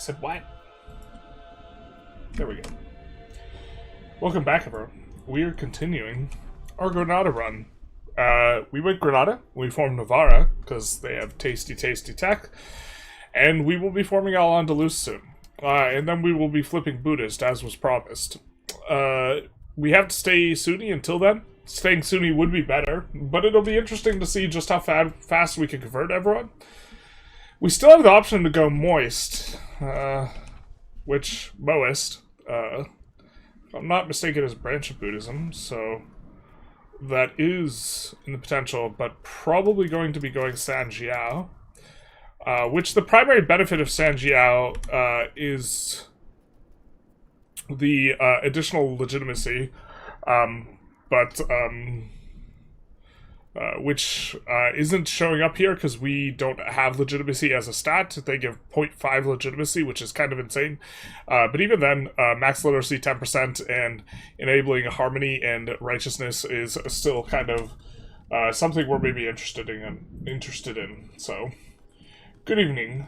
said what? There we go. Welcome back, everyone. We are continuing our Granada run. We went Granada, we formed Navarra, because they have tasty, tasty tech, and we will be forming Al-Andalus soon. And then we will be flipping Buddhist, as was promised. We have to stay Sunni until then. Staying Sunni would be better, but it'll be interesting to see just how fast we can convert everyone. We still have the option to go moist, which Moist, if I'm not mistaken, is a branch of Buddhism, so that is in the potential, but probably going to be going Sanjiao, which the primary benefit of Sanjiao is the additional legitimacy, which isn't showing up here because we don't have legitimacy as a stat. They give 0.5 legitimacy, which is kind of insane. But even then, max literacy 10% and enabling harmony and righteousness is still kind of something we're maybe interested in. So, good evening,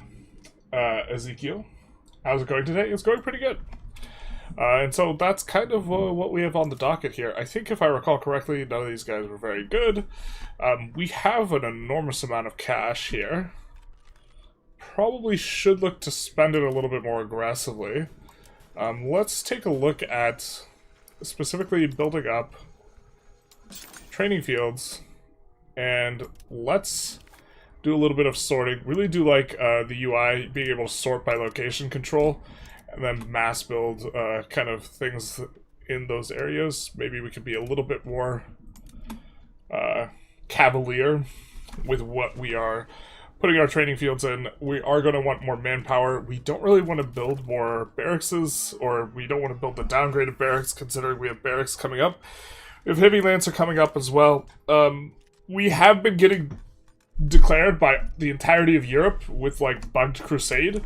Ezekiel. How's it going today? It's going pretty good. And so that's kind of what we have on the docket here. I think if I recall correctly, none of these guys were very good. We have an enormous amount of cash here. Probably should look to spend it a little bit more aggressively. Let's take a look at specifically building up training fields. And let's do a little bit of sorting. Really do like the UI being able to sort by location control. And then mass build kind of things in those areas. Maybe we could be a little bit more cavalier with what we are putting our training fields in. We are going to want more manpower. We don't really want to build more barracks, or we don't want to build the downgraded barracks, considering we have barracks coming up. We have heavy lancer coming up as well. We have been getting declared by the entirety of Europe with, like, Bugged Crusade,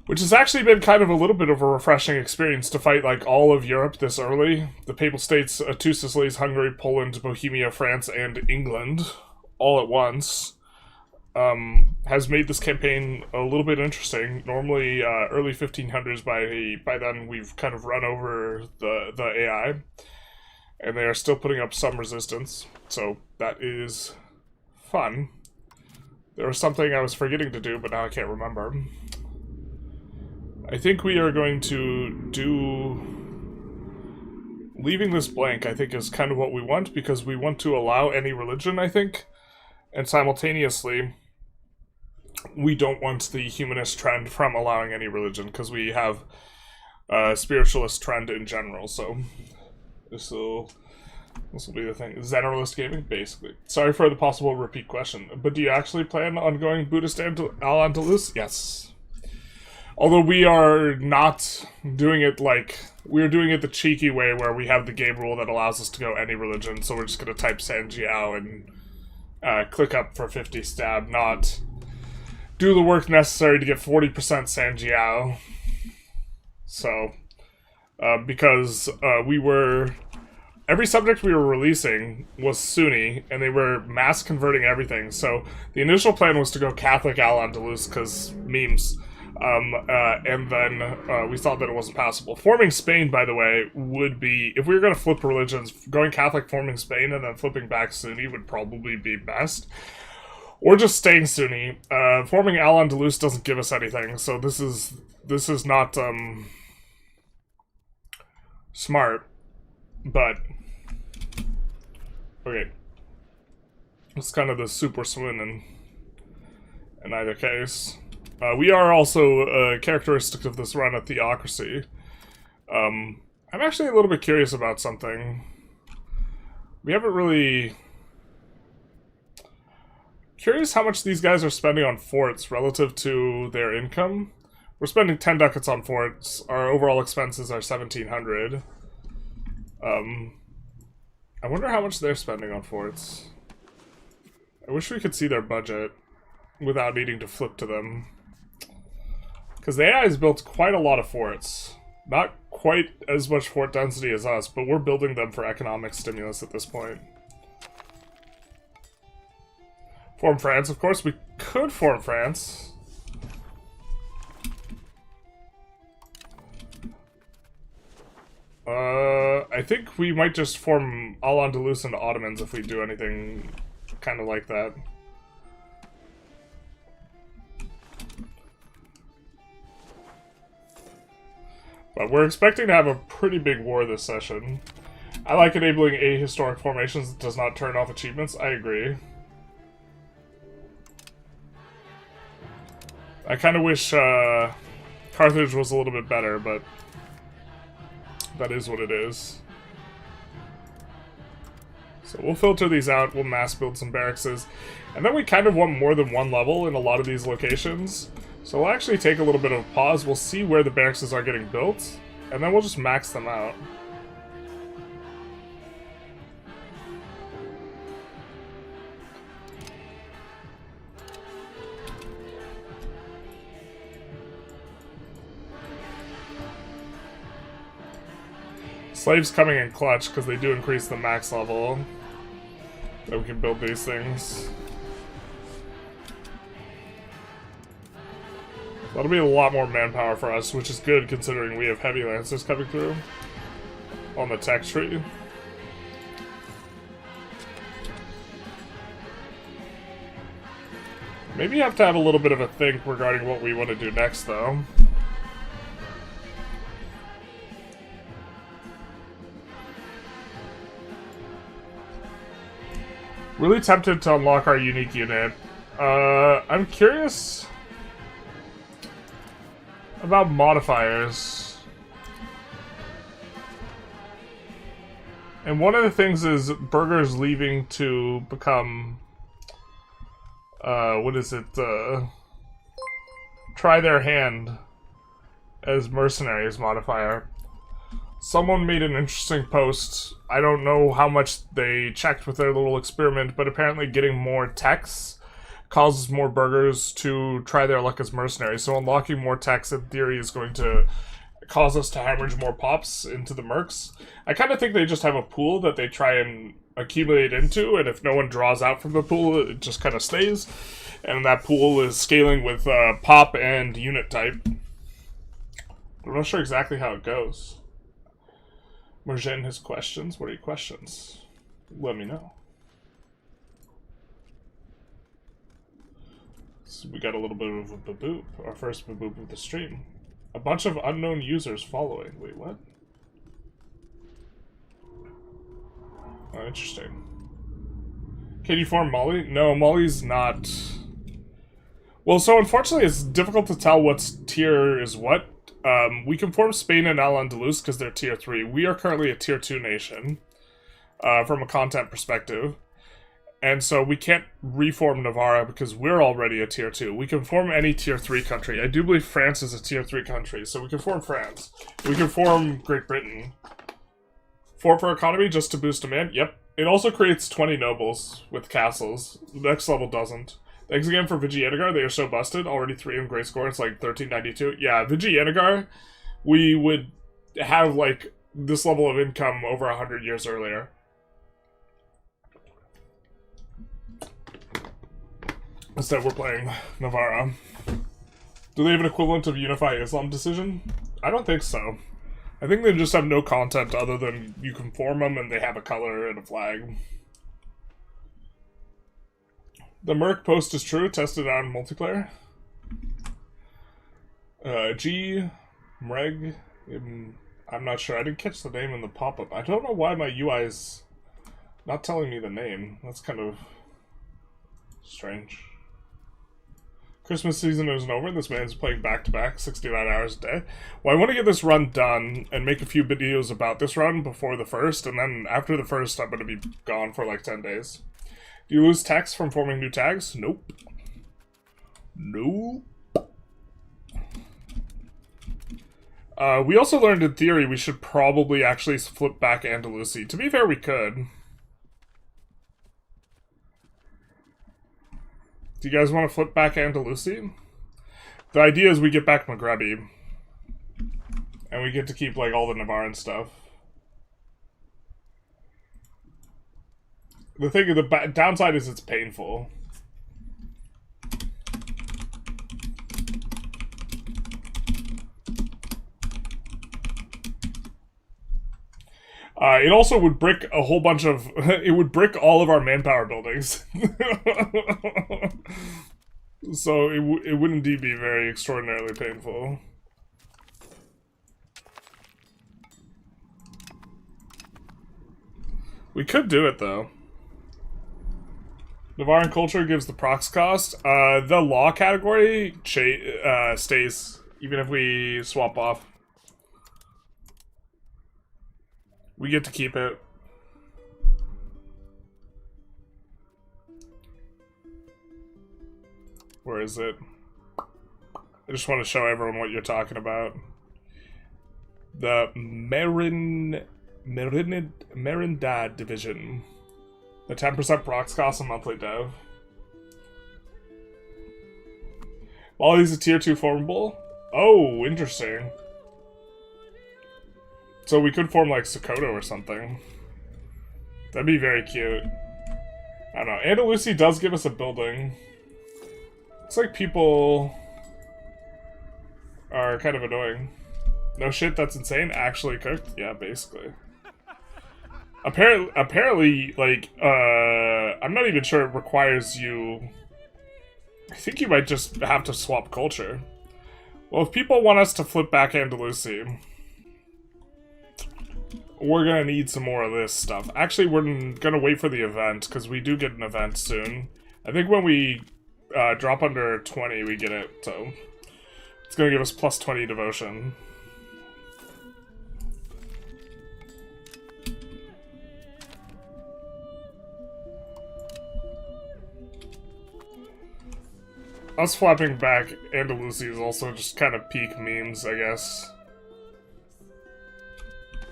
which has actually been kind of a little bit of a refreshing experience to fight, like, all of Europe this early. The Papal States, two Sicilies, Hungary, Poland, Bohemia, France, and England, all at once, has made this campaign a little bit interesting. Normally, early 1500s, by then, we've kind of run over the AI, and they are still putting up some resistance, so that is fun. There was something I was forgetting to do, but now I can't remember. I think we are going to do... Leaving this blank, I think, is kind of what we want, because we want to allow any religion, I think. And simultaneously, we don't want the humanist trend from allowing any religion, because we have a spiritualist trend in general, so... This will be the thing. Generalist gaming, basically. Sorry for the possible repeat question, but do you actually plan on going Buddhist Al-Andalus? Yes. Although we are not doing it like... We're doing it the cheeky way where we have the game rule that allows us to go any religion, so we're just going to type Sanjiao and click up for 50 stab, not do the work necessary to get 40% Sanjiao. So, because we were... Every subject we were releasing was Sunni, and they were mass converting everything, so the initial plan was to go Catholic Al-Andalus, because memes... and then we thought that it wasn't possible. Forming Spain, by the way, would be, if we were going to flip religions, going Catholic, forming Spain, and then flipping back Sunni would probably be best. Or just staying Sunni. Forming Al-Andalus doesn't give us anything, so this is not smart, but okay. It's kind of the super swin in either case. We are also characteristic of this run a theocracy. I'm actually a little bit curious about something. We haven't really... Curious how much these guys are spending on forts relative to their income. We're spending 10 ducats on forts. Our overall expenses are 1,700. I wonder how much they're spending on forts. I wish we could see their budget without needing to flip to them. Because the AI has built quite a lot of forts. Not quite as much fort density as us, but we're building them for economic stimulus at this point. Form France, of course. We could form France. I think we might just form Al-Andalus and Ottomans if we do anything kind of like that. But we're expecting to have a pretty big war this session. I like enabling ahistoric formations that does not turn off achievements. I agree. I kind of wish Carthage was a little bit better, but that is what it is. So we'll filter these out, we'll mass build some barracks, and then we kind of want more than one level in a lot of these locations. So we'll actually take a little bit of a pause, we'll see where the barracks are getting built, and then we'll just max them out. Slaves coming in clutch, because they do increase the max level that we can build these things. That'll be a lot more manpower for us, which is good considering we have heavy lancers coming through on the tech tree. Maybe you have to have a little bit of a think regarding what we want to do next, though. Really tempted to unlock our unique unit. I'm curious about modifiers. And one of the things is Burger's leaving to become, what is it, try their hand as mercenaries modifier. Someone made an interesting post. I don't know how much they checked with their little experiment, but apparently getting more techs causes more burgers to try their luck as mercenaries. So unlocking more techs in theory is going to cause us to hemorrhage more pops into the mercs. I kind of think they just have a pool that they try and accumulate into, and if no one draws out from the pool, it just kind of stays. And that pool is scaling with pop and unit type. I'm not sure exactly how it goes. Mergen has questions. What are your questions? Let me know. So we got a little bit of a baboop. Our first baboop of the stream. A bunch of unknown users following. Wait, what? Oh, interesting. Can you form Mali? No, Mali's not... Well, so unfortunately it's difficult to tell what's tier is what. We can form Spain and Al-Andalus because they're tier 3. We are currently a tier 2 nation, from a content perspective. And so we can't reform Navarra because we're already a tier 2. We can form any tier 3 country. I do believe France is a tier 3 country, so we can form France. We can form Great Britain. 4 for economy, just to boost demand? Yep. It also creates 20 nobles with castles. The next level doesn't. Thanks again for Vigianagar. They are so busted. Already 3 in great score. It's like 1392. Yeah, Vigianagar, we would have like this level of income over 100 years earlier. Instead, we're playing Navarra. Do they have an equivalent of Unify Islam decision? I don't think so. I think they just have no content other than you can form them and they have a color and a flag. The Merc post is true, tested on multiplayer. G, Mreg, I'm not sure. I didn't catch the name in the pop-up. I don't know why my UI is not telling me the name. That's kind of strange. Christmas season isn't over. This man's playing back-to-back 69 hours a day. Well, I want to get this run done and make a few videos about this run before the first, and then after the first, I'm going to be gone for like 10 days. Do you lose text from forming new tags? Nope. Nope. We also learned in theory we should probably actually flip back Andalusi. To be fair, we could. Do you guys want to flip back Andalusi? The idea is we get back Maghrebi. And we get to keep like all the Navarran stuff. The thing, the downside is it's painful. It also would brick a whole bunch of... It would brick all of our manpower buildings. So it would indeed be very extraordinarily painful. We could do it, though. Navarran culture gives the prox cost. The law category stays, even if we swap off. We get to keep it. Where is it? I just want to show everyone what you're talking about. The Merindad division. The 10% prox cost on monthly dev. While he's a tier 2 formable? Oh, interesting. So we could form like Sokoto or something. That'd be very cute. I don't know. Andalusi does give us a building. Looks like people are kind of annoying. No shit, that's insane. Actually cooked? Yeah, basically. Apparently, like, I'm not even sure it requires you... I think you might just have to swap culture. Well, if people want us to flip back Andalusi, we're gonna need some more of this stuff. Actually, we're gonna wait for the event, because we do get an event soon. I think when we drop under 20, we get it, so... It's gonna give us plus 20 devotion. Us flapping back Andalusi is also just kind of peak memes, I guess.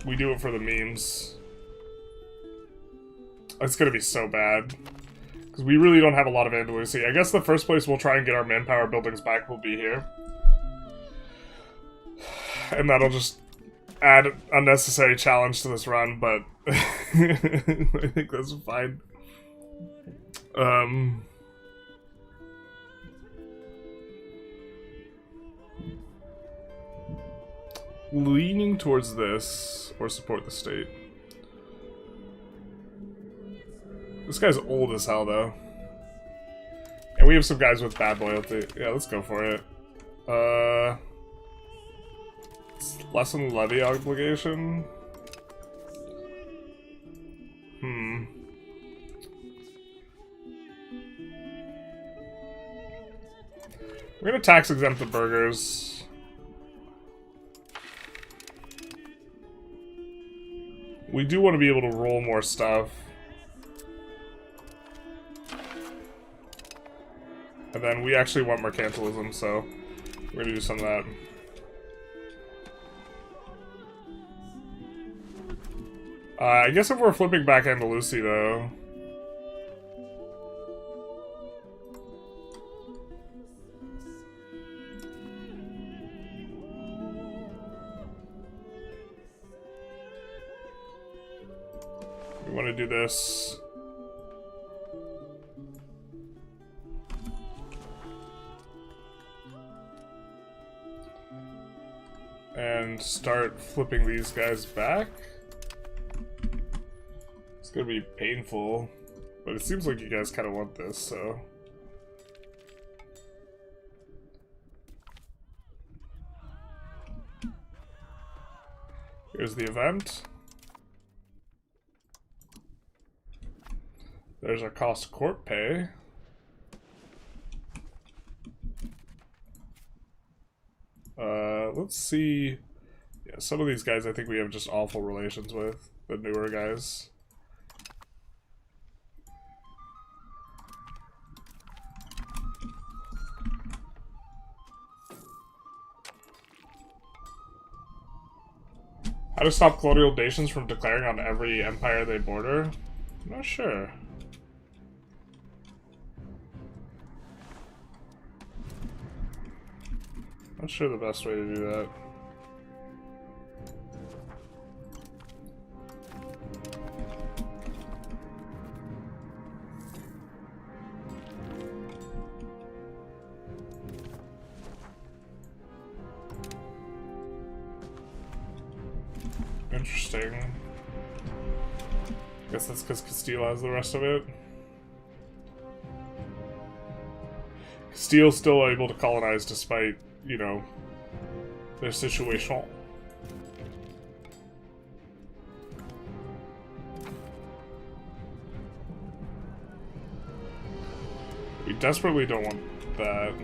We do it for the memes. It's gonna be so bad. Because we really don't have a lot of Andalusi. I guess the first place we'll try and get our manpower buildings back will be here. And that'll just add unnecessary challenge to this run, but I think that's fine. Leaning towards this, or support the state. This guy's old as hell, though. And we have some guys with bad loyalty. Yeah, let's go for it. Lessen levy obligation? We're gonna tax exempt the burgers. We do want to be able to roll more stuff. And then we actually want mercantilism, so we're gonna do some of that. I guess if we're flipping back Andalusi, though... we want to do this. And start flipping these guys back. It's gonna be painful, but it seems like you guys kind of want this, so... Here's the event. There's our cost of court pay. Let's see. Yeah, some of these guys I think we have just awful relations with, the newer guys. How to stop colonial nations from declaring on every empire they border? I'm not sure. Not sure the best way to do that. Interesting. Guess that's because Castile has the rest of it. Castile's still able to colonize despite, you know, their situation. We desperately don't want that.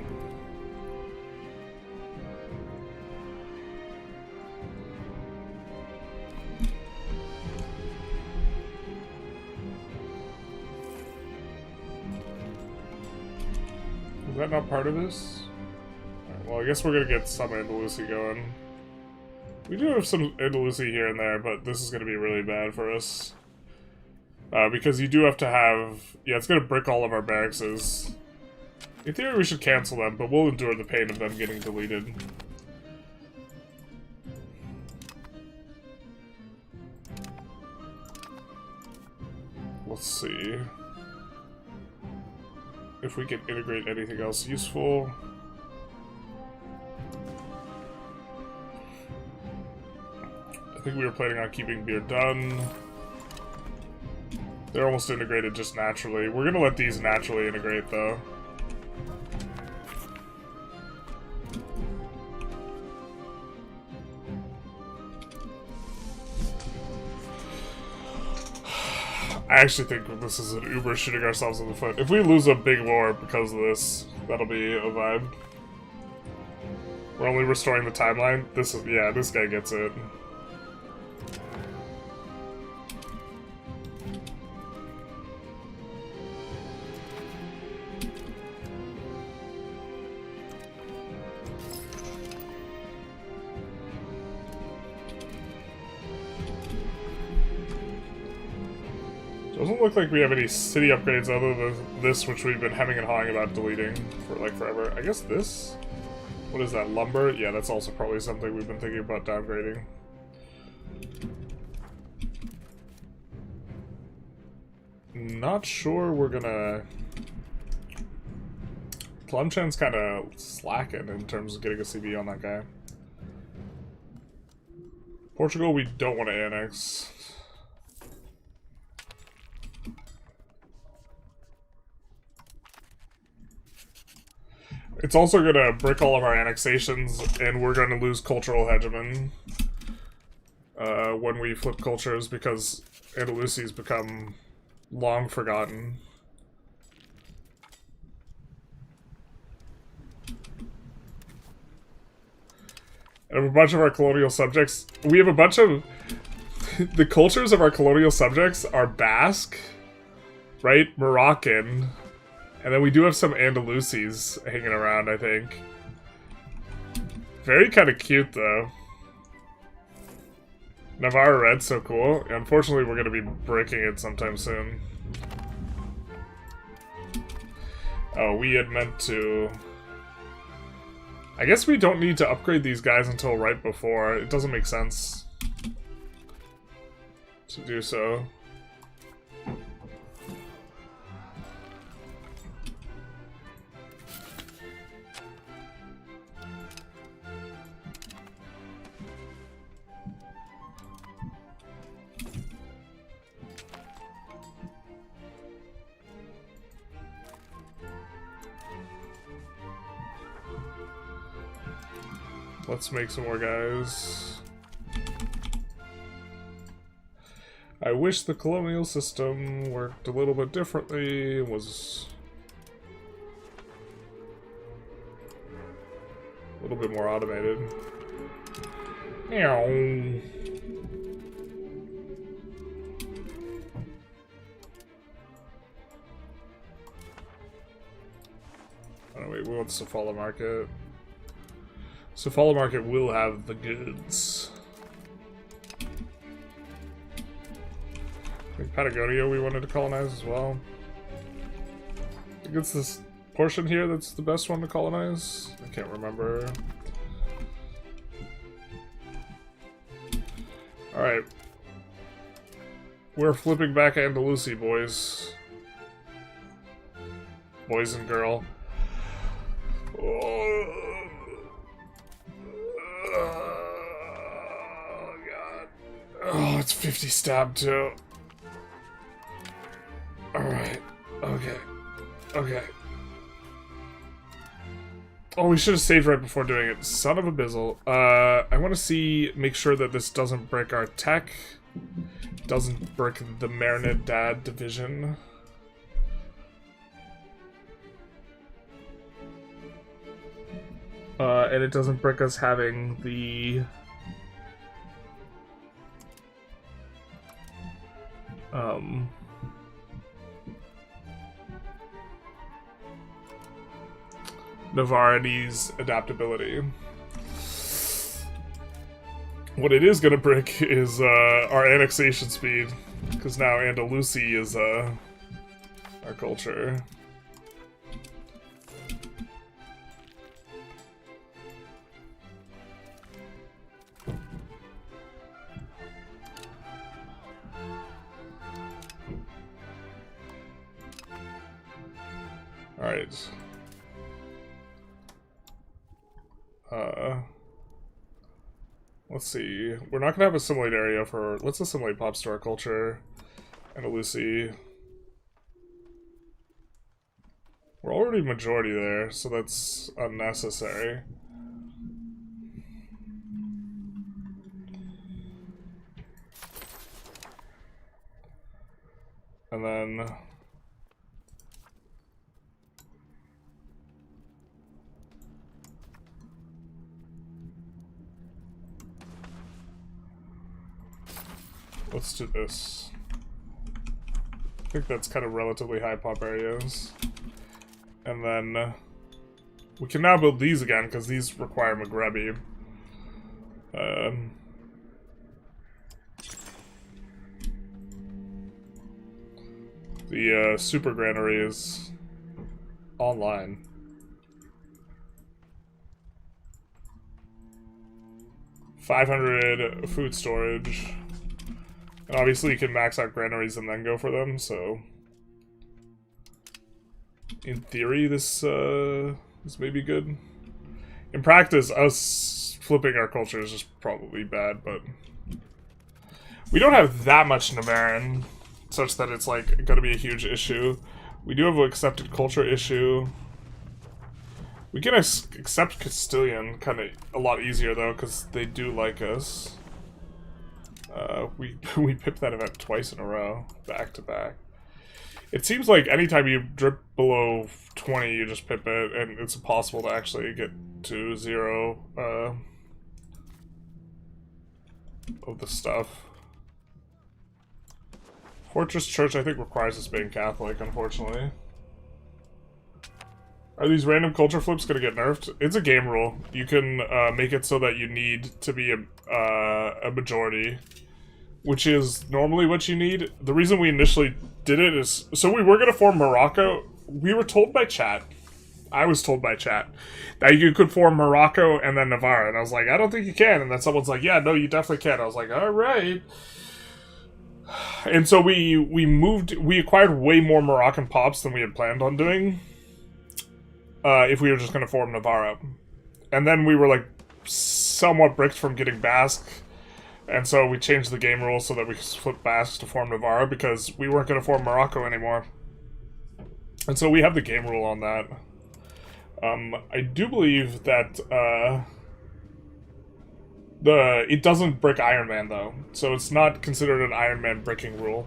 Is that not part of this? Right, well, I guess we're gonna get some Andalusia going. We do have some Andalusia here and there, but this is gonna be really bad for us. Because you do have to have... Yeah, it's gonna brick all of our barracks. In theory, we should cancel them, but we'll endure the pain of them getting deleted. Let's see if we can integrate anything else useful. I think we were planning on keeping beer done. They're almost integrated just naturally. We're gonna let these naturally integrate, though. I actually think this is an uber shooting ourselves in the foot. If we lose a big war because of this, that'll be a vibe. We're only restoring the timeline. This is, yeah, this guy gets it. Doesn't look like we have any city upgrades other than this, which we've been hemming and hawing about deleting for like forever. I guess this? What is that, lumber? Yeah, that's also probably something we've been thinking about downgrading. Not sure we're gonna... Tlemcen's kind of slacking in terms of getting a CB on that guy. Portugal, we don't want to annex. It's also gonna brick all of our annexations, and we're gonna lose cultural hegemon when we flip cultures, because Andalusia's become long forgotten. And a bunch of our colonial subjects, we have a bunch of... the cultures of our colonial subjects are Basque, right? Moroccan. And then we do have some Andalusies hanging around, I think. Very kind of cute, though. Navarre Red's so cool. Unfortunately, we're going to be breaking it sometime soon. Oh, we had meant to... I guess we don't need to upgrade these guys until right before. It doesn't make sense to do so. Let's make some more guys. I wish the colonial system worked a little bit differently, was a little bit more automated. Meow. Oh wait, we want the Sofala market. Sofala market will have the goods. I think Patagonia we wanted to colonize as well. I think it's this portion here that's the best one to colonize. I can't remember. Alright. We're flipping back Andalusia, boys. Boys and girl. Oh, God. Oh, it's 50 stab too. Okay. Okay. Oh, we should have saved right before doing it. Son of a bizzle. I want to make sure that this doesn't break our tech. Doesn't break the Marinid division. And it doesn't break us having the... Navari's adaptability. What it is gonna break is our annexation speed, because now Andalusi is our culture. Alright. Let's see. We're not gonna have assimilate area for... Let's assimilate pops to our culture. And a Lucy. We're already majority there, so that's unnecessary. And then... let's do this. I think that's kind of relatively high pop areas. And then we can now build these again because these require Maghrebi. The super granary is online. $500 food storage. And obviously you can max out granaries and then go for them, so... in theory, this may be good. In practice, us flipping our culture is just probably bad, but... we don't have that much Navaran, such that it's, like, gonna be a huge issue. We do have an accepted culture issue. We can accept Castilian kind of a lot easier, though, because they do like us. We pipped that event twice in a row, back to back. It seems like anytime you drip below 20, you just pip it, and it's impossible to actually get to 0 of the stuff. Fortress Church, I think, requires us being Catholic, unfortunately. Are these random culture flips gonna get nerfed? It's a game rule. You can make it so that you need to be a majority, which is normally what you need. The reason we initially did it is... so we were gonna form Morocco. We were told by chat, I was told by chat, that you could form Morocco and then Navarre, and I was like, I don't think you can, and then someone's like, yeah, no, you definitely can. I was like, alright. And so we acquired way more Moroccan pops than we had planned on doing. If we were just going to form Navarra. And then we were, like, somewhat bricked from getting Basque. And so we changed the game rules so that we could flip Basque to form Navarra, because we weren't going to form Morocco anymore. And so we have the game rule on that. I do believe that, it doesn't brick Iron Man, though. So it's not considered an Iron Man bricking rule.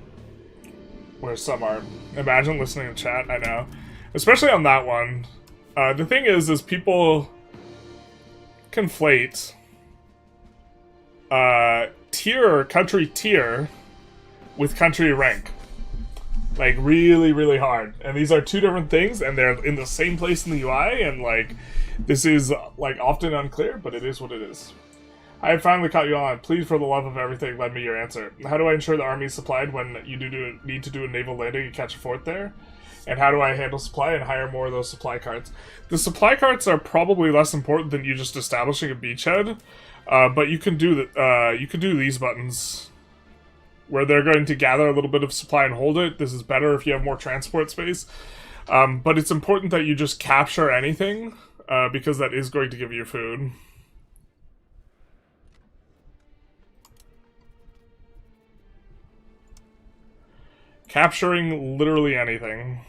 Where some are. Imagine listening to chat, I know. Especially on that one. The thing is people conflate country tier with country rank. Like, really, really hard. And these are two different things, and they're in the same place in the UI, and, like, this is, like, often unclear, but it is what it is. I have finally caught you on. Please, for the love of everything, lend me your answer. How do I ensure the army is supplied when you need to do a naval landing and catch a fort there? And how do I handle supply and hire more of those supply carts? The supply carts are probably less important than you just establishing a beachhead, but you can do these buttons where they're going to gather a little bit of supply and hold it. This is better if you have more transport space, but it's important that you just capture anything because that is going to give you food. Capturing literally anything.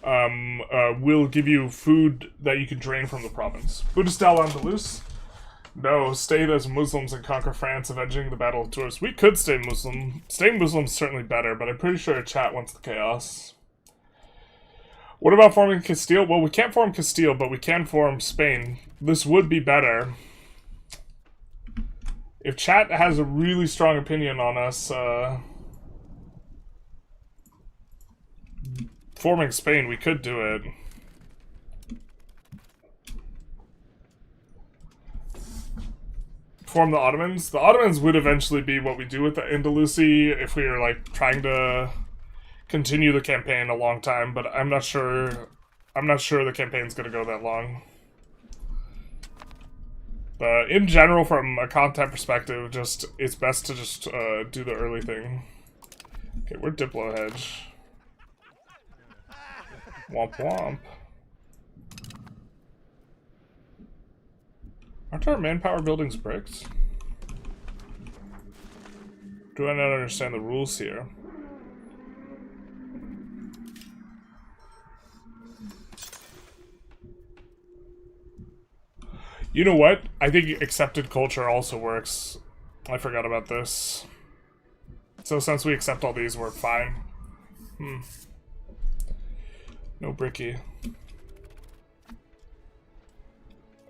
will give you food that you can drain from the province. Buddhist Al-Andalus? No, stay as Muslims and conquer France, avenging the Battle of Tours. We could stay Muslim. Staying Muslim is certainly better, but I'm pretty sure chat wants the chaos. What about forming Castile? Well, we can't form Castile, but we can form Spain. This would be better. If chat has a really strong opinion on us, forming Spain, we could do it. Form the Ottomans? The Ottomans would eventually be what we do with the Andalusi if we are, like, trying to continue the campaign a long time, but I'm not sure the campaign's gonna go that long. But in general, from a content perspective, it's best to just do the early thing. Okay, we're Diplo Hedge. Womp womp. Aren't our manpower buildings bricked? Do I not understand the rules here? You know what? I think accepted culture also works. I forgot about this. So since we accept all these, we're fine. No bricky.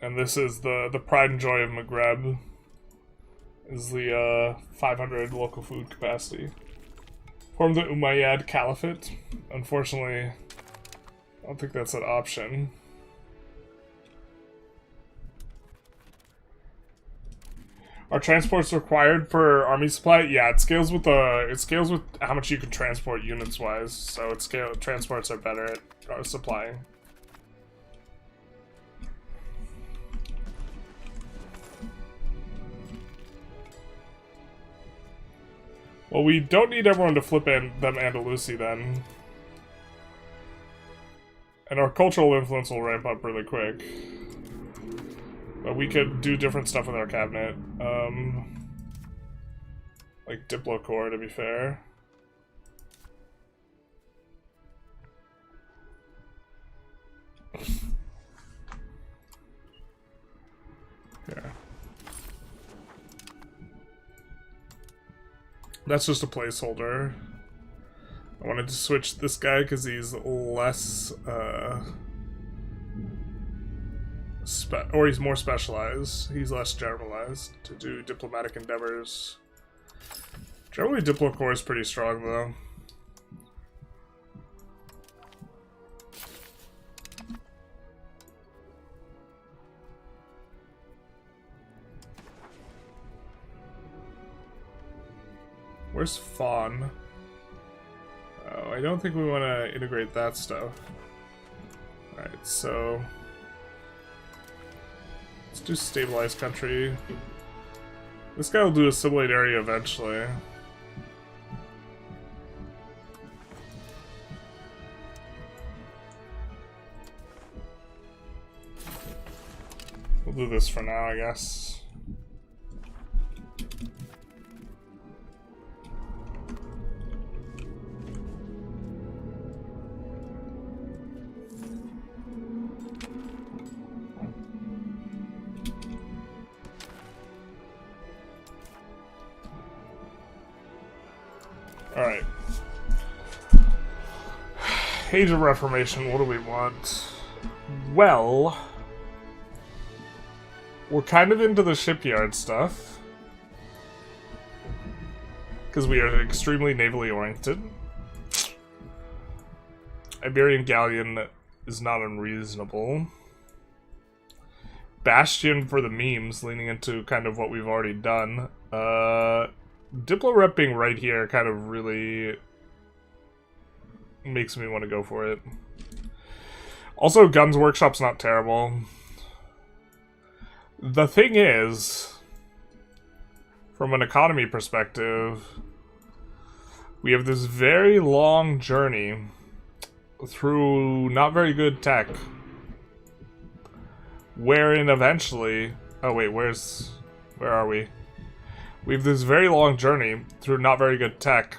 And this is the pride and joy of Maghreb. Is the 500 local food capacity. Form the Umayyad Caliphate. Unfortunately, I don't think that's an option. Are transports required for army supply? Yeah, it scales with how much you can transport units wise. So transports are better at supplying. Well, we don't need everyone to flip in them Andalusi then. And our cultural influence will ramp up really quick. But we could do different stuff with our cabinet. Like Diplo Corps, to be fair. Yeah. That's just a placeholder. I wanted to switch this guy because he's less, or he's more specialized. He's less generalized to do diplomatic endeavors. Generally, Diplo Corps is pretty strong, though. Where's Fawn? Oh, I don't think we want to integrate that stuff. Alright, so... let's do stabilized country. This guy will do assimilate area eventually. We'll do this for now, I guess. Alright. Age of Reformation, what do we want? Well... we're kind of into the shipyard stuff. Because we are extremely navally oriented. Iberian Galleon is not unreasonable. Bastion for the memes, leaning into kind of what we've already done. Diplo rep being right here kind of really makes me want to go for it. Also, Guns Workshop's not terrible. The thing is, from an economy perspective, we have this very long journey through not very good tech, wherein eventually... oh wait, where are we? We have this very long journey through not very good tech,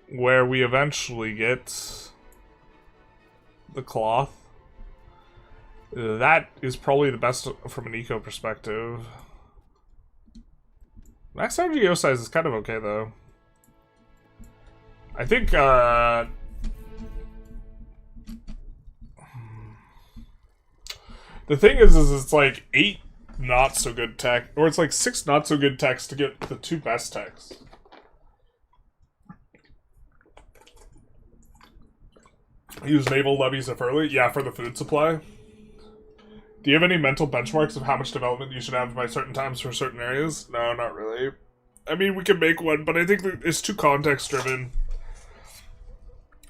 where we eventually get the cloth. That is probably the best from an eco perspective. Max energy geo size is kind of okay though. I think the thing is it's like 8 not so good tech, or it's like 6 not so good techs to get the 2 best techs. Use naval levies if early? Yeah, for the food supply. Do you have any mental benchmarks of how much development you should have by certain times for certain areas? No, not really. I mean, we can make one, but I think that it's too context driven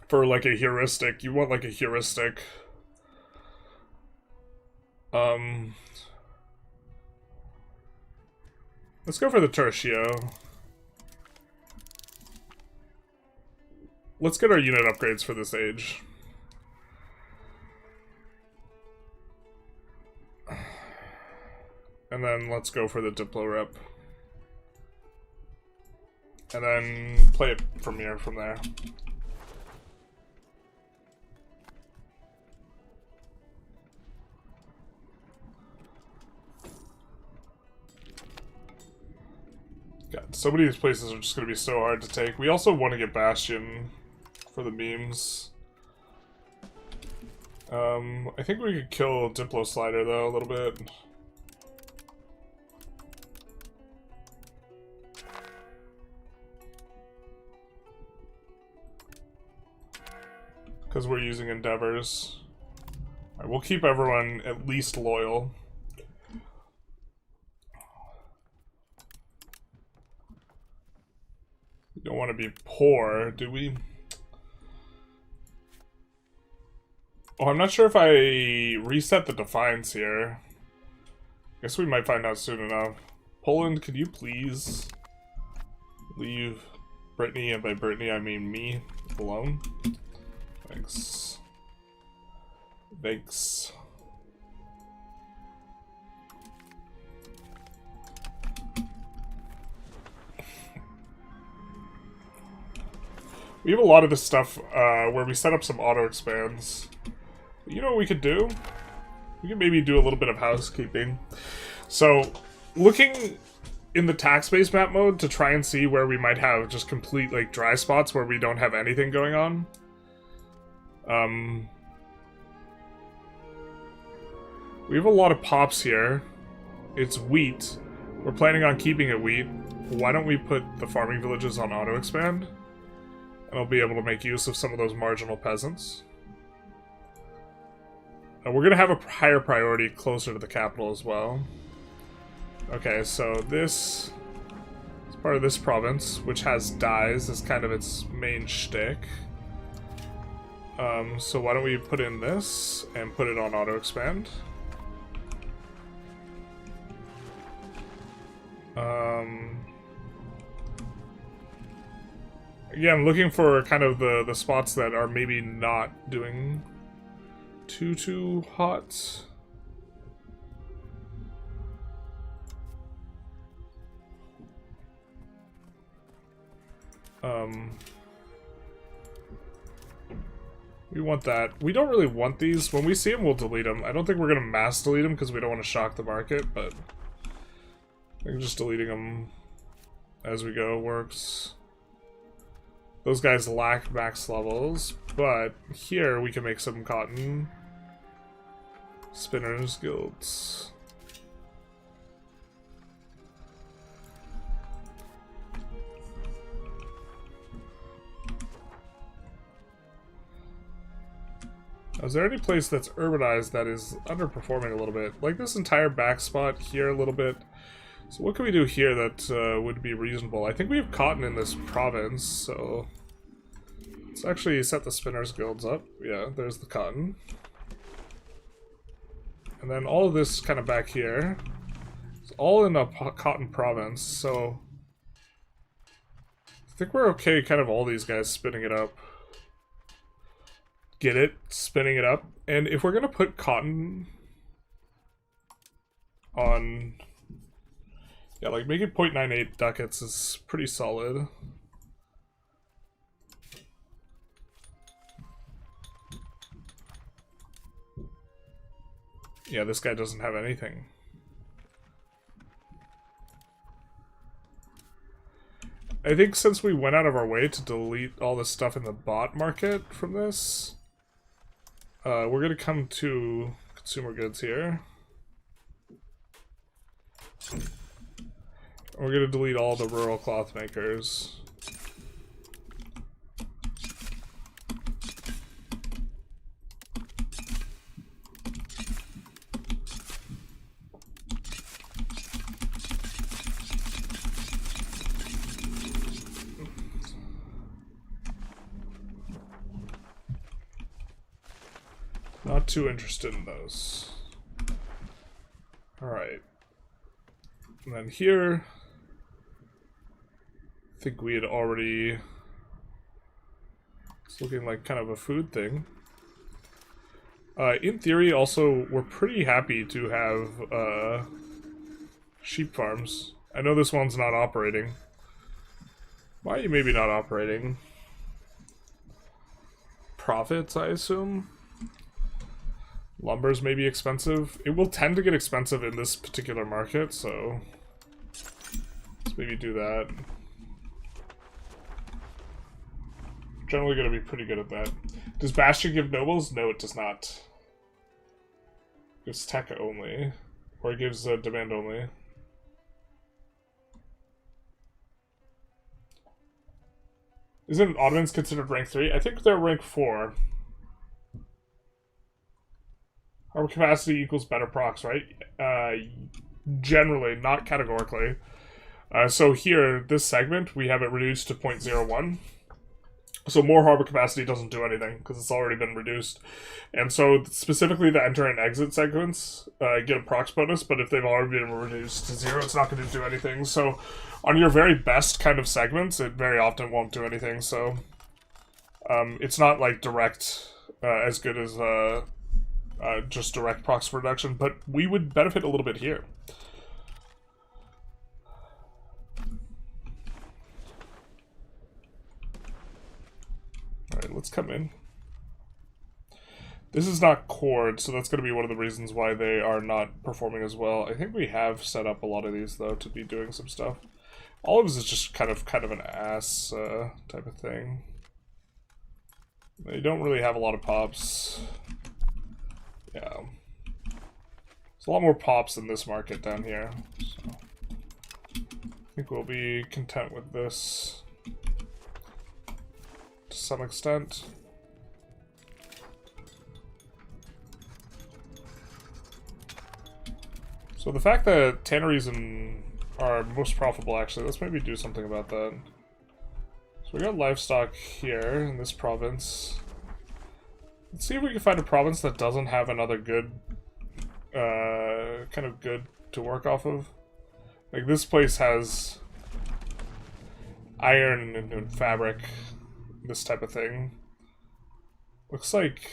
for like a heuristic. You want like a heuristic. Let's go for the tertio. Let's get our unit upgrades for this age. And then let's go for the Diplo rep. And then play it from here, from there. God, so many of these places are just going to be so hard to take. We also want to get Bastion for the memes. I think we could kill Diplo Slider though a little bit. Because we're using Endeavors. Alright, we'll keep everyone at least loyal. We don't want to be poor, do we? Oh, I'm not sure if I reset the Defiance here. Guess we might find out soon enough. Poland, could you please leave Brittany, and by Brittany I mean me, alone? Thanks. Thanks. We have a lot of this stuff where we set up some auto expands. You know what we could do? We could maybe do a little bit of housekeeping. So, looking in the tax-based map mode to try and see where we might have just complete like dry spots where we don't have anything going on. We have a lot of pops here. It's wheat. We're planning on keeping it wheat. Why don't we put the farming villages on auto expand? And I'll be able to make use of some of those marginal peasants. We're going to have a higher priority closer to the capital as well. Okay, so this is part of this province, which has dyes as kind of its main shtick. So why don't we put in this and put it on auto expand? Again, looking for kind of the spots that are maybe not doing too hot. We want that. We don't really want these. When we see them, we'll delete them. I don't think we're going to mass delete them because we don't want to shock the market, but I think just deleting them as we go works. Those guys lack max levels, but here we can make some cotton spinners guilds. Is there any place that's urbanized that is underperforming a little bit? Like this entire back spot here a little bit. So what can we do here that would be reasonable? I think we have cotton in this province, so let's actually set the spinners guilds up. Yeah, there's the cotton. And then all of this kind of back here. It's all in a cotton province, so I think we're okay kind of all these guys spinning it up. Get it? Spinning it up. And if we're going to put cotton on... Yeah, like making 0.98 ducats is pretty solid. Yeah, this guy doesn't have anything. I think since we went out of our way to delete all the stuff in the bot market from this, we're gonna come to consumer goods here. We're gonna delete all the rural cloth makers. Not too interested in those. Alright. And then here, I think we had already... It's looking like kind of a food thing. In theory, also, we're pretty happy to have sheep farms. I know this one's not operating. Why are you maybe not operating? Profits, I assume? Lumber's maybe expensive. It will tend to get expensive in this particular market, so let's maybe do that. Generally going to be pretty good at that. Does Bastion give nobles? No, it does not. It gives tech only. Or it gives demand only. Isn't Ottomans considered rank 3? I think they're rank 4. Harbor capacity equals better procs, right? Generally, not categorically. So here, this segment, we have it reduced to 0.01. So more harbor capacity doesn't do anything, because it's already been reduced. And so, specifically the enter and exit segments get a procs bonus, but if they've already been reduced to 0, it's not going to do anything. So, on your very best kind of segments, it very often won't do anything, so... it's not, like, direct, as good as... just direct procs reduction, but we would benefit a little bit here. Alright, let's come in. This is not cord, so that's going to be one of the reasons why they are not performing as well. I think we have set up a lot of these, though, to be doing some stuff. All of this is just kind of an ass type of thing. They don't really have a lot of pops. Yeah. There's a lot more pops in this market down here. So I think we'll be content with this to some extent. So the fact that tanneries are most profitable, actually, let's maybe do something about that. So we got livestock here in this province. Let's see if we can find a province that doesn't have another good, kind of good to work off of. Like, this place has iron and fabric, this type of thing. Looks like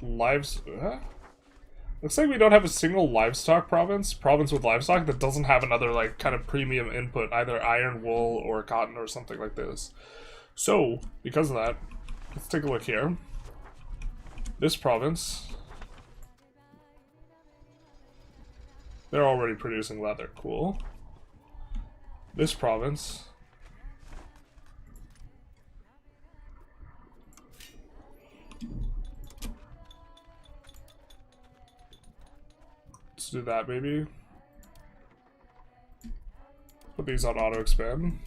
looks like we don't have a single livestock province with livestock that doesn't have another, like, kind of premium input, either iron, wool, or cotton, or something like this. So, because of that, let's take a look here. This province, they're already producing leather. Cool. This province, let's do that maybe. Put these on auto expand.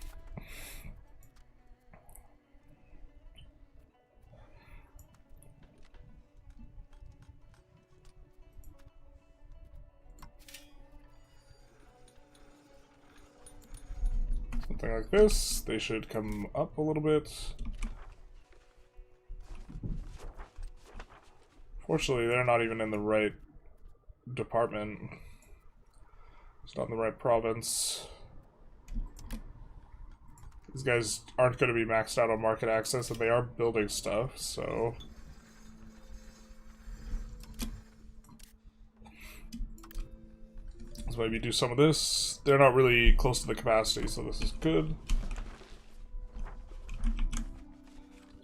Something like this. They should come up a little bit. Fortunately, they're not even in the right department. It's not in the right province. These guys aren't going to be maxed out on market access, and they are building stuff, so... Let's maybe do some of this. They're not really close to the capacity, so this is good.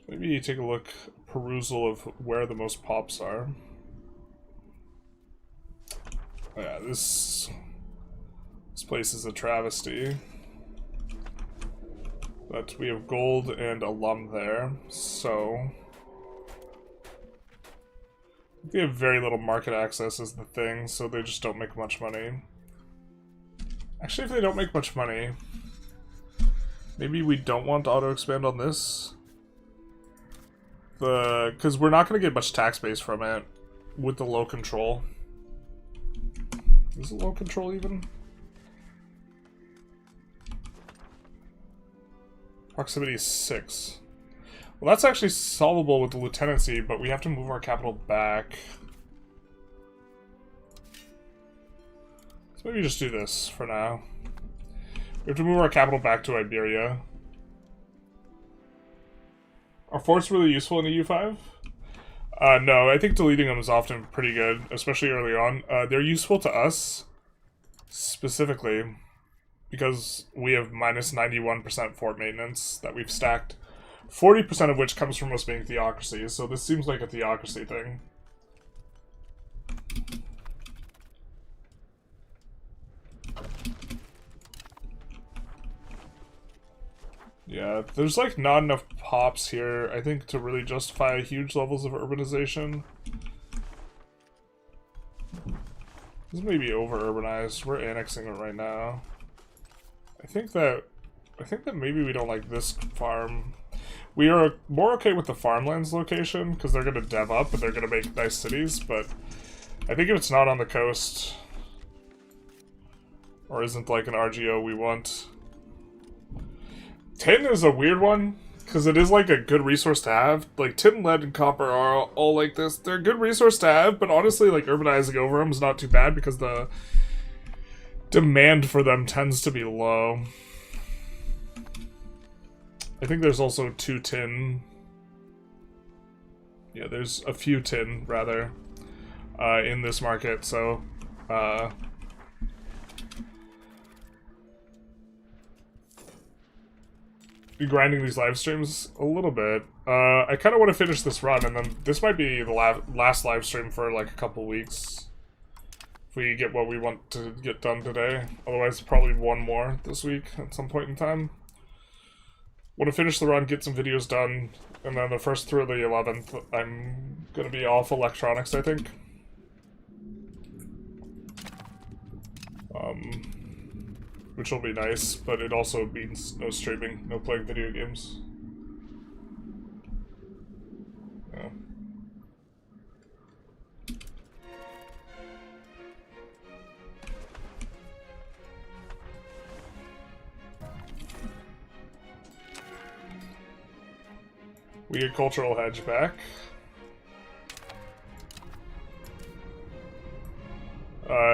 Maybe take a look, perusal of where the most pops are. Yeah, this place is a travesty. But we have gold and alum there, so they have very little market access is the thing, so they just don't make much money. Actually, if they don't make much money, maybe we don't want to auto-expand on this. Because we're not going to get much tax base from it with the low control. Is it low control even? Proximity is 6. Well, that's actually solvable with the lieutenancy, but we have to move our capital back. So maybe just do this for now. We have to move our capital back to Iberia. Are forts really useful in the U5? No, I think deleting them is often pretty good, especially early on. They're useful to us, specifically, because we have minus 91% fort maintenance that we've stacked. 40% of which comes from us being theocracies, so this seems like a theocracy thing. Yeah, there's like not enough pops here, I think, to really justify huge levels of urbanization. This may be over-urbanized. We're annexing it right now. I think that maybe we don't like this farm. We are more okay with the farmlands location, because they're going to dev up and they're going to make nice cities, but I think if it's not on the coast, or isn't like an RGO we want. Tin is a weird one, because it is like a good resource to have. Like, tin, lead, and copper are all like this. They're a good resource to have, but honestly, like, urbanizing over them is not too bad, because the demand for them tends to be low. I think there's also 2 tin. Yeah, there's a few tin, rather, in this market, so, be grinding these live streams a little bit. I kind of want to finish this run, and then this might be the last live stream for, like, a couple weeks. If we get what we want to get done today. Otherwise, probably one more this week at some point in time. Want to finish the run, get some videos done, and then the first through the 11th, I'm going to be off electronics, I think. Which will be nice, but it also means no streaming, no playing video games. Yeah. We get cultural hedge back.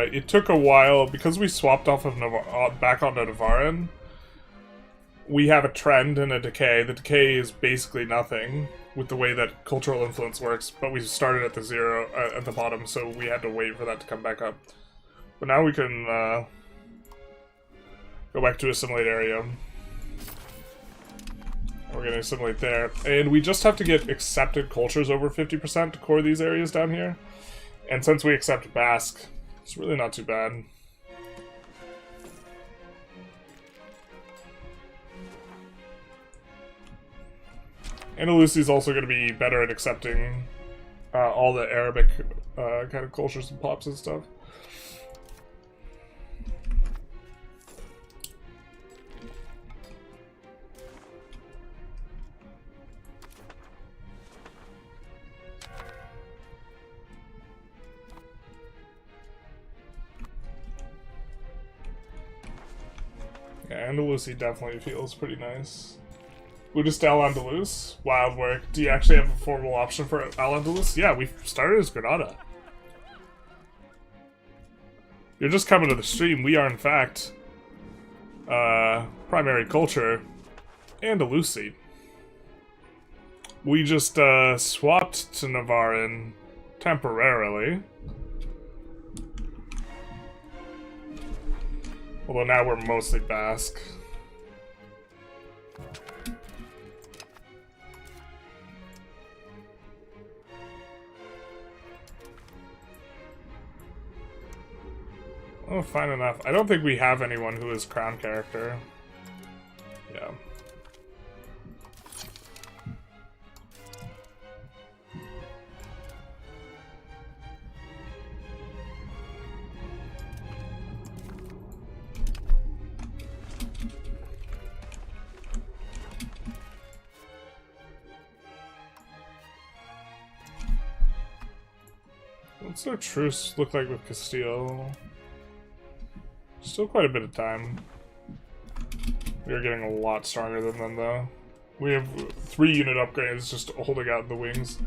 It took a while, because we swapped off of back onto Navarin. We have a trend and a decay. The decay is basically nothing with the way that cultural influence works, but we started at the 0 at the bottom, so we had to wait for that to come back up. But now we can go back to assimilate area. We're going to assimilate there. And we just have to get accepted cultures over 50% to core these areas down here. And since we accept Basque, it's really not too bad. Andalusia is also going to be better at accepting all the Arabic kind of cultures and pops and stuff. Yeah, Andalusia definitely feels pretty nice. Buddhist Al-Andalus? Wild work. Do you actually have a formal option for Al-Andalus? Yeah, we started as Granada. You're just coming to the stream. We are, in fact, primary culture Andalusi. We just swapped to Navarin temporarily. Although now we're mostly Basque. Oh, fine enough. I don't think we have anyone who is crown character. Yeah. What's their truce look like with Castile? Still quite a bit of time. We are getting a lot stronger than them, though. We have 3 unit upgrades just holding out in the wings.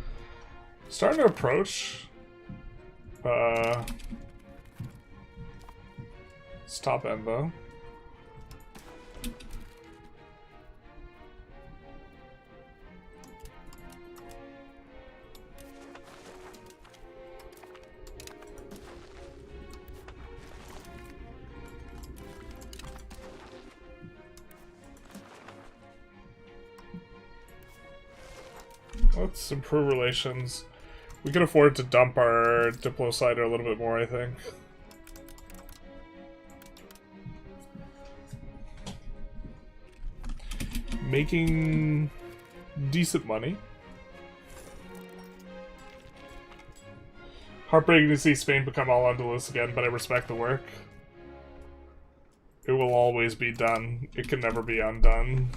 Starting to approach. It's top end, though. Let's improve relations. We can afford to dump our Diplocider a little bit more, I think. Making decent money. Heartbreaking to see Spain become Al-Andalus again, but I respect the work. It will always be done. It can never be undone.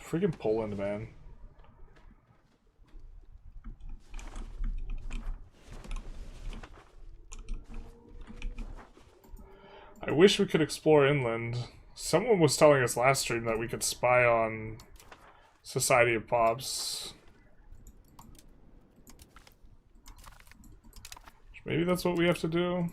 Freaking Poland, man. I wish we could explore inland. Someone was telling us last stream that we could spy on Society of Pops. Maybe that's what we have to do.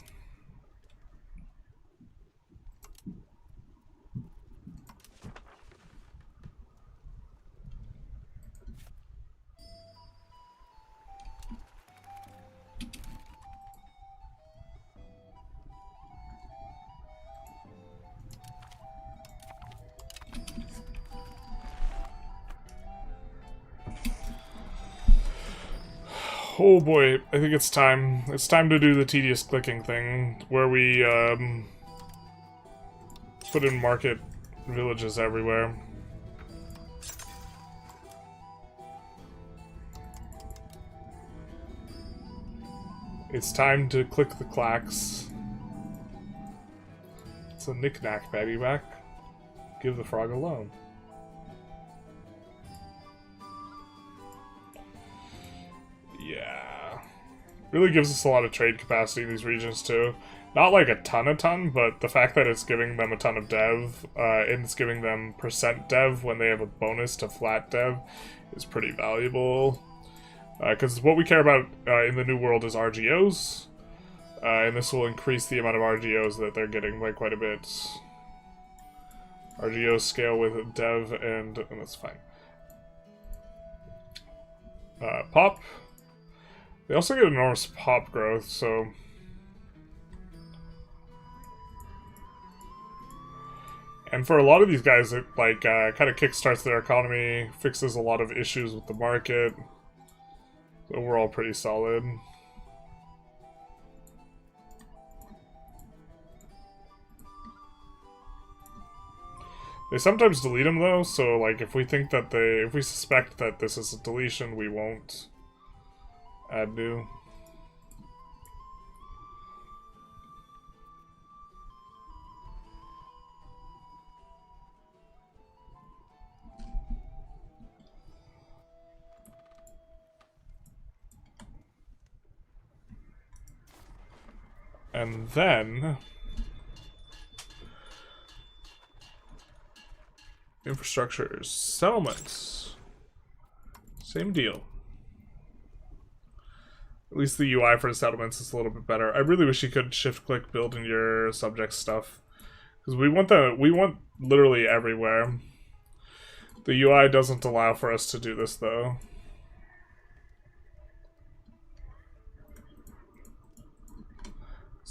Oh boy, I think it's time. It's time to do the tedious clicking thing, where we put in market villages everywhere. It's time to click the clacks. It's a knick-knack, paddywhack. Give the frog a loan. Yeah. Really gives us a lot of trade capacity in these regions, too. Not like a ton, but the fact that it's giving them a ton of dev, and it's giving them percent dev when they have a bonus to flat dev is pretty valuable. Because what we care about in the New World is RGOs, and this will increase the amount of RGOs that they're getting by quite a bit. RGOs scale with dev, and that's fine. Pop. They also get enormous pop growth, so... And for a lot of these guys, it like kind of kickstarts their economy, fixes a lot of issues with the market. Overall, pretty solid. They sometimes delete them though, so like if we think that if we suspect that this is a deletion, we won't add new. And then... infrastructures. Settlements. Same deal. At least the UI for the settlements is a little bit better. I really wish you could shift-click build in your subject stuff. Because we want literally everywhere. The UI doesn't allow for us to do this, though.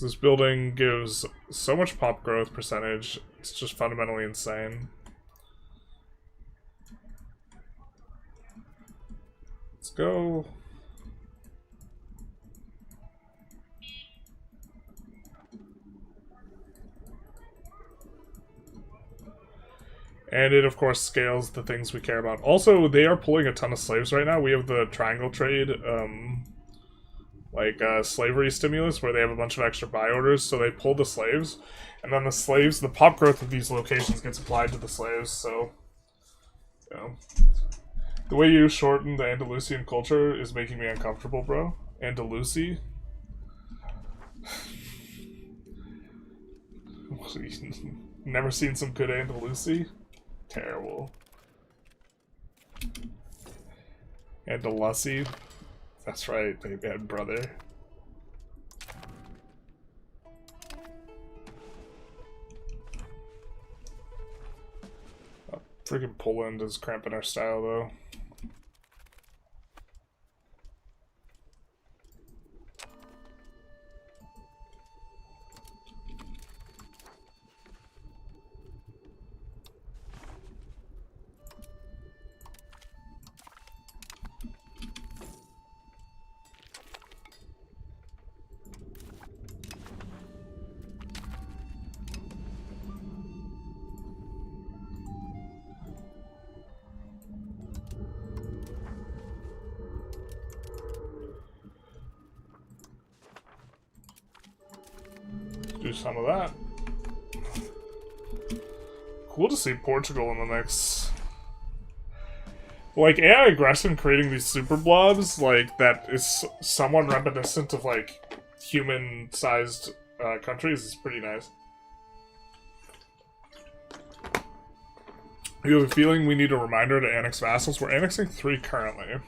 This building gives so much pop growth percentage, it's just fundamentally insane. Let's go. And it, of course, scales the things we care about. Also, they are pulling a ton of slaves right now. We have the triangle trade, slavery stimulus, where they have a bunch of extra buy orders, so they pull the slaves. And then the slaves, the pop growth of these locations gets applied to the slaves, so... You know. The way you shorten the Andalusian culture is making me uncomfortable, bro. Andalusi? Never seen some good Andalusi? Terrible. Andalusi? That's right, they bad brother. Oh, freaking Poland is cramping our style, though. Do some of that. Cool to see Portugal in the mix. Like, AI aggression creating these super blobs, like, that is somewhat reminiscent of, like, human-sized countries is pretty nice. You have a feeling we need a reminder to annex vassals? We're annexing 3 currently.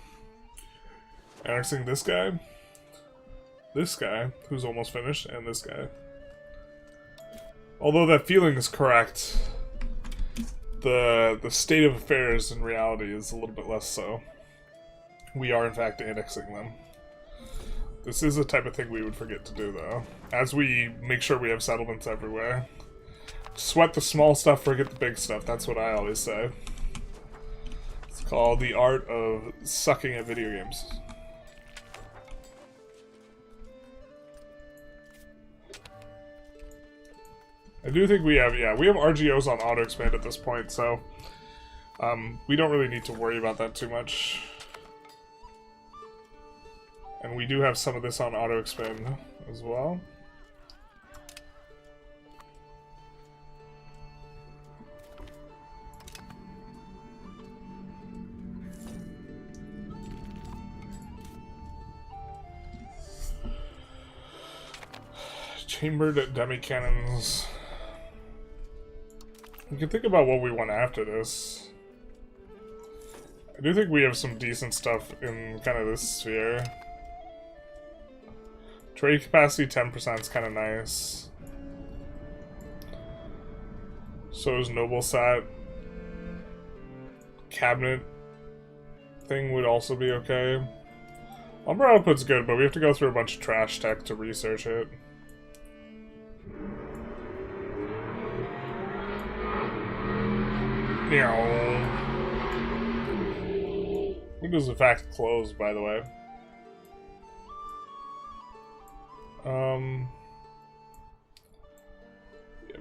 Annexing this guy, who's almost finished, and this guy. Although that feeling is correct, the state of affairs in reality is a little bit less so. We are in fact annexing them. This is the type of thing we would forget to do, though. As we make sure we have settlements everywhere. Sweat the small stuff, forget the big stuff. That's what I always say. It's called the art of sucking at video games. I do think we have RGOs on auto-expand at this point, so we don't really need to worry about that too much. And we do have some of this on auto-expand as well. Chambered demi-cannons. We can think about what we want after this. I do think we have some decent stuff in kind of this sphere. Trade capacity 10% is kind of nice. So is Noble Sat. Cabinet thing would also be okay. Lumber output's good, but we have to go through a bunch of trash tech to research it. Windows in fact closed, by the way. Yeah,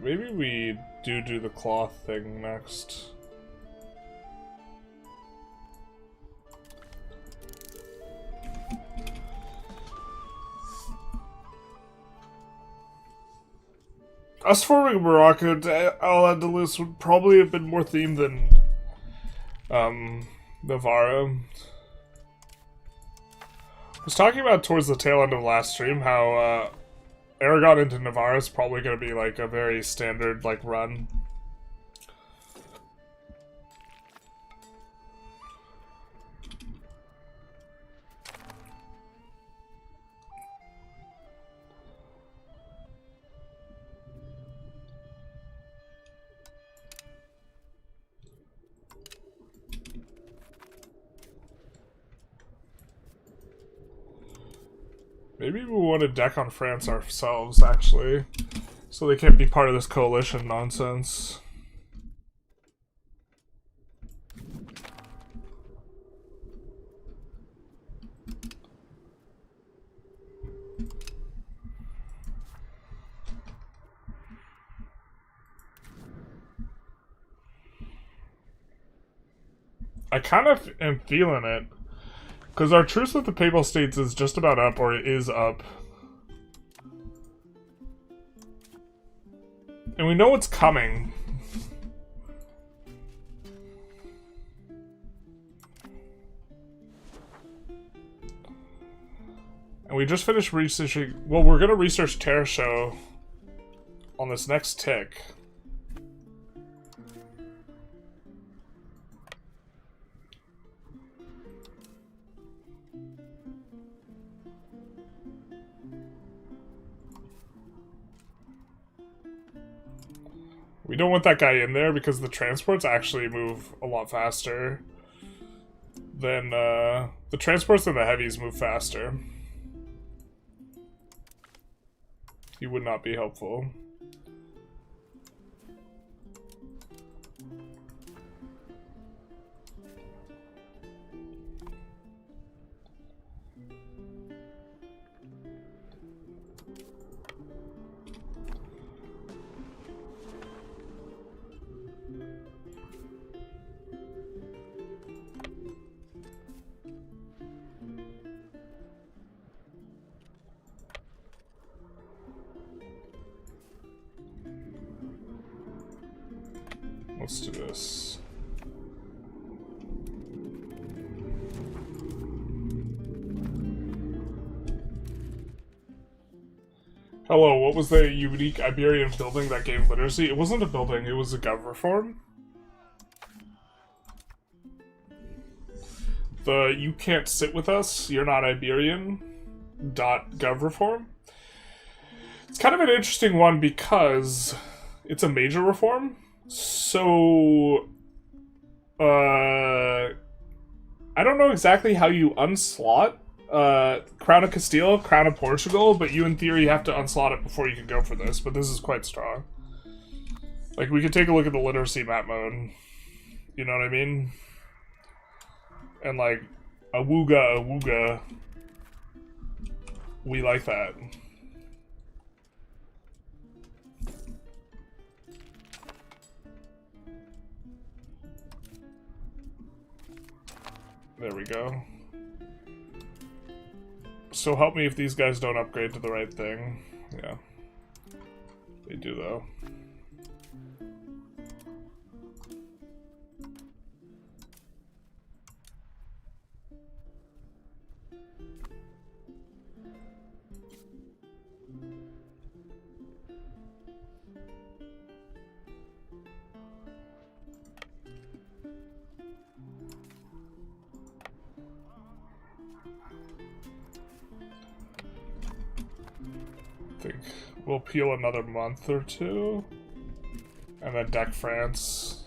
maybe we do the cloth thing next. Us forming Morocco to Al-Andalus would probably have been more themed than Navarra. I was talking about towards the tail end of last stream how Aragon into Navarra is probably going to be like a very standard like run. Maybe we want to deck on France ourselves, actually. So they can't be part of this coalition nonsense. I kind of am feeling it. Because our truce with the Papal States is just about up, or it is up. And we know what's coming. And we just finished researching... Well, we're going to research Terra Show on this next tick. We don't want that guy in there because the transports actually move a lot faster than, the transports and the heavies move faster. He would not be helpful. Let's do this. Hello, what was the unique Iberian building that gave literacy? It wasn't a building, it was a gov reform. The "you can't sit with us, you're not Iberian" .gov reform. It's kind of an interesting one because it's a major reform. So, I don't know exactly how you unslot Crown of Castile, Crown of Portugal, but you in theory have to unslot it before you can go for this, but this is quite strong. Like, we could take a look at the literacy map mode, you know what I mean? And like, awooga, we like that. There we go. So help me if these guys don't upgrade to the right thing. Yeah. They do, though. I think we'll peel another month or two, and then deck France.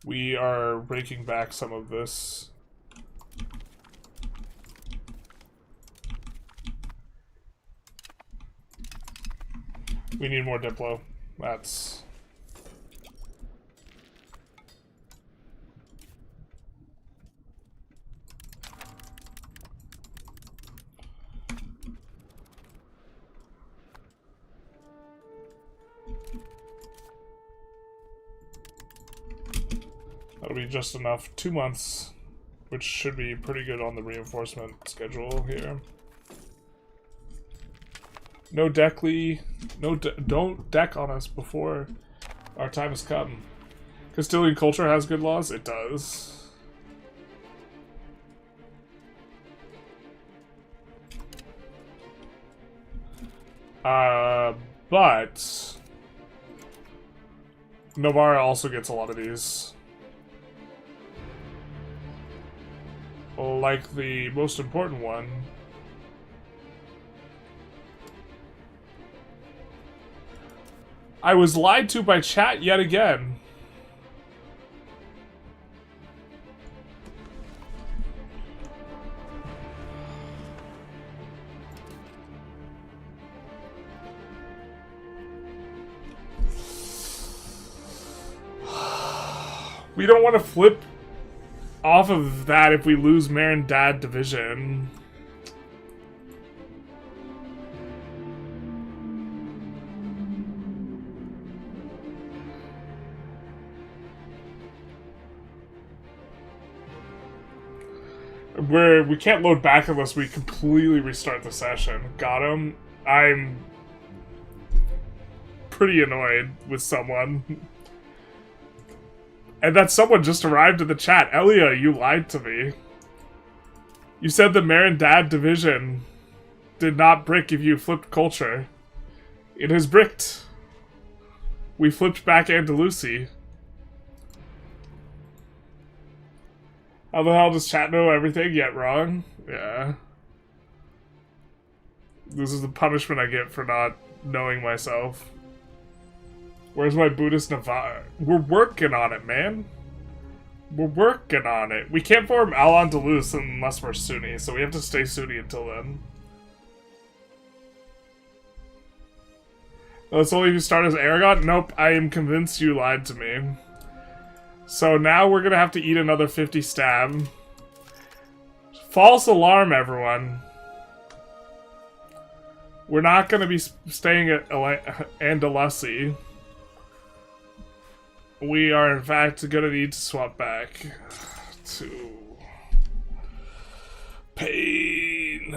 We are breaking back some of this. We need more Diplo. That's... That'll be just enough. 2 months, which should be pretty good on the reinforcement schedule here. No deckly, don't deck on us before our time has come. Castilian culture has good laws? It does. But Navarra also gets a lot of these. Like the most important one. I was lied to by chat yet again. We don't want to flip off of that if we lose Merindad division. We can't load back unless we completely restart the session. Got him. I'm pretty annoyed with someone. And that someone just arrived in the chat. Elia, you lied to me. You said the Merandad division did not brick if you flipped culture. It has bricked. We flipped back Andalusi. How the hell does chat know everything yet wrong? Yeah. This is the punishment I get for not knowing myself. Where's my Buddhist Naval? We're working on it, man. We're working on it. We can't form Al-Andalus unless we're Sunni, so we have to stay Sunni until then. That's only if you start as Aragon? Nope, I am convinced you lied to me. So now we're gonna have to eat another 50 stab. False alarm, everyone. We're not gonna be staying at Andalusi. We are, in fact, gonna need to swap back to pain.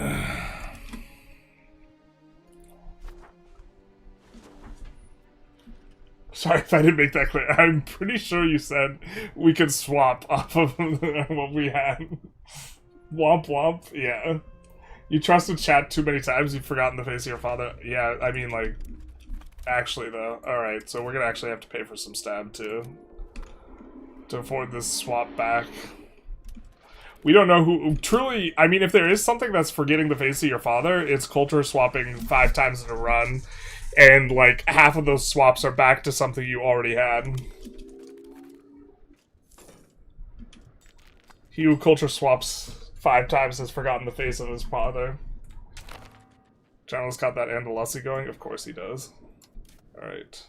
Sorry if I didn't make that clear. I'm pretty sure you said we could swap off of what we had. Womp womp, yeah. You trusted chat too many times, you've forgotten the face of your father. Yeah, I mean, like, actually, though. Alright, so we're gonna actually have to pay for some stab, too. To afford this swap back. We don't know who... Truly, I mean, if there is something that's forgetting the face of your father, it's culture swapping 5 times in a run. And, like, half of those swaps are back to something you already had. He who culture swaps 5 times has forgotten the face of his father. Channel's got that Andalusi going? Of course he does. Alright.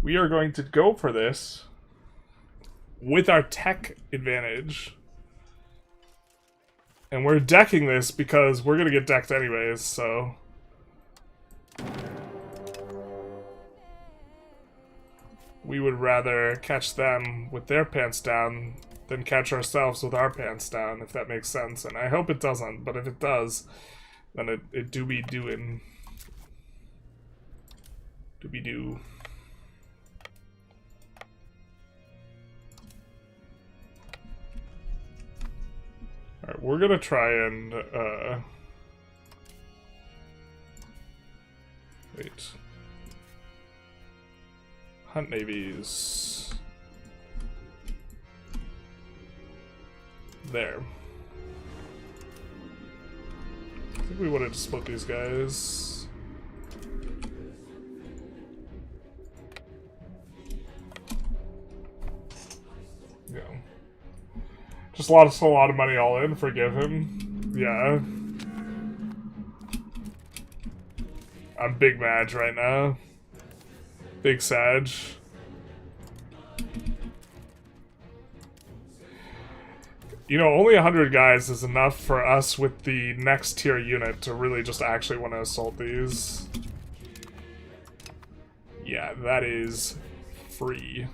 We are going to go for this with our tech advantage. And we're decking this because we're gonna get decked anyways, so... We would rather catch them with their pants down than catch ourselves with our pants down, if that makes sense. And I hope it doesn't, but if it does, then it do be doing. Do be do. Alright, we're gonna try and, wait. Hunt navies. There. I think we wanted to split these guys. Yeah. Just lost a lot of money all in, forgive him. Yeah. I'm big Madge right now. Big Sag. You know, only 100 guys is enough for us with the next tier unit to really just actually want to assault these. Yeah, that is free.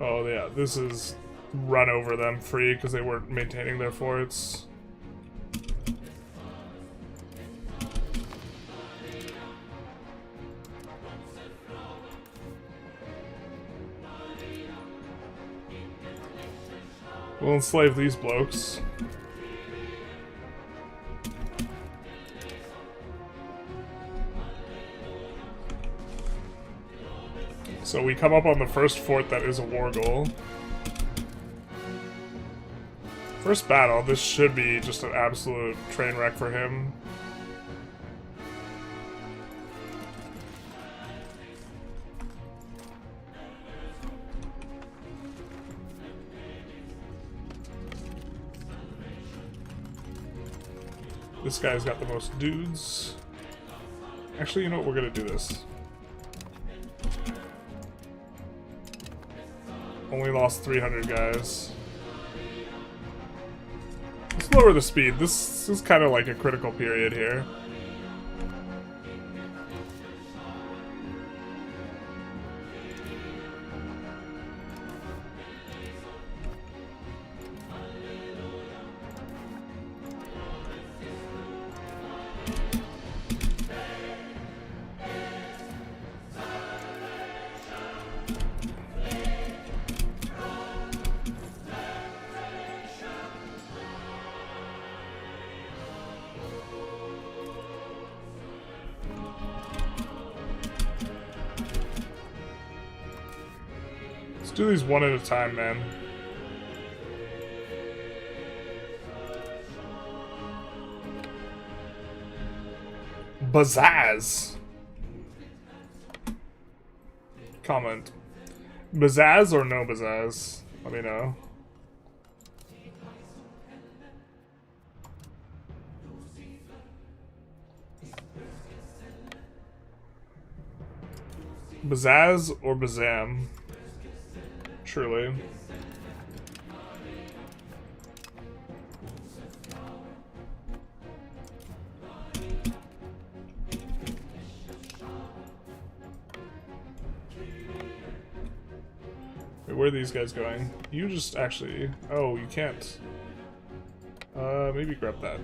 Oh yeah, this is run over them free because they weren't maintaining their forts. We'll enslave these blokes. So we come up on the first fort that is a war goal. First battle, this should be just an absolute train wreck for him. This guy's got the most dudes. Actually, you know what? We're gonna do this. Only lost 300 guys. Let's lower the speed. This is kind of like a critical period here. Do these one at a time, man. Bazzazz. Comment. Bazzazz or no bazzazz? Let me know. Bazzazz or Bazam? Truly. Wait, where are these guys going? You just actually... Oh, you can't. Maybe grab that.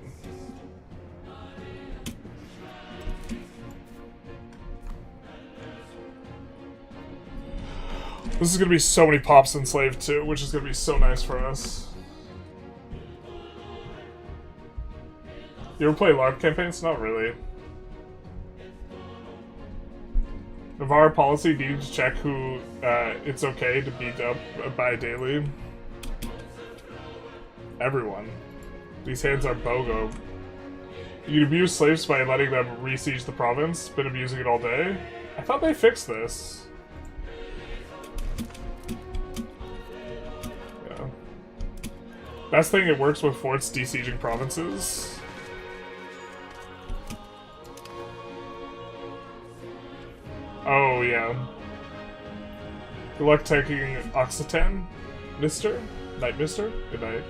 This is gonna be so many pops enslaved too, which is gonna be so nice for us. You ever play LARP campaigns? Not really. Navarre policy needed to check who it's okay to beat up by daily. Everyone. These hands are BOGO. You can abuse slaves by letting them re-siege the province. Been abusing it all day. I thought they fixed this. Best thing, it works with forts desieging provinces. Oh, yeah. Good luck taking Occitan, Mister? Night Mister? Good night.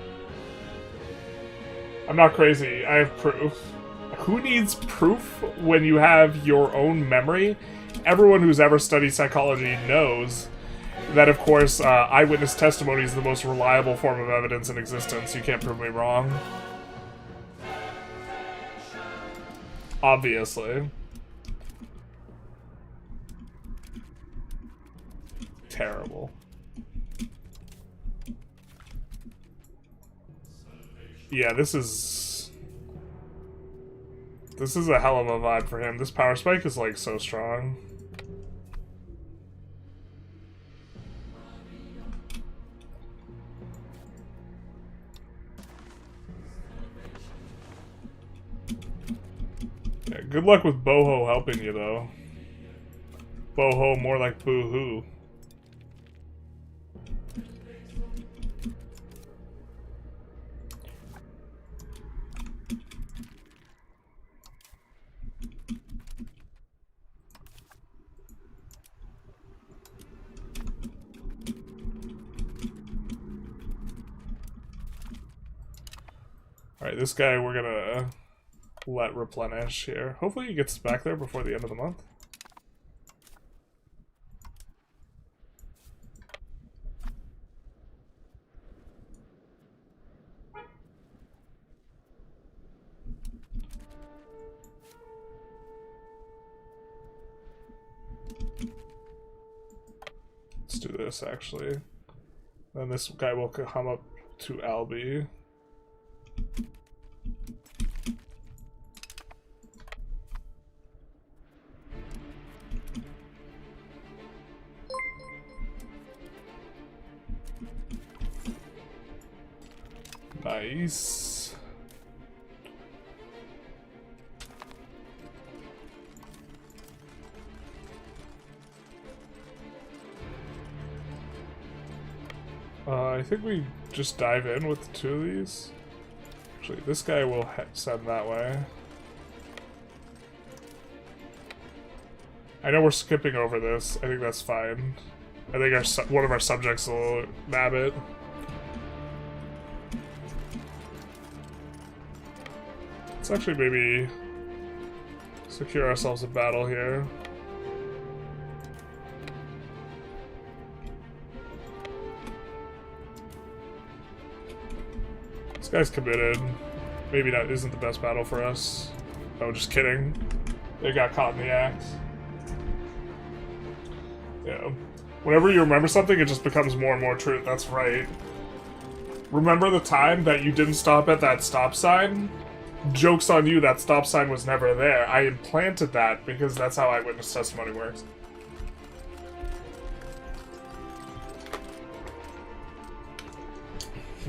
I'm not crazy, I have proof. Who needs proof when you have your own memory? Everyone who's ever studied psychology knows that, of course, eyewitness testimony is the most reliable form of evidence in existence. You can't prove me wrong. Obviously. Terrible. Yeah, this is a hell of a vibe for him. This power spike is, like, so strong. Yeah, good luck with Boho helping you, though. Boho more like boo-hoo. Alright, this guy we're gonna let replenish here. Hopefully he gets back there before the end of the month. Let's do this, actually. Then this guy will come up to Albi. Nice. I think we just dive in with the two of these. Actually, this guy will send that way. I know we're skipping over this. I think that's fine. I think one of our subjects will nab it. Let's actually maybe secure ourselves a battle here. This guy's committed. Maybe that isn't the best battle for us. Oh, just kidding. They got caught in the axe. Yeah. Whenever you remember something, it just becomes more and more true. That's right. Remember the time that you didn't stop at that stop sign? Joke's on you, that stop sign was never there. I implanted that because that's how eyewitness testimony works.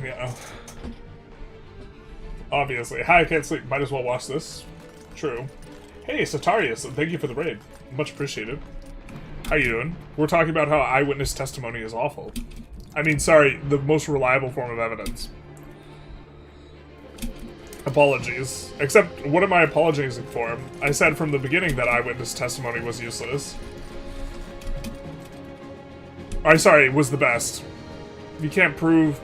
Yeah. Obviously. Hi, I can't sleep. Might as well watch this. True. Hey, Satarius, thank you for the raid. Much appreciated. How you doing? We're talking about how eyewitness testimony is awful. I mean, sorry, the most reliable form of evidence. Apologies. Except, what am I apologizing for? I said from the beginning that eyewitness testimony was useless. Sorry, was the best. You can't prove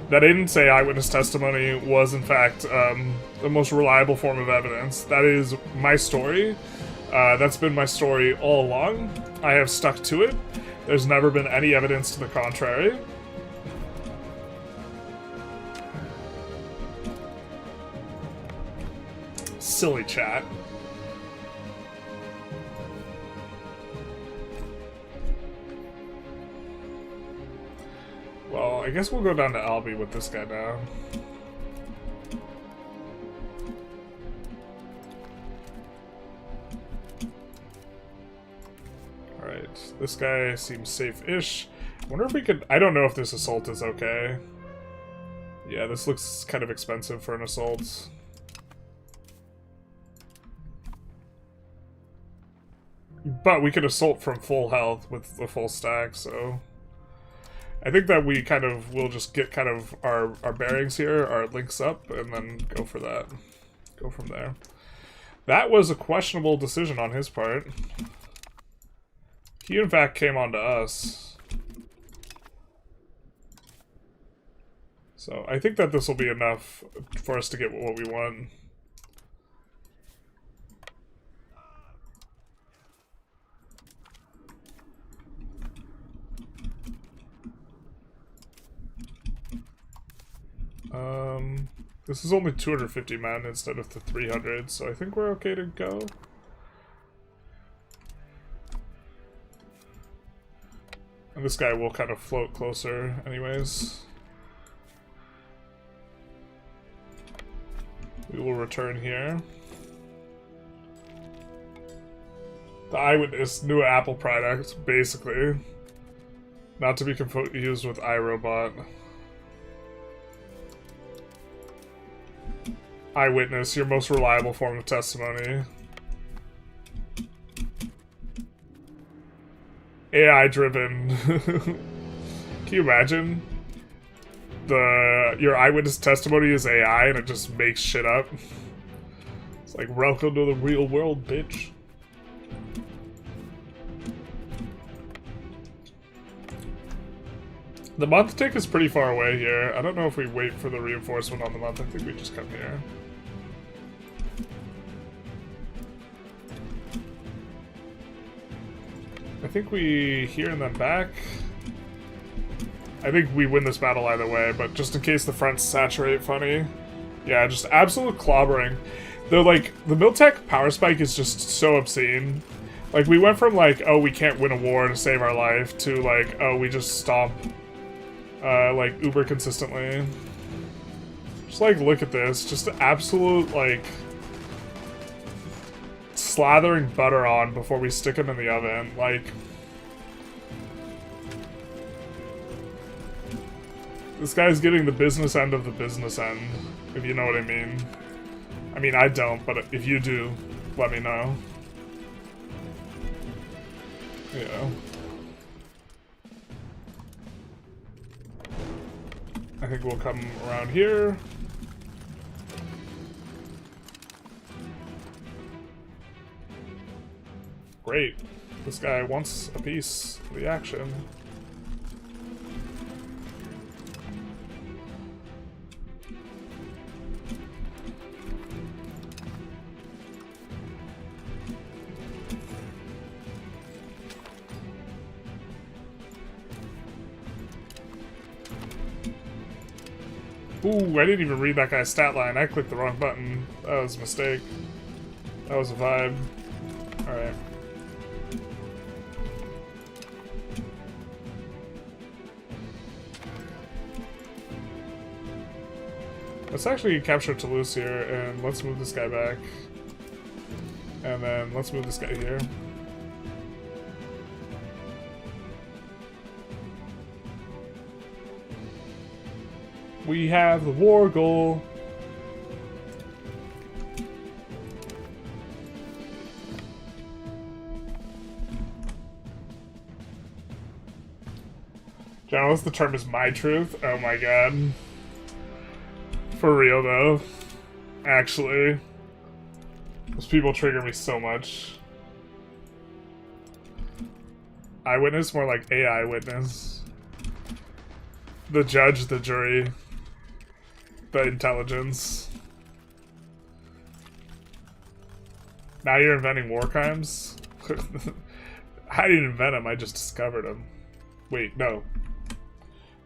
that I didn't say eyewitness testimony was, in fact, the most reliable form of evidence. That is my story. That's been my story all along. I have stuck to it. There's never been any evidence to the contrary. Silly chat. Well, I guess we'll go down to Albi with this guy now. Alright, this guy seems safe-ish. I wonder if we could... I don't know if this assault is okay. Yeah, this looks kind of expensive for an assault. But we could assault from full health with the full stack, so... I think that we kind of will just get kind of our bearings here, our links up, and then go for that. Go from there. That was a questionable decision on his part. He, in fact, came on to us. So, I think that this will be enough for us to get what we want. This is only 250 men instead of the 300, so I think we're okay to go. And this guy will kind of float closer anyways. We will return here. The eyewitness, new Apple product, basically. Not to be confused with iRobot. Eyewitness, your most reliable form of testimony. AI-driven. Can you imagine? Your eyewitness testimony is AI and it just makes shit up. It's like, welcome to the real world, bitch. The month tick is pretty far away here. I don't know if we wait for the reinforcement on the month. I think we just come here. I think we here and then back. I think we win this battle either way, but just in case the fronts saturate funny. Yeah, just absolute clobbering. Though, like, the Miltech power spike is just so obscene. Like, we went from, like, oh, we can't win a war to save our life, to, like, oh, we just stomp, like, uber consistently. Just, like, look at this. Just absolute, like, slathering butter on before we stick them in the oven. Like, this guy's getting the business end of the business end, if you know what I mean. I mean, I don't, but if you do, let me know. Yeah. I think we'll come around here. Great. This guy wants a piece of the action. Ooh, I didn't even read that guy's stat line. I clicked the wrong button. That was a mistake. That was a vibe. Alright. Let's actually capture Toulouse here, and let's move this guy back. And then let's move this guy here. We have the war goal. Journalist, the term is my truth. Oh my god. For real though. Actually. Those people trigger me so much. Eyewitness, more like AI witness. The judge, the jury. The intelligence. Now you're inventing war crimes? I didn't invent them, I just discovered them. Wait, no.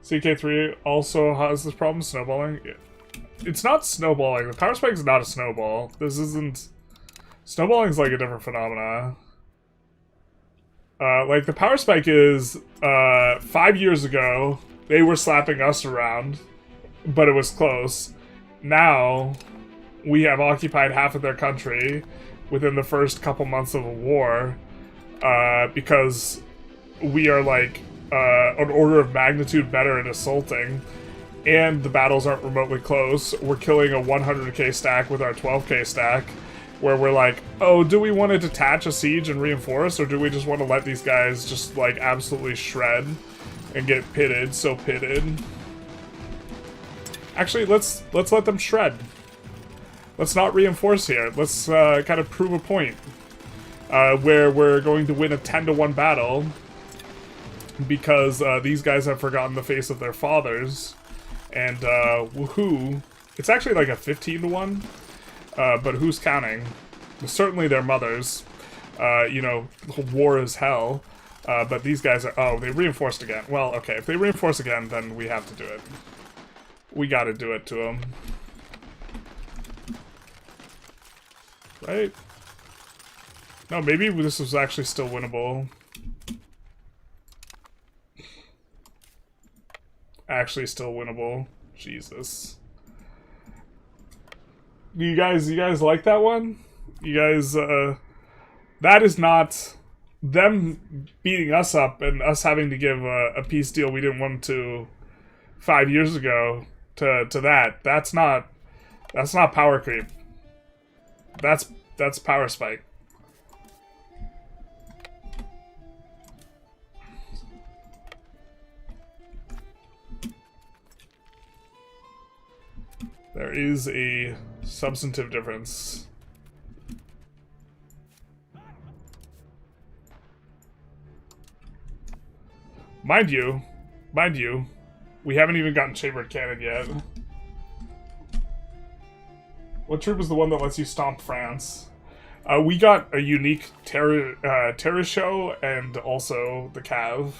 CK3 also has this problem, snowballing. It's not snowballing. The power spike is not a snowball. This isn't... Snowballing is like a different phenomena. Like the power spike is, 5 years ago, they were slapping us around, but it was close. Now, we have occupied half of their country within the first couple months of a war, because we are like, an order of magnitude better at assaulting, and the battles aren't remotely close. We're killing a 100k stack with our 12k stack, where we're like, oh, do we want to detach a siege and reinforce, or do we just want to let these guys just like absolutely shred and get pitted, so pitted? Actually, let's let them shred. Let's not reinforce here. Let's kind of prove a point where we're going to win a 10-to-1 battle because these guys have forgotten the face of their fathers. And woohoo, it's actually like a 15-to-1, but who's counting? Certainly their mothers. You know, war is hell. But these guys are... Oh, they reinforced again. Well, okay, if they reinforce again, then we have to do it. We gotta do it to them. Right? No, maybe this was actually still winnable. Actually still winnable. Jesus. You guys like that one? You guys, that is not them beating us up and us having to give a peace deal we didn't want to 5 years ago to that. That's not power creep. That's power spike. There is a substantive difference. Mind you, we haven't even gotten chambered cannon yet. What troop is the one that lets you stomp France? We got a unique terror show and also the Cav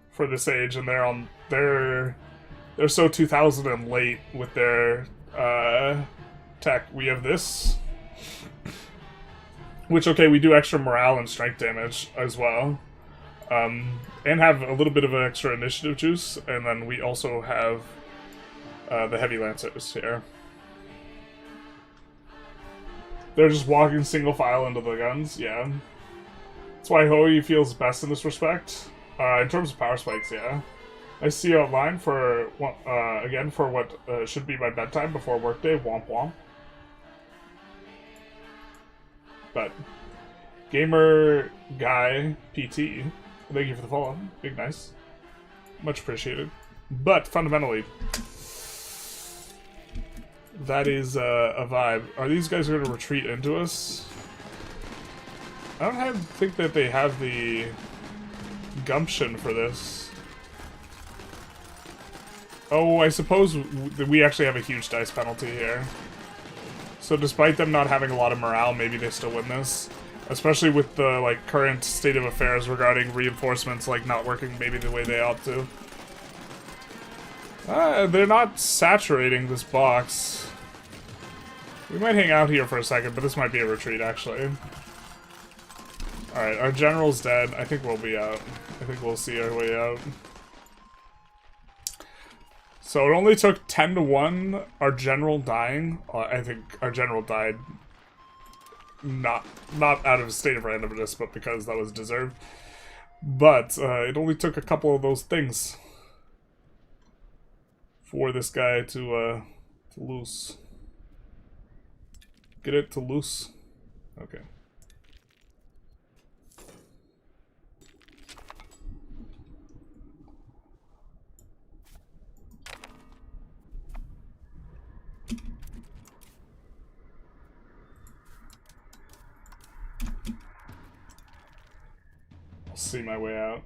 for this age, and they're so 2000 and late with their tech. We have this, which, okay, we do extra morale and strength damage as well, and have a little bit of an extra initiative juice, and then we also have the heavy lancers here. They're just walking single file into the guns, yeah. That's why Hoey feels best in this respect. In terms of power spikes, yeah. I see you outline for, again, for what should be my bedtime before workday, womp womp. But, Gamer Guy PT, thank you for the follow. Big nice. Much appreciated. But, fundamentally, that is a vibe. Are these guys going to retreat into us? I don't think that they have the gumption for this. Oh, I suppose we actually have a huge dice penalty here. So despite them not having a lot of morale, maybe they still win this. Especially with the like current state of affairs regarding reinforcements like not working maybe the way they ought to. They're not saturating this box. We might hang out here for a second, but this might be a retreat, actually. Alright, our general's dead. I think we'll be out. I think we'll see our way out. So it only took 10 to 1, our general dying. I think our general died not out of a state of randomness, but because that was deserved. But it only took a couple of those things for this guy to lose. Get it to loose? Okay. I'll see my way out.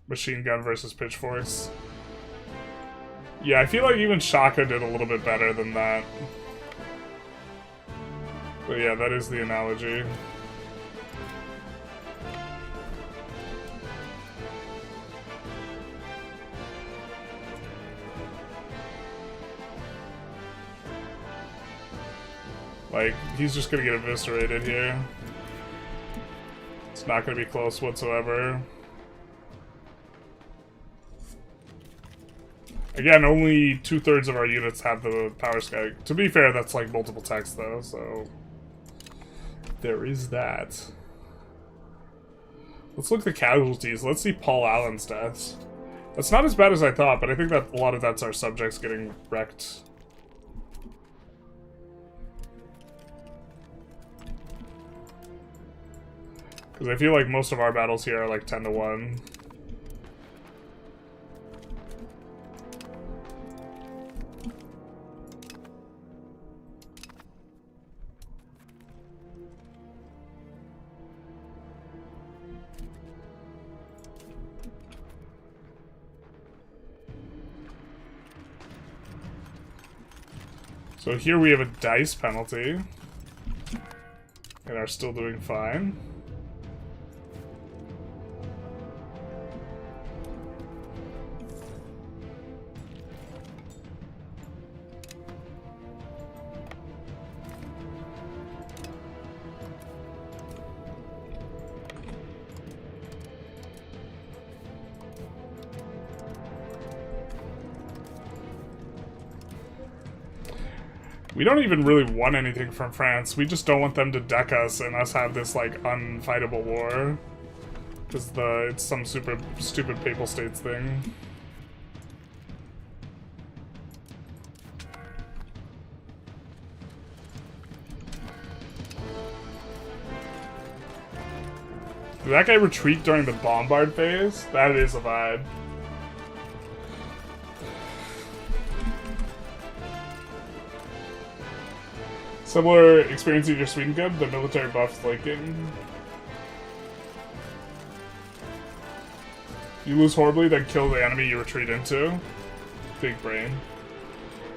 Machine gun versus pitchforks. Yeah, I feel like even Shaka did a little bit better than that. But yeah, that is the analogy. Like, he's just gonna get eviscerated here. It's not gonna be close whatsoever. Again, only 2/3 of our units have the power sky. To be fair, that's like multiple text though, so there is that. Let's look at the casualties. Let's see Paul Allen's deaths. That's not as bad as I thought, but I think that a lot of that's our subjects getting wrecked. Because I feel like most of our battles here are like 10 to 1. So here we have a dice penalty, and are still doing fine. We don't even really want anything from France. We just don't want them to deck us and us have this, like, unfightable war. Because it's some super stupid Papal States thing. Did that guy retreat during the bombard phase? That is a vibe. Similar experience in your Sweden Cub, the military buffs liking. You lose horribly, then kill the enemy you retreat into. Big brain.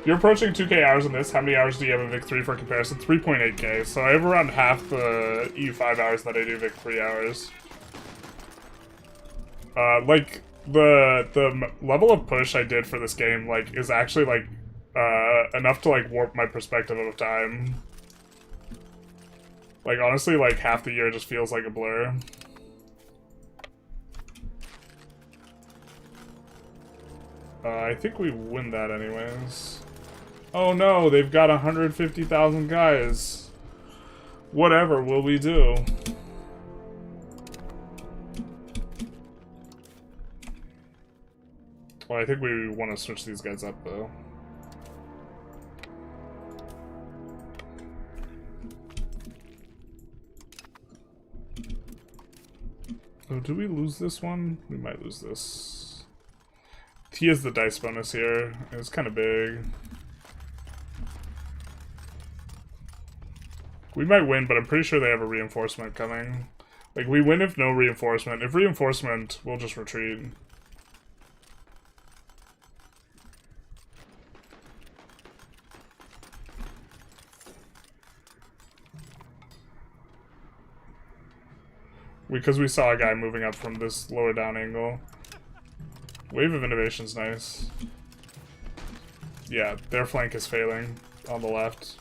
You're approaching 2k hours in this. How many hours do you have in Vic 3 for comparison? 3.8k. So I have around half the EU5 hours that I do Vic 3 hours. Like, the level of push I did for this game, like, is actually, like, enough to, like, warp my perspective of time. Like, honestly, like, half the year just feels like a blur. I think we win that anyways. Oh no, they've got 150,000 guys. Whatever will we do? Well, I think we want to switch these guys up, though. Oh, do we lose this one? We might lose this. He has the dice bonus here. It's kind of big. We might win, but I'm pretty sure they have a reinforcement coming. Like, we win if no reinforcement. If reinforcement, we'll just retreat. Because we saw a guy moving up from this lower down angle. Wave of Innovation's nice. Yeah, their flank is failing on the left.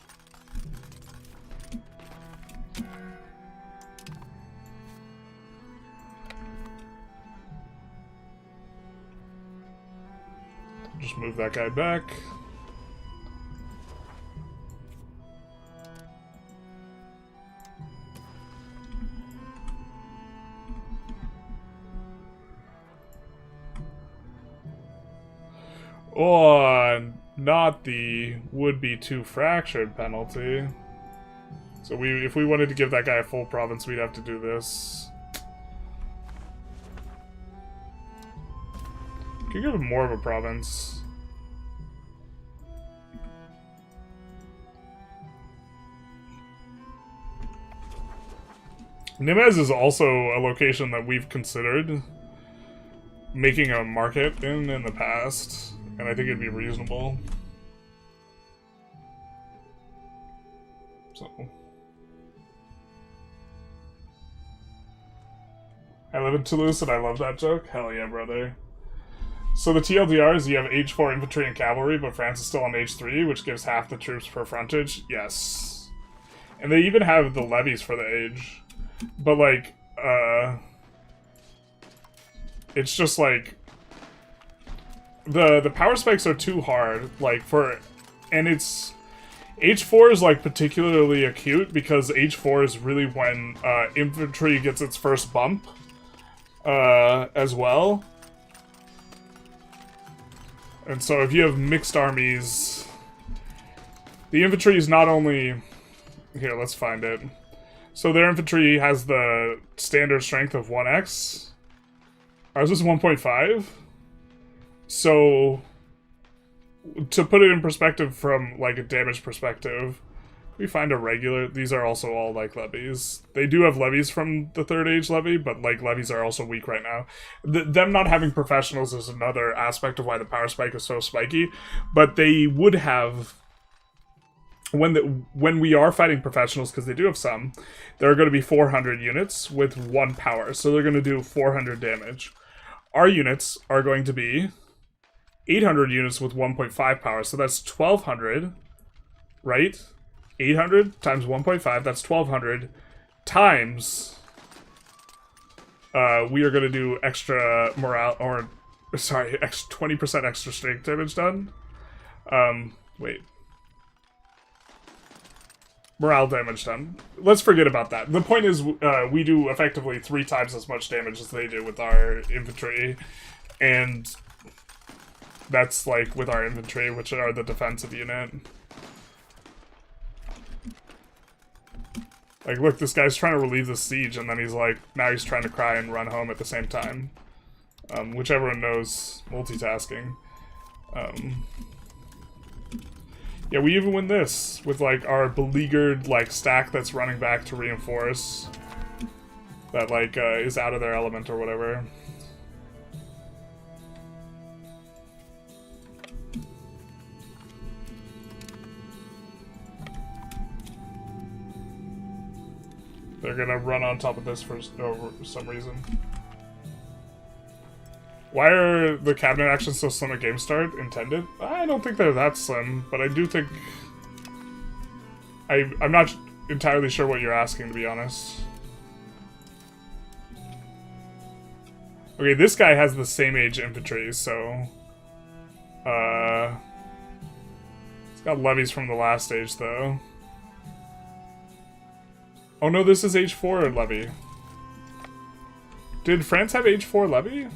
Just move that guy back. Oh, not the would-be too fractured penalty. So if we wanted to give that guy a full province, we'd have to do this. Could give him more of a province. Nimes is also a location that we've considered making a market in the past, and I think it'd be reasonable. So I live in Toulouse and I love that joke. Hell yeah, brother. So the TLDR is you have H4 infantry and cavalry, but France is still on H3, which gives half the troops per frontage. Yes. And they even have the levies for the age. But like, it's just like the power spikes are too hard, like and it's H4 is like particularly acute because H4 is really when infantry gets its first bump as well. And so if you have mixed armies, the infantry is not only here, let's find it. So their infantry has the standard strength of 1x. Ours is 1.5. So, to put it in perspective from, like, a damage perspective, we find a regular... These are also all, like, levies. They do have levies from the Third Age levy, but, like, levies are also weak right now. Them not having professionals is another aspect of why the power spike is so spiky. But they would have... When we are fighting professionals, because they do have some, there are going to be 400 units with 1 power. So they're going to do 400 damage. Our units are going to be 800 units with 1.5 power. So that's 1,200, right? 800 times 1.5, that's 1,200 times... we are going to do extra morale, or... Sorry, 20% extra strength damage done. Wait. Morale damage done. Let's forget about that. The point is, we do effectively 3 times as much damage as they do with our infantry, and that's like with our infantry, which are the defensive unit. Like, look, this guy's trying to relieve the siege, and then he's like, now he's trying to cry and run home at the same time. Which everyone knows, multitasking. Yeah, we even win this with, like, our beleaguered, like, stack that's running back to reinforce. That, like, is out of their element or whatever. They're gonna run on top of this for some reason. Why are the cabinet actions so slim at game start? Intended? I don't think they're that slim, but I do think... I'm not entirely sure what you're asking, to be honest. Okay, this guy has the same age infantry, so... He's got levies from the last age, though. Oh no, this is H4 levy. Did France have H4 levy?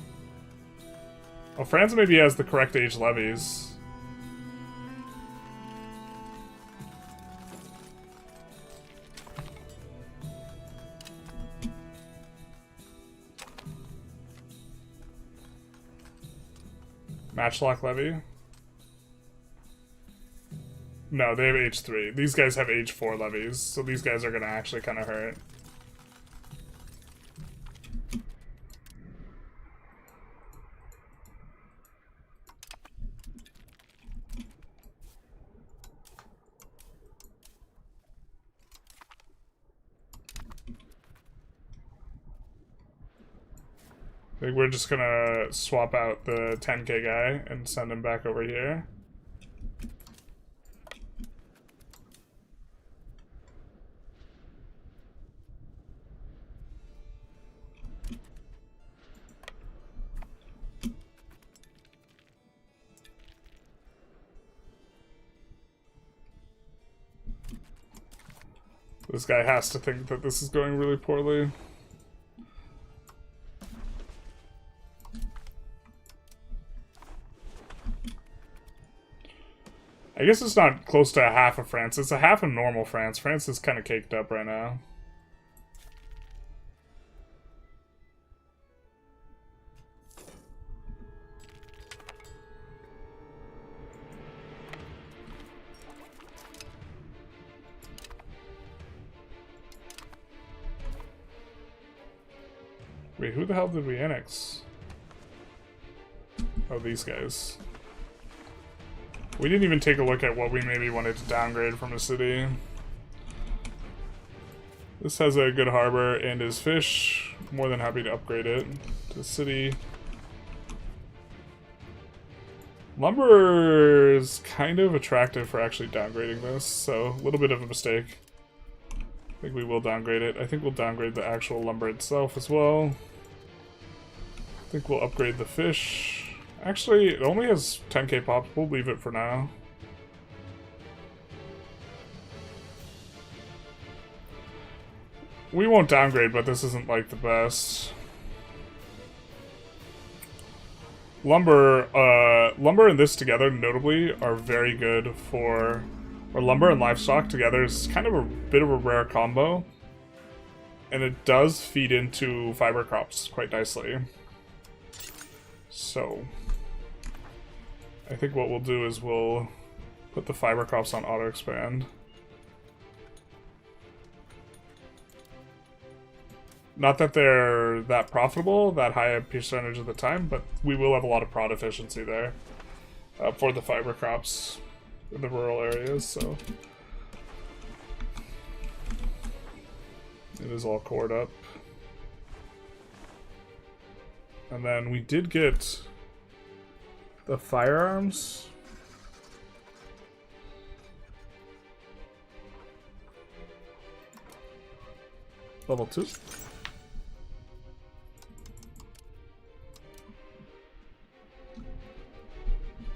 Well, France maybe has the correct age levies. Matchlock levy? No, they have H3. These guys have H4 levies, so these guys are gonna actually kind of hurt. I think we're just gonna swap out the 10k guy and send him back over here. This guy has to think that this is going really poorly. I guess it's not close to a half of France. It's a half of normal France. France is kind of caked up right now. Wait, who the hell did we annex? Oh, these guys. We didn't even take a look at what we maybe wanted to downgrade from a city. This has a good harbor and is fish. More than happy to upgrade it to city. Lumber is kind of attractive for actually downgrading this, so a little bit of a mistake. I think we will downgrade it. I think we'll downgrade the actual lumber itself as well. I think we'll upgrade the fish. Actually, it only has 10k pops. We'll leave it for now. We won't downgrade, but this isn't like the best. Lumber and this together, notably, are very good for... Or lumber and livestock together is kind of a bit of a rare combo. And it does feed into fiber crops quite nicely. So... I think what we'll do is we'll put the fiber crops on auto expand. Not that they're that profitable, that high a percentage of the time, but we will have a lot of prod efficiency there for the fiber crops in the rural areas, so it is all cored up. And then we did get the firearms. Level 2.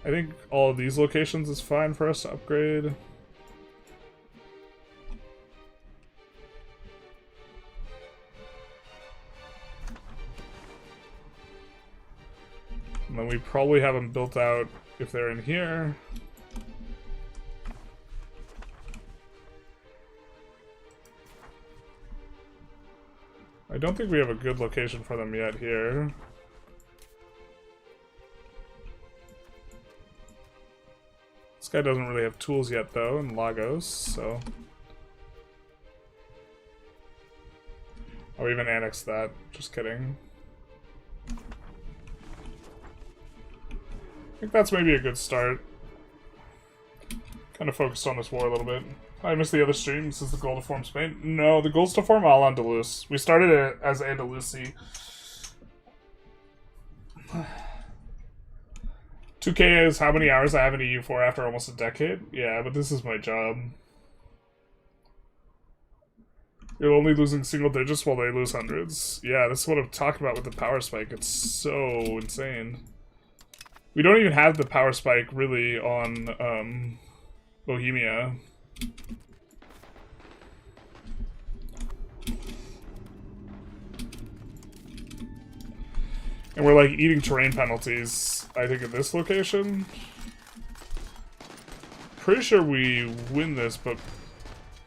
I think all of these locations is fine for us to upgrade. And then we probably have them built out if they're in here. I don't think we have a good location for them yet here. This guy doesn't really have tools yet though in Lagos, so... I'll even annex that. Just kidding. I think that's maybe a good start. Kind of focused on this war a little bit. I missed the other streams. Is the goal to form Spain? No, the goal is to form Al-Andalus. We started it as Andalusi. 2K is how many hours I have in EU for after almost a decade? Yeah, but this is my job. You're only losing single digits while they lose hundreds. Yeah, this is what I'm talking about with the power spike. It's so insane. We don't even have the power spike really on Bohemia. And we're like eating terrain penalties, I think, in this location. Pretty sure we win this, but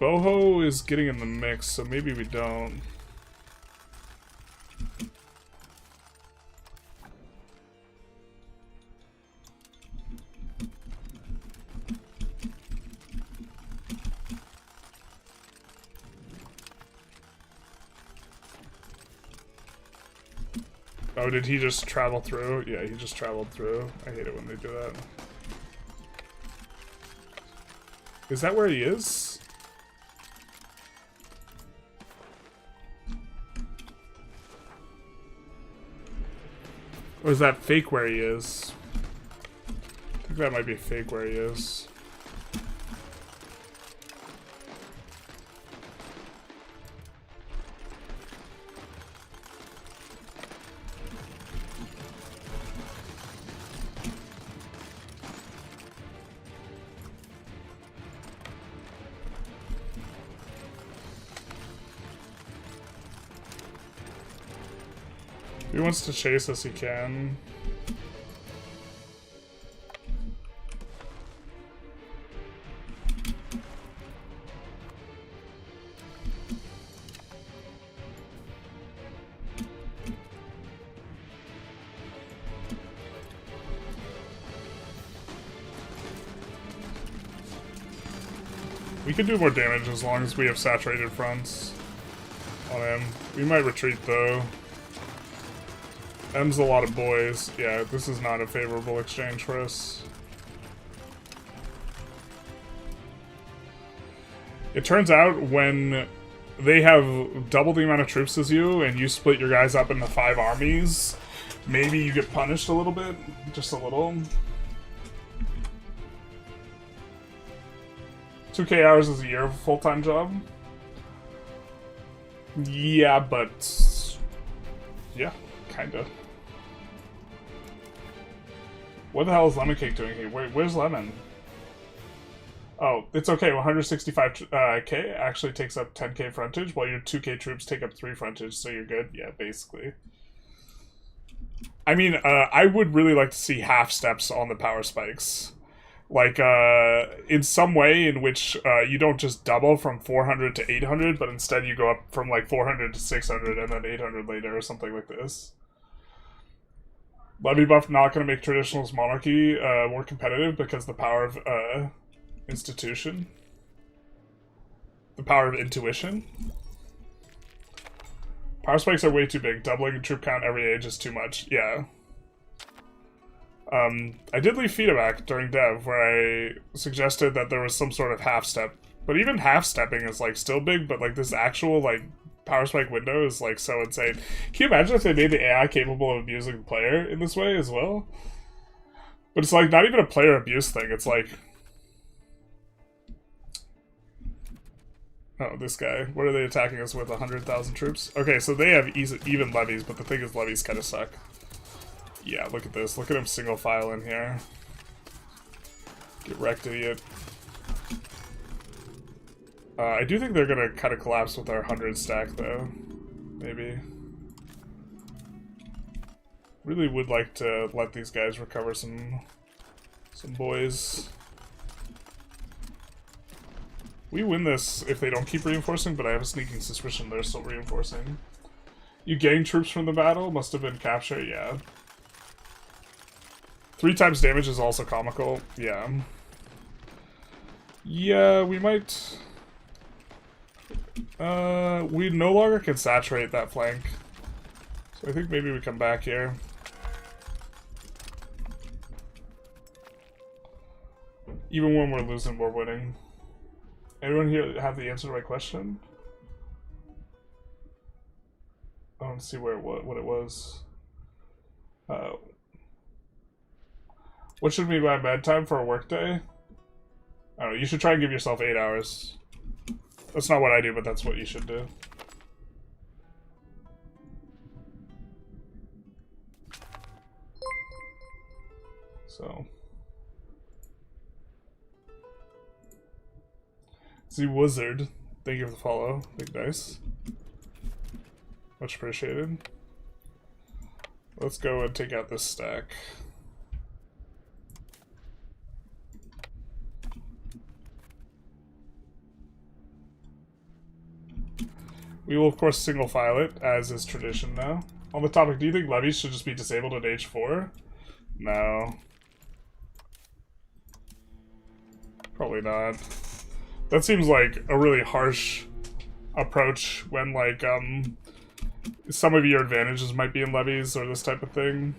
Boho is getting in the mix, so maybe we don't. Oh, did he just travel through? Yeah, he just traveled through. I hate it when they do that. Is that where he is? Or is that fake where he is? I think that might be fake where he is. If he wants to chase us, he can. We can do more damage as long as we have saturated fronts on him. We might retreat though. M's a lot of boys. Yeah, this is not a favorable exchange for us. It turns out when they have double the amount of troops as you and you split your guys up into 5 armies, maybe you get punished a little bit. Just a little. 2K hours is a year of a full-time job. Yeah, but... yeah, kinda. What the hell is Lemon Cake doing here? Where's Lemon? Oh, it's okay. 165k actually takes up 10k frontage, while your 2k troops take up 3 frontage, so you're good. Yeah, basically. I mean, I would really like to see half steps on the power spikes. Like, in some way in which you don't just double from 400 to 800, but instead you go up from like 400 to 600 and then 800 later or something like this. Levy buff not going to make traditionalist monarchy more competitive because the power of institution. The power of intuition. Power spikes are way too big. Doubling troop count every age is too much. Yeah. I did leave feedback during dev where I suggested that there was some sort of half step, but even half stepping is like still big, but like this actual like power spike window is like so insane. Can you imagine if they made the AI capable of abusing the player in this way as well? But it's like not even a player abuse thing, it's like... oh, this guy. What are they attacking us with? 100,000 troops? Okay, so they have even levies, but the thing is levies kind of suck. Yeah, look at this. Look at him single file in here. Get wrecked, idiot. I do think they're gonna kind of collapse with our 100 stack, though. Maybe. Really would like to let these guys recover some boys. We win this if they don't keep reinforcing, but I have a sneaking suspicion they're still reinforcing. You gain troops from the battle? Must have been capture? Yeah. 3 times damage is also comical. Yeah. Yeah, we might... we no longer can saturate that flank. So I think maybe we come back here. Even when we're losing, we're winning. Anyone here have the answer to my question? I don't see where what it was. What should be my bed time for a work day? I don't know, you should try and give yourself 8 hours. That's not what I do, but that's what you should do. So. The Wizard, thank you for the follow. Big dice. Much appreciated. Let's go and take out this stack. We will, of course, single file it, as is tradition now. On the topic, do you think levies should just be disabled at age 4? No. Probably not. That seems like a really harsh approach when, like, some of your advantages might be in levies or this type of thing.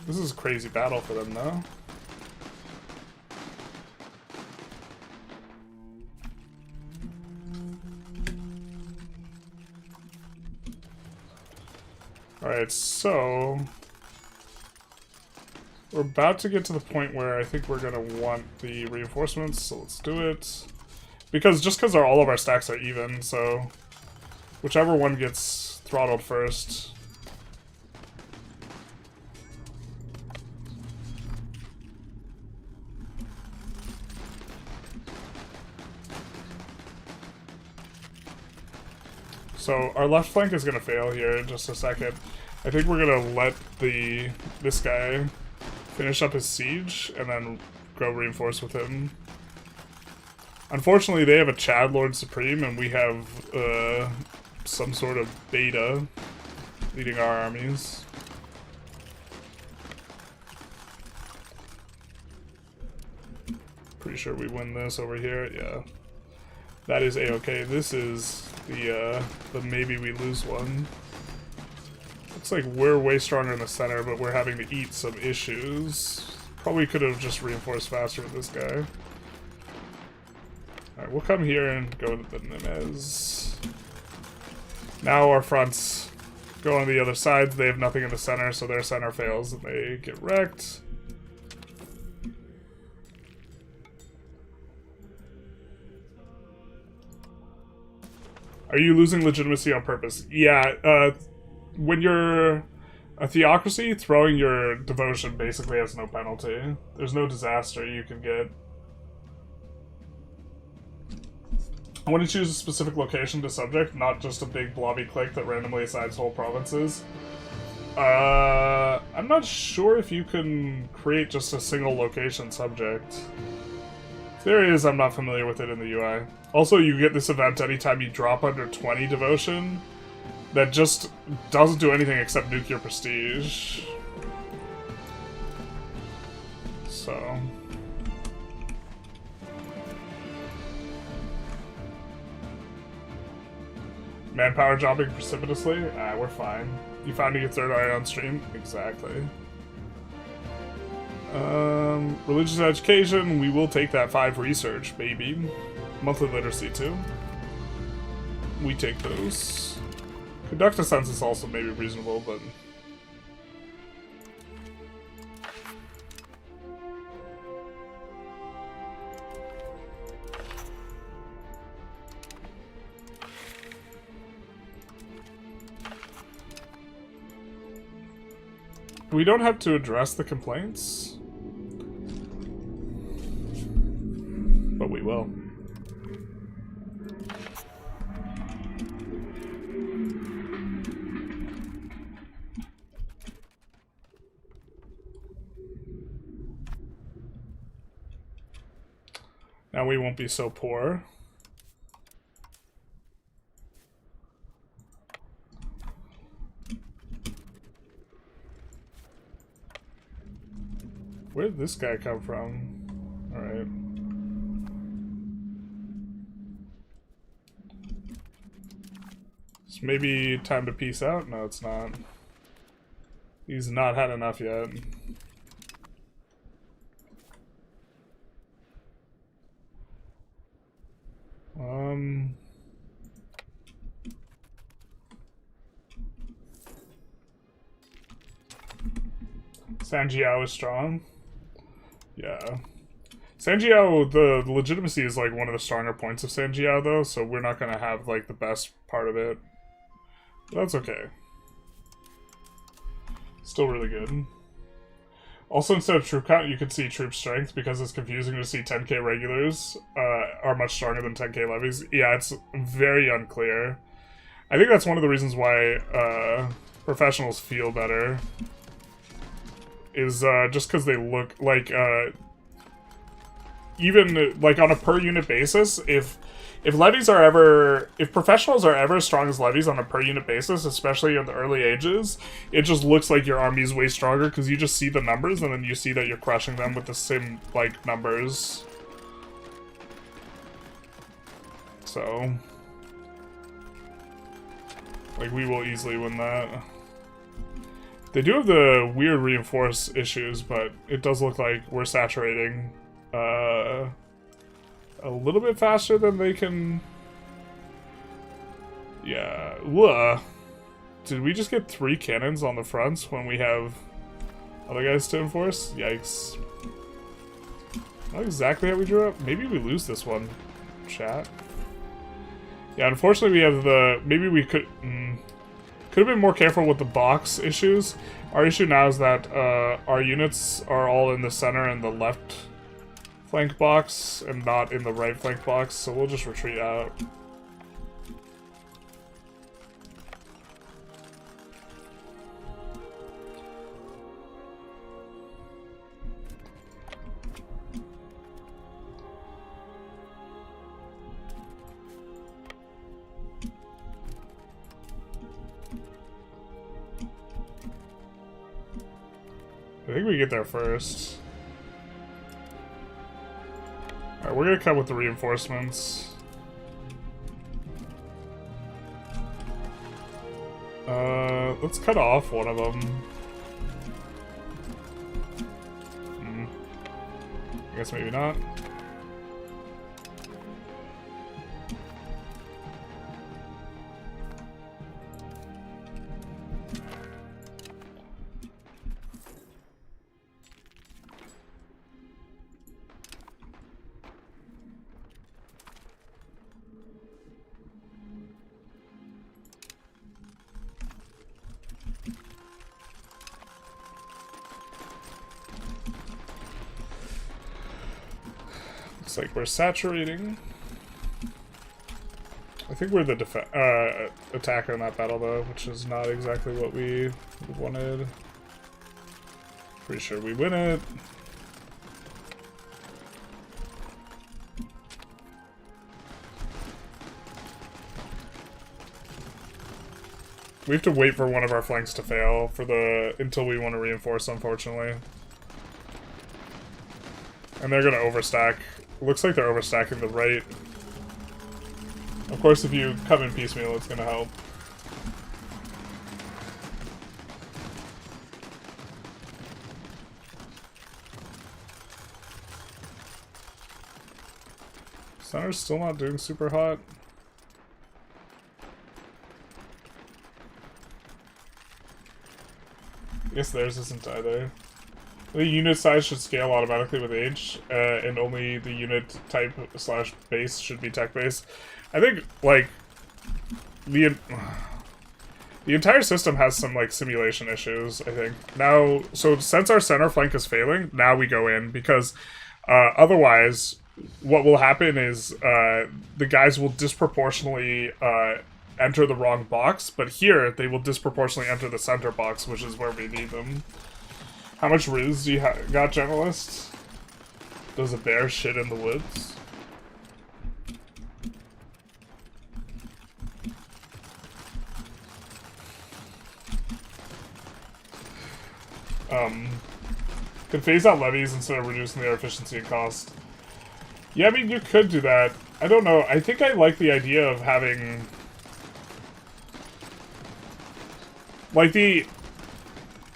This is a crazy battle for them, though. Alright, so we're about to get to the point where I think we're gonna want the reinforcements, so let's do it. Just because all of our stacks are even, so whichever one gets throttled first. So our left flank is gonna fail here in just a second. I think we're gonna let this guy finish up his siege and then go reinforce with him. Unfortunately, they have a Chad Lord Supreme and we have some sort of beta leading our armies. Pretty sure we win this over here, yeah. That is a-okay. This is the maybe we lose one. Looks like we're way stronger in the center, but we're having to eat some issues. Probably could have just reinforced faster with this guy. Alright, we'll come here and go to the Nemez. Now our fronts go on the other sides. They have nothing in the center, so their center fails and they get wrecked. Are you losing legitimacy on purpose? Yeah, when you're a theocracy, throwing your devotion basically has no penalty. There's no disaster you can get. I want to choose a specific location to subject, not just a big blobby clique that randomly assigns whole provinces. I'm not sure if you can create just a single location subject. If there is, I'm not familiar with it in the UI. Also, you get this event anytime you drop under 20 devotion that just doesn't do anything except nuke your prestige. So... Manpower dropping precipitously? Ah, we're fine. You found your third eye on stream? Exactly. Religious education, we will take that 5 research, baby. Monthly literacy, too. We take those. Conduct a census also may be reasonable, but... We don't have to address the complaints, but we will. Now we won't be so poor. Where did this guy come from? Alright. It's maybe time to peace out? No, it's not. He's not had enough yet. Sanjiao is strong. Yeah. Sanjiao, the legitimacy is like one of the stronger points of Sanjiao though, so we're not gonna have like the best part of it. But that's okay. Still really good. Also, instead of troop count, you can see troop strength because it's confusing to see 10k regulars are much stronger than 10k levies. Yeah, it's very unclear. I think that's one of the reasons why professionals feel better. Is just because they look like even like on a per unit basis, if professionals are ever as strong as levies on a per unit basis, especially in the early ages, it just looks like your army is way stronger because you just see the numbers and then you see that you're crushing them with the same like numbers. So like we will easily win that. They do have the weird reinforce issues, but it does look like we're saturating a little bit faster than they can... Yeah. Did we just get 3 cannons on the fronts when we have other guys to enforce? Yikes. Not exactly how we drew up. Maybe we lose this one. Chat. Yeah, unfortunately we have the... Maybe we could... could have been more careful with the box issues. Our issue now is that our units are all in the center and the left flank box and not in the right flank box, so we'll just retreat out. I think we get there first. Alright, we're gonna come with the reinforcements. Let's cut off one of them. I guess maybe not. Looks like we're saturating. I think we're the attacker in that battle, though, which is not exactly what we wanted. Pretty sure we win it. We have to wait for one of our flanks to fail until we want to reinforce, unfortunately. And they're gonna overstack. Looks like they're overstacking the right. Of course, if you come in piecemeal, it's gonna help. Center's still not doing super hot. I guess theirs isn't either. The unit size should scale automatically with age, and only the unit type / base should be tech based. I think, like, the entire system has some, like, simulation issues, I think. Now, so since our center flank is failing, now we go in, because otherwise, what will happen is the guys will disproportionately enter the wrong box, but here, they will disproportionately enter the center box, which is where we need them. How much riz do you got, Generalist? Does a bear shit in the woods? Could phase out levies instead of reducing their efficiency and cost. Yeah, I mean, you could do that. I don't know. I think I like the idea of having... like, the...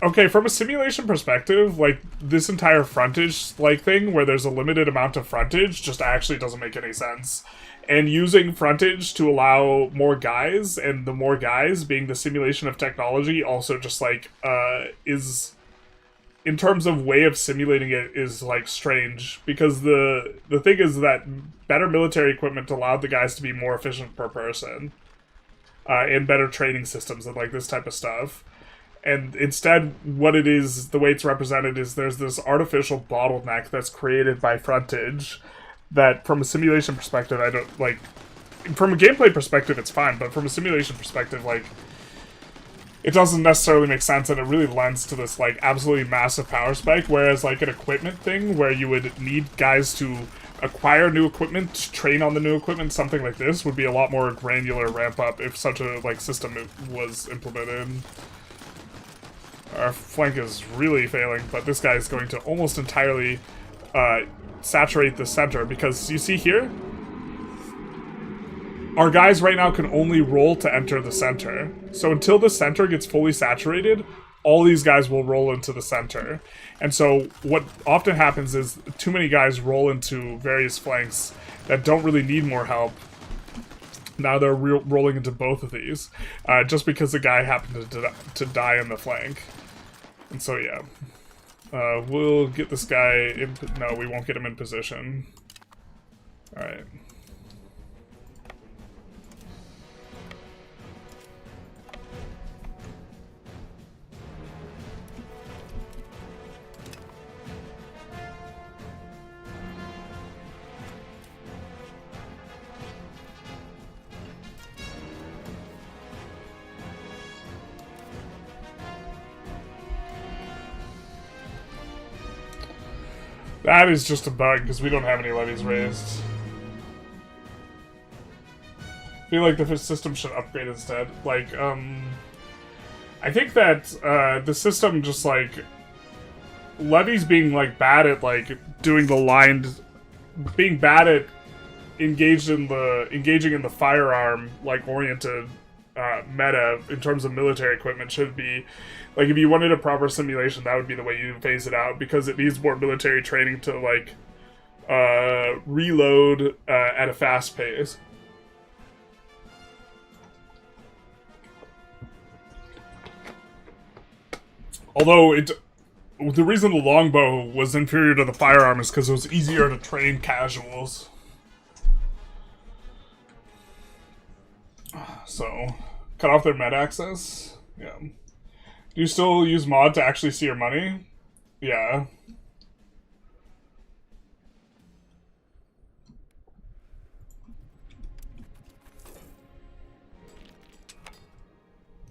Okay, from a simulation perspective, like, this entire frontage, like, thing, where there's a limited amount of frontage, just actually doesn't make any sense. And using frontage to allow more guys, and the more guys being the simulation of technology, also just, like, is... in terms of way of simulating it, is, like, strange. Because the thing is that better military equipment allowed the guys to be more efficient per person. And better training systems and, like, this type of stuff. And instead, what it is, the way it's represented is there's this artificial bottleneck that's created by frontage that, from a simulation perspective, I don't, like... From a gameplay perspective, it's fine, but from a simulation perspective, like... it doesn't necessarily make sense, and it really lends to this, like, absolutely massive power spike, whereas, like, an equipment thing, where you would need guys to acquire new equipment, train on the new equipment, something like this, would be a lot more granular ramp-up if such a, like, system was implemented. Our flank is really failing, but this guy is going to almost entirely saturate the center, because you see here, our guys right now can only roll to enter the center. So until the center gets fully saturated, all these guys will roll into the center. And so what often happens is too many guys roll into various flanks that don't really need more help. Now they're rolling into both of these, just because the guy happened to die on the flank. And so, yeah. We'll get this guy in... No, we won't get him in position. Alright. That is just a bug, because we don't have any levies raised. I feel like the system should upgrade instead. Like, I think that, the system just, like, levies being, like, bad at, like, doing the lined... Being bad at engaging in the firearm, like, oriented, meta in terms of military equipment should be... Like, if you wanted a proper simulation, that would be the way you phase it out, because it needs more military training to, like, reload at a fast pace. Although, the reason the longbow was inferior to the firearm is because it was easier to train casuals. So, cut off their med access? Yeah. Do you still use mod to actually see your money? Yeah.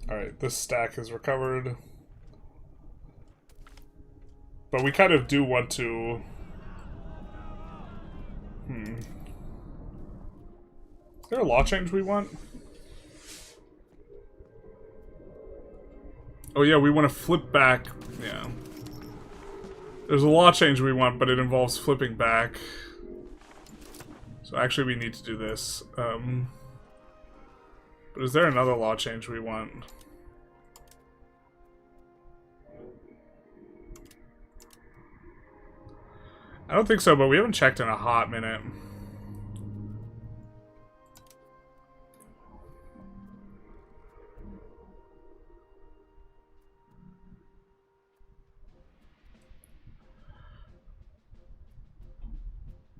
Alright, this stack is recovered. But we kind of do want to... Is there a law change we want? Oh yeah, we want to flip back. Yeah. There's a law change we want, but it involves flipping back. So actually we need to do this. But is there another law change we want? I don't think so, but we haven't checked in a hot minute.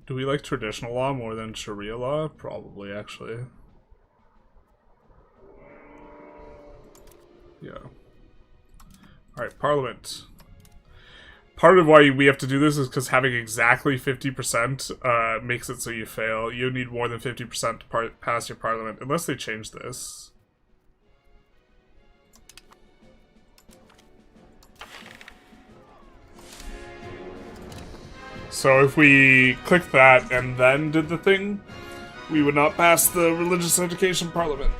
Do we like traditional law more than Sharia law? Probably, actually. Yeah. Alright, Parliament. Part of why we have to do this is because having exactly 50% makes it so you fail. You need more than 50% to pass your Parliament, unless they change this. So if we clicked that and then did the thing, we would not pass the Religious Education Parliament.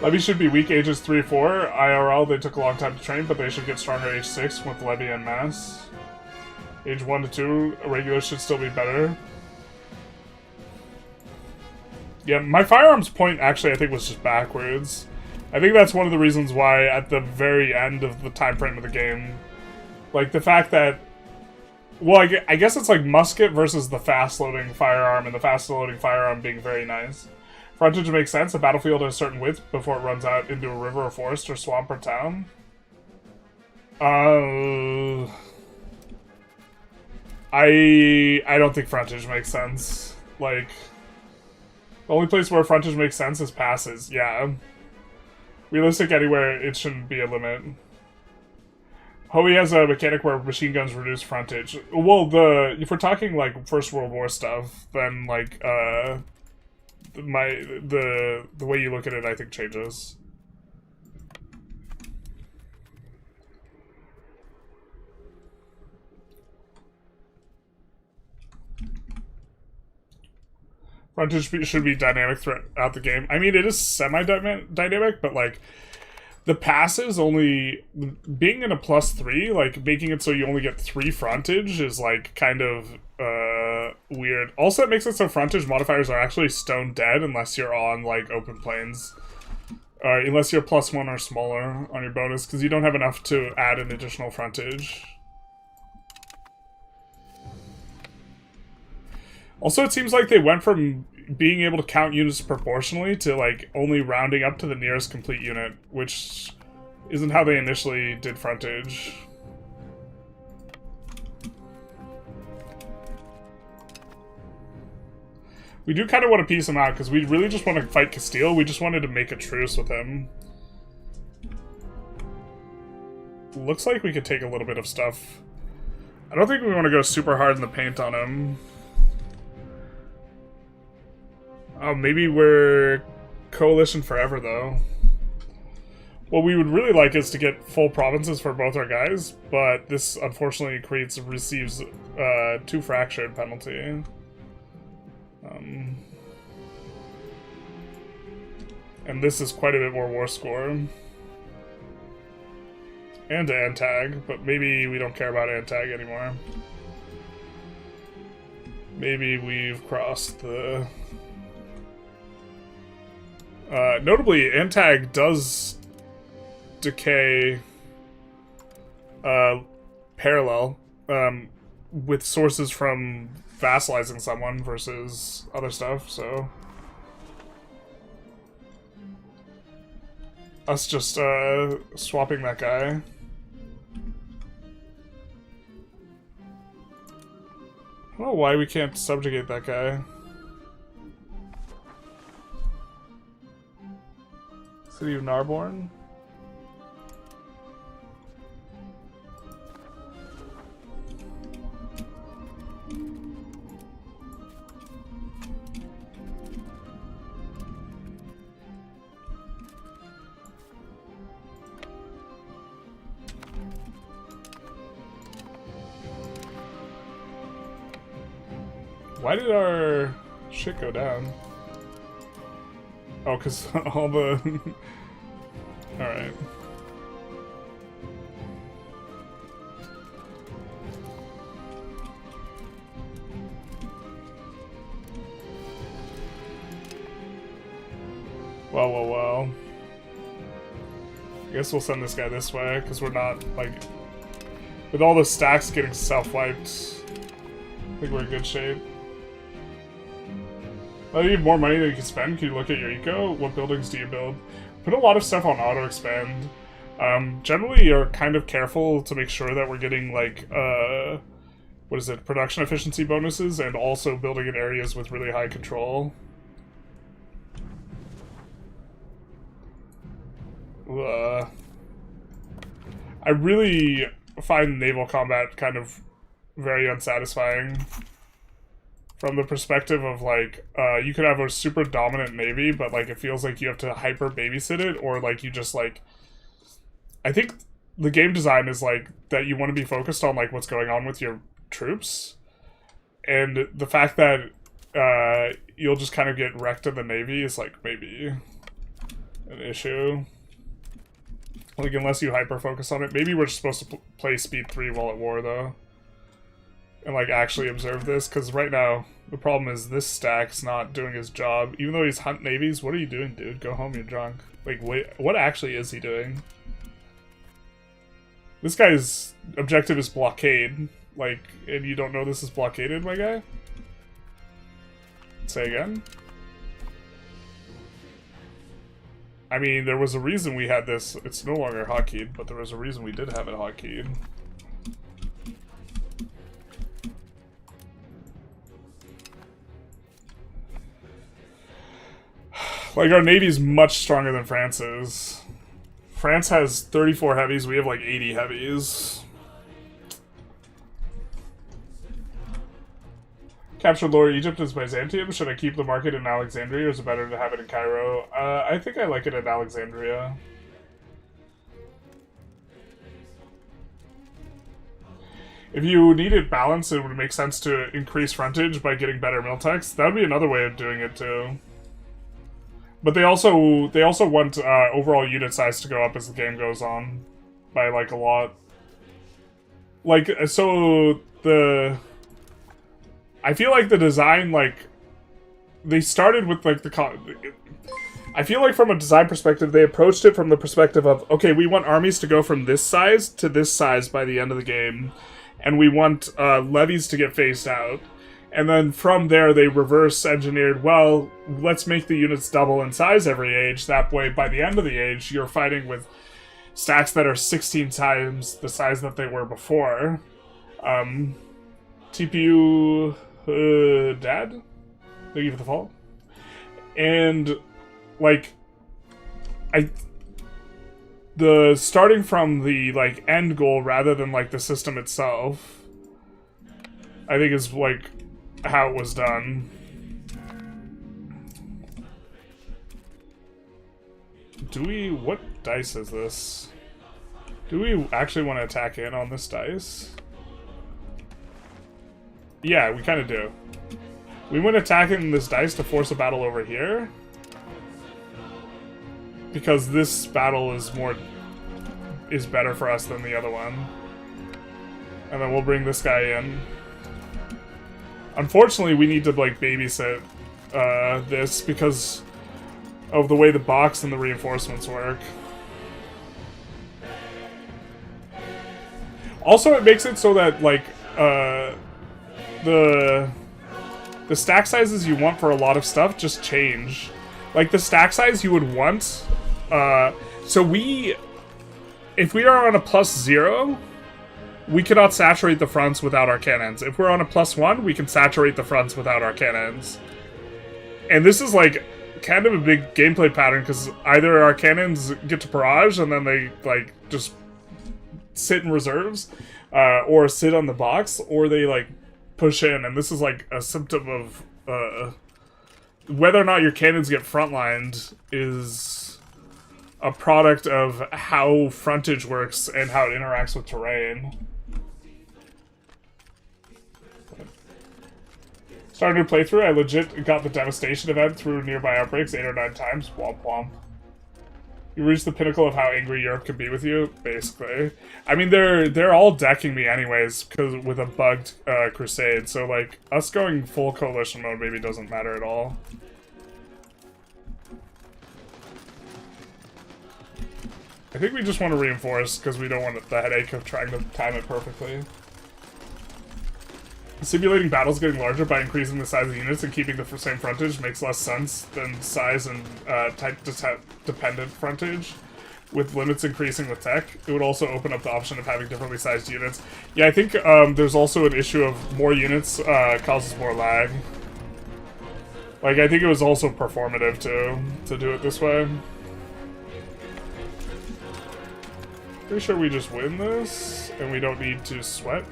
Levy should be weak ages 3-4. IRL, they took a long time to train, but they should get stronger age 6 with Levy and Mass. Age 1-2, regular should still be better. Yeah, my firearms point actually I think was just backwards. I think that's one of the reasons why at the very end of the time frame of the game, like the fact that, well, I guess it's like musket versus the fast-loading firearm, and the fast-loading firearm being very nice. Frontage makes sense. A battlefield has a certain width before it runs out into a river or forest or swamp or town. I don't think frontage makes sense. Like, the only place where frontage makes sense is passes. Yeah. Realistic anywhere, it shouldn't be a limit. Hoey has a mechanic where machine guns reduce frontage. Well, if we're talking like First World War stuff, then like the way you look at it, I think changes. Frontage should be dynamic throughout the game. I mean, it is semi-dynamic, but like the passes only being in a +3, like making it so you only get 3 frontage is like kind of weird. Also, it makes it so frontage modifiers are actually stone dead unless you're on like open plains, unless you're +1 or smaller on your bonus, because you don't have enough to add an additional frontage. Also, it seems like they went from being able to count units proportionally to, like, only rounding up to the nearest complete unit, which isn't how they initially did frontage. We do kind of want to piece him out, because we really just want to fight Castile. We just wanted to make a truce with him. Looks like we could take a little bit of stuff. I don't think we want to go super hard in the paint on him. Oh, maybe we're coalition forever, though. What we would really like is to get full provinces for both our guys, but this unfortunately receives 2 fractured penalty. And this is quite a bit more war score. And Antag, but maybe we don't care about Antag anymore. Maybe we've crossed the... notably, Antag does decay parallel with sources from vassalizing someone versus other stuff, so... Us just swapping that guy. I don't know why we can't subjugate that guy. City of Narbonne? Why did our shit go down? Oh, because all the... Alright. Well. I guess we'll send this guy this way, because we're not, like... With all the stacks getting self-wiped, I think we're in good shape. Oh, you have more money than you can spend? Can you look at your eco? What buildings do you build? Put a lot of stuff on auto-expand. Generally, you're kind of careful to make sure that we're getting, like, what is it, production efficiency bonuses, and also building in areas with really high control. I really find naval combat kind of very unsatisfying. From the perspective of, like, you could have a super dominant navy, but, like, it feels like you have to hyper-babysit it, or, like, you just, like... I think the game design is, like, that you want to be focused on, like, what's going on with your troops. And the fact that you'll just kind of get wrecked in the navy is, like, maybe an issue. Like, unless you hyper-focus on it. Maybe we're just supposed to play Speed 3 while at war, though. And, like, actually observe this, because right now, the problem is this stack's not doing his job. Even though he's hunt navies, what are you doing, dude? Go home, you're drunk. Like, wait, what actually is he doing? This guy's objective is blockade. Like, and you don't know this is blockaded, my guy? Say again? I mean, there was a reason we had this. It's no longer hotkeyed, but there was a reason we did have it hotkeyed. Like, our navy's much stronger than France's. France has 34 heavies, we have like 80 heavies. Capture Lower Egypt as Byzantium. Should I keep the market in Alexandria, or is it better to have it in Cairo? I think I like it in Alexandria. If you needed balance, it would make sense to increase frontage by getting better miltex. That would be another way of doing it too. But they also want overall unit size to go up as the game goes on by like a lot. Like, so the I feel like the design, like, they started with like I feel like from a design perspective they approached it from the perspective of, okay, we want armies to go from this size to this size by the end of the game, and we want levies to get phased out. And then from there, they reverse engineered, well, let's make the units double in size every age. That way, by the end of the age, you're fighting with stacks that are 16 times the size that they were before. TPU Dad? Thank you for the follow. And, like, the starting from the, like, end goal rather than, like, the system itself, I think is, like, how it was done. What dice is this? Do we actually want to attack in on this dice? Yeah, we kind of do. We went attacking this dice to force a battle over here. Because this battle is better for us than the other one. And then we'll bring this guy in. Unfortunately, we need to, like, babysit this because of the way the box and the reinforcements work. Also, it makes it so that, like, the stack sizes you want for a lot of stuff just change. Like, the stack size you would want, if we are on a +0, we cannot saturate the fronts without our cannons. If we're on a +1, we can saturate the fronts without our cannons. And this is, like, kind of a big gameplay pattern, because either our cannons get to barrage and then they, like, just sit in reserves, or sit on the box, or they, like, push in. And this is, like, a symptom of, whether or not your cannons get frontlined is a product of how frontage works and how it interacts with terrain. Starting a new playthrough, I legit got the devastation event through nearby outbreaks 8 or 9 times. Womp womp. You reach the pinnacle of how angry Europe can be with you, basically. I mean, they're all decking me anyways, because with a bugged crusade, so, like, us going full coalition mode maybe doesn't matter at all. I think we just want to reinforce, because we don't want the headache of trying to time it perfectly. Simulating battles getting larger by increasing the size of units and keeping the same frontage makes less sense than size and type-dependent frontage, with limits increasing with tech. It would also open up the option of having differently sized units. Yeah, I think there's also an issue of more units causes more lag. Like, I think it was also performative, too, to do it this way. Pretty sure we just win this, and we don't need to sweat.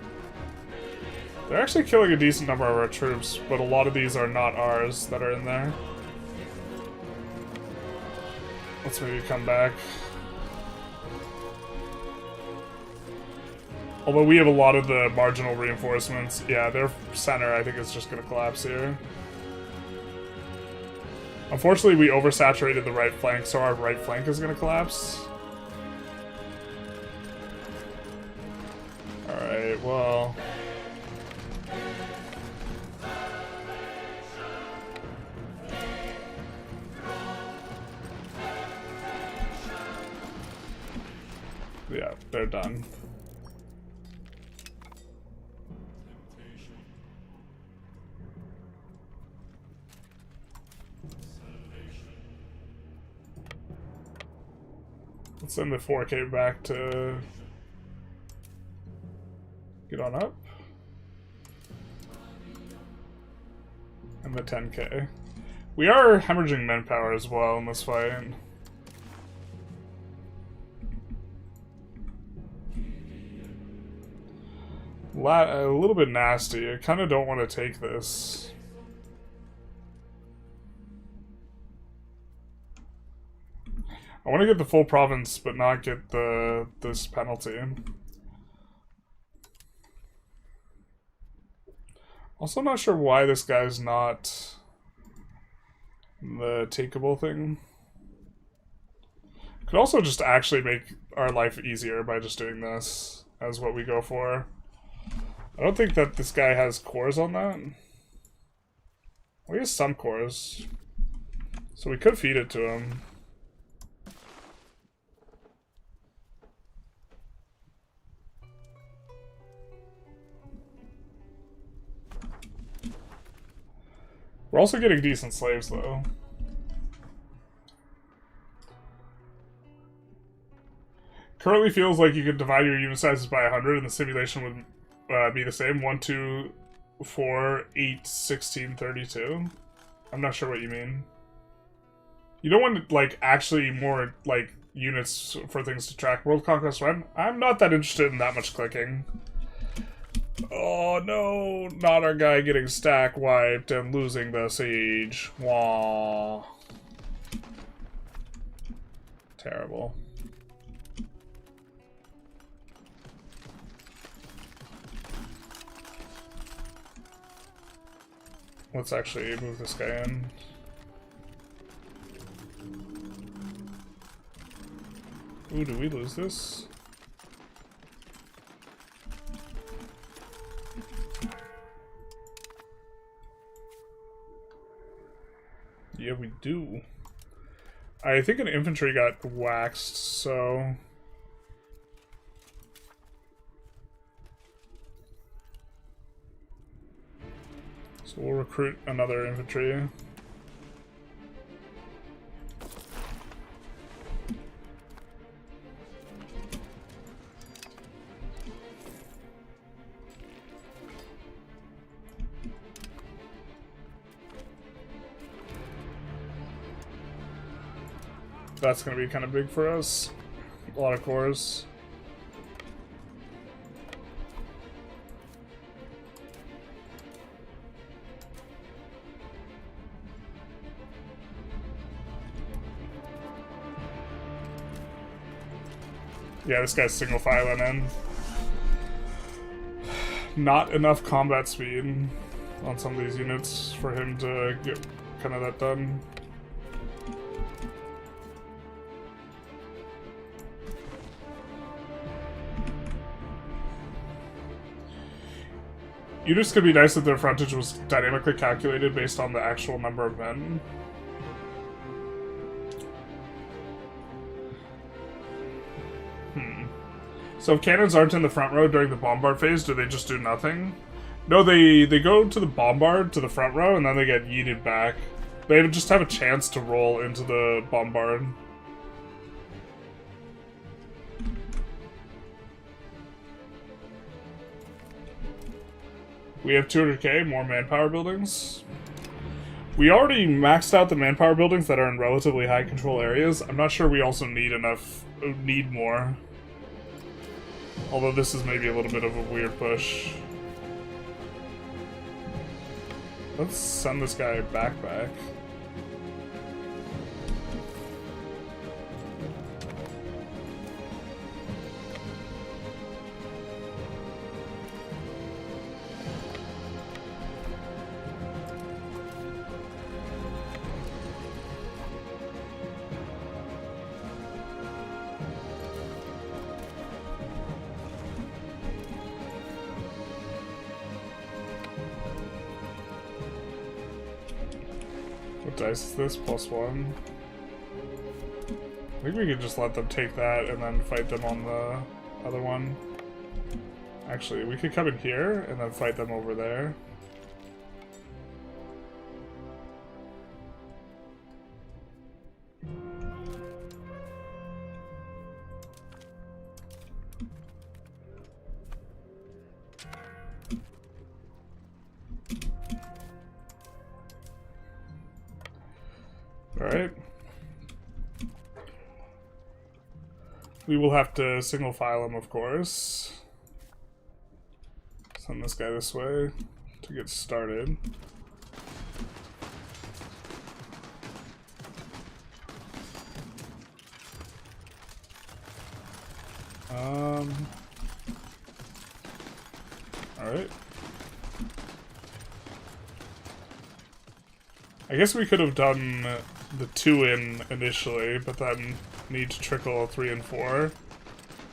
They're actually killing a decent number of our troops, but a lot of these are not ours that are in there. Let's maybe come back. Although we have a lot of the marginal reinforcements. Yeah, their center, I think, is just going to collapse here. Unfortunately, we oversaturated the right flank, so our right flank is going to collapse. Alright, well... yeah, they're done. Let's send the 4K back to get on up. And the 10K. We are hemorrhaging manpower as well in this fight. A little bit nasty. I kind of don't want to take this. I want to get the full province, but not get this penalty. Also not sure why this guy's not the takeable thing. Could also just actually make our life easier by just doing this as what we go for. I don't think that this guy has cores on that. Well, he has some cores. So we could feed it to him. We're also getting decent slaves, though. Currently feels like you could divide your unit sizes by 100 and the simulation would be the same. 1, 2, 4, 8, 16, 32. I'm not sure what you mean. You don't want, like, actually more, like, units for things to track. World Conquest when? I'm not that interested in that much clicking. Oh no, not our guy getting stack wiped and losing the siege. Wah. Terrible. Let's actually move this guy in. Ooh, do we lose this? Yeah, we do. I think an infantry got waxed, so... So we'll recruit another infantry. That's going to be kind of big for us. A lot of cores. Yeah, this guy's single filing in. Not enough combat speed on some of these units for him to get kind of that done. Units could be nice if their frontage was dynamically calculated based on the actual number of men. So if cannons aren't in the front row during the bombard phase, do they just do nothing? No, they go to the bombard, to the front row, and then they get yeeted back. They just have a chance to roll into the bombard. We have 200k, more manpower buildings. We already maxed out the manpower buildings that are in relatively high control areas. I'm not sure we also need more. Although this is maybe a little bit of a weird push. Let's send this guy back. What dice is this? +1. I think we could just let them take that and then fight them on the other one. Actually, we could come in here and then fight them over there. Alright. We will have to single file him, of course. Send this guy this way to get started. Alright. I guess we could have done the 2 in initially, but then need to trickle 3 and 4 in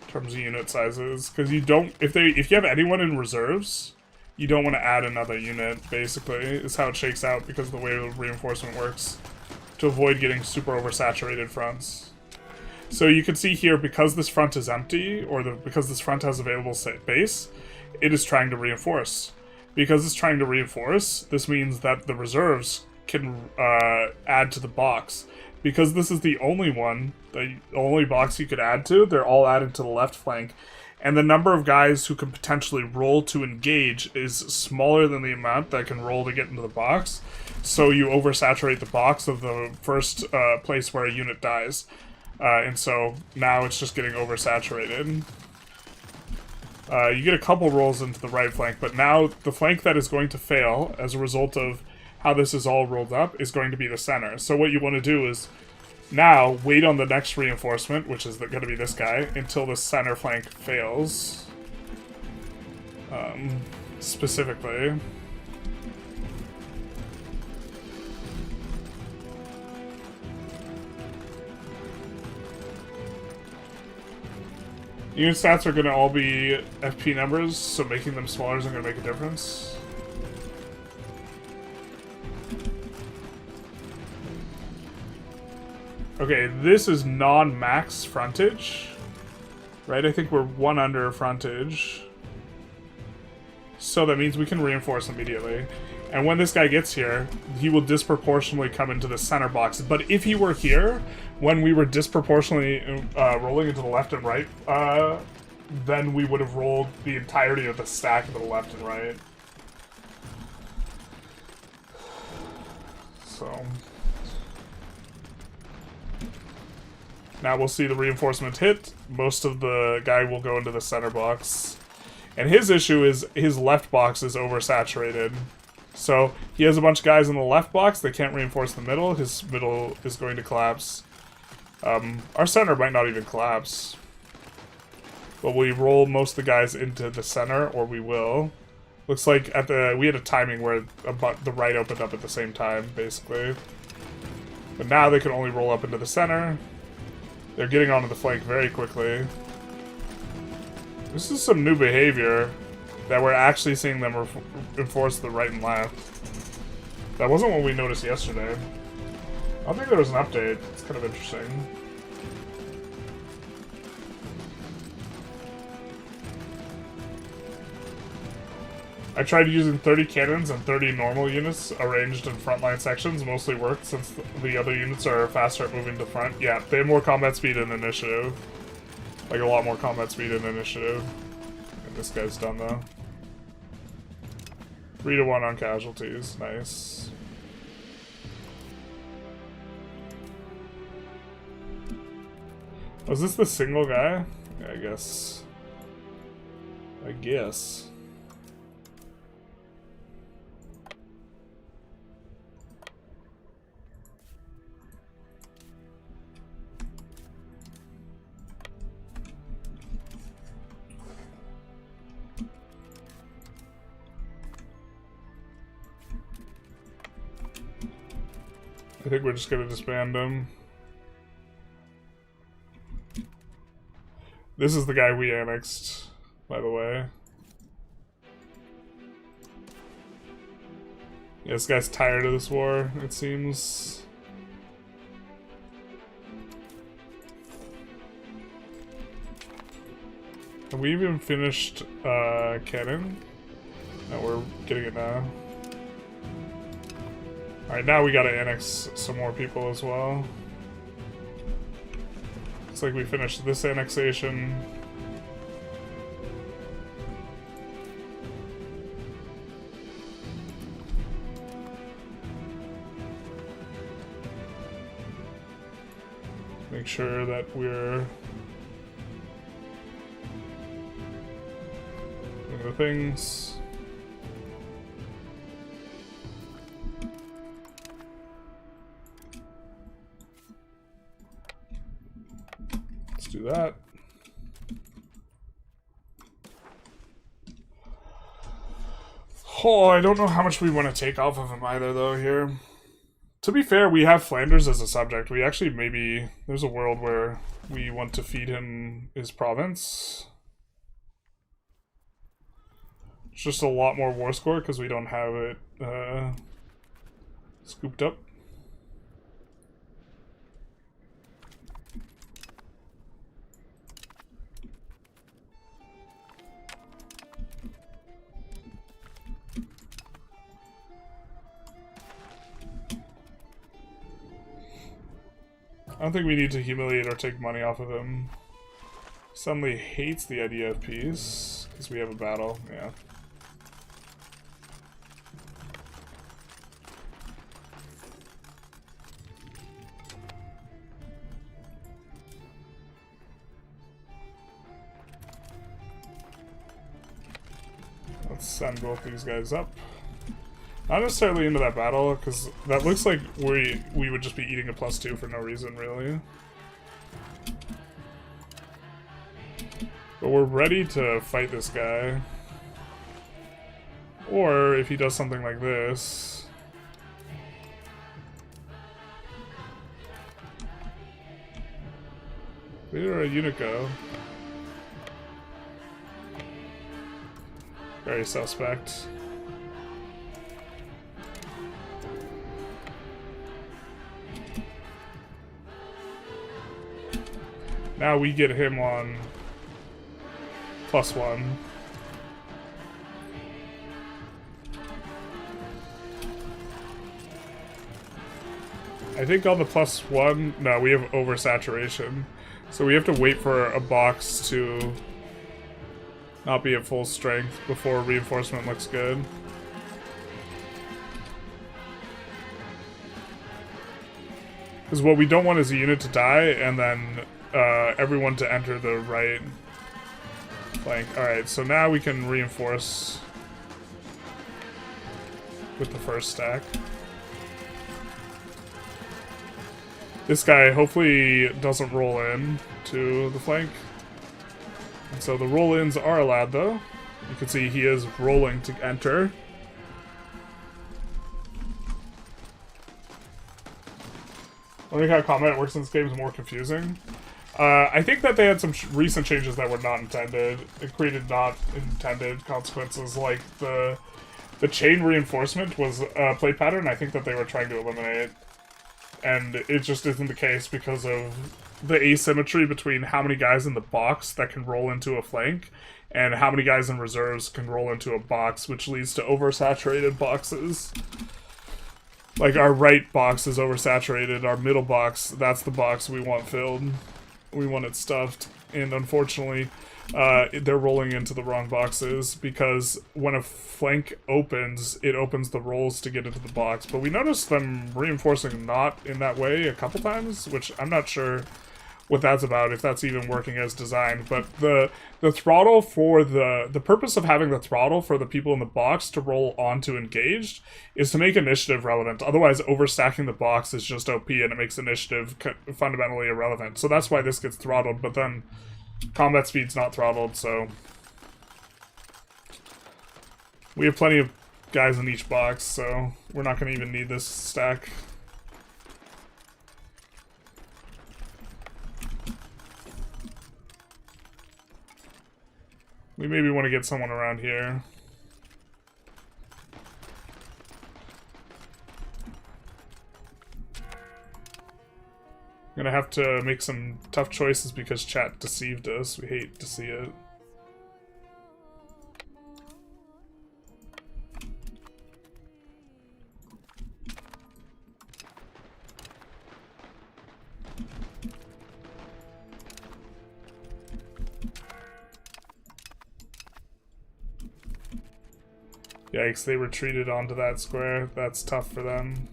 terms of unit sizes. Because you don't, if you have anyone in reserves, you don't want to add another unit, basically, is how it shakes out because of the way the reinforcement works, to avoid getting super oversaturated fronts. So you can see here, because this front is empty, or because this front has available base, it is trying to reinforce. because it's trying to reinforce, this means that the reserves can add to the box. Because this is the only one, the only box you could add to, they're all added to the left flank. And the number of guys who can potentially roll to engage is smaller than the amount that can roll to get into the box. So you oversaturate the box of the first place where a unit dies. And so now it's just getting oversaturated. You get a couple rolls into the right flank, but now the flank that is going to fail as a result of how this is all rolled up is going to be the center. So what you want to do is now wait on the next reinforcement, which is going to be this guy, until the center flank fails. Specifically. Unit stats are going to all be FP numbers, so making them smaller isn't going to make a difference. Okay, this is non-max frontage, right? I think we're 1 under frontage. So that means we can reinforce immediately. And when this guy gets here, he will disproportionately come into the center box. But if he were here, when we were disproportionately rolling into the left and right, then we would have rolled the entirety of the stack to the left and right. So now we'll see the reinforcement hit. Most of the guy will go into the center box. And his issue is his left box is oversaturated. So he has a bunch of guys in the left box. They can't reinforce the middle. His middle is going to collapse. Our center might not even collapse. But we roll most of the guys into the center, or we will. Looks like we had a timing where the right opened up at the same time, basically. But now they can only roll up into the center. They're getting onto the flank very quickly. This is some new behavior that we're actually seeing them enforce the right and left. That wasn't what we noticed yesterday. I don't think there was an update. It's kind of interesting. I tried using 30 cannons and 30 normal units arranged in frontline sections. Mostly worked since the other units are faster at moving to front. Yeah, they have more combat speed in initiative. Like a lot more combat speed in initiative. And this guy's done though. 3-1 on casualties. Nice. Was this the single guy? Yeah, I guess. I guess. I think we're just gonna disband him. This is the guy we annexed, by the way. Yeah, this guy's tired of this war, it seems. Have we even finished cannon? No, we're getting it now. Alright, now we gotta annex some more people as well. Looks like we finished this annexation. Make sure that we're doing the things. Do that. Oh, I don't know how much we want to take off of him either, though, here. To be fair, we have Flanders as a subject. We actually maybe... There's a world where we want to feed him his province. It's just a lot more war score because we don't have it scooped up. don't think we need to humiliate or take money off of him. Suddenly hates the idea of peace, because we have a battle, yeah. Let's send both these guys up. Not necessarily into that battle, because that looks like we would just be eating a +2 for no reason, really. But we're ready to fight this guy. Or, if he does something like this... Where did our unit go? Very suspect. Now we get him on +1. I think on the +1, no, we have oversaturation. So we have to wait for a box to not be at full strength before reinforcement looks good. Because what we don't want is a unit to die and then everyone to enter the right flank. Alright, so now we can reinforce with the first stack. This guy hopefully doesn't roll in to the flank. And so the roll-ins are allowed, though. You can see he is rolling to enter. I think how combat works in this game is more confusing. I think that they had some recent changes that were not intended. It created not intended consequences, like the chain reinforcement was a play pattern I think that they were trying to eliminate. And it just isn't the case because of the asymmetry between how many guys in the box that can roll into a flank and how many guys in reserves can roll into a box, which leads to oversaturated boxes. Like, our right box is oversaturated, our middle box, that's the box we want filled. We want it stuffed, and unfortunately, they're rolling into the wrong boxes, because when a flank opens, it opens the rolls to get into the box. But we noticed them reinforcing not in that way a couple times, which I'm not sure what that's about, if that's even working as designed. But the throttle for the purpose of having the throttle for the people in the box to roll onto engaged is to make initiative relevant. Otherwise, overstacking the box is just OP and it makes initiative fundamentally irrelevant. So that's why this gets throttled, but then combat speed's not throttled, so we have plenty of guys in each box, so we're not going to even need this stack. We maybe want to get someone around here. I'm gonna have to make some tough choices because chat deceived us. We hate to see it. Yikes, they retreated onto that square. That's tough for them.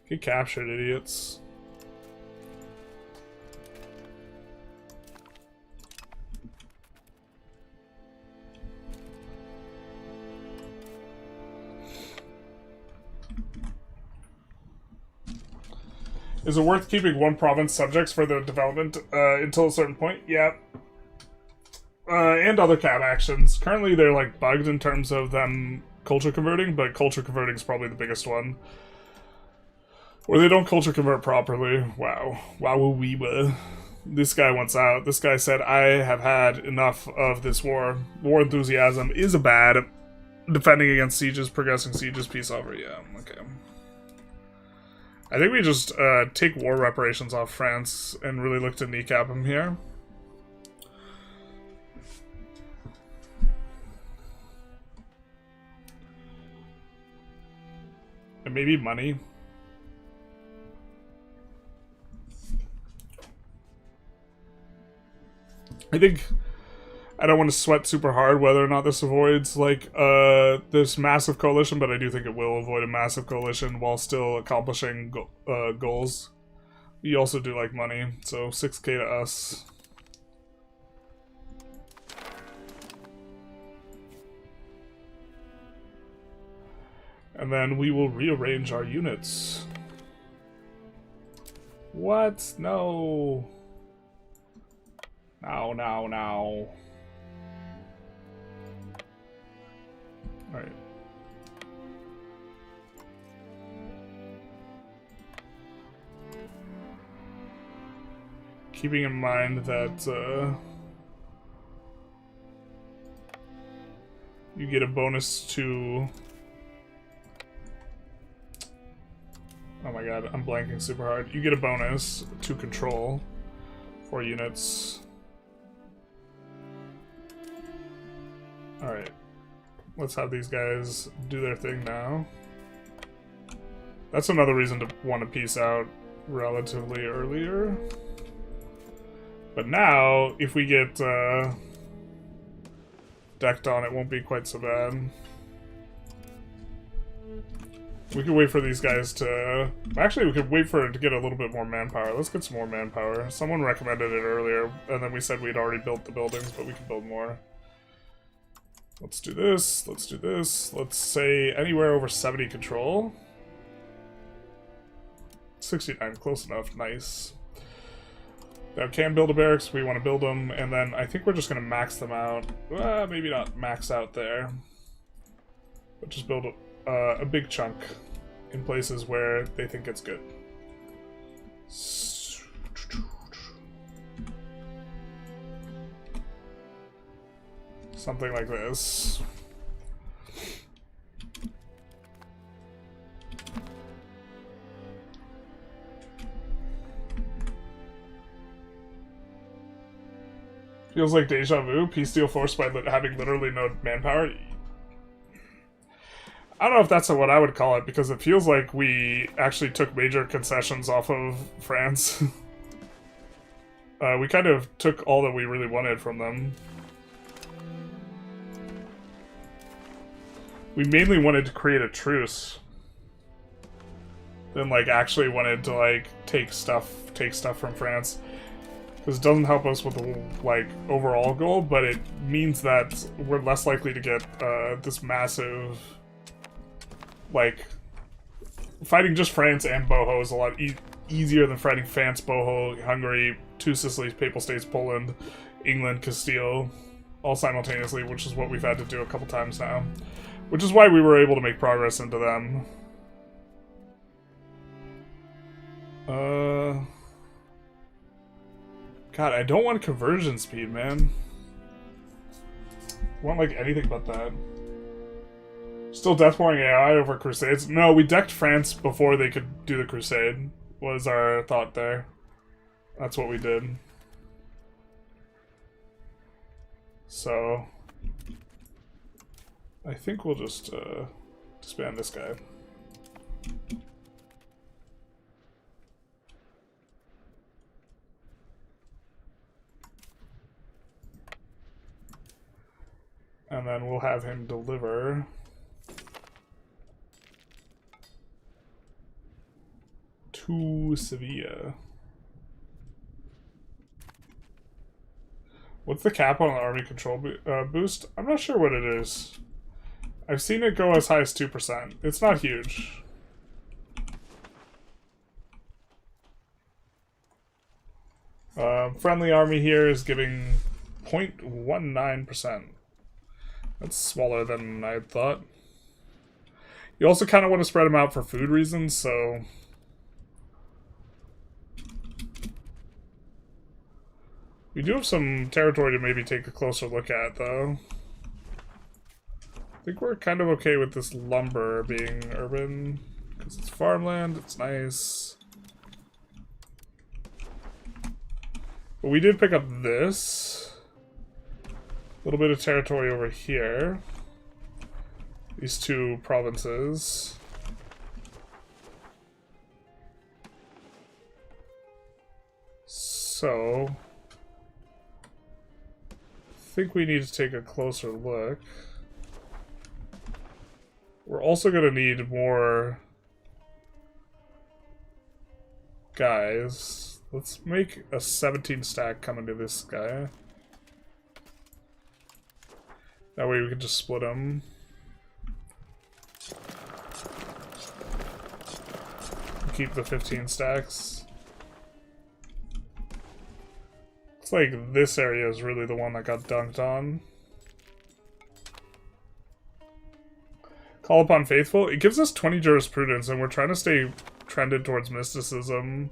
Get captured, idiots. Is it worth keeping one province subjects for the development until a certain point? Yeah. And other cat actions. Currently they're like bugged in terms of them culture converting, but culture converting is probably the biggest one. Or they don't culture convert properly. Wow. Wow-wee-wee. This guy wants out. This guy said, I have had enough of this war. War enthusiasm is a bad. Defending against sieges, progressing sieges, peace offer. Yeah, okay. I think we just take war reparations off France and really look to kneecap them here. And maybe money. I think I don't want to sweat super hard whether or not this avoids, like, this massive coalition, but I do think it will avoid a massive coalition while still accomplishing goals. You also do like money, so 6k to us. And then we will rearrange our units. What? No. Now. Alright. Keeping in mind that, you get a bonus to... Oh my god, I'm blanking super hard. You get a bonus to control 4 units. Alright. Let's have these guys do their thing now. That's another reason to want to peace out relatively earlier. But now, if we get decked on, it won't be quite so bad. We could wait for these guys to... Actually, we could wait for it to get a little bit more manpower. Let's get some more manpower. Someone recommended it earlier, and then we said we'd already built the buildings, but we can build more. Let's do this. Let's do this. Let's say anywhere over 70 control. 69, close enough. Nice. Now, can build a barracks. We want to build them, and then I think we're just going to max them out. Maybe not max out there, but just build a big chunk in places where they think it's good. Something like this. Feels like deja vu. Peace deal forced by having literally no manpower. I don't know if that's what I would call it, because it feels like we actually took major concessions off of France. We kind of took all that we really wanted from them. We mainly wanted to create a truce. Than, like, actually wanted to, like, take stuff from France. Because it doesn't help us with the, like, overall goal, but it means that we're less likely to get this massive... Like, fighting just France and Boho is a lot easier than fighting France, Boho, Hungary, 2 Sicilies, Papal States, Poland, England, Castile, all simultaneously, which is what we've had to do a couple times now. Which is why we were able to make progress into them. God, I don't want conversion speed, man. I want, like, anything but that. Still deathpouring AI over crusades? No, we decked France before they could do the crusade, was our thought there. That's what we did. So... I think we'll just disband this guy. And then we'll have him deliver... to Sevilla. What's the cap on the army control boost? I'm not sure what it is. I've seen it go as high as 2%. It's not huge. Friendly army here is giving 0.19%. That's smaller than I thought. You also kind of want to spread them out for food reasons, so... We do have some territory to maybe take a closer look at, though. I think we're kind of okay with this lumber being urban, because it's farmland, it's nice. But we did pick up this. A little bit of territory over here. These 2 provinces. So... think we need to take a closer look. We're also going to need more guys. Let's make a 17 stack come into this guy. That way we can just split them. Keep the 15 stacks. It's like this area is really the one that got dunked on. Call upon faithful. It gives us 20 jurisprudence, and we're trying to stay trended towards mysticism.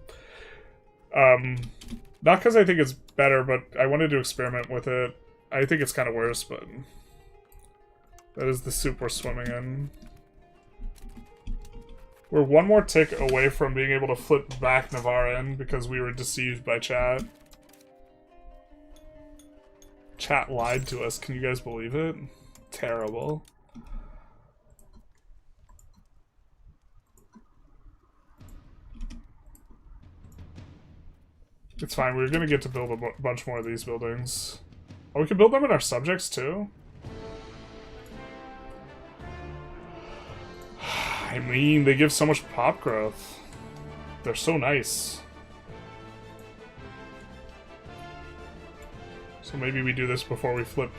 Not because I think it's better, but I wanted to experiment with it. I think it's kind of worse, but that is the soup we're swimming in. We're one more tick away from being able to flip back Navarre in because we were deceived by chat. Chat lied to us. Can you guys believe it? Terrible. It's fine. We're going to get to build a bunch more of these buildings. Oh, we can build them in our subjects too? I mean, they give so much pop growth. They're so nice. So maybe we do this before we flip.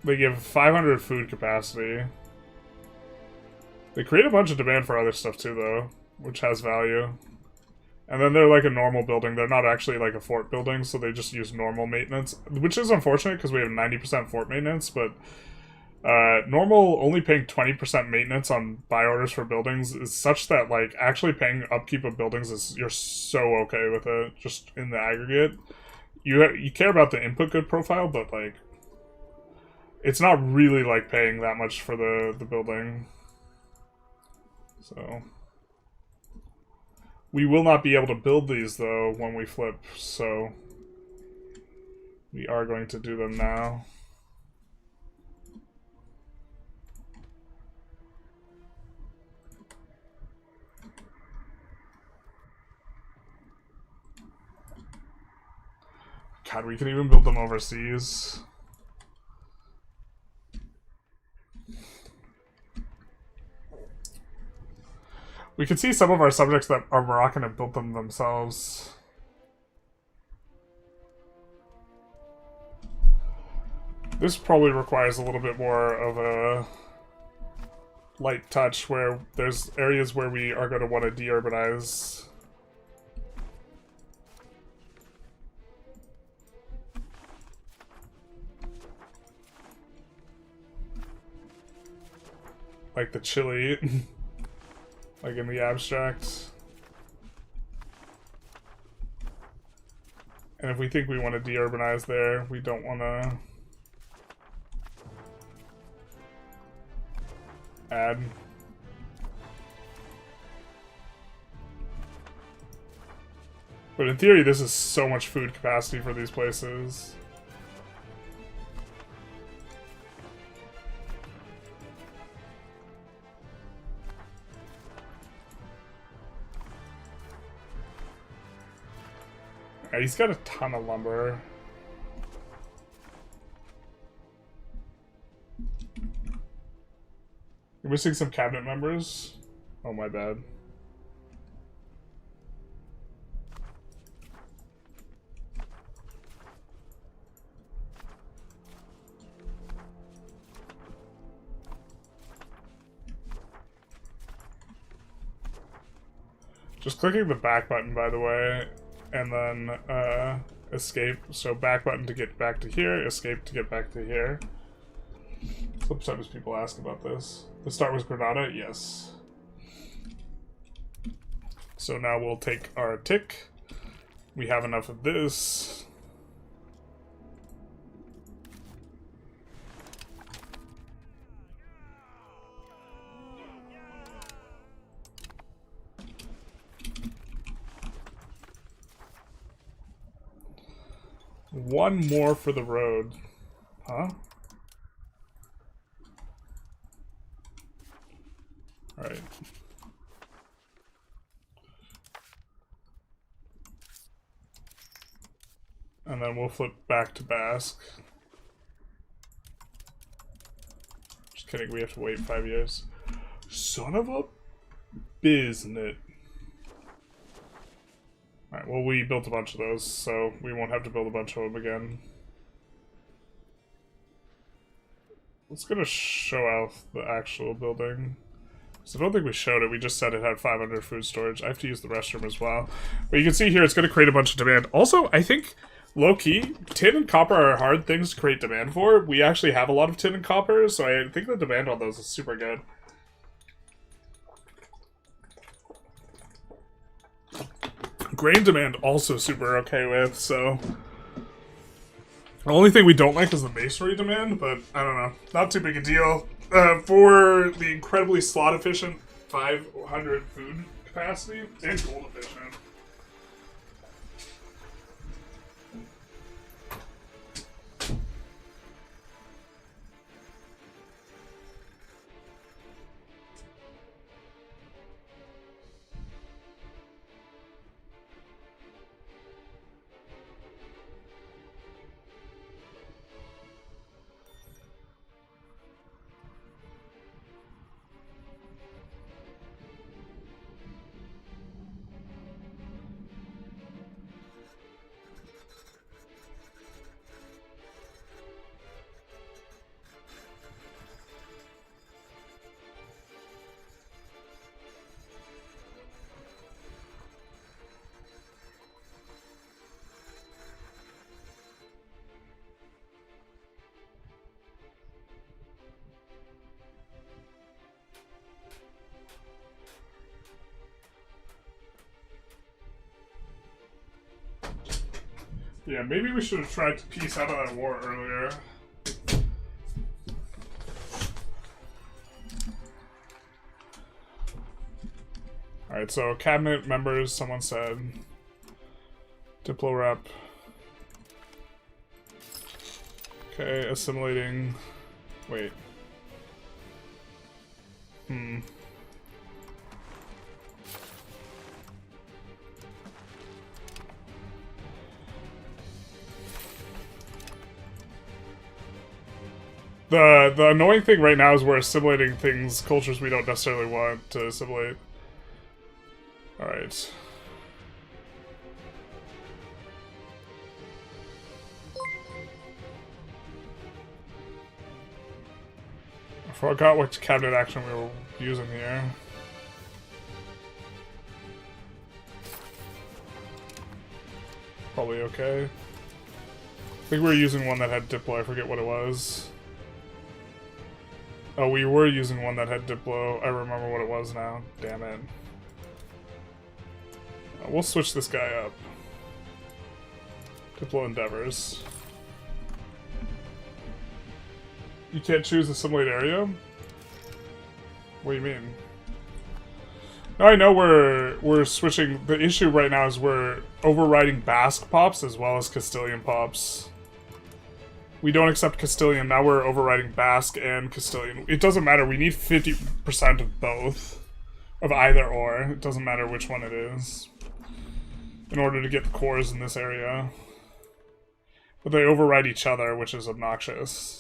They give 500 food capacity. They create a bunch of demand for other stuff too, though, which has value. And then they're like a normal building. They're not actually like a fort building, so they just use normal maintenance, which is unfortunate because we have 90% fort maintenance, but normal only paying 20% maintenance on buy orders for buildings is such that like actually paying upkeep of buildings is you're so okay with it just in the aggregate. You care about the input good profile, but like it's not really like paying that much for the building. So we will not be able to build these though when we flip, so we are going to do them now. God, we can even build them overseas. We can see some of our subjects that are Moroccan have built them themselves. This probably requires a little bit more of a light touch, where there's areas where we are going to want to de-urbanize. Like the Chile. Like in the abstract. And if we think we want to de-urbanize there, we don't want to add. But in theory, this is so much food capacity for these places. He's got a ton of lumber. You're missing some cabinet members? Oh, my bad. Just clicking the back button, by the way. And then escape. So back button to get back to here, escape to get back to here. Sometimes people ask about this. The start was Granada? Yes. So now we'll take our tick. We have enough of this. One more for the road. Huh? Alright. And then we'll flip back to Basque. Just kidding, we have to wait 5 years. Son of a biznit. Alright, well, we built a bunch of those, so we won't have to build a bunch of them again. Let's go to show off the actual building. So I don't think we showed it, we just said it had 500 food storage. I have to use the restroom as well. But you can see here, it's going to create a bunch of demand. Also, I think, low-key, tin and copper are hard things to create demand for. We actually have a lot of tin and copper, so I think the demand on those is super good. Grain demand also super okay with, so... The only thing we don't like is the masonry demand, but I don't know. Not too big a deal. For the incredibly slot efficient 500 food capacity and gold efficient. Yeah, maybe we should have tried to piece out of that war earlier. Alright, so cabinet members, someone said. Diplo rep. Okay, assimilating. Wait. The annoying thing right now is we're assimilating things, cultures we don't necessarily want to assimilate. Alright. I forgot which cabinet action we were using here. Probably okay. I think we were using one that had Diplo, I forget what it was. Oh, we were using one that had Diplo. I remember what it was now. Damn it. We'll switch this guy up. Diplo endeavors. You can't choose assimilate area? What do you mean? No, I know we're switching. The issue right now is we're overriding Basque pops as well as Castilian pops. We don't accept Castilian, now we're overriding Basque and Castilian. It doesn't matter, we need 50% of both. Of either or. It doesn't matter which one it is. In order to get the cores in this area. But they override each other, which is obnoxious.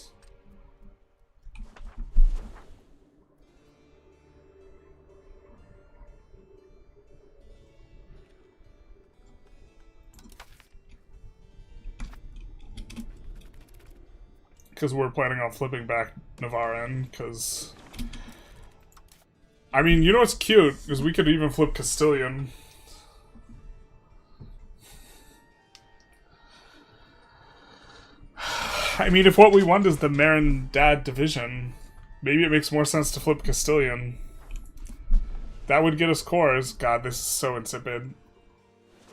Because we're planning on flipping back Navarran, because... I mean, you know what's cute? Because we could even flip Castilian. I mean, if what we want is the Mercantilism division, maybe it makes more sense to flip Castilian. That would get us cores. God, this is so insipid.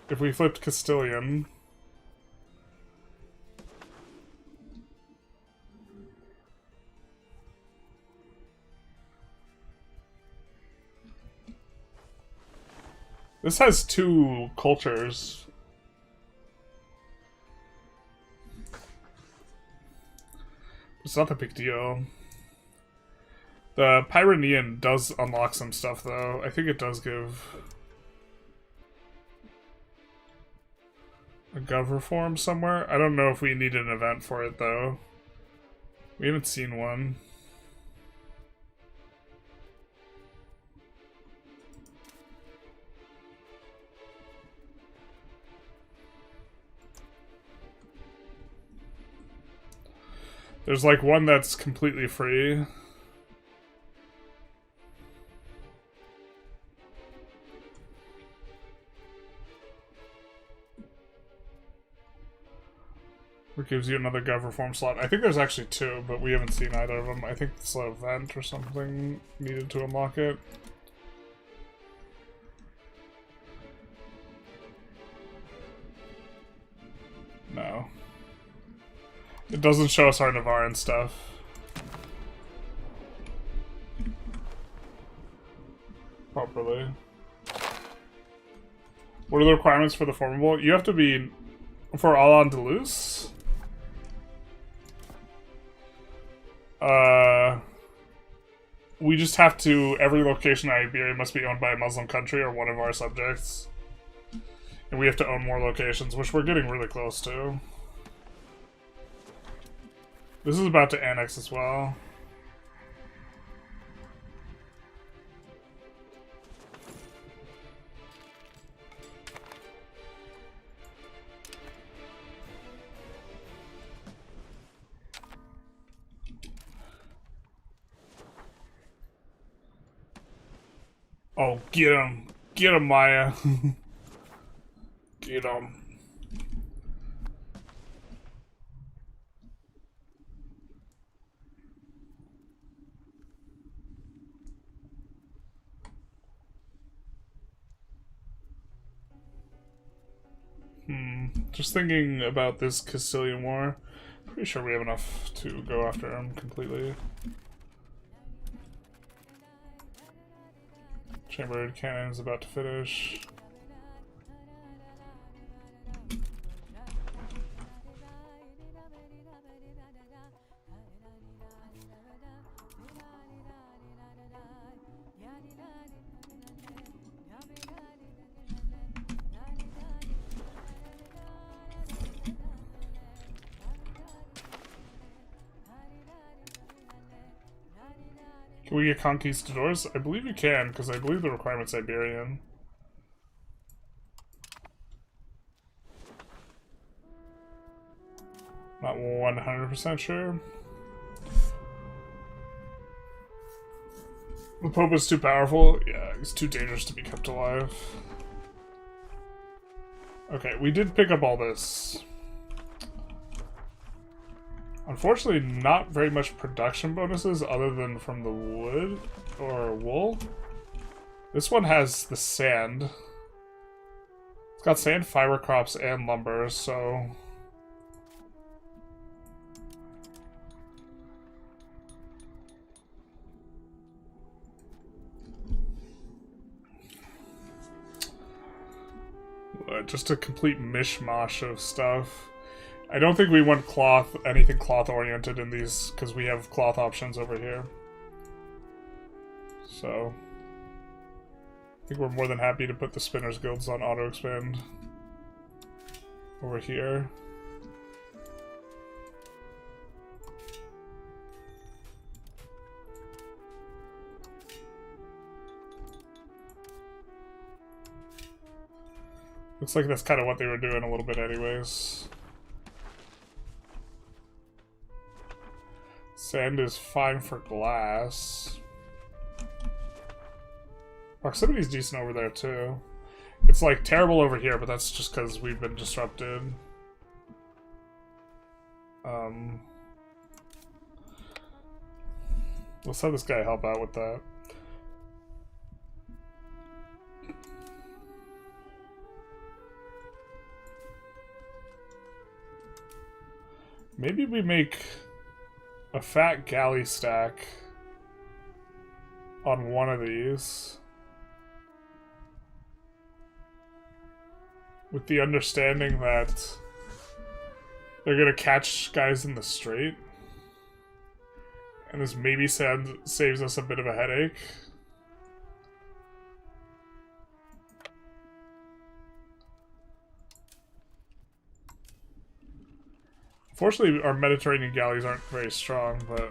If we flipped Castilian... This has 2 cultures. It's not a big deal. The Pyrenean does unlock some stuff, though. I think it does give... A gov reform somewhere? I don't know if we need an event for it, though. We haven't seen one. There's like one that's completely free. It gives you another gov reform slot. I think there's actually two, but we haven't seen either of them. I think it's an event or something needed to unlock it. No. It doesn't show us our Navaran stuff. Properly. What are the requirements for the formable? You have to be... For Al-Andalus? We just have to... Every location in Iberia must be owned by a Muslim country or one of our subjects. And we have to own more locations, which we're getting really close to. This is about to annex as well. Oh, get him. Get him, Maya. Get him. Just thinking about this Castilian War. Pretty sure we have enough to go after him completely. Chambered cannon is about to finish. Can we get conquistadors? I believe you can, because I believe the requirement's Iberian. Not 100% sure. The Pope is too powerful. Yeah, he's too dangerous to be kept alive. Okay, we did pick up all this. Unfortunately, not very much production bonuses other than from the wood or wool. This one has the sand. It's got sand, fiber crops, and lumber, so... Just a complete mishmash of stuff. I don't think we want cloth, anything cloth-oriented in these, because we have cloth options over here. So... I think we're more than happy to put the Spinners Guilds on auto-expand over here. Looks like that's kind of what they were doing a little bit anyways. Sand is fine for glass. Proximity is decent over there too. It's like terrible over here, but that's just because we've been disrupted. Let's have this guy help out with that. Maybe we make a fat galley stack on one of these. With the understanding that they're gonna catch guys in the strait. And this maybe saves us a bit of a headache. Fortunately, our Mediterranean galleys aren't very strong, but...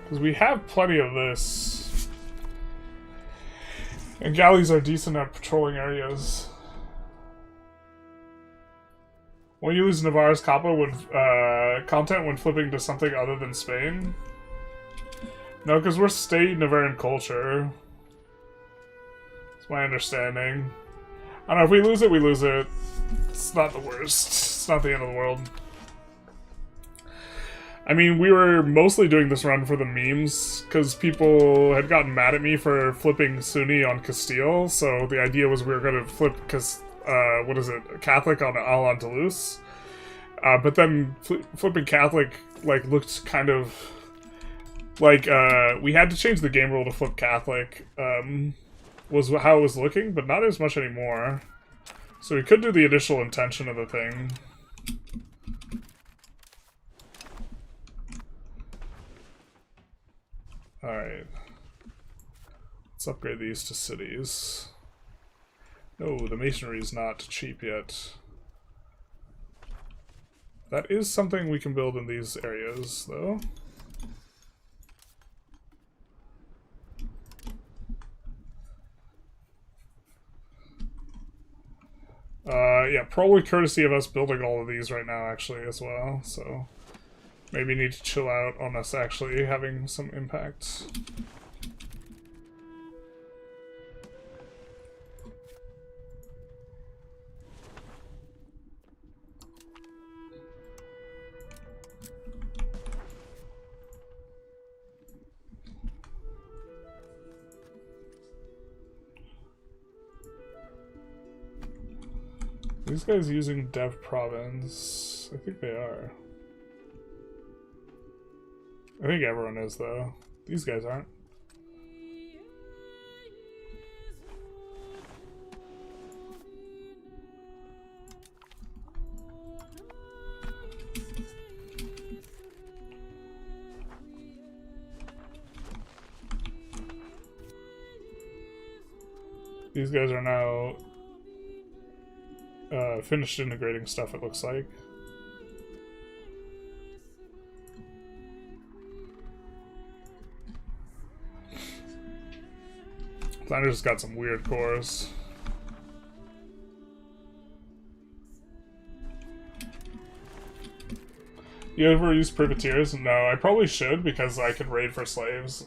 Because we have plenty of this. And galleys are decent at patrolling areas. Will you lose Navarre's Capo when, content when flipping to something other than Spain? No, because we're state Navarran culture. That's my understanding. I don't know, if we lose it, we lose it. It's not the worst. It's not the end of the world. I mean, we were mostly doing this run for the memes, because people had gotten mad at me for flipping Sunni on Castile, so the idea was we were going to flip, what is it, Catholic on Al-Andalus. But then flipping Catholic, like, looked kind of... Like, we had to change the game rule to flip Catholic, was how it was looking, but not as much anymore. So we could do the initial intention of the thing. Alright. Let's upgrade these to cities. No, the masonry is not cheap yet. That is something we can build in these areas, though. Yeah, probably courtesy of us building all of these right now, actually, as well, so... Maybe need to chill out on us actually having some impact. These guys using Dev Province? I think they are. I think everyone is, though. These guys aren't. These guys are now finished integrating stuff, it looks like. Flanders got some weird cores. You ever use privateers? No, I probably should because I could raid for slaves.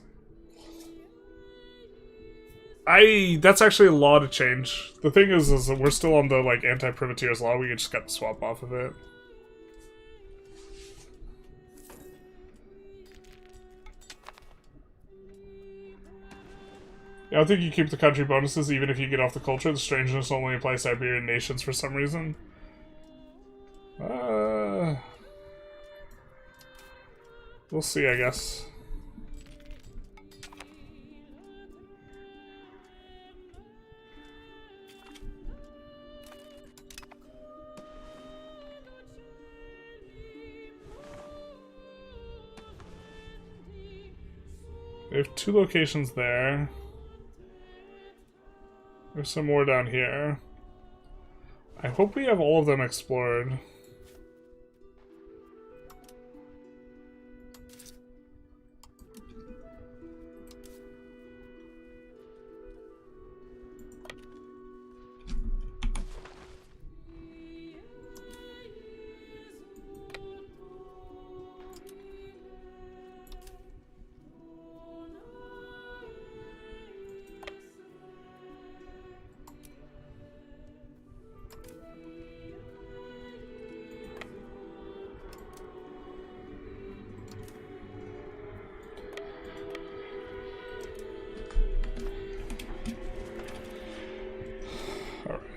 That's actually a law to change. The thing is that we're still on the like anti-privateers law. We just got to swap off of it. I don't think you keep the country bonuses even if you get off the culture. The strangeness only applies to Iberian nations for some reason. We'll see, I guess. We have 2 locations there. There's some more down here. I hope we have all of them explored.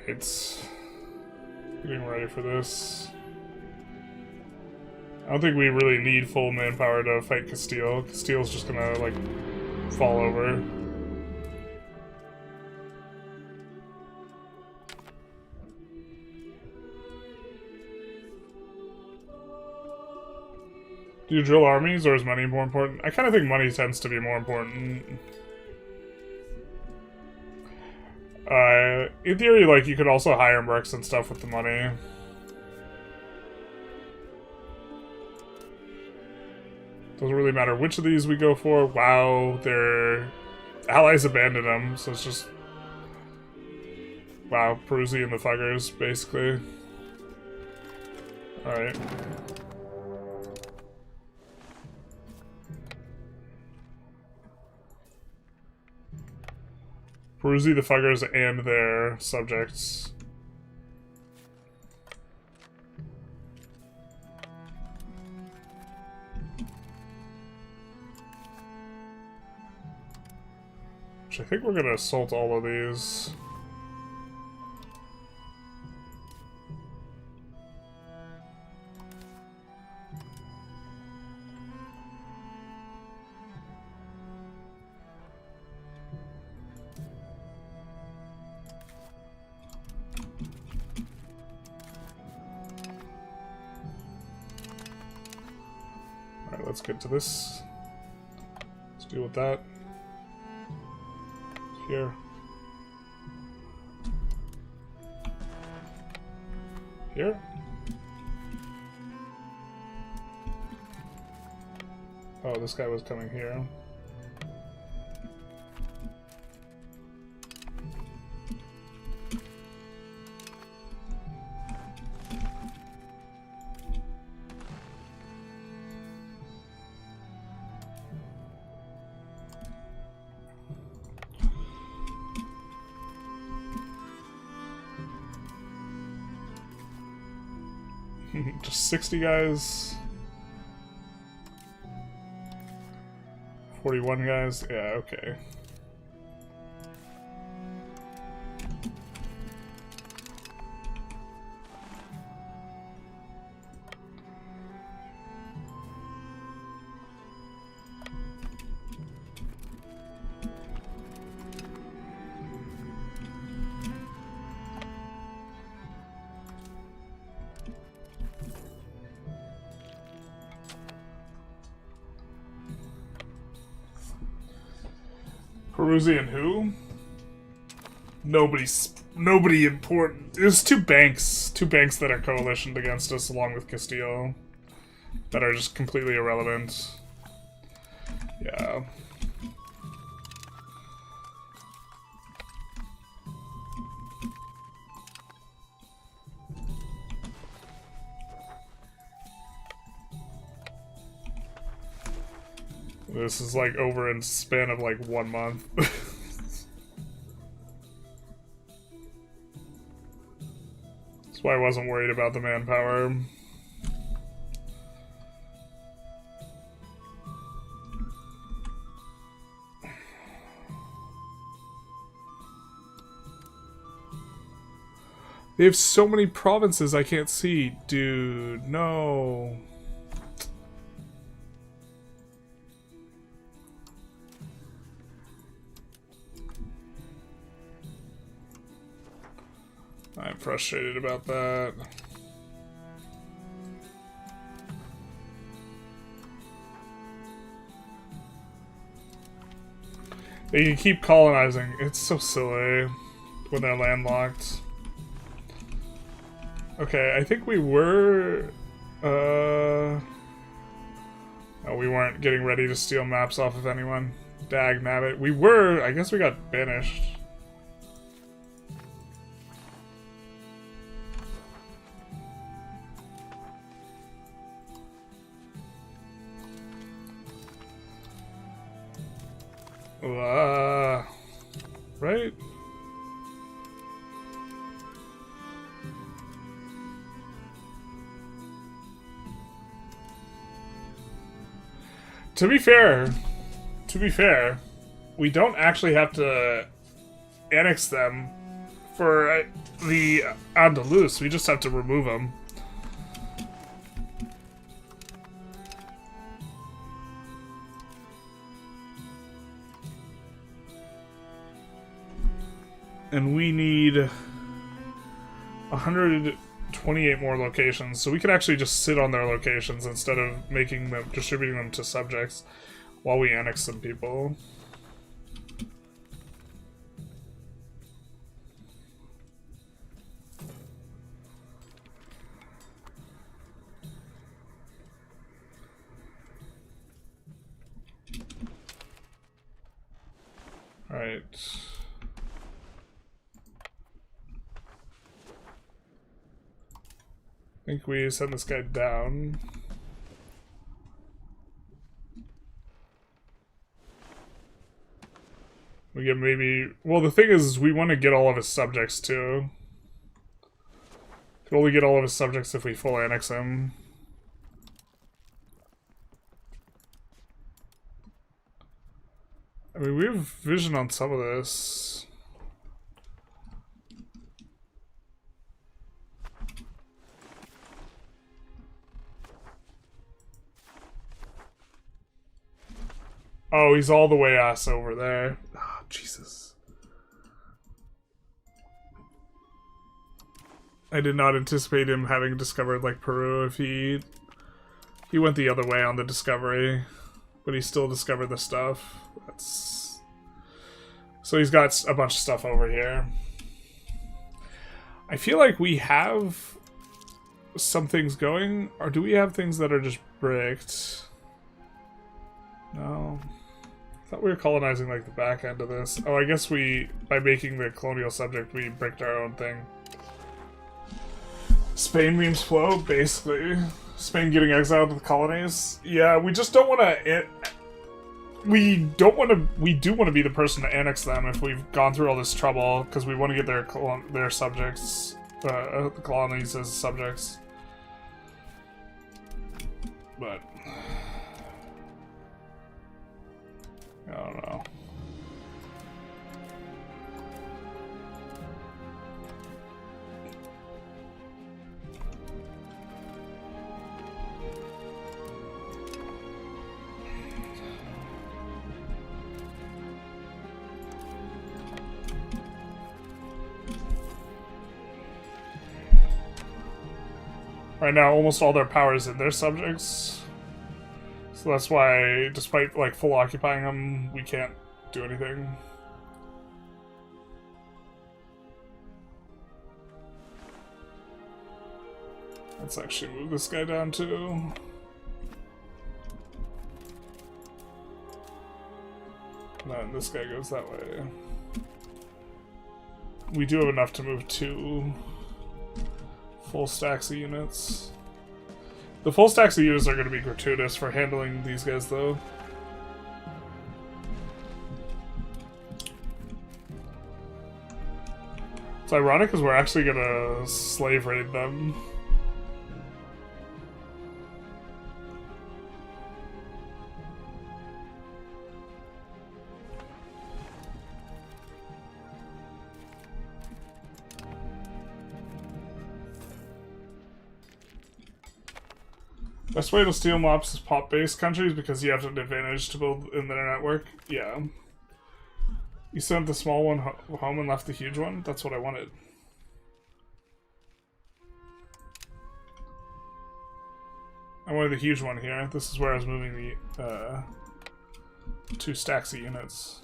It's getting ready for this. I don't think we really need full manpower to fight Castile. Castile's just gonna, like, fall over. Do you drill armies, or is money more important? I kind of think money tends to be more important. In theory, like, you could also hire mercs and stuff with the money. Doesn't really matter which of these we go for. Wow, their allies abandoned them, so it's just... Wow, Peruzzi and the Thuggers, basically. Alright. Peruzzi, the Thuggers, and their subjects. Which I think we're gonna assault all of these. Alright, let's get to this. Let's deal with that. Here. Here? Oh, this guy was coming here. Just 60 guys. 41 guys. Yeah, okay. Peruzzi and who? Nobody important. There's two banks that are coalitioned against us, along with Castillo, that are just completely irrelevant. Yeah. This is like over in span of like 1 month. That's why I wasn't worried about the manpower. They have so many provinces I can't see. Dude, no. I'm frustrated about that. They can keep colonizing. It's so silly when they're landlocked. Okay, I think we were... No, we weren't getting ready to steal maps off of anyone. Dag nabbit. We were... I guess we got banished. Right? To be fair, we don't actually have to annex them for the Andalus. We just have to remove them. And we need 128 more locations, so we could actually just sit on their locations instead of distributing them to subjects while we annex some people. Alright. I think we send this guy down. We get maybe... Well, the thing is we want to get all of his subjects, too. Can only get all of his subjects if we full annex him. I mean, we have vision on some of this. Oh, he's all the way ass over there. Oh, Jesus. I did not anticipate him having discovered, like, Peru if he went the other way on the discovery. But he still discovered the stuff. That's... So he's got a bunch of stuff over here. I feel like we have some things going. Or do we have things that are just bricked? No. I thought we were colonizing, like, the back end of this. Oh, I guess we, by making the colonial subject, we bricked our own thing. Spain memes flow, basically. Spain getting exiled to the colonies. Yeah, we just don't want to... We do want to be the person to annex them if we've gone through all this trouble, because we want to get their subjects, the colonies as subjects. But... I don't know. Right now, almost all their power is in their subjects. So that's why, despite, like, full occupying them, we can't do anything. Let's actually move this guy down, too. And then this guy goes that way. We do have enough to move 2 full stacks of units. The full stacks of units are going to be gratuitous for handling these guys, though. It's ironic because we're actually going to slave raid them. Best way to steal mobs is pop-based countries because you have an advantage to build in their network. Yeah. You sent the small one home and left the huge one? That's what I wanted. I wanted the huge one here. This is where I was moving the 2 stacks of units.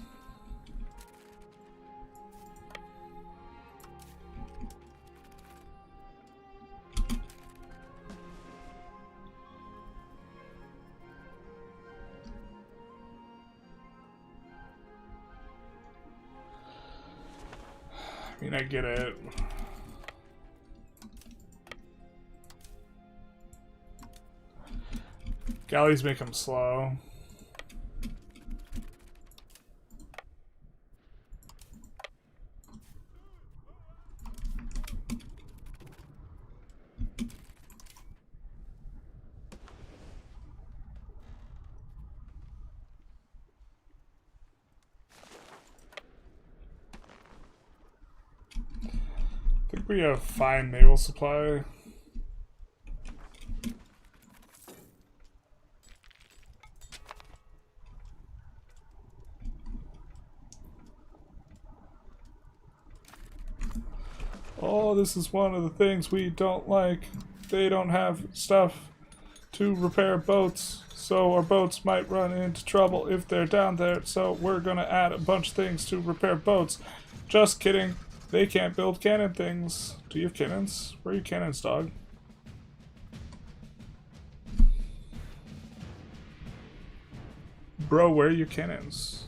I mean, I get it. Galleys make them slow. I think we have fine naval supply. Oh, this is one of the things we don't like. They don't have stuff to repair boats, so our boats might run into trouble if they're down there, so we're gonna add a bunch of things to repair boats. Just kidding. They can't build cannon things. Do you have cannons? Where are your cannons, dog? Bro, where are your cannons?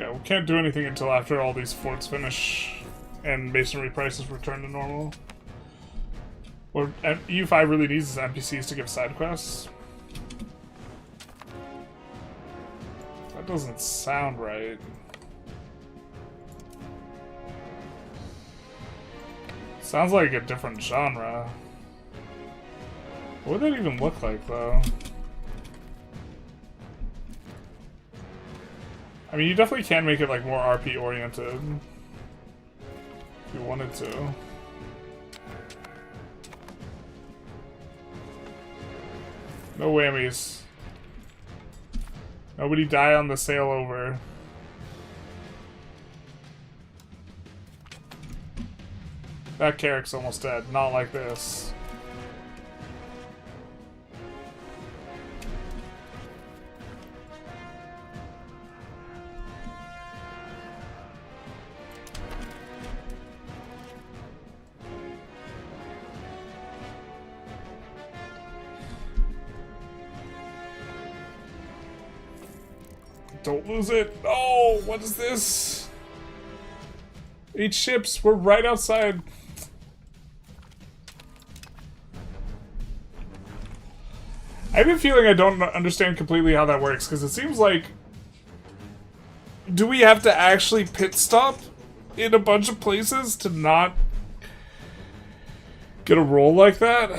Yeah, we can't do anything until after all these forts finish and masonry prices return to normal. What EU5 really needs is NPCs to give side quests. That doesn't sound right. Sounds like a different genre. What would that even look like, though? I mean, you definitely can make it, like, more RP-oriented. If you wanted to. No whammies. Nobody die on the sail over. That Carrick's almost dead. Not like this. Don't lose it. Oh, what is this? 8 ships. We're right outside. I have a feeling I don't understand completely how that works, because it seems like... Do we have to actually pit stop in a bunch of places to not get a roll like that?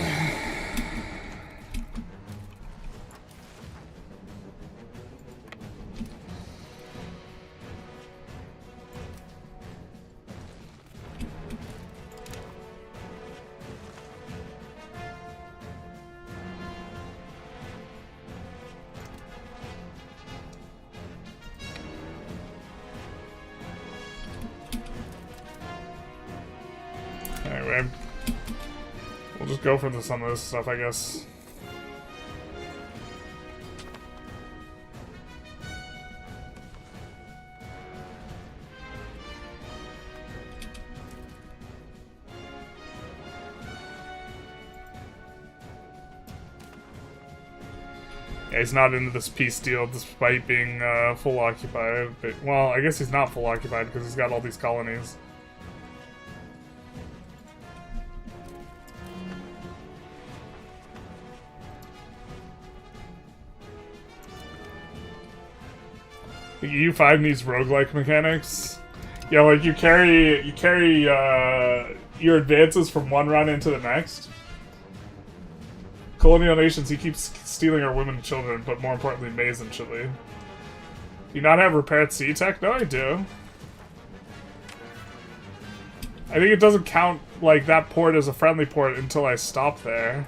Anyway, we'll just go for some of this stuff, I guess. Yeah, he's not into this peace deal despite being full occupied. But, well, I guess he's not full occupied because he's got all these colonies. The EU5 needs roguelike mechanics. Yeah, like you carry your advances from one run into the next. Colonial nations, he keeps stealing our women and children, but more importantly, maize and chili. Do you not have repair at sea tech? No, I do. I think it doesn't count like that port as a friendly port until I stop there.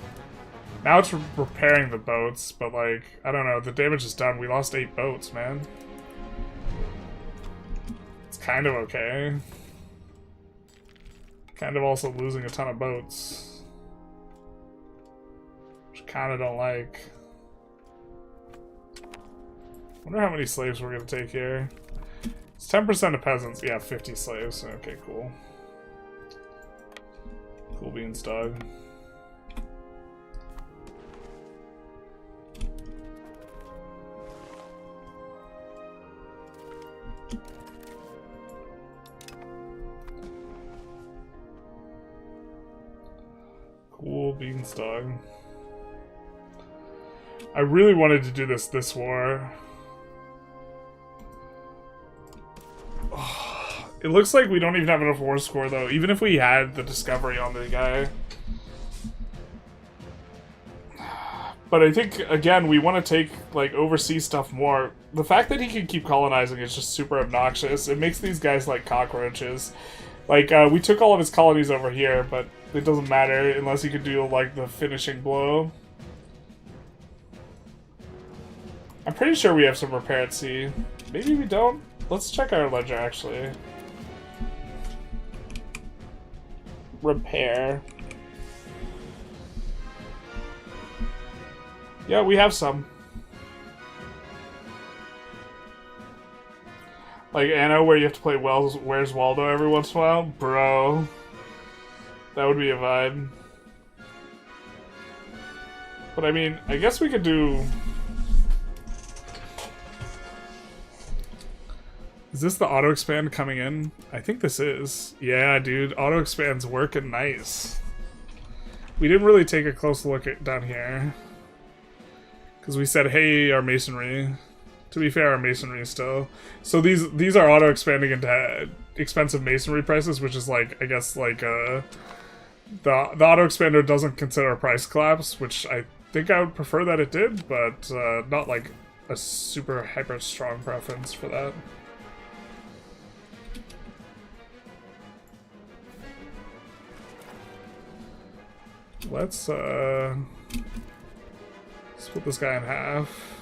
Now it's repairing the boats, but like, I don't know, the damage is done. We lost 8 boats, man. Kind of okay. Kind of also losing a ton of boats. Which I kind of don't like. Wonder how many slaves we're gonna take here. It's 10% of peasants. Yeah, 50 slaves. Okay, cool. Cool beans, dog. Cool beanstalk. I really wanted to do this war. Oh, it looks like we don't even have enough war score though, even if we had the discovery on the guy. But I think, again, we want to take, like, overseas stuff more. The fact that he can keep colonizing is just super obnoxious. It makes these guys like cockroaches. Like, we took all of his colonies over here, but it doesn't matter unless he could do, like, the finishing blow. I'm pretty sure we have some repair at sea. Maybe we don't. Let's check our ledger, actually. Repair. Yeah, we have some. Like Anno, where you have to play Where's Waldo every once in a while? Bro. That would be a vibe. But I mean, I guess we could do... Is this the auto expand coming in? I think this is. Yeah, dude, auto expand's working nice. We didn't really take a close look at down here. Because we said, hey, our masonry. To be fair, our masonry is still. So these are auto expanding into expensive masonry prices, which is like, I guess, like, the auto expander doesn't consider a price collapse, which I think I would prefer that it did, but not like a super hyper strong preference for that. Let's split this guy in half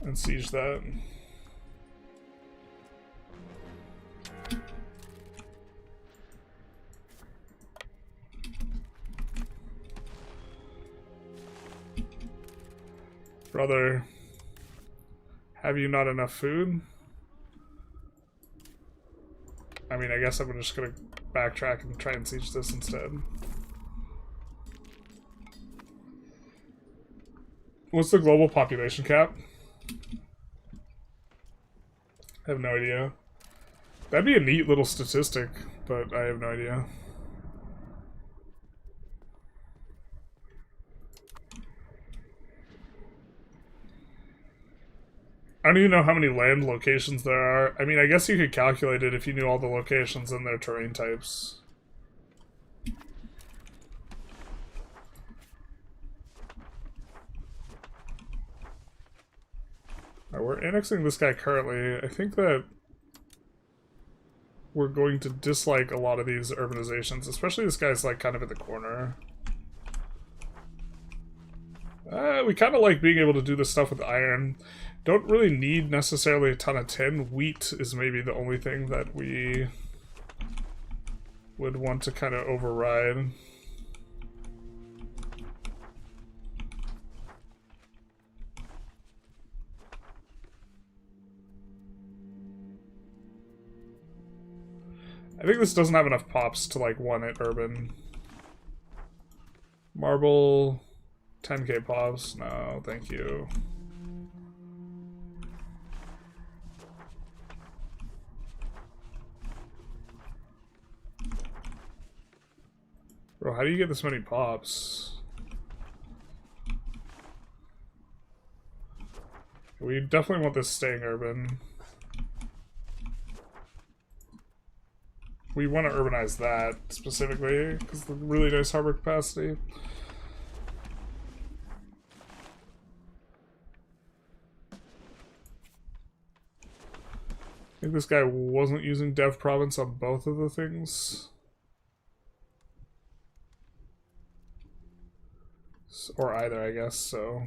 and siege that. Brother, have you not enough food? I mean, I guess I'm just gonna backtrack and try and siege this instead. What's the global population cap? I have no idea. That'd be a neat little statistic, but I have no idea. I don't even know how many land locations there are. I mean, I guess you could calculate it if you knew all the locations and their terrain types. Alright, we're annexing this guy currently. I think that we're going to dislike a lot of these urbanizations, especially this guy's like kind of in the corner. We kind of like being able to do this stuff with iron. Don't really need necessarily a ton of tin. Wheat is maybe the only thing that we would want to kind of override. I think this doesn't have enough pops to like one it urban. Marble, 10k pops. No, thank you. Bro, how do you get this many pops? We definitely want this staying urban. We want to urbanize that specifically because the really nice harbor capacity. I think this guy wasn't using dev province on both of the things. Or either, I guess, so.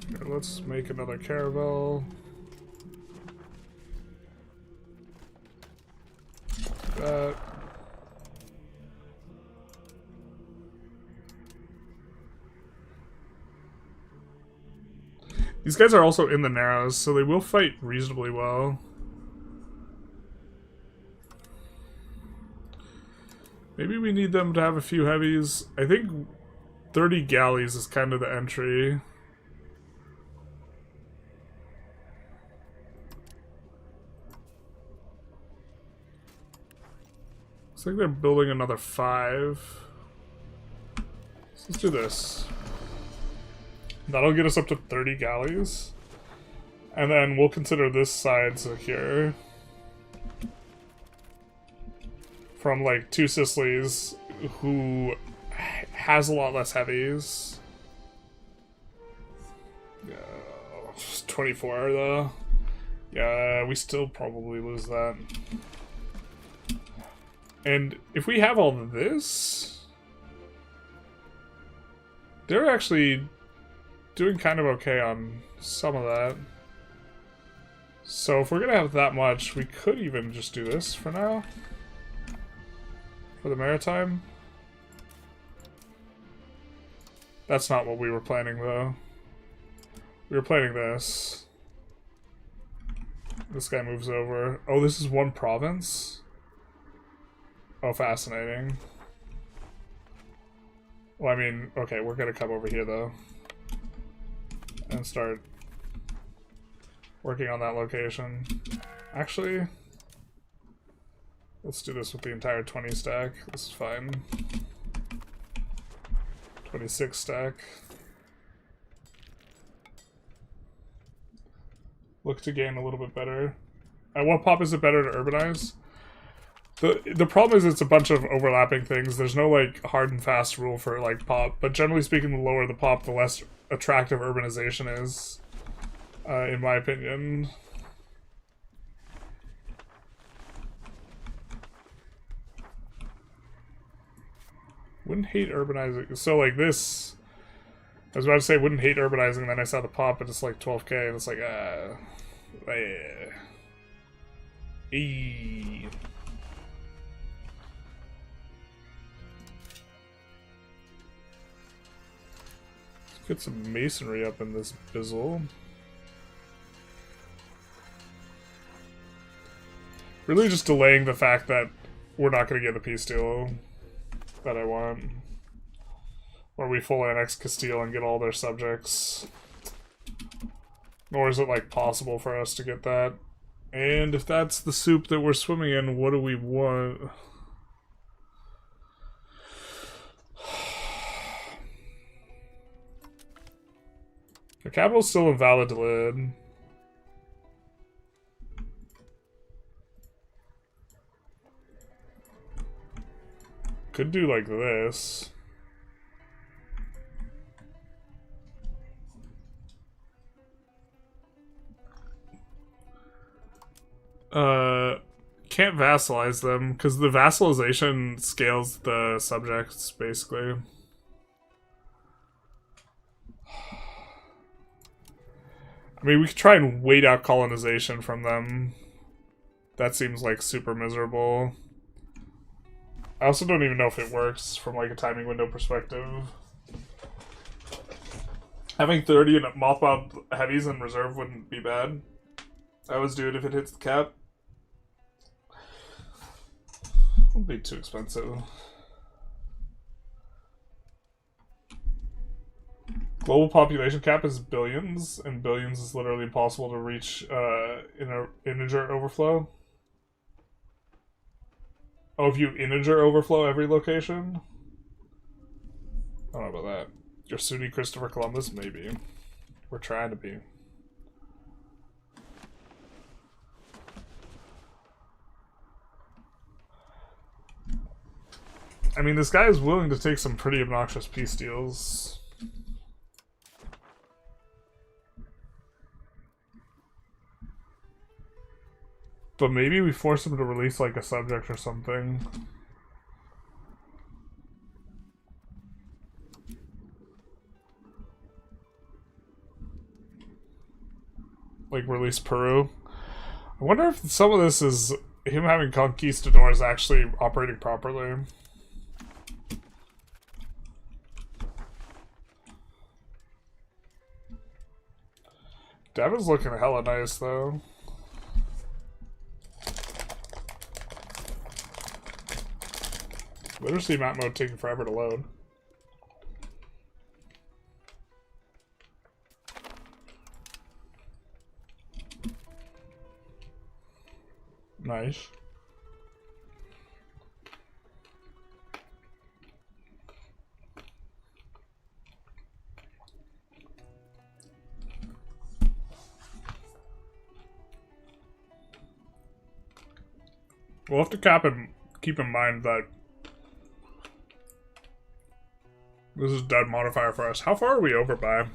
Here, let's make another caravel. That. These guys are also in the Narrows, so they will fight reasonably well. Maybe we need them to have a few heavies. I think 30 galleys is kind of the entry. Looks like they're building another 5. So let's do this. That'll get us up to 30 galleys. And then we'll consider this side secure. From like 2 Sicilies, who has a lot less heavies. 24 though. Yeah, we still probably lose that. And if we have all of this, they're actually doing kind of okay on some of that. So if we're gonna have that much, we could even just do this for now. For the maritime. That's not what we were planning, though. We were planning this. This guy moves over. Oh, this is one province? Oh, fascinating. Well, I mean, okay, we're gonna come over here, though. And start working on that location. Actually, let's do this with the entire 20 stack. This is fine. 26 stack. Look to gain a little bit better. At what pop is it better to urbanize? The problem is it's a bunch of overlapping things. There's no like hard and fast rule for like pop, but generally speaking, the lower the pop, the less attractive urbanization is, in my opinion. Wouldn't hate urbanizing. So like this, I was about to say wouldn't hate urbanizing, and then I saw the pop, but it's like 12k, and it's like Let's get some masonry up in this bizzle. Really just delaying the fact that we're not going to get the peace deal that I want. Where we full annex Castile and get all their subjects. Nor is it like possible for us to get that. And if that's the soup that we're swimming in, what do we want? The capital's still in Valladolid. Could do like this. Can't vassalize them, because the vassalization scales the subjects, basically. I mean, we could try and wait out colonization from them. That seems like super miserable. I also don't even know if it works from like a timing window perspective. Having 30 and mothball heavies in reserve wouldn't be bad. I always do it if it hits the cap. Won't be too expensive. Global population cap is billions, and billions is literally impossible to reach in an integer overflow. Oh, if you integer overflow every location? I don't know about that. You're SUNY Christopher Columbus? Maybe. We're trying to be. I mean, this guy is willing to take some pretty obnoxious peace deals. But maybe we force him to release like a subject or something. Like release Peru. I wonder if some of this is him having conquistadors actually operating properly. Devon's looking hella nice though. Literacy map mode taking forever to load. Nice. We'll have to keep in mind that this is dead modifier for us. How far are we over by?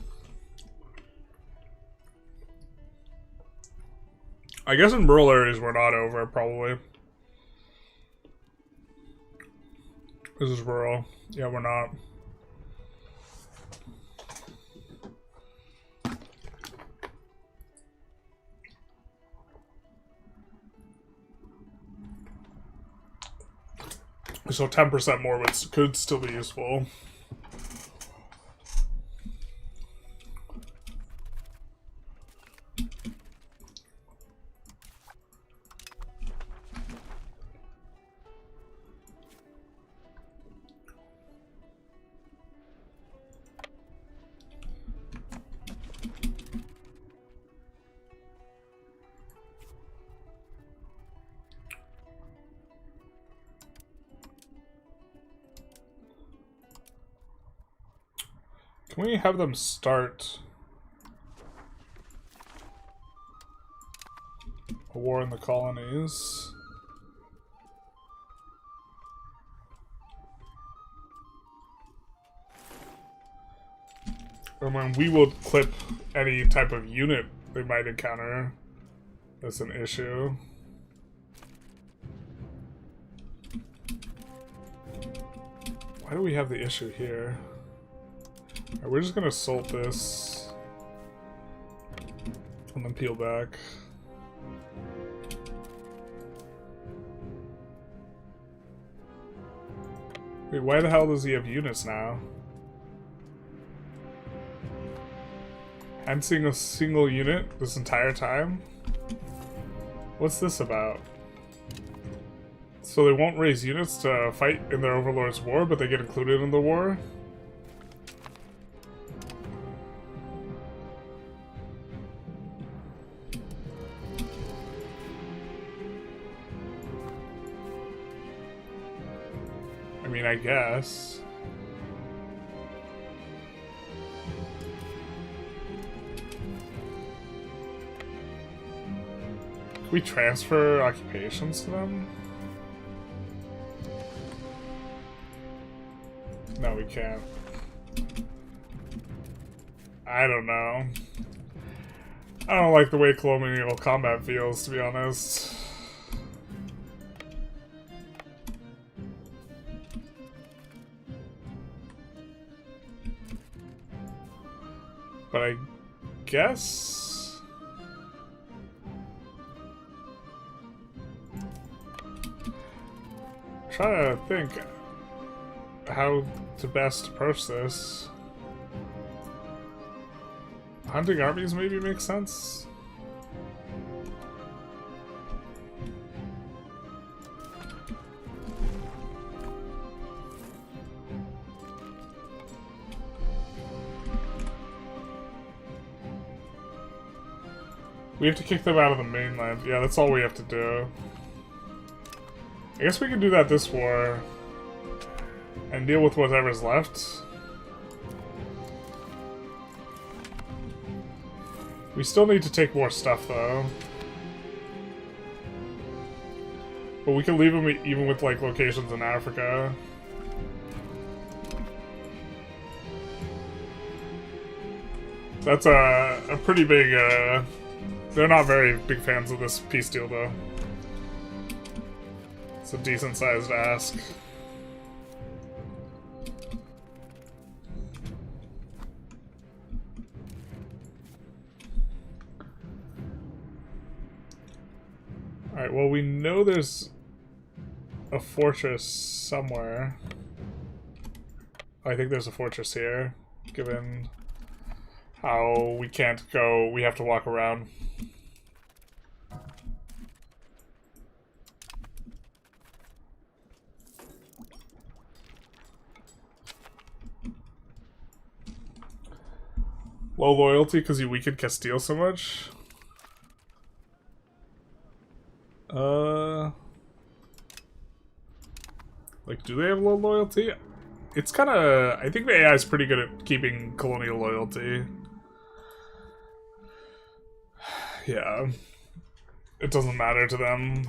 I guess in rural areas we're not over, probably. This is rural. Yeah, we're not. So 10% more could still be useful. Can we have them start a war in the colonies? And when we will clip any type of unit they might encounter, that's an issue. Why do we have the issue here? Alright, we're just gonna assault this and then peel back. Wait, why the hell does he have units now? I'm seeing a single unit this entire time? What's this about? So they won't raise units to fight in their overlord's war, but they get included in the war? I mean, I guess. Can we transfer occupations to them? No, we can't. I don't know. I don't like the way colonial combat feels, to be honest. But I guess... I'm trying to think how to best approach this. Hunting armies maybe makes sense? We have to kick them out of the mainland. Yeah, that's all we have to do. I guess we can do that this war and deal with whatever's left. We still need to take more stuff, though. But we can leave them even with, like, locations in Africa. That's a pretty big, they're not very big fans of this peace deal, though. It's a decent-sized ask. Alright, well, we know there's a fortress somewhere. I think there's a fortress here, given how we can't go, we have to walk around. Low loyalty because you weakened Castile so much? Like, do they have low loyalty? It's kind of... I think the AI is pretty good at keeping colonial loyalty. Yeah. It doesn't matter to them.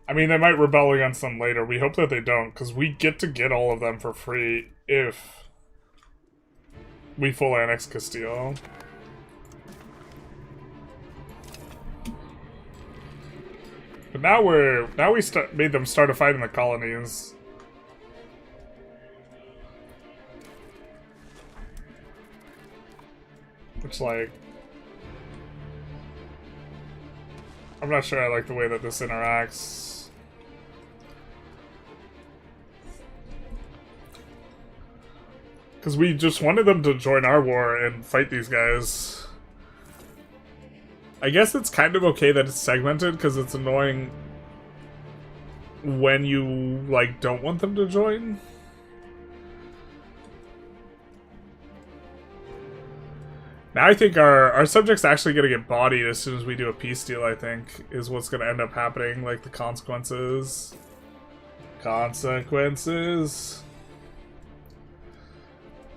I mean, they might rebel against them later. We hope that they don't, because we get to get all of them for free if we full annex Castile. But now we made them start a fight in the colonies. Which, like, I'm not sure I like the way that this interacts. Because we just wanted them to join our war and fight these guys. I guess it's kind of okay that it's segmented, because it's annoying when you, like, don't want them to join. Now I think our subject's actually gonna get bodied as soon as we do a peace deal, I think, is what's gonna end up happening, like, the consequences. Consequences.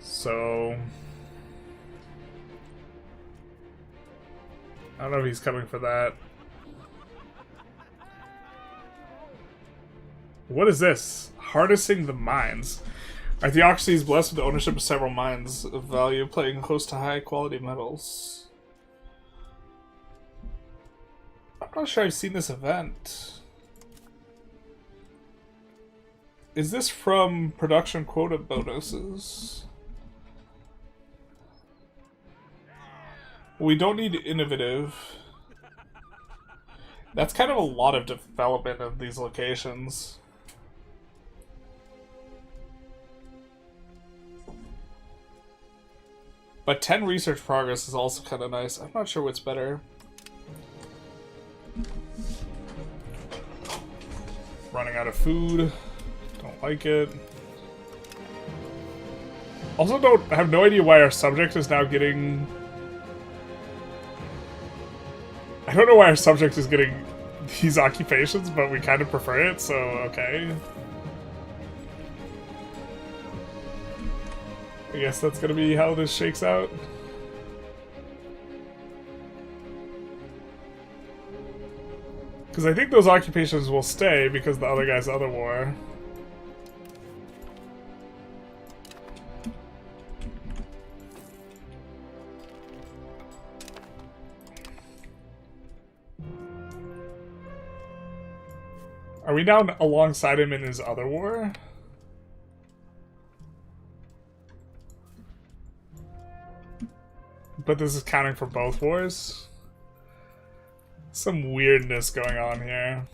So I don't know if he's coming for that. What is this? Harnessing the mines. Our theocracy is blessed with the ownership of several mines of value, playing close to high quality metals. I'm not sure I've seen this event. Is this from production quota bonuses? We don't need innovative. That's kind of a lot of development of these locations. But 10 research progress is also kind of nice. I'm not sure what's better. Running out of food. Don't like it. Also I have no idea why our subject is now getting... I don't know why our subject is getting these occupations, but we kind of prefer it, so okay. I guess that's gonna be how this shakes out. Because I think those occupations will stay because the other guy's other war. Are we now alongside him in his other war? But this is counting for both wars? Some weirdness going on here.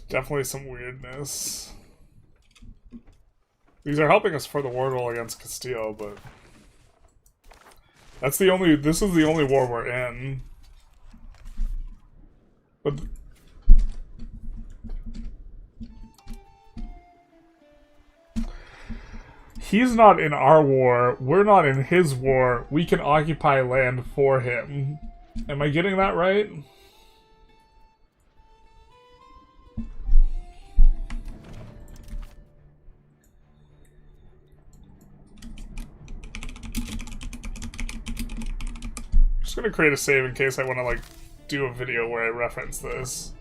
Definitely some weirdness. These are helping us for the war roll against Castile, but that's the only. This is the only war we're in. But he's not in our war. We're not in his war. We can occupy land for him. Am I getting that right? Just gonna create a save in case I want to like do a video where I reference this.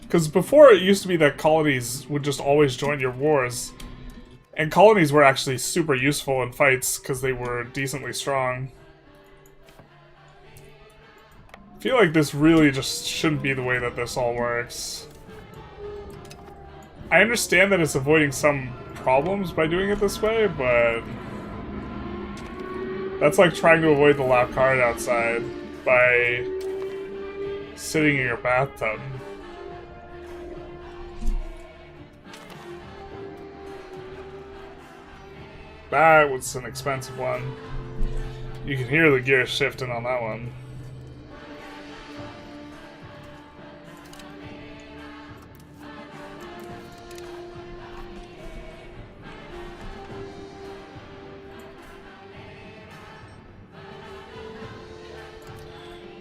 Because before it used to be that colonies would just always join your wars, and colonies were actually super useful in fights because they were decently strong. I feel like this really just shouldn't be the way that this all works. I understand that it's avoiding some problems by doing it this way, but that's like trying to avoid the loud card outside by sitting in your bathtub. That was an expensive one. You can hear the gears shifting on that one.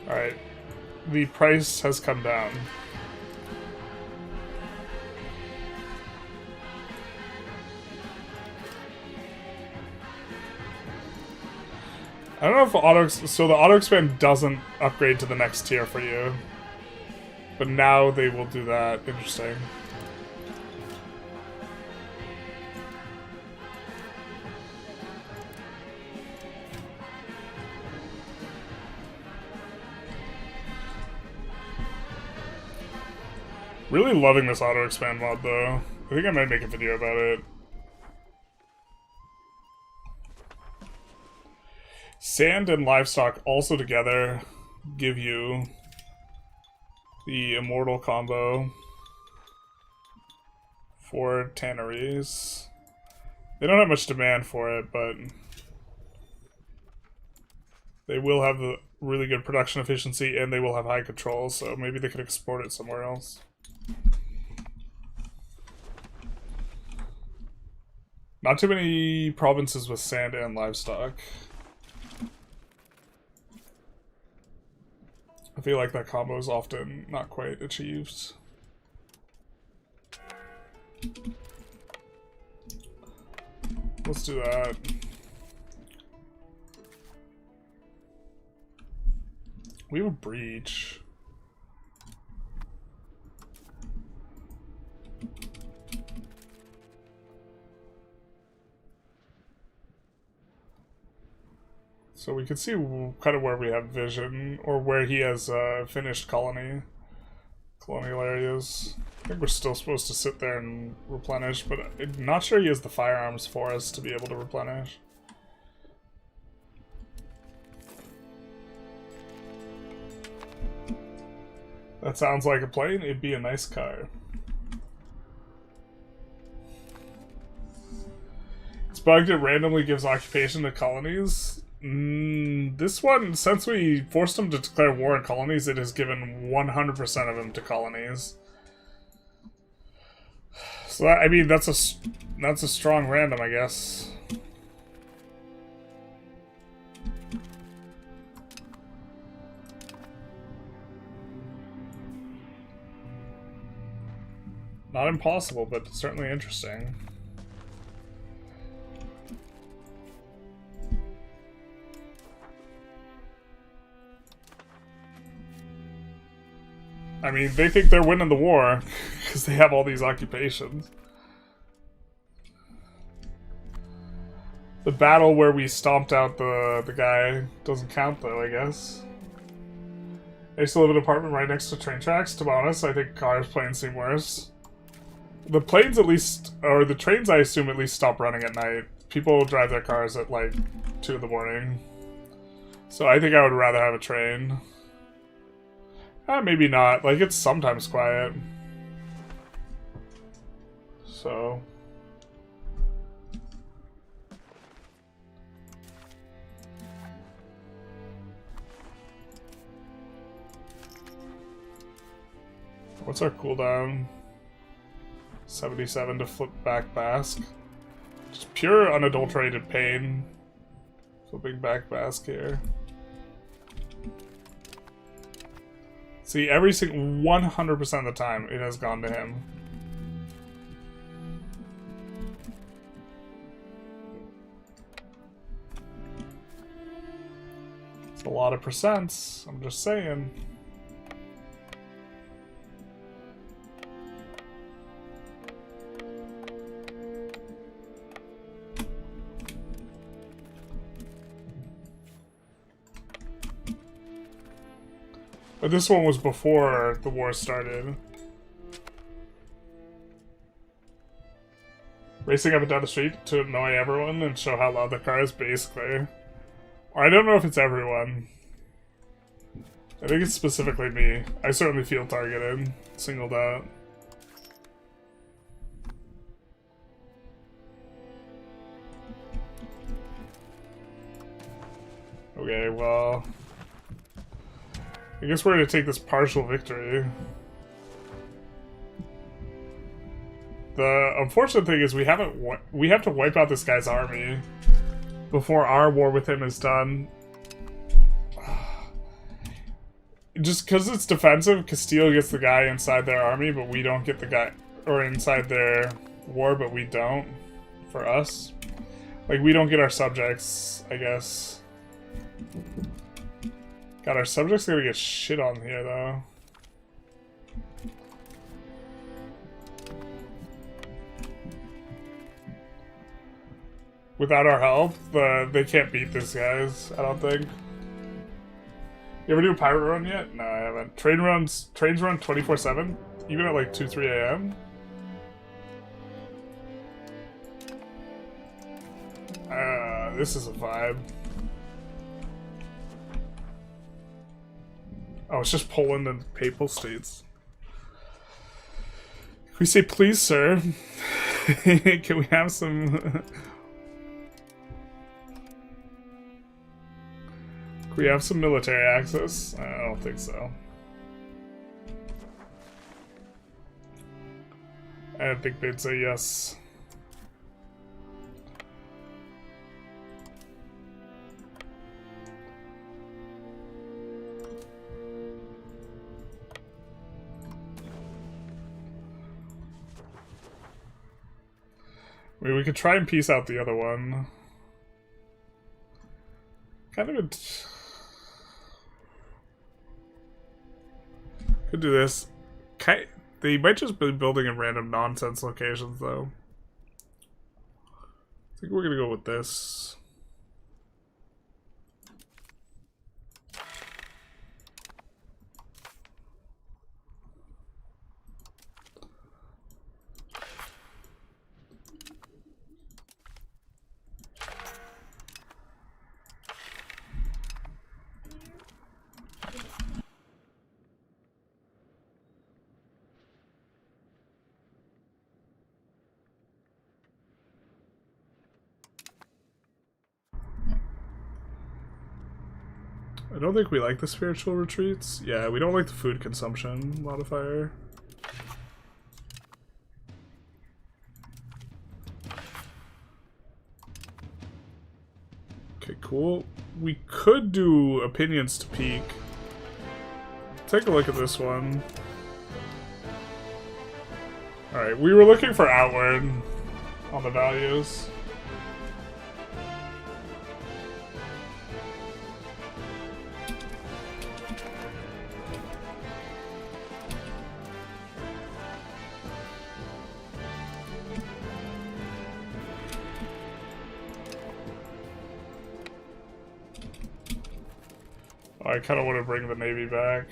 Alright, the price has come down. I don't know if so the auto expand doesn't upgrade to the next tier for you, but now they will do that. Interesting. Really loving this auto expand mod though. I think I might make a video about it. Sand and livestock also together give you the immortal combo for tanneries. They don't have much demand for it, but they will have a really good production efficiency and they will have high control, so maybe they could export it somewhere else. Not too many provinces with sand and livestock. I feel like that combo is often not quite achieved. Let's do that. We have a breach. So we can see kind of where we have vision, or where he has finished colonial areas. I think we're still supposed to sit there and replenish, but I'm not sure he has the firearms for us to be able to replenish. That sounds like a plane. It'd be a nice car. It's bugged. It randomly gives occupation to colonies. This one, since we forced them to declare war on colonies, it has given 100% of them to colonies. So that, I mean, that's a strong random, I guess. Not impossible, but certainly interesting. I mean, they think they're winning the war because they have all these occupations. The battle where we stomped out the guy doesn't count, though, I guess. I used to live in an apartment right next to train tracks. To be honest, I think cars, planes seem worse. The planes, at least, or the trains, I assume, at least stop running at night. People drive their cars at, like, 2 in the morning. So I think I would rather have a train. Maybe not. Like, it's sometimes quiet. So... what's our cooldown? 77 to flip back Basque. Just pure unadulterated pain. Flipping back Basque here. See, every single 100% of the time it has gone to him. It's a lot of percents, I'm just saying. But this one was before the war started. Racing up and down the street to annoy everyone and show how loud the car is, basically. Or I don't know if it's everyone. I think it's specifically me. I certainly feel targeted, singled out. Okay, well... I guess we're gonna take this partial victory. The unfortunate thing is we have to wipe out this guy's army before our war with him is done. Just because it's defensive, Castile gets the guy inside their army, but we don't get the guy, or inside their war, but we don't. For us, like we don't get our subjects, I guess. God, our subjects are gonna get shit on here, though. Without our help, they can't beat these guys, I don't think. You ever do a pirate run yet? No, I haven't. Trains run 24/7, even at like 2, 3 a.m. This is a vibe. Oh, it's just Poland and Papal States. Can we say, please, sir? Can we have some... Can we have some military access? I don't think so. I don't think they'd say yes. I mean, we could try and piece out the other one. Kind of a... Could do this. They might just be building in random nonsense locations, though. I think we're gonna go with this. I don't think we like the spiritual retreats. Yeah, we don't like the food consumption modifier. Okay, cool. We could do opinions to peak. Take a look at this one. Alright, we were looking for outward on the values. I kind of want to bring the Navy back.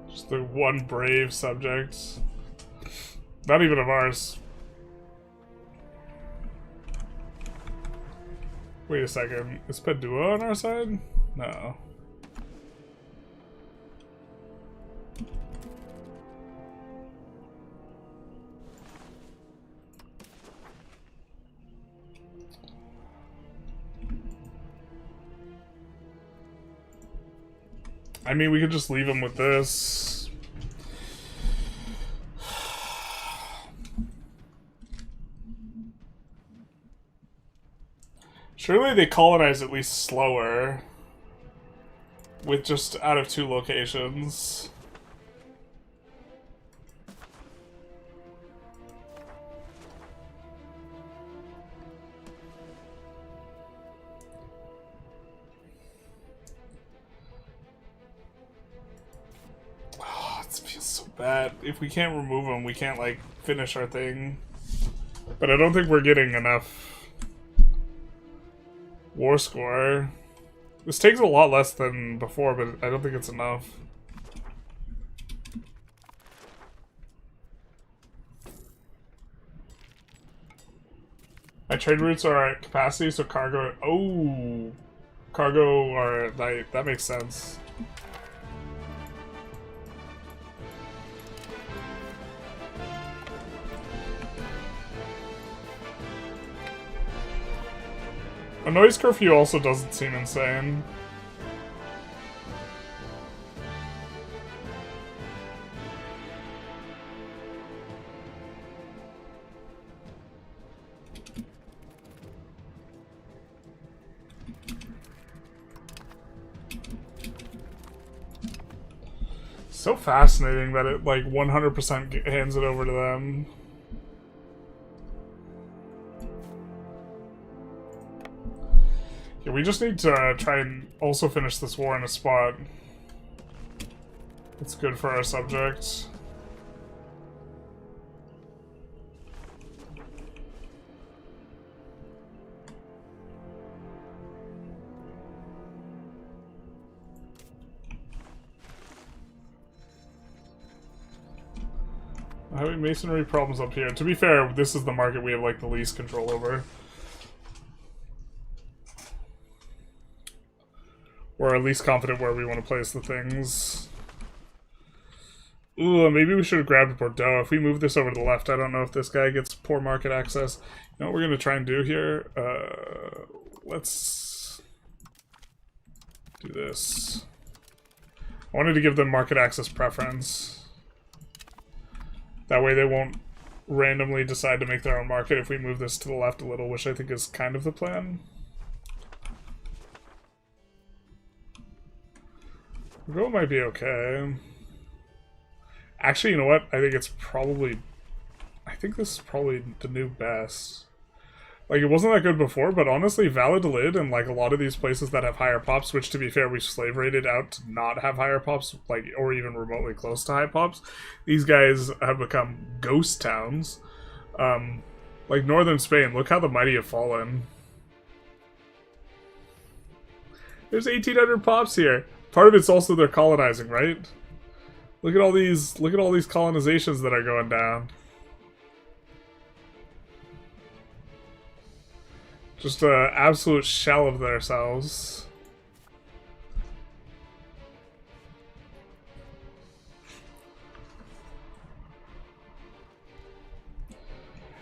Just the one brave subject. Not even of ours. Wait a second. Is Padua on our side? No. I mean, we could just leave him with this. Surely they colonize at least slower. With just out of 2 locations. Bad. If we can't remove them, we can't, like, finish our thing. But I don't think we're getting enough war score. This takes a lot less than before, but I don't think it's enough. My trade routes are at capacity, so cargo... Oh! Cargo are... That makes sense. A noise curfew also doesn't seem insane. So fascinating that it, like, 100% hands it over to them. Yeah, we just need to try and also finish this war in a spot. It's good for our subjects. Having masonry problems up here. To be fair, this is the market we have, like, the least control over. We're at least confident where we want to place the things. Ooh, maybe we should have grabbed Bordeaux. If we move this over to the left, I don't know if this guy gets poor market access. You know what we're going to try and do here? Let's do this. I wanted to give them market access preference. That way they won't randomly decide to make their own market if we move this to the left a little, which I think is kind of the plan. Go might be okay. Actually, you know what? I think this is probably the new best. Like, it wasn't that good before, but honestly, Valladolid and, like, a lot of these places that have higher pops, which, to be fair, we've slave rated out to not have higher pops, like, or even remotely close to high pops. These guys have become ghost towns. Like, northern Spain, look how the mighty have fallen. There's 1,800 pops here. Part of it's also they're colonizing, right? Look at all these colonizations that are going down. Just an absolute shell of themselves.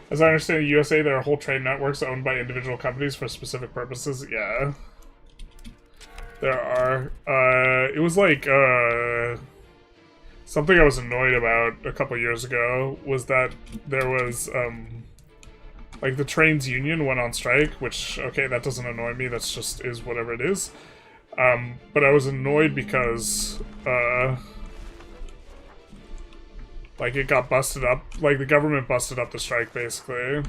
As I understand, the USA, there are whole trade networks owned by individual companies for specific purposes. Yeah. There are. It was like, something I was annoyed about a couple years ago was that there was, like, the trains union went on strike, which, okay, that doesn't annoy me, that's just is whatever it is. But I was annoyed because, like, it got busted up, like, the government busted up the strike, basically.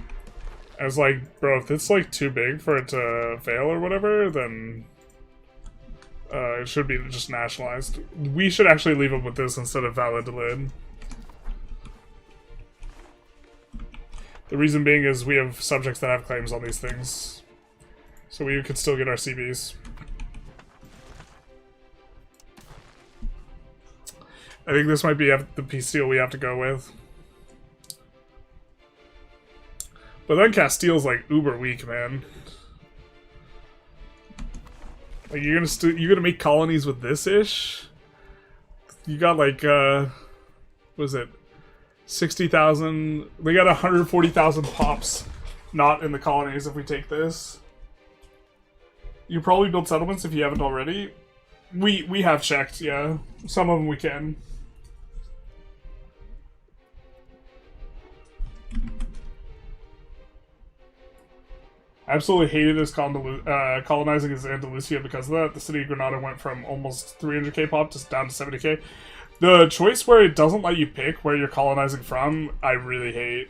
I was like, bro, if it's, like, too big for it to fail or whatever, then, it should be just nationalized. We should actually leave it with this instead of Valladolid. The reason being is we have subjects that have claims on these things. So we could still get our CBs. I think this might be the peace deal we have to go with. But then Castile's like uber weak, man. Like you're gonna make colonies with this ish? You got like what was it? 60,000. They got 140,000 pops not in the colonies if we take this. You probably build settlements if you haven't already. We have checked, yeah. Some of them we can. I absolutely hated this colonizing as Andalusia because of that. The city of Granada went from almost 300k pop to down to 70k. The choice where it doesn't let you pick where you're colonizing from, I really hate.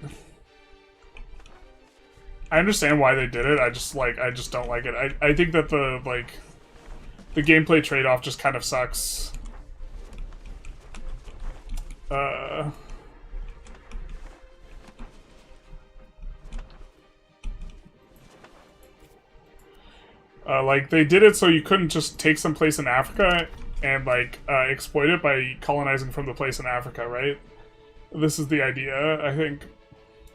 I understand why they did it, I just don't like it. I think that the gameplay trade-off just kind of sucks. Like, they did it so you couldn't just take some place in Africa and, like, exploit it by colonizing from the place in Africa, right? This is the idea, I think.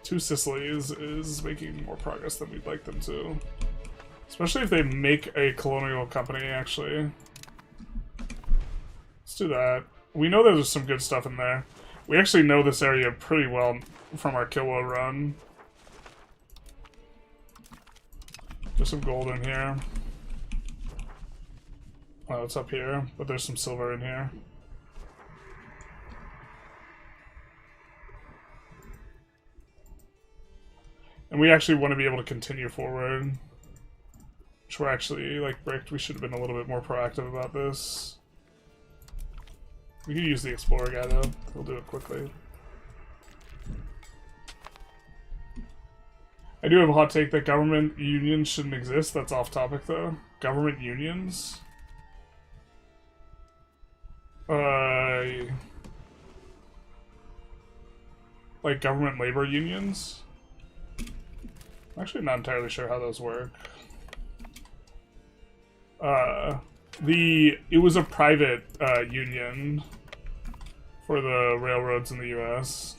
Two Sicilies is making more progress than we'd like them to. Especially if they make a colonial company, actually. Let's do that. We know there's some good stuff in there. We actually know this area pretty well from our Kilwa run. There's some gold in here. Oh, it's up here, but there's some silver in here. And we actually want to be able to continue forward. Which we're actually, like, bricked. We should have been a little bit more proactive about this. We can use the Explorer guy, though. He'll do it quickly. I do have a hot take that government unions shouldn't exist. That's off topic, though. Government unions? Like government labor unions? I'm actually not entirely sure how those work. It was a private union for the railroads in the US.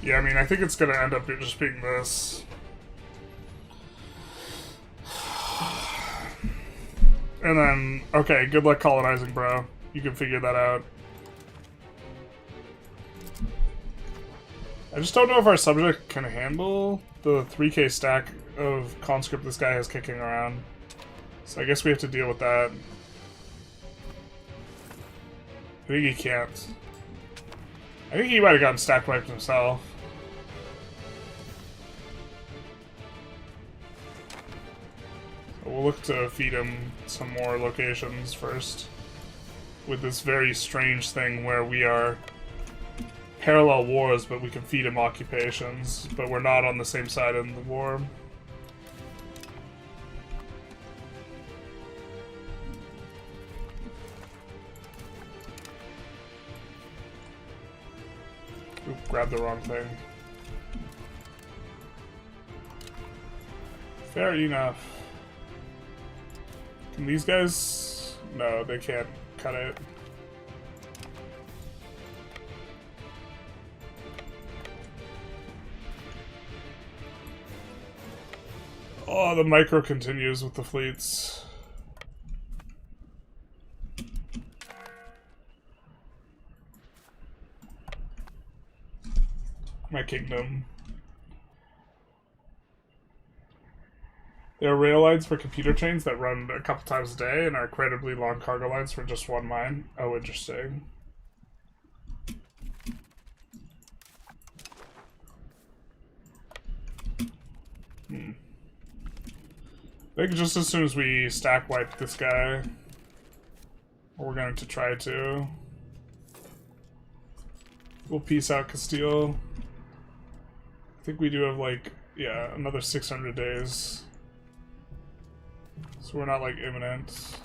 Yeah, I mean, I think it's gonna end up just being this. And then, okay, good luck colonizing, bro. You can figure that out. I just don't know if our subject can handle the 3k stack of conscript this guy is kicking around. So I guess we have to deal with that. I think he can't. I think he might have gotten stack wiped himself. So we'll look to feed him some more locations first. With this very strange thing where we are parallel wars, but we can feed him occupations, but we're not on the same side in the war. Oop, grabbed the wrong thing. Fair enough. Can these guys... No, they can't cut it. Oh, the micro continues with the fleets. My kingdom. There are rail lines for computer trains that run a couple times a day and are incredibly long cargo lines for just one mine. Oh, interesting. I think just as soon as we stack wipe this guy, we're going to try to. We'll peace out Castile. I think we do have like, yeah, another 600 days. So we're not like imminent.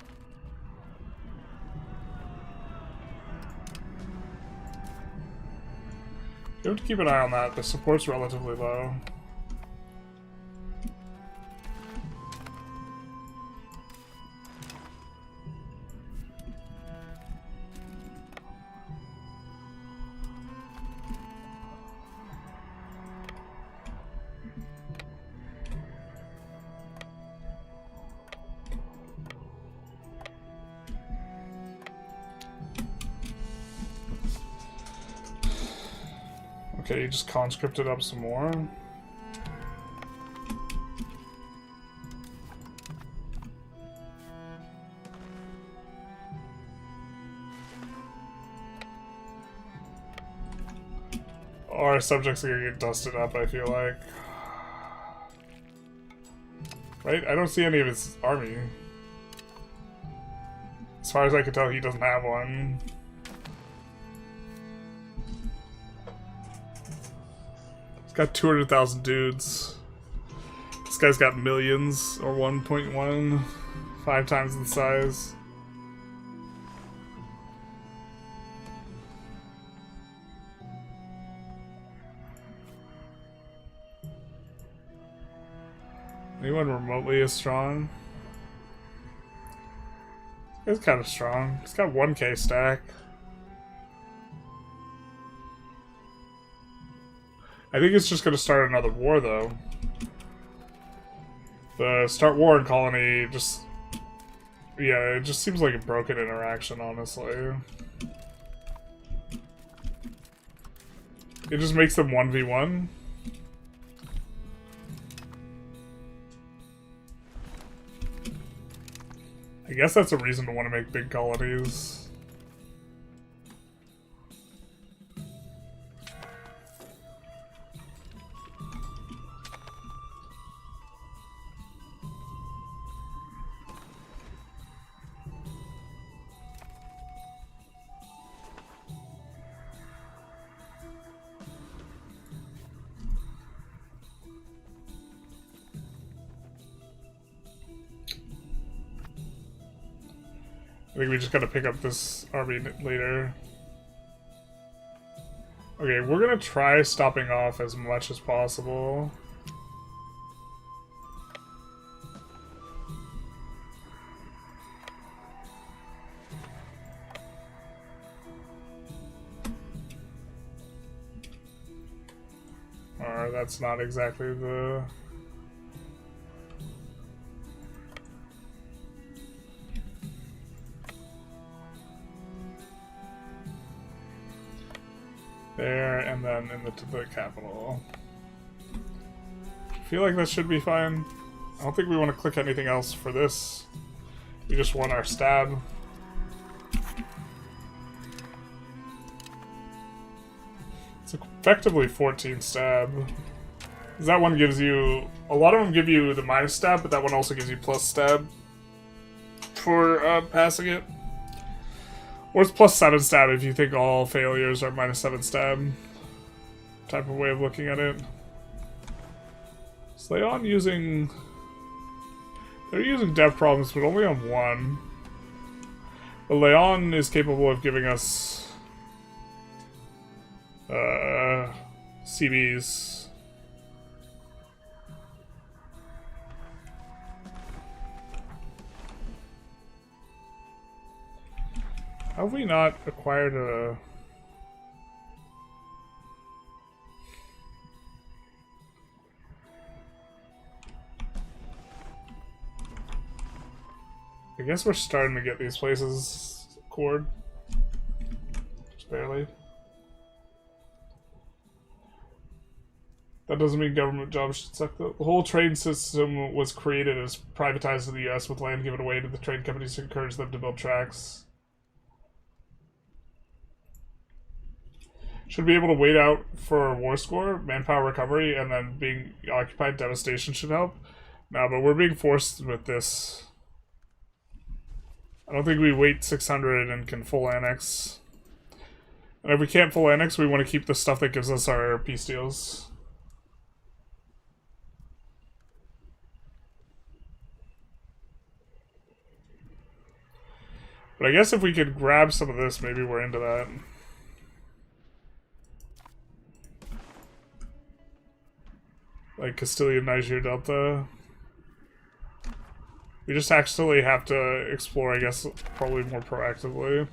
You have to keep an eye on that. The support's relatively low. Okay, you just conscripted up some more. Our subjects are gonna get dusted up, I feel like. Right? I don't see any of his army. As far as I can tell, he doesn't have one. He's got 200,000 dudes. This guy's got millions, or 1.1, 5 times the size. Anyone remotely as strong? He's kind of strong. He's got 1k stack. I think it's just going to start another war, though. The start war and colony just... Yeah, it just seems like a broken interaction, honestly. It just makes them 1v1. I guess that's a reason to want to make big colonies. I think we just gotta pick up this army later. Okay, we're gonna try stopping off as much as possible. Or that's not exactly the... There, and then in the capital. I feel like that should be fine. I don't think we want to click anything else for this. We just want our stab. It's effectively 14 stab. That one gives you... A lot of them give you the minus stab, but that one also gives you plus stab for passing it. Or it's plus 7 stab if you think all failures are minus 7 stab. Type of way of looking at it. Is Leon using... They're using dev problems, but only on one. But Leon is capable of giving us... CBs. Have we not acquired a... I guess we're starting to get these places cored. Just barely. That doesn't mean government jobs should suck though. The whole train system was created as privatized in the US with land given away to the train companies to encourage them to build tracks. Should be able to wait out for war score, manpower recovery, and then being occupied devastation should help. No, but we're being forced with this. I don't think we wait 600 and can full annex. And if we can't full annex, we want to keep the stuff that gives us our peace deals. But I guess if we could grab some of this, maybe we're into that. Like Castilian Niger Delta. We just actually have to explore, I guess, probably more proactively.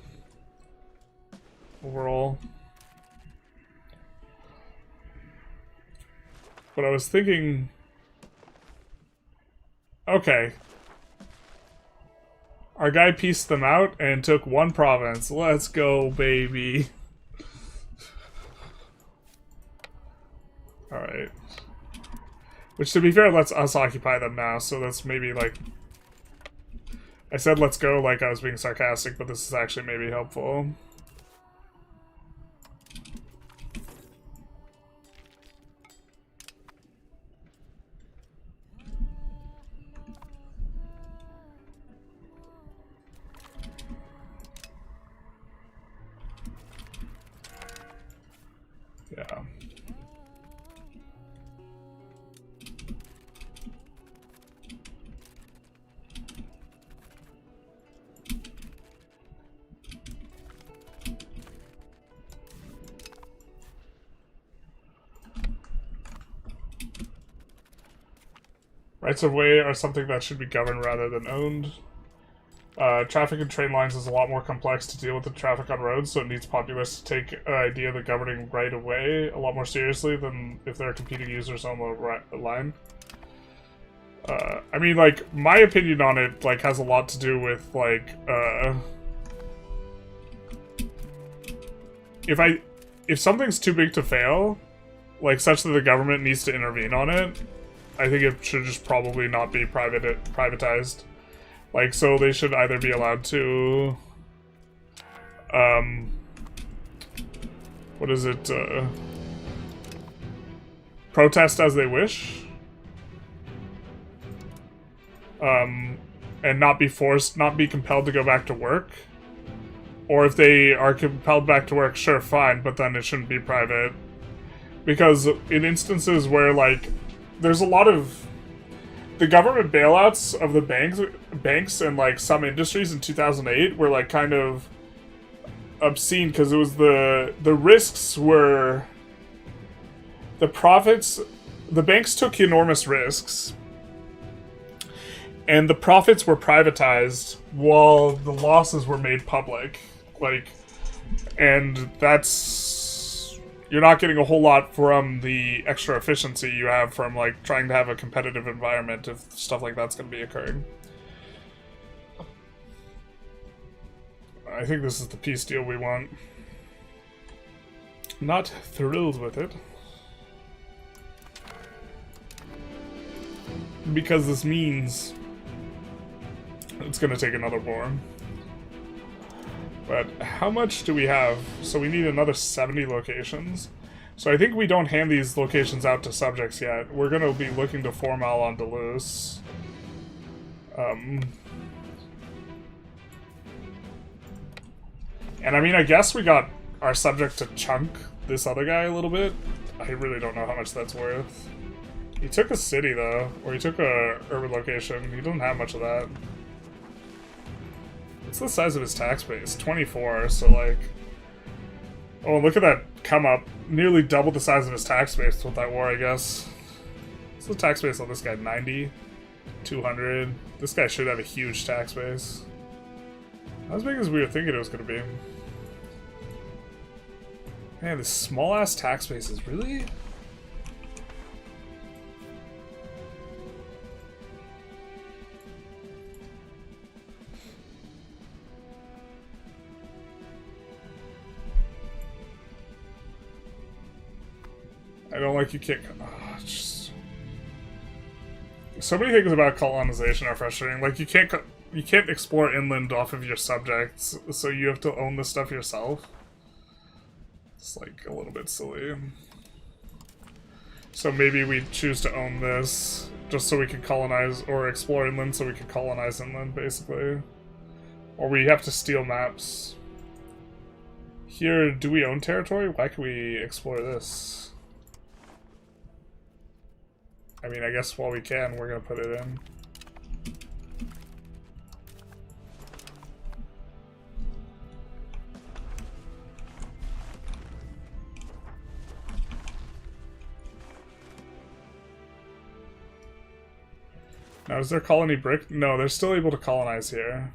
Overall. But I was thinking... Okay. Our guy pieced them out and took one province. Let's go, baby. Alright. Which, to be fair, lets us occupy them now, so that's maybe, like... I said let's go like I was being sarcastic, but this is actually maybe helpful. Yeah. Rights of way are something that should be governed rather than owned. Traffic in train lines is a lot more complex to deal with than traffic on roads, so it needs populace to take an idea of the governing right of way a lot more seriously than if there are competing users on the line. I mean, like, my opinion on it, like, has a lot to do with, like, if something's too big to fail, like, such that the government needs to intervene on it, I think it should just probably not be privatized. Like, so they should either be allowed to, what is it, protest as they wish, and not be forced, not be compelled to go back to work. Or if they are compelled back to work, sure, fine, but then it shouldn't be private. Because in instances where, like, there's a lot of the government bailouts of the banks and like some industries in 2008 were like kind of obscene because it was the risks were the profits. The banks took enormous risks, and the profits were privatized while the losses were made public. Like, and that's you're not getting a whole lot from the extra efficiency you have from, like, trying to have a competitive environment if stuff like that's going to be occurring. I think this is the peace deal we want. Not thrilled with it. Because this means it's going to take another war. But how much do we have? So we need another 70 locations. So I think we don't hand these locations out to subjects yet. We're going to be looking to form Al-Andalus. And I mean, I guess we got our subject to chunk this other guy a little bit. I really don't know how much that's worth. He took a city, though. Or he took a urban location. He doesn't have much of that. What's the size of his tax base? 24, so like... Oh, look at that come up. Nearly double the size of his tax base with that war, I guess. What's the tax base on this guy? 90? 200? This guy should have a huge tax base. Not as big as we were thinking it was going to be. Man, this small-ass tax base is really... I don't like you can't... Oh, just... So many things about colonization are frustrating. Like, you can't explore inland off of your subjects, so you have to own the stuff yourself. It's like a little bit silly. So maybe we choose to own this just so we can colonize, or explore inland so we can colonize inland, basically. Or we have to steal maps. Here, do we own territory? Why can we explore this? I mean, I guess while we can, we're gonna put it in. Now, is their colony brick? No, they're still able to colonize here.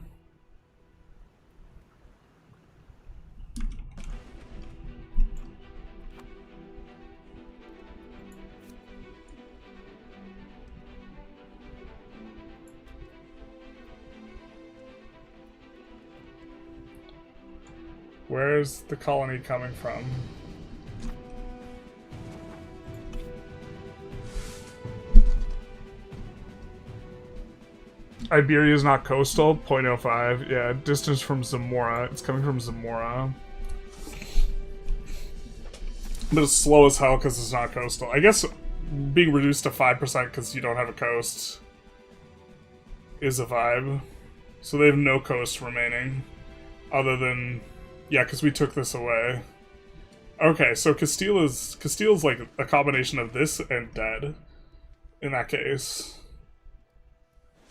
Where's the colony coming from? Iberia is not coastal, 0.05. Yeah, distance from Zamora. It's coming from Zamora. But it's slow as hell because it's not coastal. I guess being reduced to 5% because you don't have a coast is a vibe. So they have no coast remaining. Other than... Yeah, because we took this away. Okay, so Castile's like a combination of this and dead. In that case.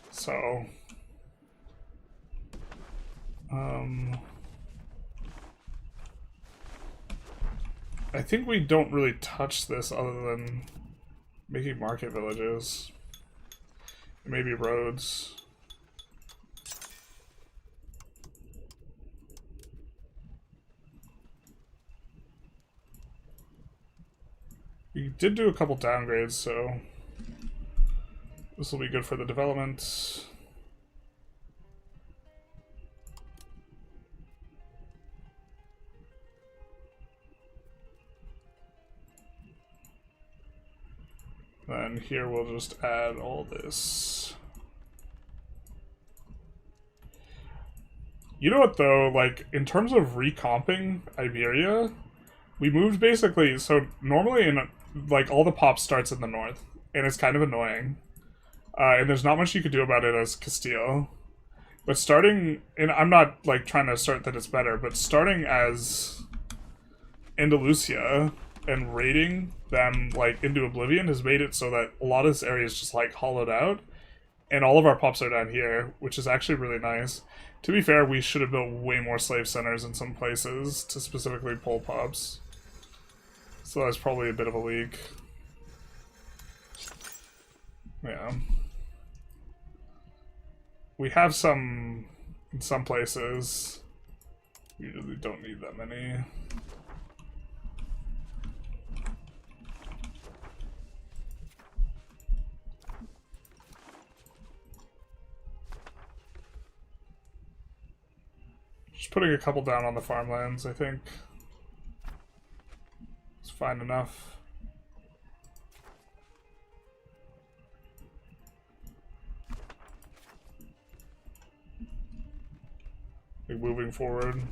So... I think we don't really touch this other than making market villages. Maybe roads. We did do a couple downgrades, so this will be good for the development. Then here we'll just add all this. You know what though, like in terms of recomping Iberia, we moved basically, so normally in like all the pop starts in the north, and it's kind of annoying. And there's not much you could do about it as Castile. But starting, and I'm not like trying to assert that it's better, but starting as Andalusia and raiding them like into oblivion has made it so that a lot of this area is just like hollowed out, and all of our pops are down here, which is actually really nice. To be fair, we should have built way more slave centers in some places to specifically pull pops. So that's probably a bit of a leak. Yeah. We have some in some places. We really don't need that many. Just putting a couple down on the farmlands, I think. It's fine enough. Like moving forward. In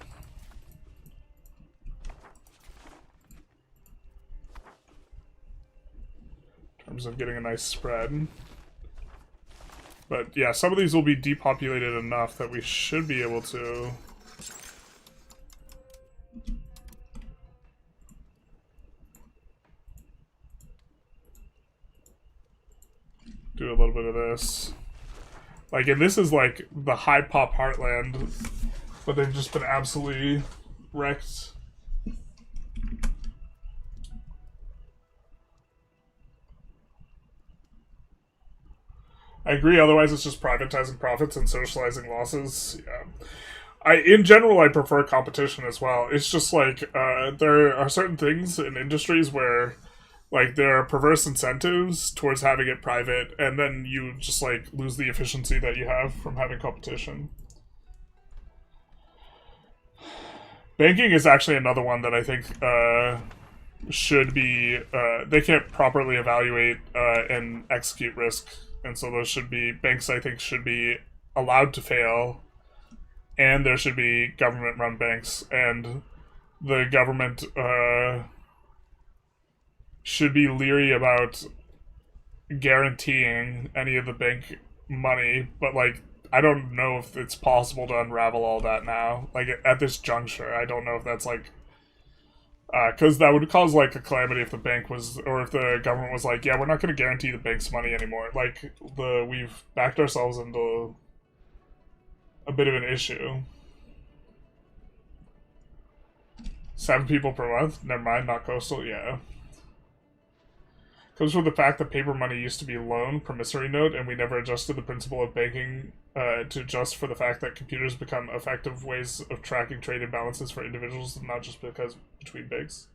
terms of getting a nice spread. But yeah, some of these will be depopulated enough that we should be able to do a little bit of this. Like, and this is like the high pop heartland, but they've just been absolutely wrecked. I agree, otherwise it's just privatizing profits and socializing losses. Yeah. In general, I prefer competition as well. It's just like, there are certain things in industries where, like, there are perverse incentives towards having it private, and then you just, like, lose the efficiency that you have from having competition. Banking is actually another one that I think, should be, they can't properly evaluate, and execute risk. And so those should be, banks I think should be allowed to fail, and there should be government-run banks, and the government should be leery about guaranteeing any of the bank money, but like, I don't know if it's possible to unravel all that now. Like, at this juncture, I don't know if that's like, because that would cause, like, a calamity if the bank was, or if the government was like, yeah, we're not going to guarantee the bank's money anymore. Like, we've backed ourselves into a bit of an issue. 7 people per month? Never mind, not coastal, yeah. Comes from the fact that paper money used to be loan, promissory note, and we never adjusted the principle of banking to adjust for the fact that computers become effective ways of tracking trade imbalances for individuals, and not just because between banks.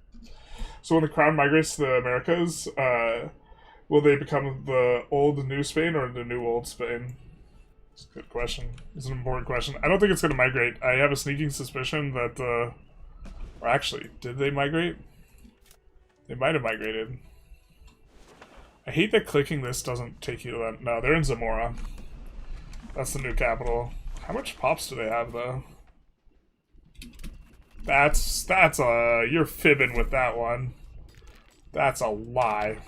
So when the crown migrates to the Americas, will they become the old New Spain or the new old Spain? It's a good question. It's an important question. I don't think it's going to migrate. I have a sneaking suspicion that, or actually, did they migrate? They might have migrated. I hate that clicking this doesn't take you to that. No, they're in Zamora. That's the new capital. How much pops do they have, though? That's you're fibbing with that one. That's a lie.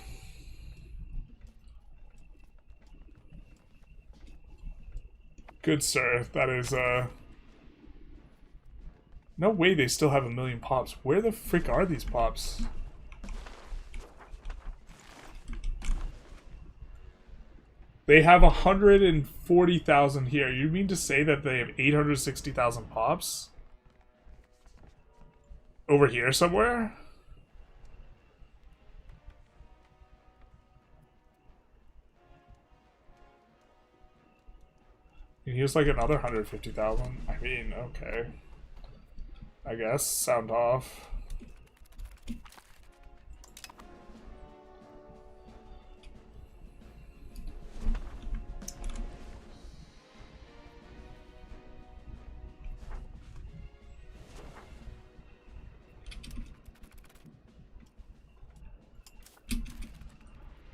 Good sir, that is, no way they still have 1 million pops. Where the frick are these pops? They have 140,000 here. You mean to say that they have 860,000 pops? Over here somewhere? And here's like another 150,000. I mean, okay. I guess. Sound off.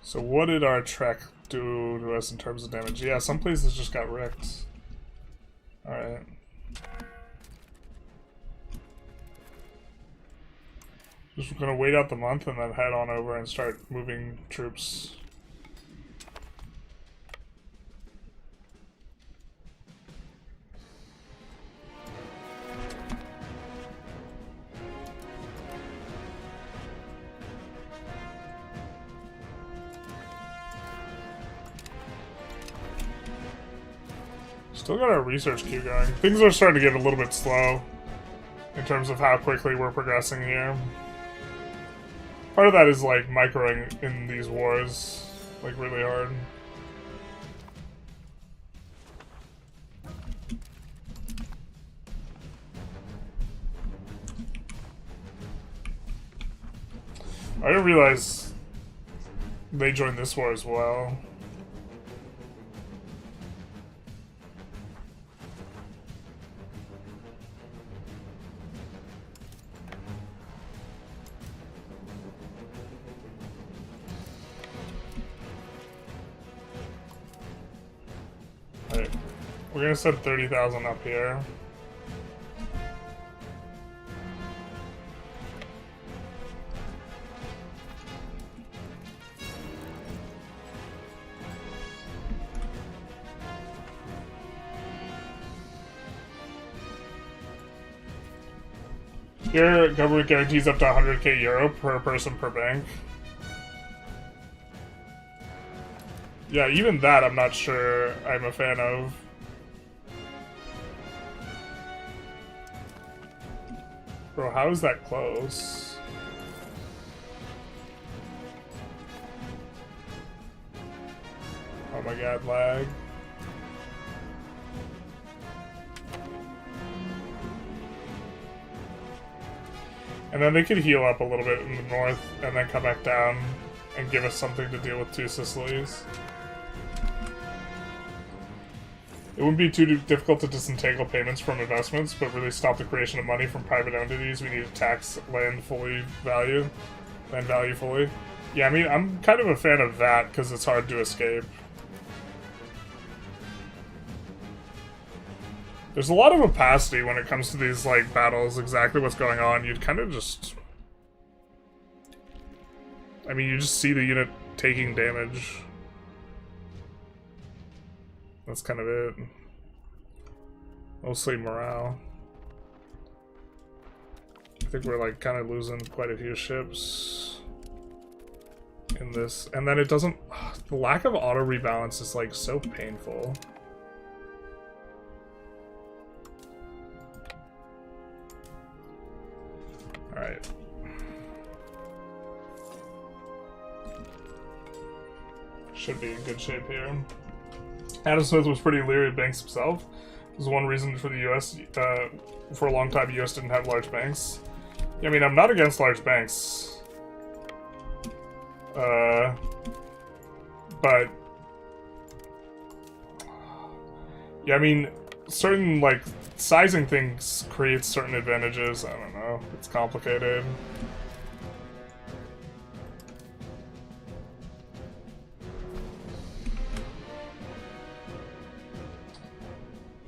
So what did our trek do to us in terms of damage? Yeah, some places just got wrecked. Alright. Just gonna wait out the month and then head on over and start moving troops. Still got our research queue going. Things are starting to get a little bit slow in terms of how quickly we're progressing here. Part of that is like microing in these wars, like really hard. I didn't realize they joined this war as well. We're gonna set 30,000 up here. Here, government guarantees up to 100k euro per person per bank. Yeah, even that I'm not sure I'm a fan of. Bro, how is that close? Oh my god, lag. And then they could heal up a little bit in the north and then come back down and give us something to deal with two Sicilies. It wouldn't be too difficult to disentangle payments from investments, but really stop the creation of money from private entities. We need to tax land value fully. Yeah, I mean, I'm kind of a fan of that because it's hard to escape. There's a lot of opacity when it comes to these, like, battles, exactly what's going on. You'd kind of just... I mean, you just see the unit taking damage. That's kind of it. Mostly morale. I think we're, like, kind of losing quite a few ships in this. And then it doesn't... The lack of auto rebalance is, like, so painful. Alright. Should be in good shape here. Adam Smith was pretty leery of banks himself. This was one reason for the US, for a long time, the US didn't have large banks. Yeah, I mean, I'm not against large banks. But... Yeah, I mean, certain, like, sizing things creates certain advantages. I don't know. It's complicated.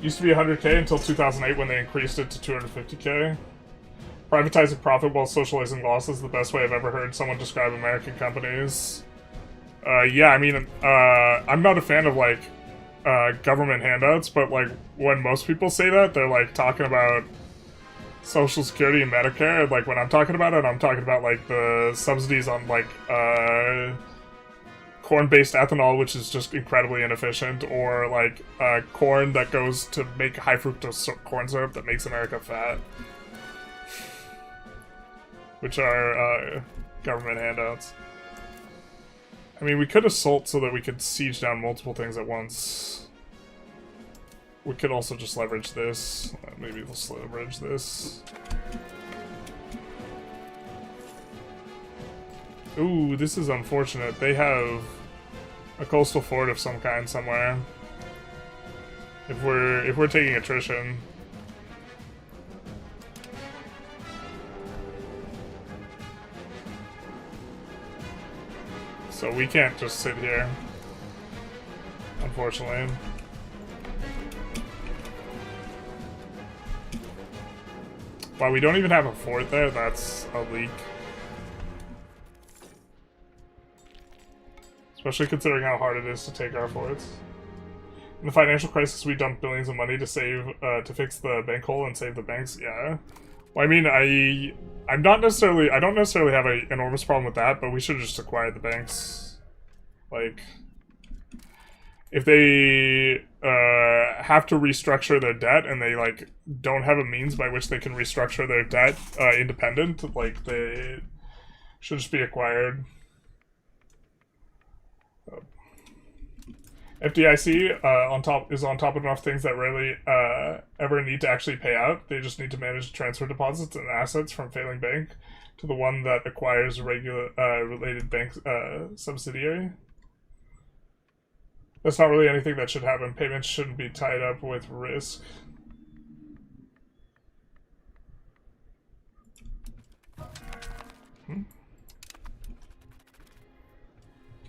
Used to be 100k until 2008 when they increased it to 250k. Privatizing profit while socializing losses is the best way I've ever heard someone describe American companies. Yeah, I mean, I'm not a fan of, like, government handouts, but, like, when most people say that, they're, like, talking about Social Security and Medicare, and, like, when I'm talking about it, I'm talking about, like, the subsidies on, like, corn-based ethanol, which is just incredibly inefficient, or, like, corn that goes to make high-fructose corn syrup that makes America fat. Which are, government handouts. I mean, we could assault so that we could siege down multiple things at once. We could also just leverage this. Maybe let's leverage this. Ooh, this is unfortunate. They have a coastal fort of some kind somewhere. If we're taking attrition. So we can't just sit here, unfortunately. Wow, we don't even have a fort there? That's a leak. Especially considering how hard it is to take our forts. In the financial crisis, we dumped billions of money to to fix the bank hole and save the banks. Yeah. Well, I mean, I don't necessarily have an enormous problem with that, but we should have just acquired the banks. Like, if they have to restructure their debt and they, like, don't have a means by which they can restructure their debt independent, like, they should just be acquired. FDIC is on top of enough things that rarely ever need to actually pay out. They just need to manage transfer deposits and assets from failing bank to the one that acquires related bank subsidiary. That's not really anything that should happen. Payments shouldn't be tied up with risk.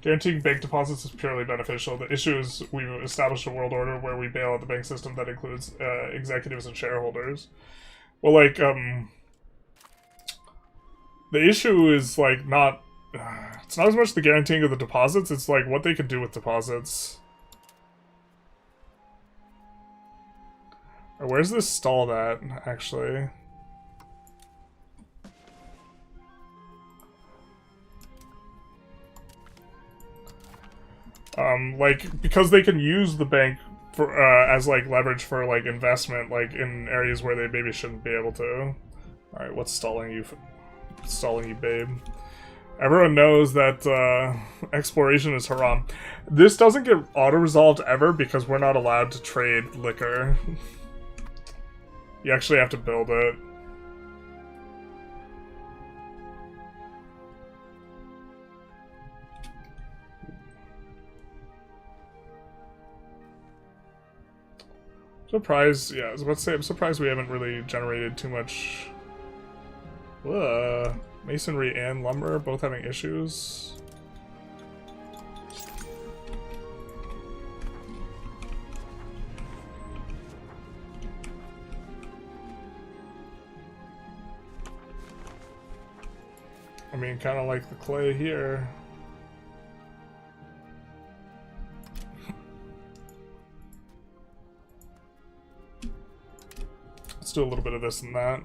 Guaranteeing bank deposits is purely beneficial. The issue is we've established a world order where we bail out the bank system that includes executives and shareholders. Well, like, the issue is, like, not... it's not as much the guaranteeing of the deposits, it's, like, what they can do with deposits. Or where's this stalled at, actually? Like, because they can use the bank for, as, like, leverage for, like, investment, like, in areas where they maybe shouldn't be able to. Alright, what's stalling you, babe? Everyone knows that, exploration is haram. This doesn't get auto-resolved ever because we're not allowed to trade liquor. You actually have to build it. Surprised, yeah, I was about to say, I'm surprised we haven't really generated too much... masonry and lumber both having issues. I mean, kind of like the clay here. Let's do a little bit of this and that.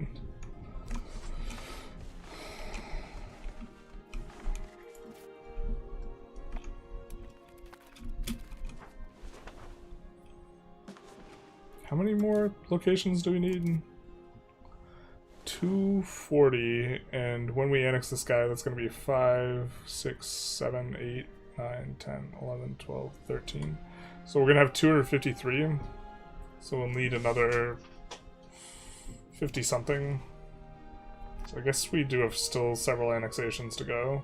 How many more locations do we need? 240, and when we annex this guy, that's going to be 5, 6, 7, 8, 9, 10, 11, 12, 13. So we're going to have 253, so we'll need another 50-something. So I guess we do have still several annexations to go.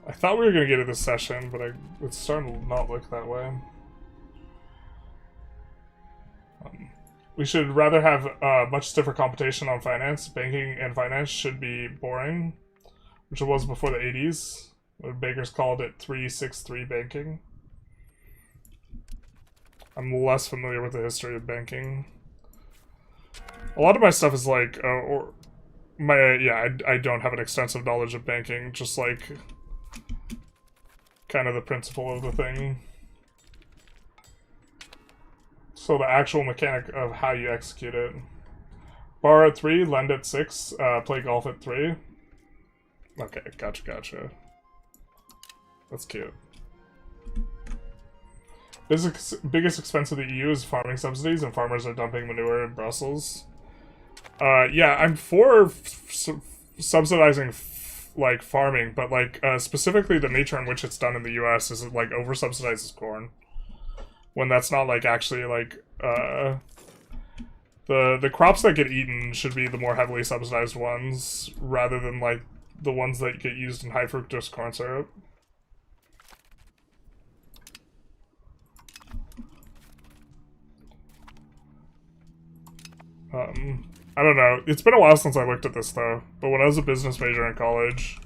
I thought we were going to get it this session, but it's starting to not look that way. We should rather have much stiffer competition on finance. Banking and finance should be boring, which it was before the 80s, when bankers called it 363 banking. I'm less familiar with the history of banking. A lot of my stuff is like, I don't have an extensive knowledge of banking, just like kind of the principle of the thing. So the actual mechanic of how you execute it. Borrow at 3, lend at 6, play golf at 3. Okay, gotcha. That's cute. Biggest expense of the EU is farming subsidies, and farmers are dumping manure in Brussels. Yeah, I'm for subsidizing like farming, but like specifically the nature in which it's done in the US is it like over subsidizes corn. When that's not like actually like the crops that get eaten should be the more heavily subsidized ones rather than like the ones that get used in high fructose corn syrup. I don't know. It's been a while since I looked at this though, but when I was a business major in college,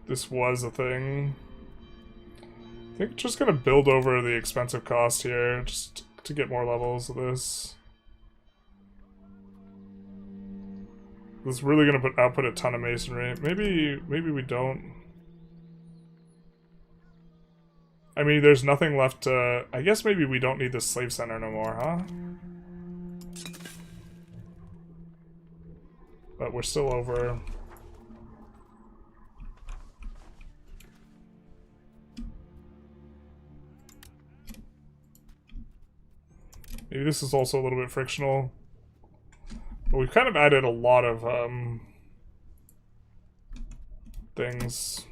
this was a thing. I think just gonna build over the expensive cost here, just to get more levels of this. This is really gonna output a ton of masonry. Maybe we don't. I mean, there's nothing left to... I guess maybe we don't need the slave center no more, huh? But we're still over... Maybe this is also a little bit frictional. But we've kind of added a lot of, things.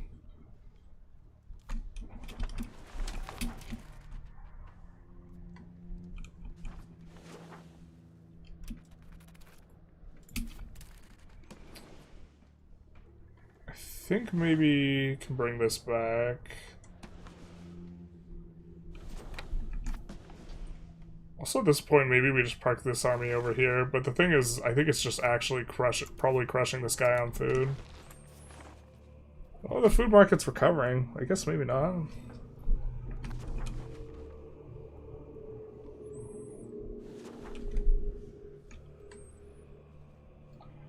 I think maybe can bring this back. Also, at this point, maybe we just park this army over here. But the thing is, I think it's just actually probably crushing this guy on food. Oh, the food market's recovering. I guess maybe not.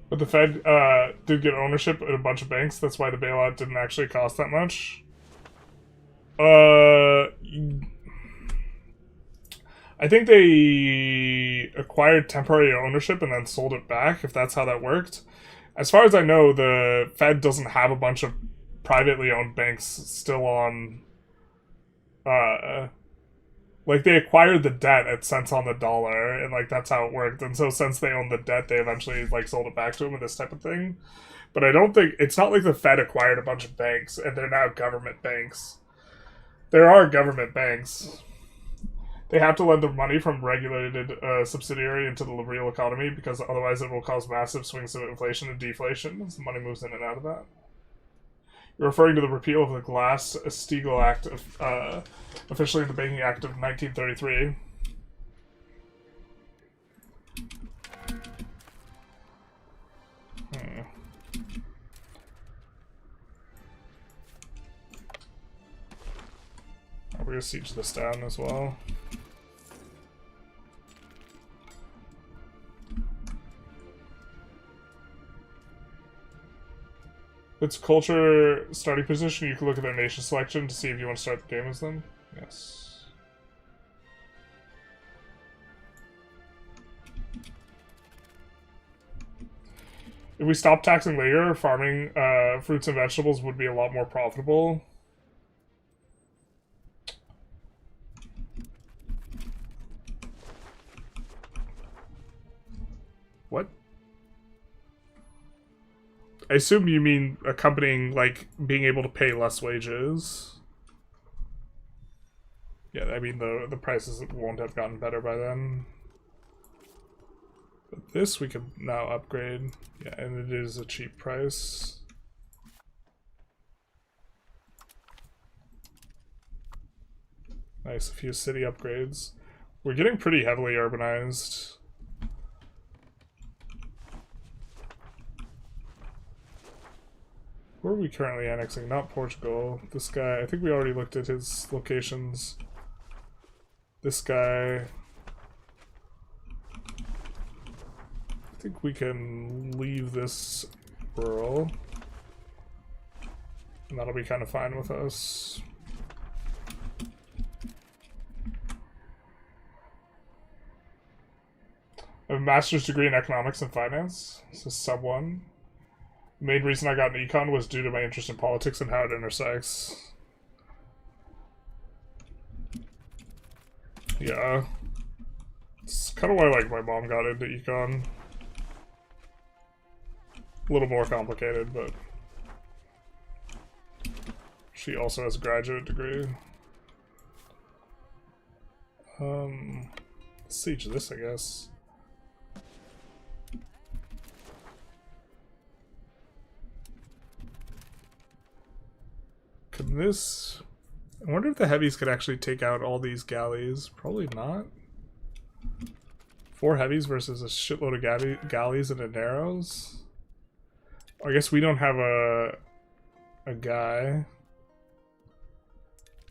But the Fed did get ownership in a bunch of banks. That's why the bailout didn't actually cost that much. I think they acquired temporary ownership and then sold it back, if that's how that worked. As far as I know, the Fed doesn't have a bunch of privately owned banks still on... like, they acquired the debt at cents on the dollar, and, like, that's how it worked. And so since they owned the debt, they eventually, like, sold it back to them and this type of thing. But I don't think... It's not like the Fed acquired a bunch of banks, and they're now government banks. There are government banks. They have to lend the money from regulated subsidiary into the real economy because otherwise it will cause massive swings of inflation and deflation as the money moves in and out of that. You're referring to the repeal of the Glass-Steagall Act, officially the Banking Act of 1933. We're going to siege this down as well. Its culture starting position, you can look at their nation selection to see if you want to start the game as them. Yes. If we stop taxing labor, farming fruits and vegetables would be a lot more profitable. What? I assume you mean accompanying, like, being able to pay less wages. Yeah, I mean, the prices won't have gotten better by then. But this we can now upgrade. Yeah, and it is a cheap price. Nice, a few city upgrades. We're getting pretty heavily urbanized. Where are we currently annexing? Not Portugal. This guy, I think we already looked at his locations. This guy. I think we can leave this rural. And that'll be kind of fine with us. I have a master's degree in economics and finance. This is sub 1. The main reason I got an econ was due to my interest in politics and how it intersects. Yeah. It's kind of why, like, my mom got into econ. A little more complicated, but... she also has a graduate degree. Let's siege this, I guess. Could this... I wonder if the heavies could actually take out all these galleys. Probably not. 4 heavies versus a shitload of galleys and a narrows. I guess we don't have a guy.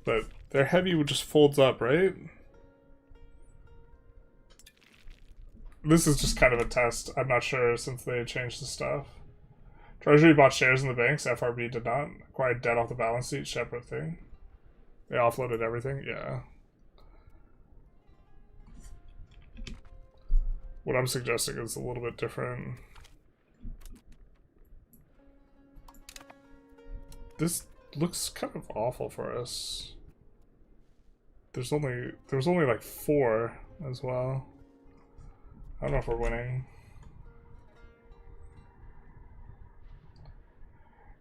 But their heavy just folds up, right? This is just kind of a test. I'm not sure since they changed the stuff. Treasury bought shares in the banks. FRB did not. Acquired debt off the balance sheet. Separate thing. They offloaded everything. Yeah. What I'm suggesting is a little bit different. This looks kind of awful for us. There was only like 4 as well. I don't know if we're winning.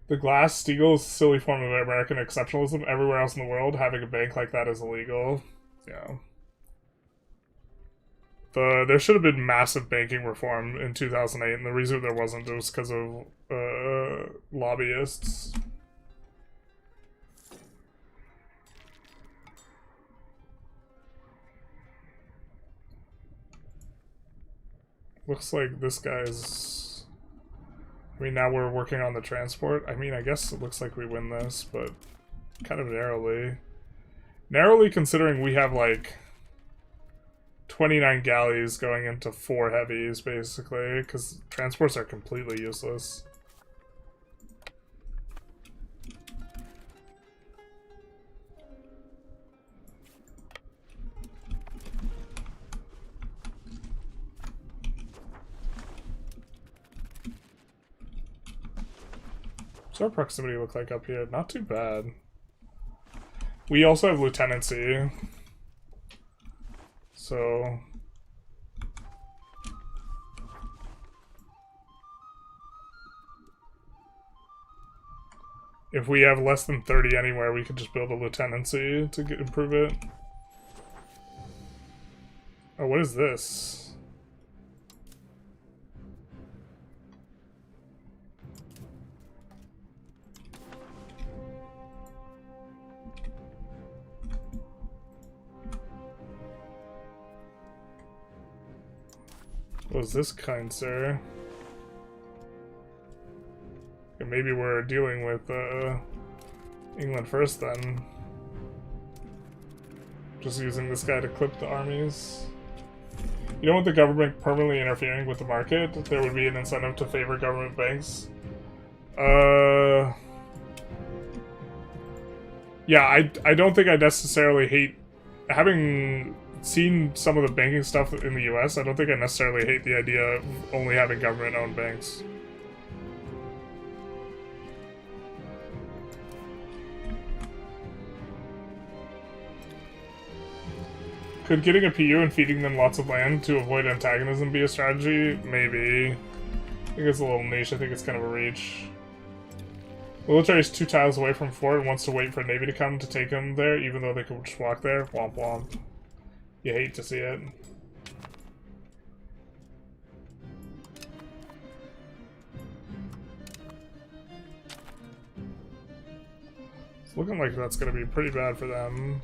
The Glass-Steagall is a silly form of American exceptionalism. Everywhere else in the world, having a bank like that is illegal. Yeah. There should have been massive banking reform in 2008, and the reason there wasn't was because of lobbyists. Looks like this guy's... I mean, now we're working on the transport. I mean, I guess it looks like we win this, but kind of narrowly. Narrowly considering we have, like, 29 galleys going into 4 heavies, basically, because transports are completely useless. What's our proximity look like up here? Not too bad. We also have lieutenancy. So... if we have less than 30 anywhere, we could just build a lieutenancy to improve it. Oh, what is this? What was this, kind sir? Okay, maybe we're dealing with England first then. Just using this guy to clip the armies. You don't want the government permanently interfering with the market. There would be an incentive to favor government banks. Yeah, I don't think I necessarily hate... having seen some of the banking stuff in the US, I don't think I necessarily hate the idea of only having government-owned banks. Could getting a PU and feeding them lots of land to avoid antagonism be a strategy? Maybe. I think it's a little niche. I think it's kind of a reach. Military is 2 tiles away from fort and wants to wait for Navy to come to take them there, even though they could just walk there. Womp womp. You hate to see it. It's looking like that's going to be pretty bad for them.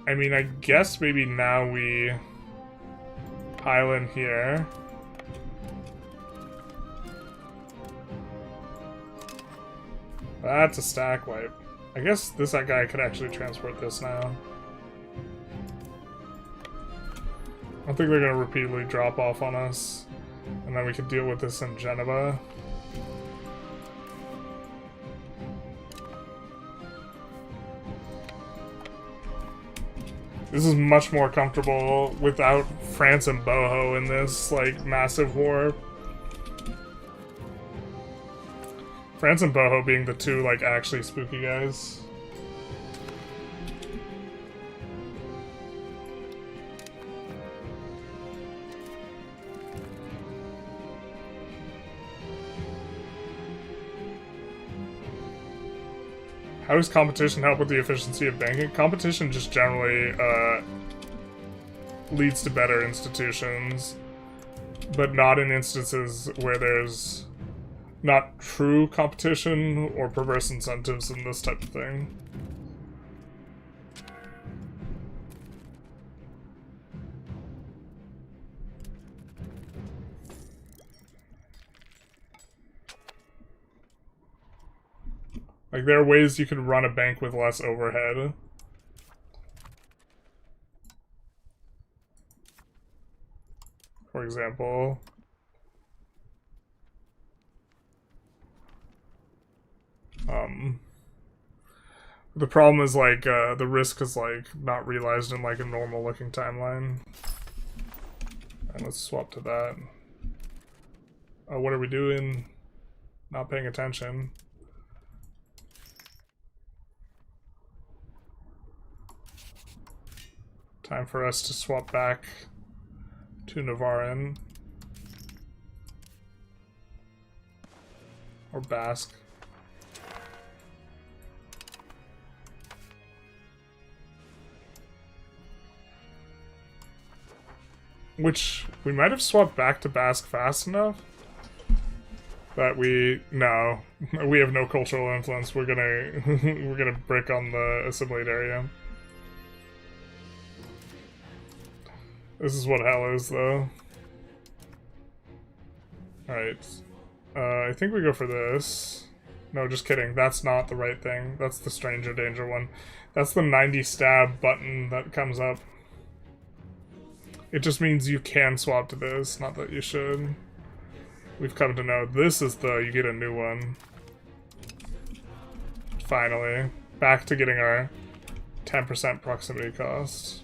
I mean, I guess maybe now we pile in here. That's a stack wipe. I guess this guy could actually transport this now. I don't think they're gonna repeatedly drop off on us. And then we could deal with this in Geneva. This is much more comfortable without France and Boho in this, like, massive war. France and Boho being the 2, like, actually spooky guys. How does competition help with the efficiency of banking? Competition just generally leads to better institutions, but not in instances where there's not true competition or perverse incentives and this type of thing. Like, there are ways you could run a bank with less overhead. For example. The problem is, like, the risk is, like, not realized in, like, a normal-looking timeline. And let's swap to that. Oh, what are we doing? Not paying attention. Time for us to swap back to Navarin. Or Basque. Which, we might have swapped back to Basque fast enough. That we have no cultural influence. We're gonna brick on the assimilate area. This is what hell is, though. Alright. I think we go for this. No, just kidding. That's not the right thing. That's the stranger danger one. That's the 90 stab button that comes up. It just means you can swap to this, not that you should. We've come to know this is the you get a new one. Finally. Back to getting our 10% proximity cost.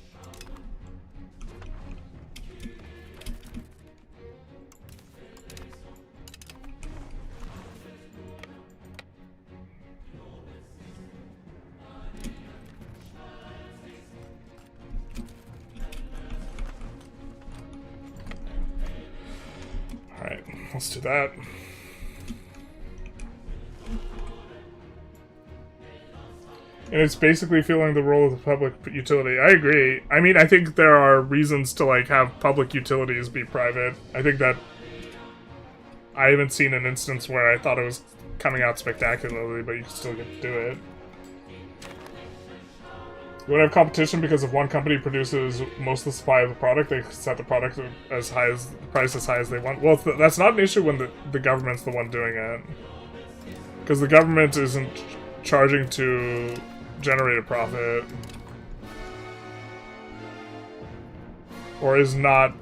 Alright, let's do that. And it's basically filling the role of the public utility. I agree. I mean, I think there are reasons to, like, have public utilities be private. I think that I haven't seen an instance where I thought it was coming out spectacularly, but you can still get to do it. You want to have competition because if one company produces most of the supply of the product, they set the product as high as the price as high as they want. Well, that's not an issue when the government's the one doing it, because the government isn't charging to generate a profit, or is not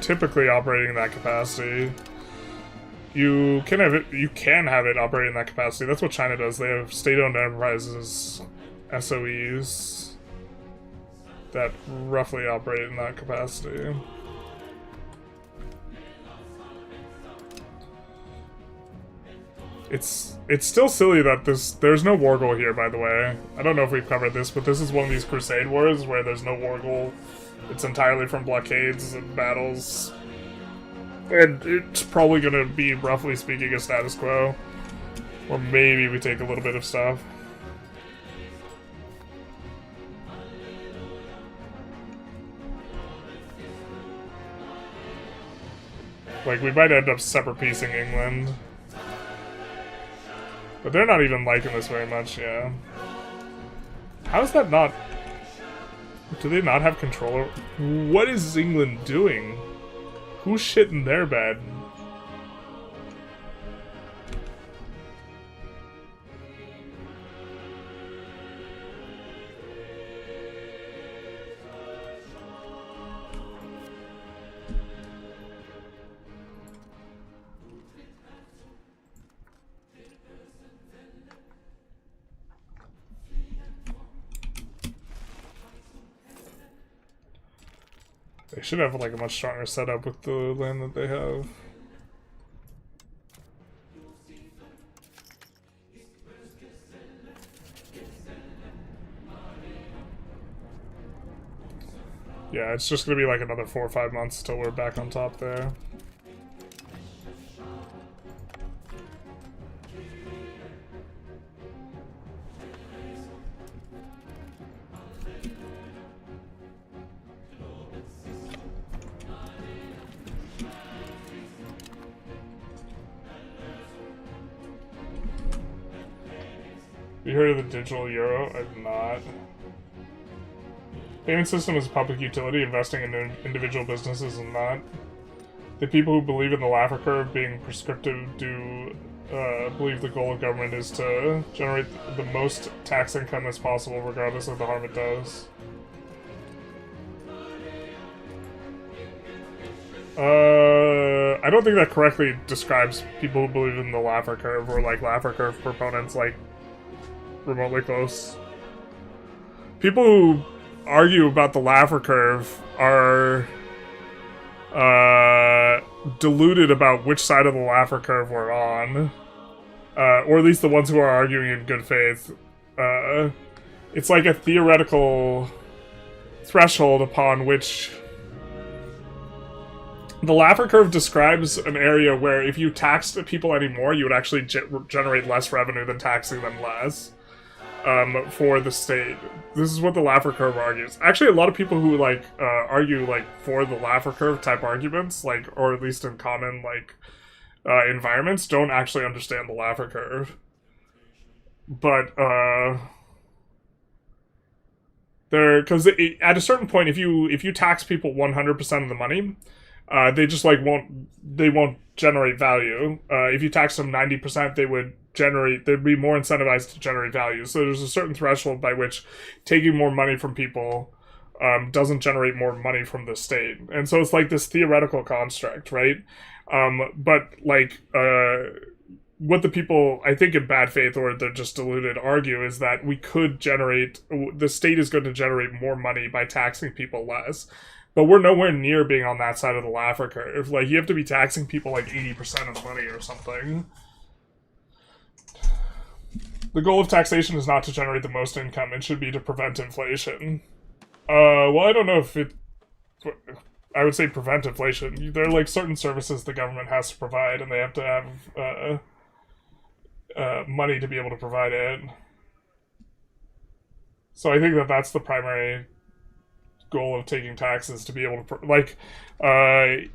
typically operating in that capacity. You can have it operating in that capacity. That's what China does. They have state-owned enterprises, SOEs, that roughly operate in that capacity. It's still silly that there's no war goal here, by the way. I don't know if we've covered this, but this is one of these crusade wars where there's no war goal. It's entirely from blockades and battles. And it's probably gonna be, roughly speaking, a status quo. Or maybe we take a little bit of stuff. Like, we might end up separate piecing England. But they're not even liking this very much, yeah. How is that not... Do they not have control? What is England doing? Who's shit in their bed? They should have like a much stronger setup with the land that they have. Yeah, it's just gonna be like another 4 or 5 months till we're back on top there. You heard of the digital euro? I've not. Payment system is a public utility. Investing in individual businesses is not. The people who believe in the Laffer curve being prescriptive do believe the goal of government is to generate the most tax income as possible, regardless of the harm it does. I don't think that correctly describes people who believe in the Laffer curve, or like Laffer curve proponents, like remotely close. People who argue about the Laffer curve are deluded about which side of the Laffer curve we're on, or at least the ones who are arguing in good faith. It's like a theoretical threshold upon which the Laffer curve describes an area where if you taxed people anymore, you would actually generate less revenue than taxing them less. For the state. This is what the Laffer curve argues. Actually, a lot of people who like argue like for the Laffer curve type arguments, like, or at least in common like environments don't actually understand the Laffer curve. But because at a certain point, if you tax people 100% of the money, they just like won't generate value. If you tax them 90%, they'd be more incentivized to generate value. So there's a certain threshold by which taking more money from people doesn't generate more money from the state. And so it's like this theoretical construct, right? But like what the people, I think in bad faith or they're just deluded, argue is that the state is going to generate more money by taxing people less. But we're nowhere near being on that side of the Laffer curve. Like, you have to be taxing people like 80% of the money or something. The goal of taxation is not to generate the most income. It should be to prevent inflation. Well, I don't know if it... I would say prevent inflation. There are, like, certain services the government has to provide, and they have to have money to be able to provide it. So I think that that's the primary goal of taking taxes, to be able to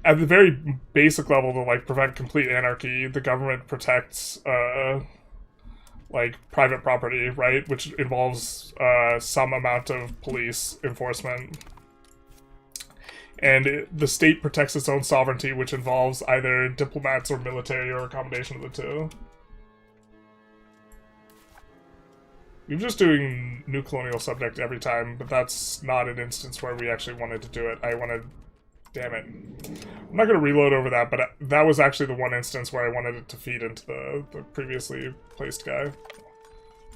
at the very basic level, to like prevent complete anarchy. The government protects like private property, right, which involves some amount of police enforcement, and the state protects its own sovereignty, which involves either diplomats or military or a combination of the two. We're just doing new colonial subject every time, but that's not an instance where we actually wanted to do it. Damn it. I'm not going to reload over that, but that was actually the one instance where I wanted it to feed into the previously placed guy.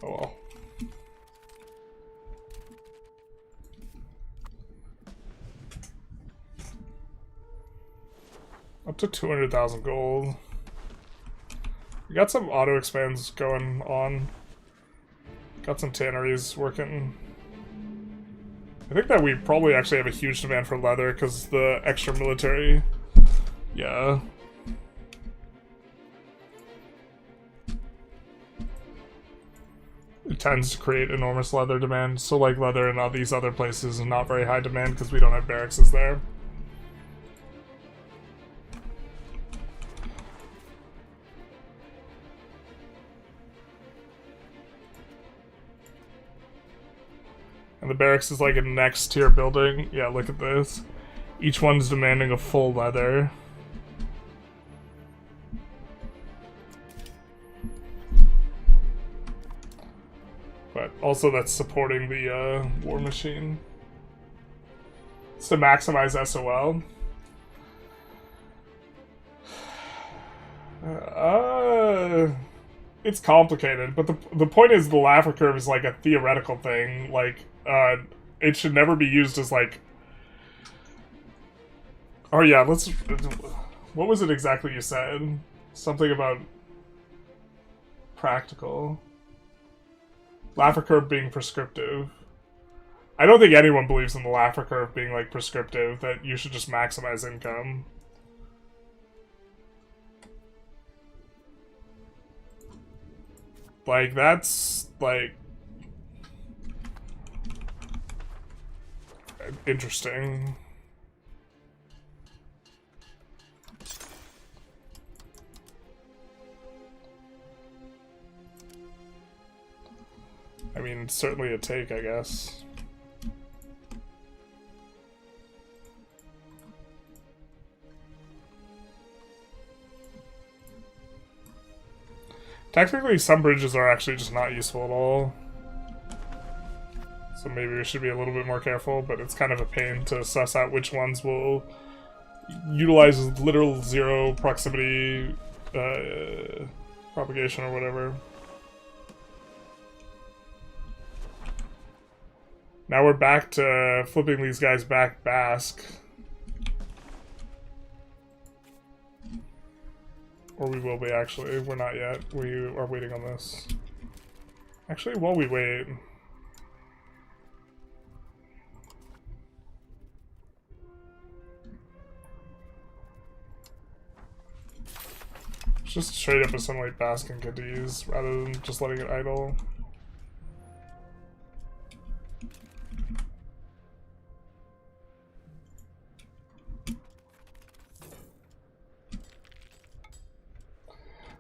Oh well. Up to 200,000 gold. We got some auto expands going on. Got some tanneries working. I think that we probably actually have a huge demand for leather because the extra military. Yeah. It tends to create enormous leather demand. So like leather in all these other places is not very high demand because we don't have barracks there. And the barracks is like a next tier building. Yeah, look at this. Each one's demanding a full leather. But also that's supporting the war machine. It's to maximize SOL. It's complicated, but the point is the Laffer curve is like a theoretical thing. Like, it should never be used as like... Oh yeah, let's... What was it exactly you said? Something about... practical. Laffer curve being prescriptive. I don't think anyone believes in the Laffer curve being like prescriptive, that you should just maximize income. Like, that's, like... interesting. I mean, it's certainly a take, I guess. Technically, some bridges are actually just not useful at all. So maybe we should be a little bit more careful, but it's kind of a pain to suss out which ones will utilize literal zero proximity propagation or whatever. Now we're back to flipping these guys back Basque. Or we will be, actually. We're not yet. We are waiting on this. Actually, while we wait... just straight up assimilate Basque and Cadiz, rather than just letting it idle.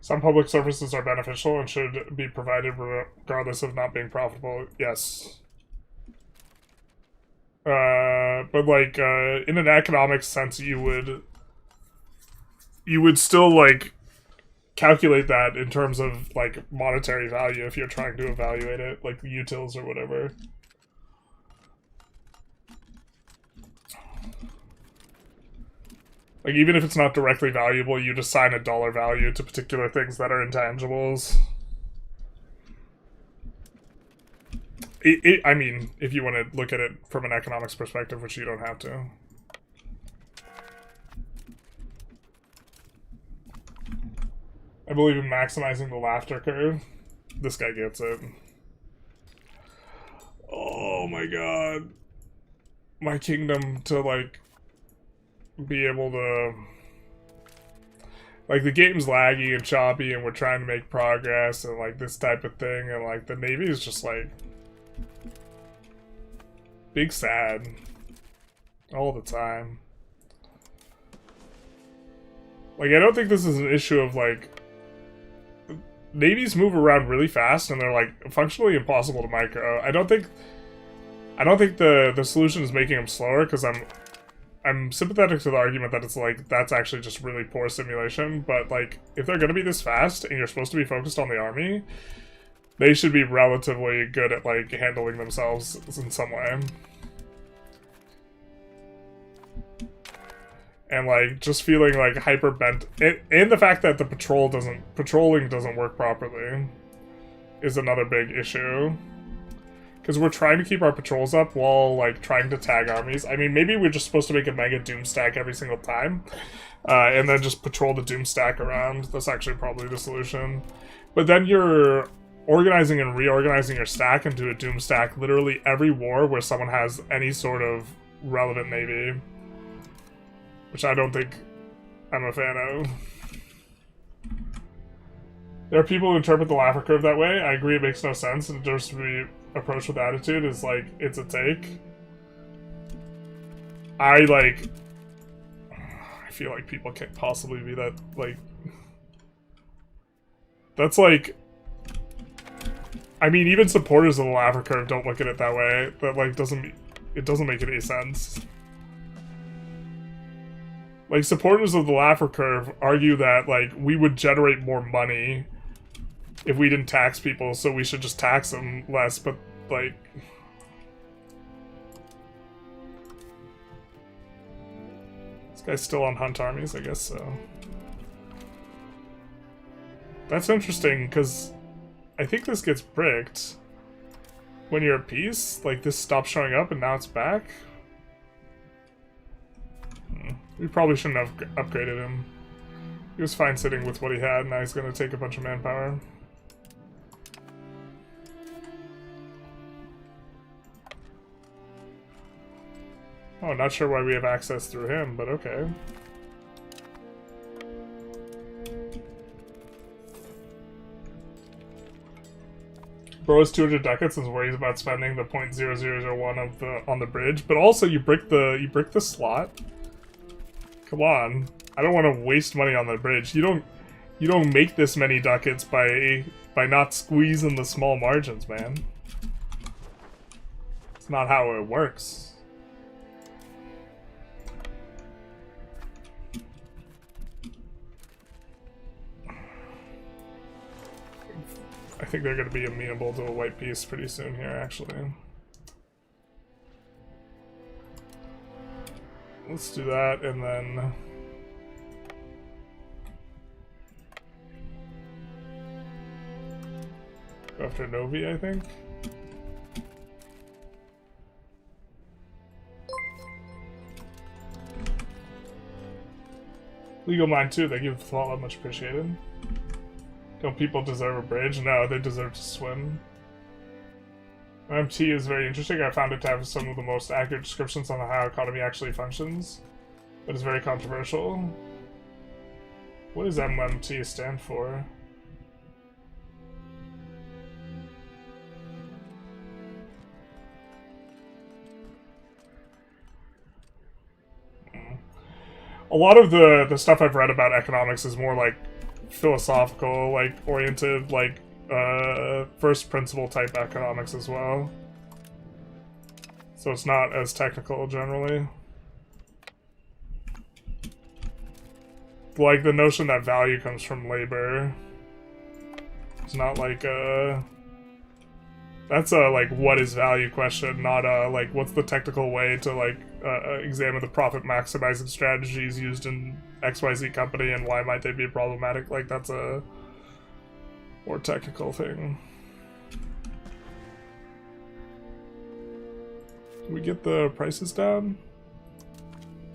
Some public services are beneficial and should be provided regardless of not being profitable. Yes. But like, in an economic sense, you would still, like, calculate that in terms of, like, monetary value if you're trying to evaluate it, like the utils or whatever. Like, even if it's not directly valuable, you'd assign a dollar value to particular things that are intangibles. I mean, if you want to look at it from an economics perspective, which you don't have to. I believe in maximizing the laughter curve. This guy gets it. Oh my god. My kingdom to, like, be able to... Like, the game's laggy and choppy and we're trying to make progress and, like, this type of thing. And, like, the Navy is just, like... big sad. All the time. Like, I don't think this is an issue of, like... Navies move around really fast and they're, like, functionally impossible to micro. I don't think the solution is making them slower, because I'm sympathetic to the argument that it's like, that's actually just really poor simulation, but like, if they're gonna be this fast and you're supposed to be focused on the army, they should be relatively good at, like, handling themselves in some way. And, like, just feeling, like, hyper bent, and the fact that the patrolling doesn't work properly is another big issue. Because we're trying to keep our patrols up while, like, trying to tag armies. I mean, maybe we're just supposed to make a mega doom stack every single time, and then just patrol the doom stack around. That's actually probably the solution. But then you're organizing and reorganizing your stack into a doom stack literally every war where someone has any sort of relevant navy. Which I don't think I'm a fan of. There are people who interpret the Laffer curve that way. I agree it makes no sense, and just to be approached with attitude is like, it's a take. I feel like people can't possibly be that, like... That's like... I mean, even supporters of the Laffer curve don't look at it that way. That, like, it doesn't make any sense. Like, supporters of the Laffer curve argue that, like, we would generate more money if we didn't tax people, so we should just tax them less, but, like... This guy's still on hunt armies, I guess so. That's interesting, because I think this gets bricked. When you're at peace, like, this stops showing up and now it's back? We probably shouldn't have upgraded him. He was fine sitting with what he had, now he's gonna take a bunch of manpower. Oh, not sure why we have access through him, but okay. Bro has 200 ducats and worries about spending the 0.0001 on the bridge, but also you brick the slot. Come on, I don't want to waste money on the bridge. You don't make this many ducats by not squeezing the small margins, man. It's not how it works. I think they're going to be amenable to a white piece pretty soon here, actually. Let's do that, and then... go after Novi, I think? Legal Mind too, they give the fallout much appreciated. Don't people deserve a bridge? No, they deserve to swim. MMT is very interesting. I found it to have some of the most accurate descriptions on how economy actually functions, but it's very controversial. What does MMT stand for? A lot of the stuff I've read about economics is more like philosophical, like, oriented, like, first principle type economics as well. So it's not as technical generally. Like the notion that value comes from labor. It's not like that's a like what is value question, not a like what's the technical way to like examine the profit maximizing strategies used in XYZ company and why might they be problematic. Like that's a more technical thing. Can we get the prices down?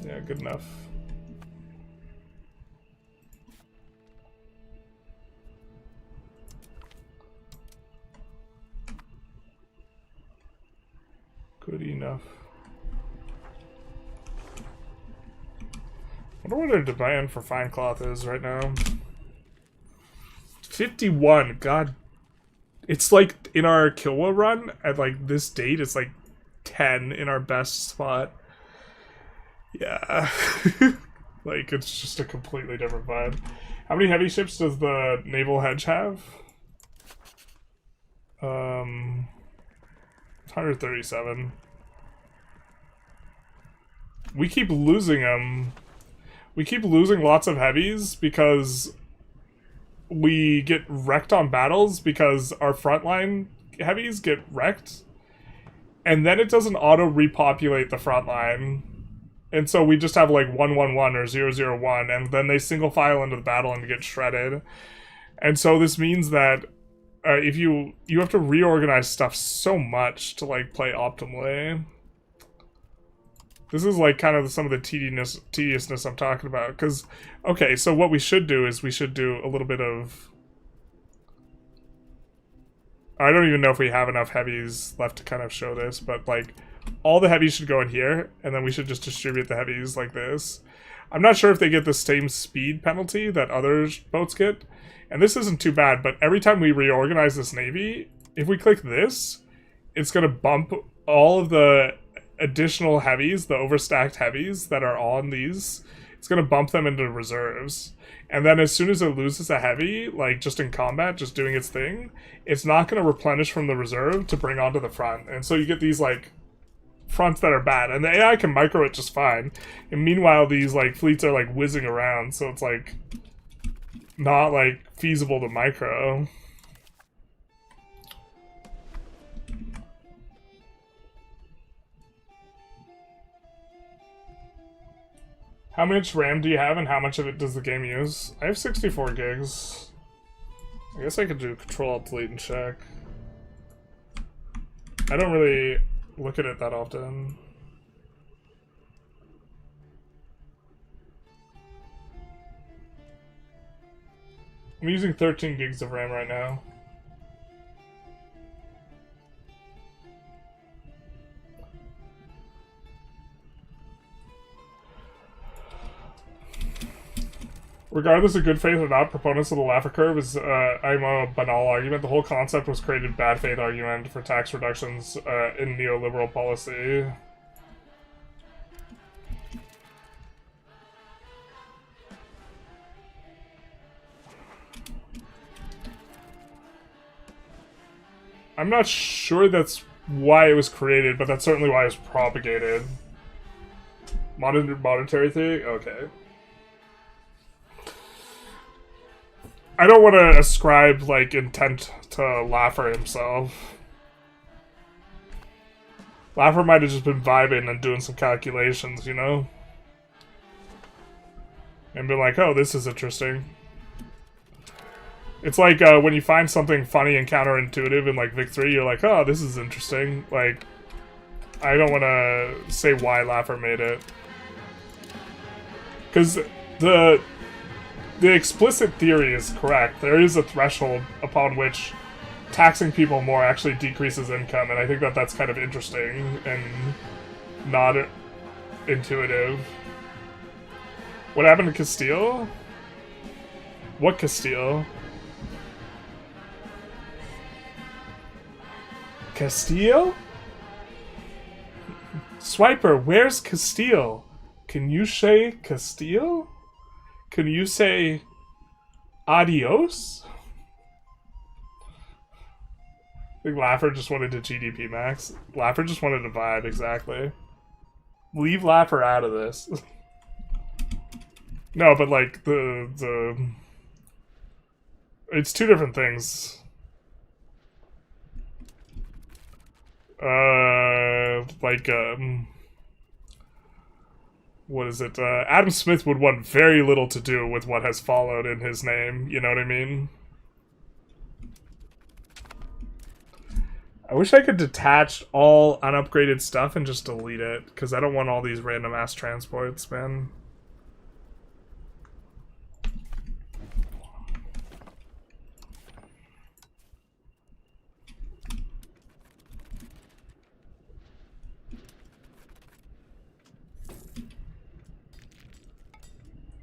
Yeah, good enough. Good enough. I wonder what our demand for fine cloth is right now. 51. God. It's like in our Kilwa run at like this date, it's like 10 in our best spot. Yeah. Like it's just a completely different vibe. How many heavy ships does the Naval Hedge have? 137. We keep losing them. We keep losing lots of heavies because we get wrecked on battles because our frontline heavies get wrecked. And then it doesn't auto-repopulate the frontline. And so we just have like 111 or 001, and then they single file into the battle and get shredded. And so this means that if you have to reorganize stuff so much to like play optimally. This is like kind of some of the tediousness I'm talking about. Because, okay, so what we should do is we should do a little bit of... I don't even know if we have enough heavies left to kind of show this, but like all the heavies should go in here, and then we should just distribute the heavies like this. I'm not sure if they get the same speed penalty that other boats get, and this isn't too bad, but every time we reorganize this navy, if we click this, it's going to bump all of the additional heavies, the overstacked heavies that are on these, it's going to bump them into reserves. And then as soon as it loses a heavy, like just in combat, just doing its thing, it's not going to replenish from the reserve to bring onto the front. And so you get these like fronts that are bad, and the AI can micro it just fine. And meanwhile, these like fleets are like whizzing around, so it's like not like feasible to micro. How much RAM do you have and how much of it does the game use? I have 64 gigs. I guess I could do Control-Alt-Delete and check. I don't really look at it that often. I'm using 13 gigs of RAM right now. Regardless of good faith or not, proponents of the Laffer curve is I'm a banal argument. The whole concept was created bad faith argument for tax reductions in neoliberal policy. I'm not sure that's why it was created, but that's certainly why it was propagated. Monetary theory? Okay. I don't want to ascribe, like, intent to Laffer himself. Laffer might have just been vibing and doing some calculations, you know? And been like, oh, this is interesting. It's like when you find something funny and counterintuitive in, like, Vic 3, you're like, oh, this is interesting. Like, I don't want to say why Laffer made it. Because the explicit theory is correct. There is a threshold upon which taxing people more actually decreases income, and I think that that's kind of interesting and not intuitive. What happened to Castile? What Castile? Castile? Swiper, where's Castile? Can you say Castile? Can you say Adios? I think Laffer just wanted to GDP max. Laffer just wanted to vibe, exactly. Leave Laffer out of this. No, but like the it's two different things. What is it? Adam Smith would want very little to do with what has followed in his name, you know what I mean? I wish I could detach all unupgraded stuff and just delete it, because I don't want all these random ass transports, man.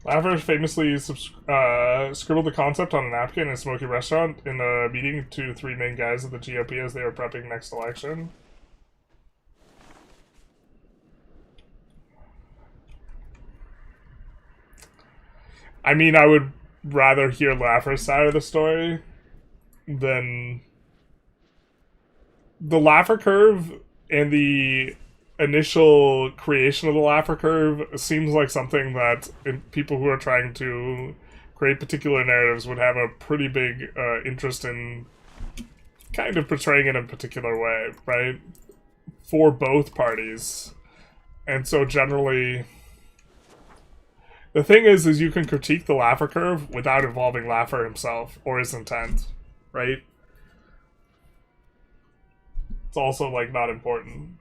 Laffer famously scribbled the concept on a napkin in a smoky restaurant in a meeting to three main guys of the GOP as they were prepping next election. I mean, I would rather hear Laffer's side of the story than the Laffer curve and the initial creation of the Laffer curve seems like something that people who are trying to create particular narratives would have a pretty big interest in kind of portraying it in a particular way, right? For both parties. And so generally, the thing is you can critique the Laffer curve without involving Laffer himself or his intent, right? It's also like not important.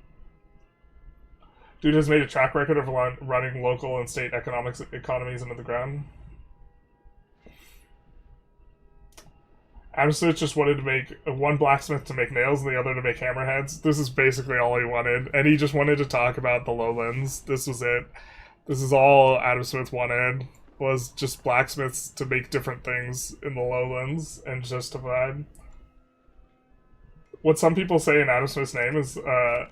Dude has made a track record of running local and state economies into the ground. Adam Smith just wanted to make one blacksmith to make nails and the other to make hammerheads. This is basically all he wanted. And he just wanted to talk about the lowlands. This was it. This is all Adam Smith wanted, was just blacksmiths to make different things in the lowlands and justified. What some people say in Adam Smith's name is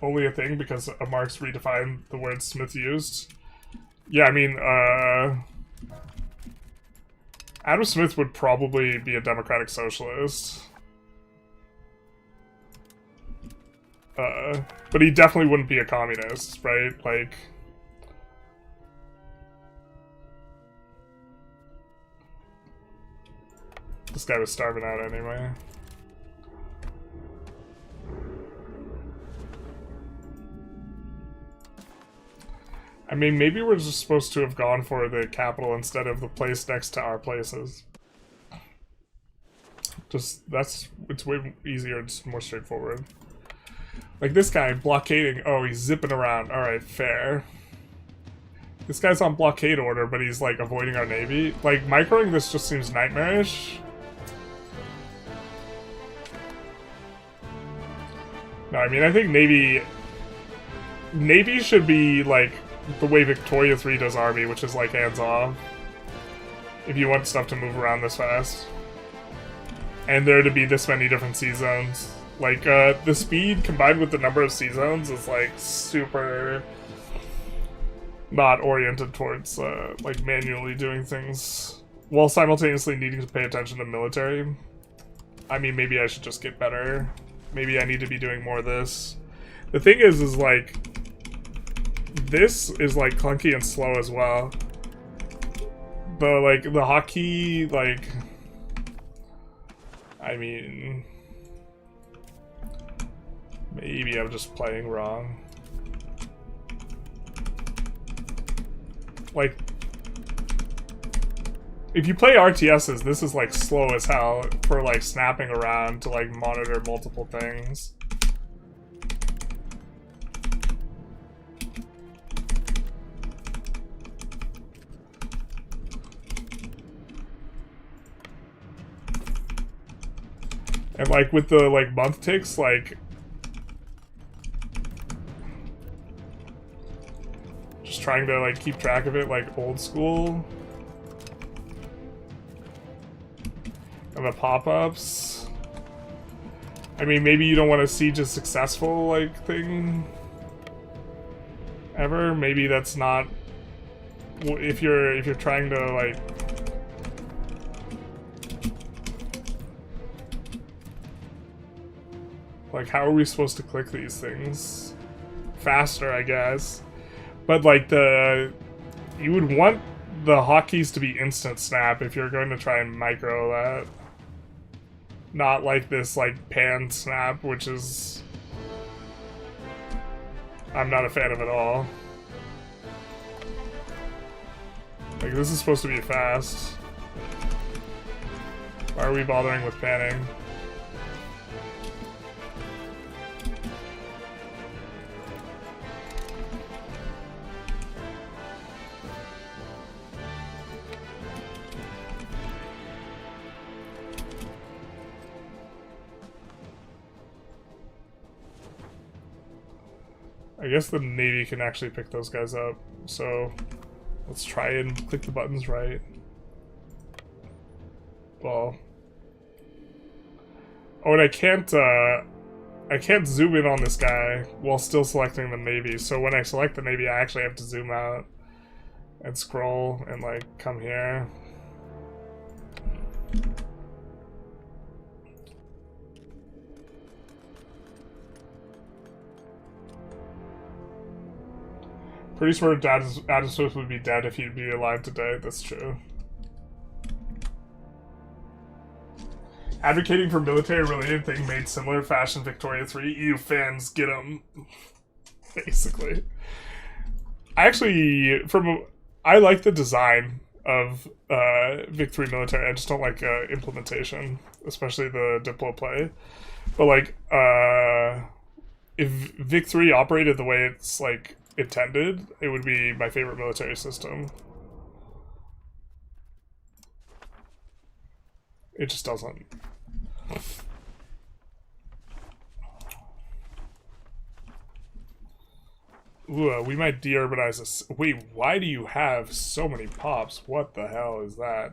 only a thing because Marx redefined the word Smith used. Yeah, I mean, Adam Smith would probably be a democratic socialist. But he definitely wouldn't be a communist, right? Like, this guy was starving out anyway. I mean, maybe we're just supposed to have gone for the capital instead of the place next to our places. Just, it's way easier, it's more straightforward. Like this guy, blockading, oh, he's zipping around, alright, fair. This guy's on blockade order, but he's like avoiding our navy. Like, microing this just seems nightmarish. No, I mean, I think Navy should be like the way Victoria 3 does Army, which is like hands-off. If you want stuff to move around this fast. And there to be this many different sea zones. Like, the speed combined with the number of sea zones is like super not oriented towards like manually doing things while simultaneously needing to pay attention to military. I mean, maybe I should just get better. Maybe I need to be doing more of this. The thing is like, this is like clunky and slow as well. The hotkey, like, I mean, maybe I'm just playing wrong. Like, if you play RTSs, this is like slow as hell for like snapping around to like monitor multiple things. And like with the like month ticks, like just trying to like keep track of it like old school. And the pop-ups. I mean, maybe you don't want to siege a successful like thing ever. Maybe that's not, if you're trying to like Like, how are we supposed to click these things? Faster, I guess. But, like, you would want the hotkeys to be instant snap if you're going to try and micro that. Not like this, like, pan snap, which is... I'm not a fan of it at all. Like, this is supposed to be fast. Why are we bothering with panning? I guess the Navy can actually pick those guys up, so let's try and click the buttons right. Well, oh, and I can't zoom in on this guy while still selecting the Navy, so when I select the Navy, I actually have to zoom out and scroll and, like, come here. Pretty sure Adam Smith would be dead if he'd be alive today. That's true. Advocating for military-related thing made similar fashion Victoria 3. EU fans, get them. Basically. I actually, I like the design of Vic 3 military. I just don't like implementation, especially the Diplo play. But, like, if Vic 3 operated the way it's, like, intended, it would be my favorite military system. It just doesn't. Ooh, we might de-urbanize this. Wait, why do you have so many pops? What the hell is that?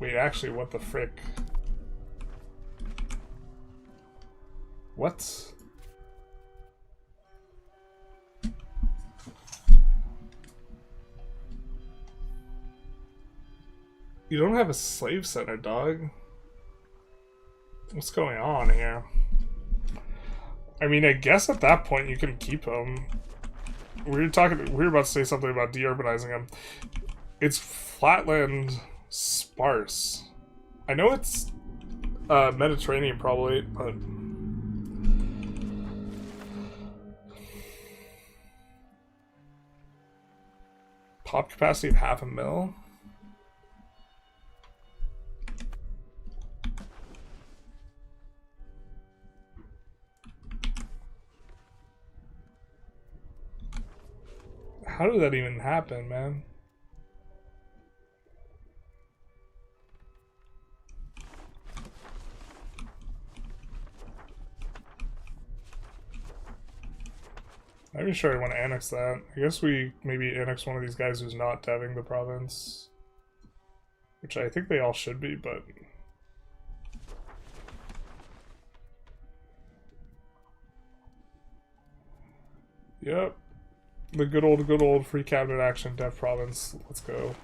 Wait, actually, what the frick? What? You don't have a slave center, dog. What's going on here? I mean, I guess at that point you can keep them. We were about to say something about de-urbanizing them. It's flatland sparse. I know it's Mediterranean probably, but pop capacity of 500,000. How did that even happen, man? I'm not sure I want to annex that. I guess we maybe annex one of these guys who's not having the province. Which I think they all should be, but... Yep. The good old free cabinet action dev province. Let's go.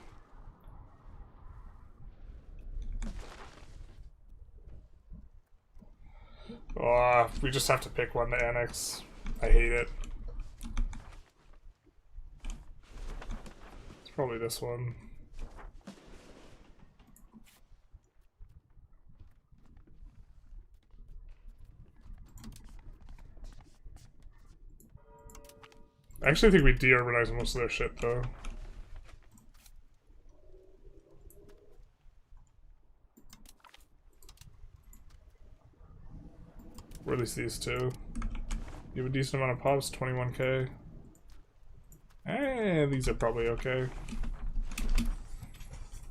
Oh, we just have to pick one to annex. I hate it. It's probably this one. I actually think we de-urbanize most of their shit, though. Or at least these two. You have a decent amount of pops, 21k. These are probably okay.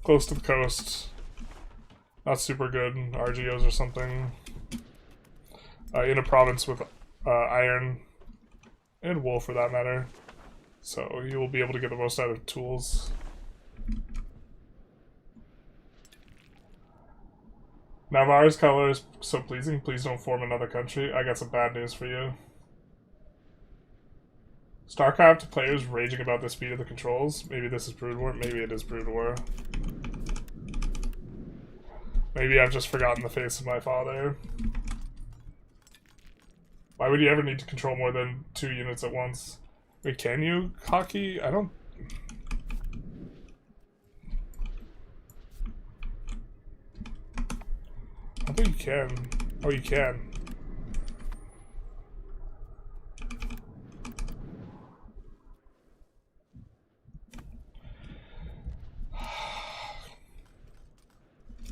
Close to the coast. Not super good. RGOs or something. In a province with iron. And wool, for that matter. So you will be able to get the most out of tools. Navarre's color is so pleasing. Please don't form another country. I got some bad news for you. StarCraft players raging about the speed of the controls. Maybe this is Brood War. Maybe it is Brood War. Maybe I've just forgotten the face of my father. Why would you ever need to control more than 2 units at once? Wait, can you hockey? I don't... I think you can. Oh, you can.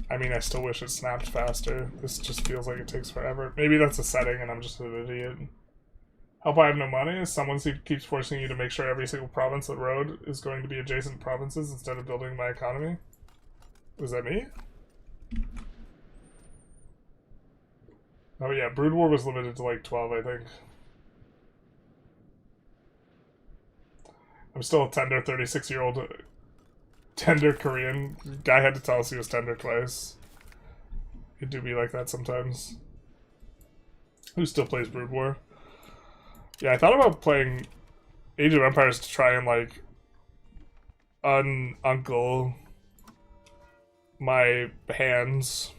I mean, I still wish it snapped faster. This just feels like it takes forever. Maybe that's a setting and I'm just an idiot. Help, I have no money. Someone keeps forcing you to make sure every single province that road is going to be adjacent provinces instead of building my economy. Was that me? Oh yeah, Brood War was limited to like 12, I think. I'm still a tender 36-year-old tender Korean. Guy had to tell us he was tender twice. It do be like that sometimes. Who still plays Brood War? Yeah, I thought about playing Age of Empires to try and like uncle my hands.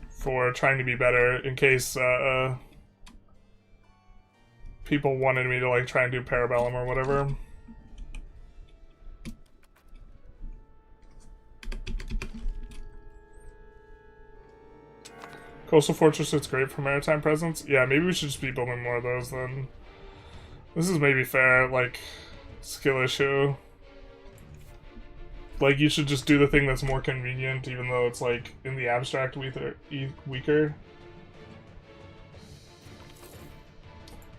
For trying to be better in case people wanted me to like try and do Parabellum or whatever. Coastal Fortress, it's great for maritime presence. Yeah, maybe we should just be building more of those then. This is maybe fair, like, skill issue. Like, you should just do the thing that's more convenient, even though it's, like, in the abstract weaker.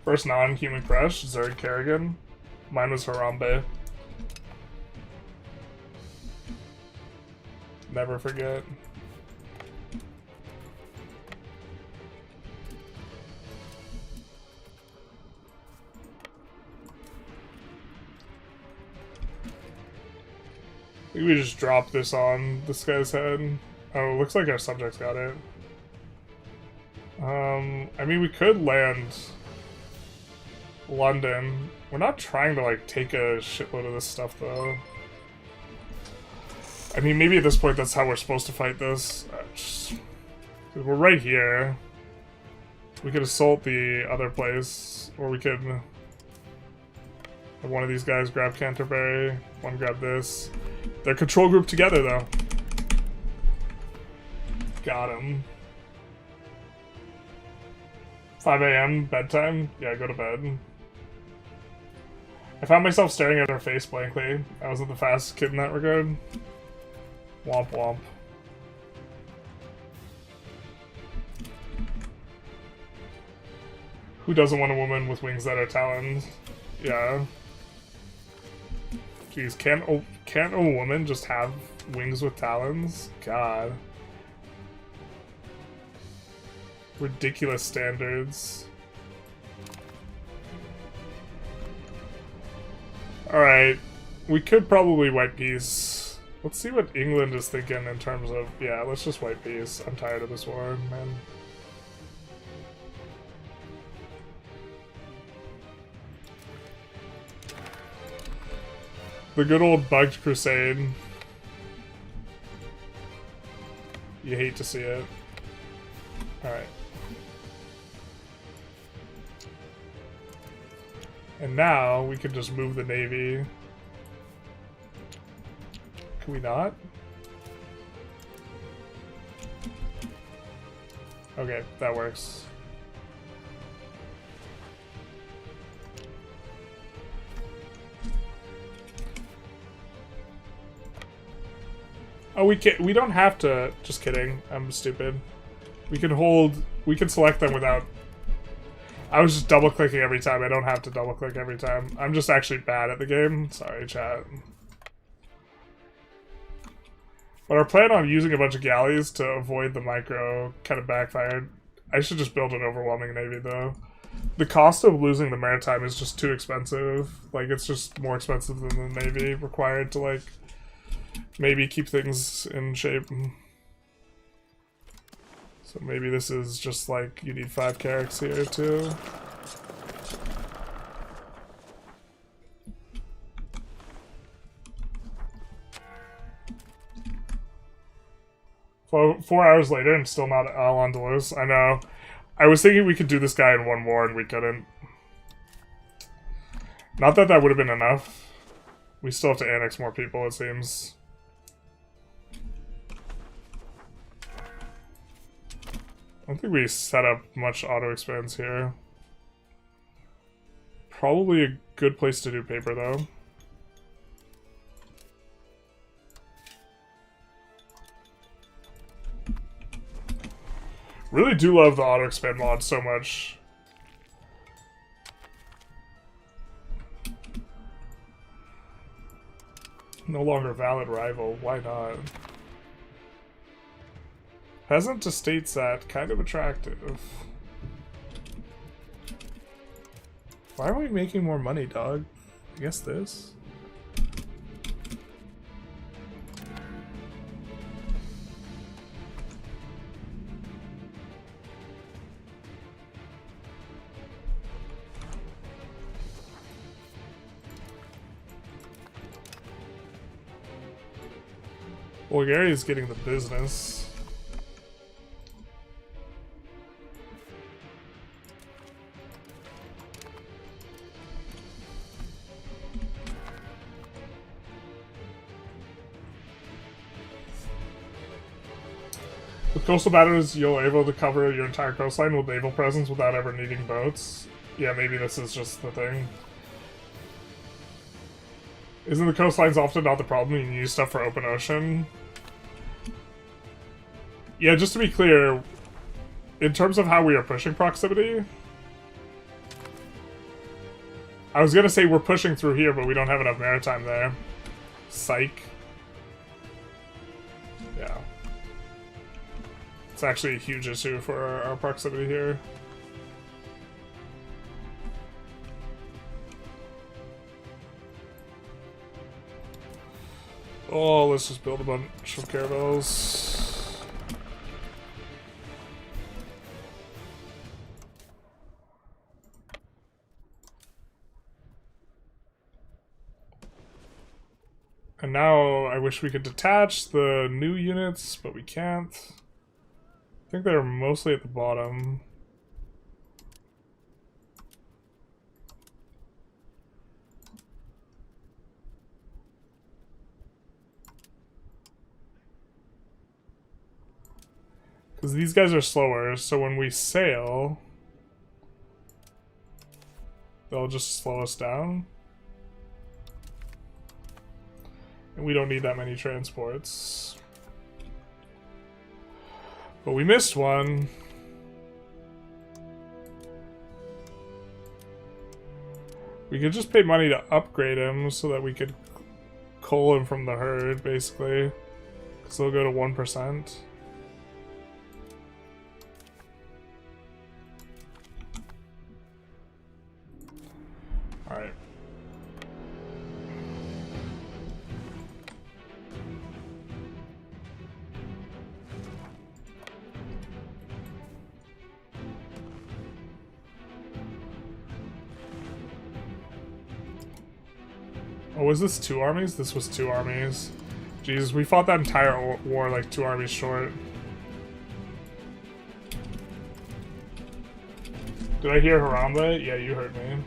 First non-human crush, Zerg Kerrigan. Mine was Harambe. Never forget. I think we just drop this on this guy's head. Oh, looks like our subjects got it. I mean, we could land London. We're not trying to, like, take a shitload of this stuff, though. I mean, maybe at this point that's how we're supposed to fight this. Because we're right here. We could assault the other place, or we could have one of these guys grab Canterbury, one grab this. They're control group together, though. Got him. 5 a.m. bedtime? Yeah, go to bed. I found myself staring at her face blankly. I wasn't the fastest kid in that regard. Womp womp. Who doesn't want a woman with wings that are talons? Yeah. Jeez, can't a woman just have wings with talons? God. Ridiculous standards. Alright, we could probably white peace. Let's see what England is thinking in terms of... Yeah, let's just white peace. I'm tired of this war, man. The good old bugged crusade. You hate to see it. Alright. And now we can just move the navy. Can we not? Okay, that works. Oh, we don't have to. Just kidding. I'm stupid. We can hold. We can select them without. I was just double clicking every time. I don't have to double click every time. I'm just actually bad at the game. Sorry, chat. But our plan on using a bunch of galleys to avoid the micro kind of backfired. I should just build an overwhelming navy, though. The cost of losing the maritime is just too expensive. Like, it's just more expensive than the navy required to, like, maybe keep things in shape. So maybe this is just like, you need 5 carracks here, too. 4 hours later and still not Al-Andalus. I know. I was thinking we could do this guy in one war and we couldn't. Not that that would have been enough. We still have to annex more people, it seems. I don't think we set up much auto-expands here. Probably a good place to do paper, though. Really do love the auto-expand mod so much. No longer valid rival, why not? Peasant to state set, kind of attractive. Why are we making more money, dog? I guess this. Bulgaria is getting the business. With coastal batters, you'll able to cover your entire coastline with naval presence without ever needing boats. Yeah, maybe this is just the thing. Isn't the coastlines often not the problem? You can use stuff for open ocean. Yeah, just to be clear, in terms of how we are pushing proximity, I was gonna say we're pushing through here, but we don't have enough maritime there. Psych. Yeah. It's actually a huge issue for our proximity here. Oh, let's just build a bunch of caravels. And now I wish we could detach the new units, but we can't. I think they're mostly at the bottom. Because these guys are slower, so when we sail, they'll just slow us down. And we don't need that many transports. But we missed one. We could just pay money to upgrade him so that we could cull him from the herd, basically. Because they'll go to 1%. Alright. Oh, was this 2 armies? This was 2 armies. Jesus, we fought that entire war like 2 armies short. Did I hear Harambe? Yeah, you heard me.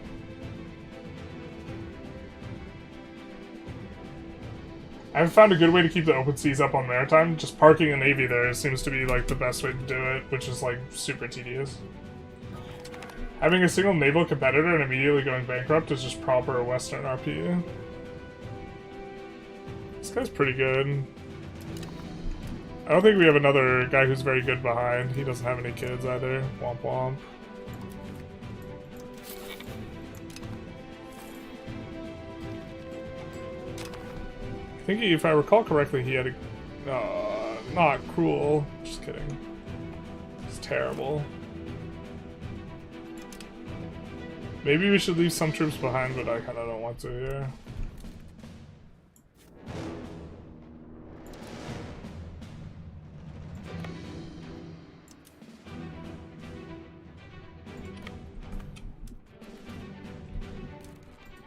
I haven't found a good way to keep the open seas up on maritime. Just parking a navy there seems to be like the best way to do it, which is like super tedious. Having a single naval competitor and immediately going bankrupt is just proper Western RP. This guy's pretty good. I don't think we have another guy who's very good behind. He doesn't have any kids either. Womp womp. I think, if I recall correctly, he had a... not cruel. Just kidding. It's terrible. Maybe we should leave some troops behind, but I kind of don't want to here.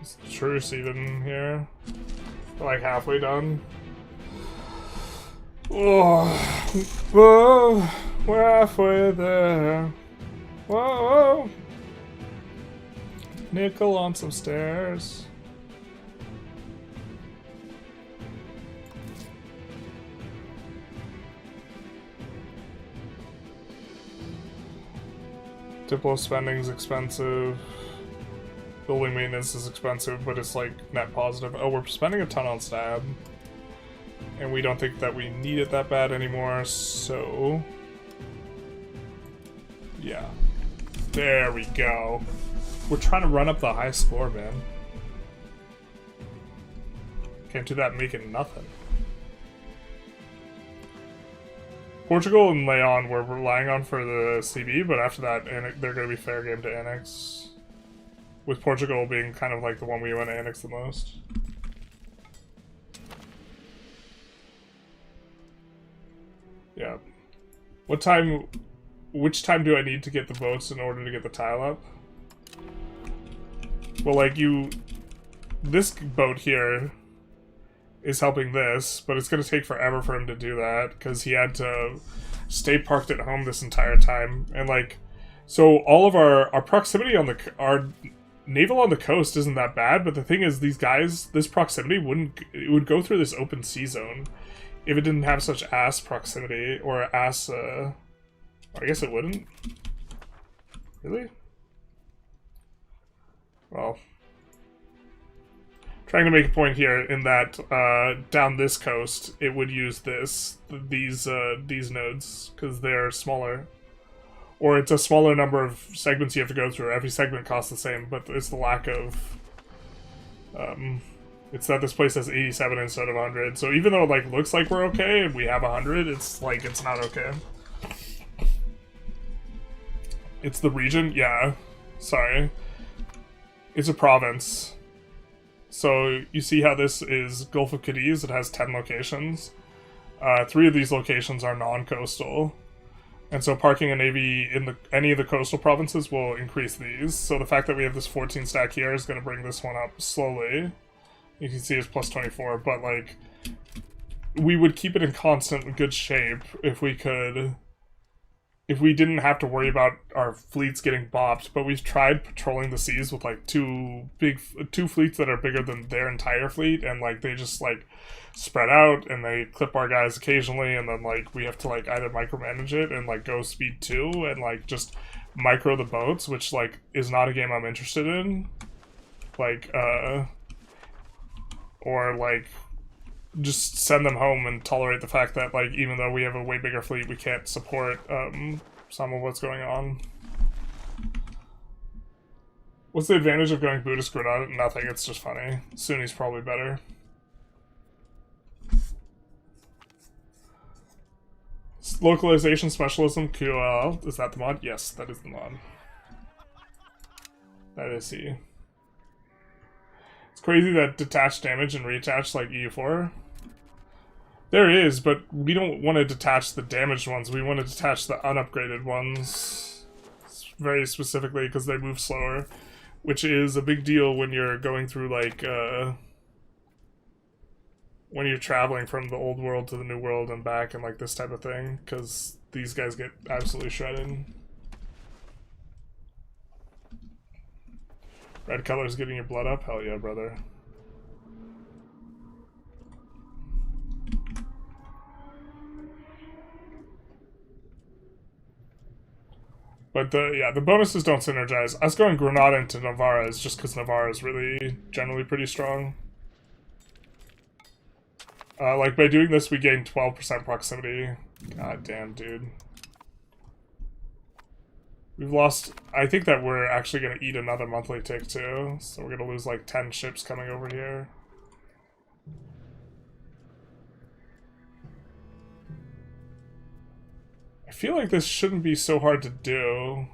Is the truce even here? We're like halfway done. Oh, whoa, we're halfway there. Whoa, nickel on some stairs. Diplo spending's expensive. Building maintenance is expensive, but it's like net positive. Oh, we're spending a ton on stab. And we don't think that we need it that bad anymore, so... yeah. There we go. We're trying to run up the high score, man. Can't do that making nothing. Portugal and Leon we're relying on for the CB, but after that, they're going to be fair game to annex. With Portugal being kind of like the one we want to annex the most. Yeah. Which time do I need to get the boats in order to get the tile up? Well, like this boat here is helping this, but it's going to take forever for him to do that because he had to stay parked at home this entire time. And like, so all of our proximity on our naval on the coast isn't that bad, but the thing is, these guys, this proximity would go through this open sea zone if it didn't have such ass proximity, or ass, I guess it wouldn't. Really? Well, trying to make a point here in that down this coast, it would use these nodes, because they're smaller. Or it's a smaller number of segments you have to go through. Every segment costs the same, but it's the lack of... it's that this place has 87 instead of 100. So even though it like looks like we're okay and we have 100, it's like it's not okay. It's the region? Yeah. Sorry. It's a province. So you see how this is Gulf of Cadiz? It has 10 locations. 3 of these locations are non-coastal. And so parking a navy in any of the coastal provinces will increase these. So the fact that we have this 14 stack here is going to bring this one up slowly. You can see it's plus 24, but like, we would keep it in constant good shape if we could, if we didn't have to worry about our fleets getting bopped. But we've tried patrolling the seas with like two fleets that are bigger than their entire fleet, and like they just like spread out and they clip our guys occasionally, and then like we have to like either micromanage it and like go speed 2 and like just micro the boats, which like is not a game I'm interested in. Like or like just send them home and tolerate the fact that like even though we have a way bigger fleet, we can't support some of what's going on. What's the advantage of going Buddhist Granada? Nothing, it's just funny. Sunni's probably better. Localization Specialism, QL. Is that the mod? Yes, that is the mod. That is he. It's crazy that detach damage and reattach like EU4. There is, but we don't want to detach the damaged ones. We want to detach the unupgraded ones. Very specifically because they move slower. Which is a big deal when you're going through like, when you're traveling from the old world to the new world and back and like this type of thing. Because these guys get absolutely shredded. Red color's getting your blood up? Hell yeah, brother. But the bonuses don't synergize. Us going Granada into Navarra is just because Navarra is really generally pretty strong. Like by doing this we gain 12% proximity. God damn, dude. We've lost... I think that we're actually going to eat another monthly tick too. So we're going to lose like 10 ships coming over here. I feel like this shouldn't be so hard to do.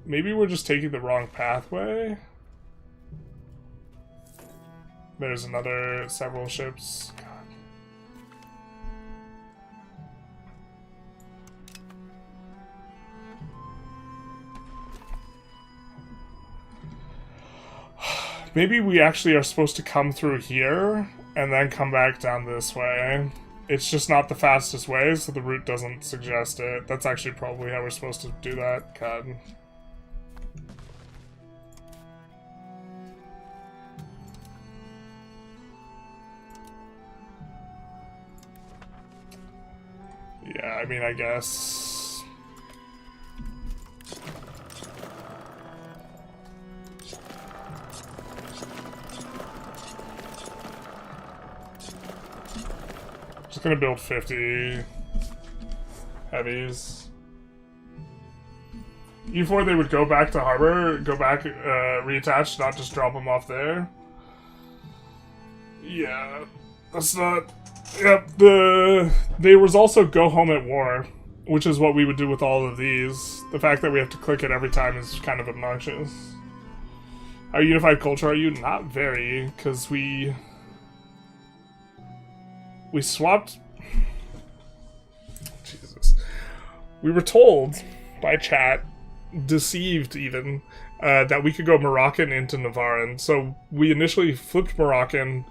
Maybe we're just taking the wrong pathway. There's several ships. God. Maybe we actually are supposed to come through here and then come back down this way. It's just not the fastest way, so the route doesn't suggest it. That's actually probably how we're supposed to do that. God. Yeah, I mean, I guess. Just gonna build 50 heavies. Before they would go back to harbor, go back, reattach, not just drop them off there. Yeah, that's not. Yep, there was also go home at war, which is what we would do with all of these. The fact that we have to click it every time is kind of obnoxious. How unified culture are you? Not very, because we swapped. Jesus. We were told by chat, deceived even, that we could go Moroccan into Navarran. So we initially flipped Moroccan,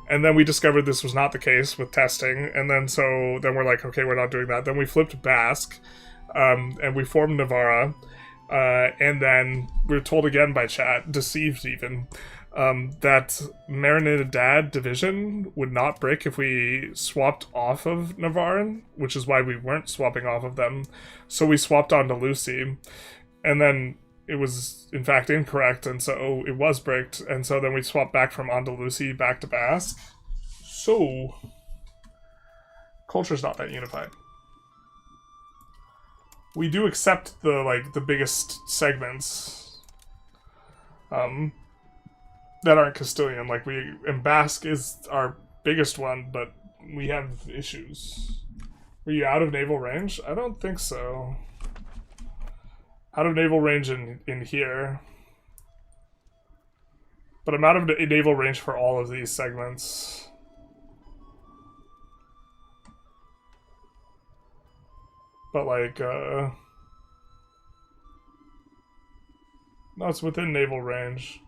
and then we discovered this was not the case with testing, and then we're like, okay, we're not doing that. Then we flipped Basque, and we formed Navarra, and then we were told again by chat, deceived even, that Mercantilism division would not break if we swapped off of Navarran, which is why we weren't swapping off of them. So we swapped on to Lucy, and then it was in fact incorrect, and so it was bricked, and so then we swapped back from Andalusi back to Basque. So culture's not that unified. We do accept the biggest segments that aren't Castilian. And Basque is our biggest one, but we have issues. Were you out of naval range? I don't think so. Out of naval range in here. But I'm out of naval range for all of these segments. But no, it's within naval range.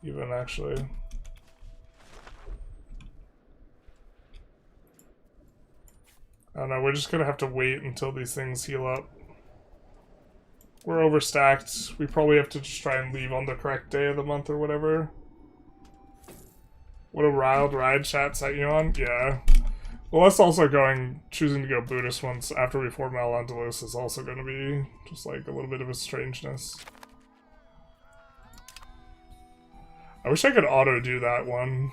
Even actually. I don't know, we're just gonna have to wait until these things heal up. We're overstacked. We probably have to just try and leave on the correct day of the month or whatever. What a wild ride chat set you on? Yeah. Well, us also choosing to go Buddhist once after we form Al-Andalus is also going to be just a little bit of a strangeness. I wish I could auto-do that one.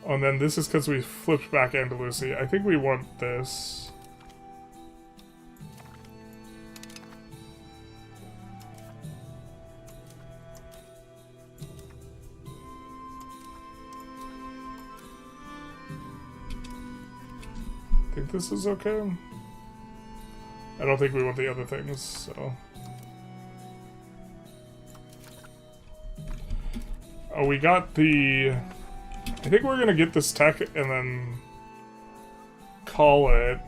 Oh, and then this is because we flipped back Andalusi. I think we want this. I think this is okay. I don't think we want the other things, so... Oh, we got the... I think we're gonna get this tech and then call it.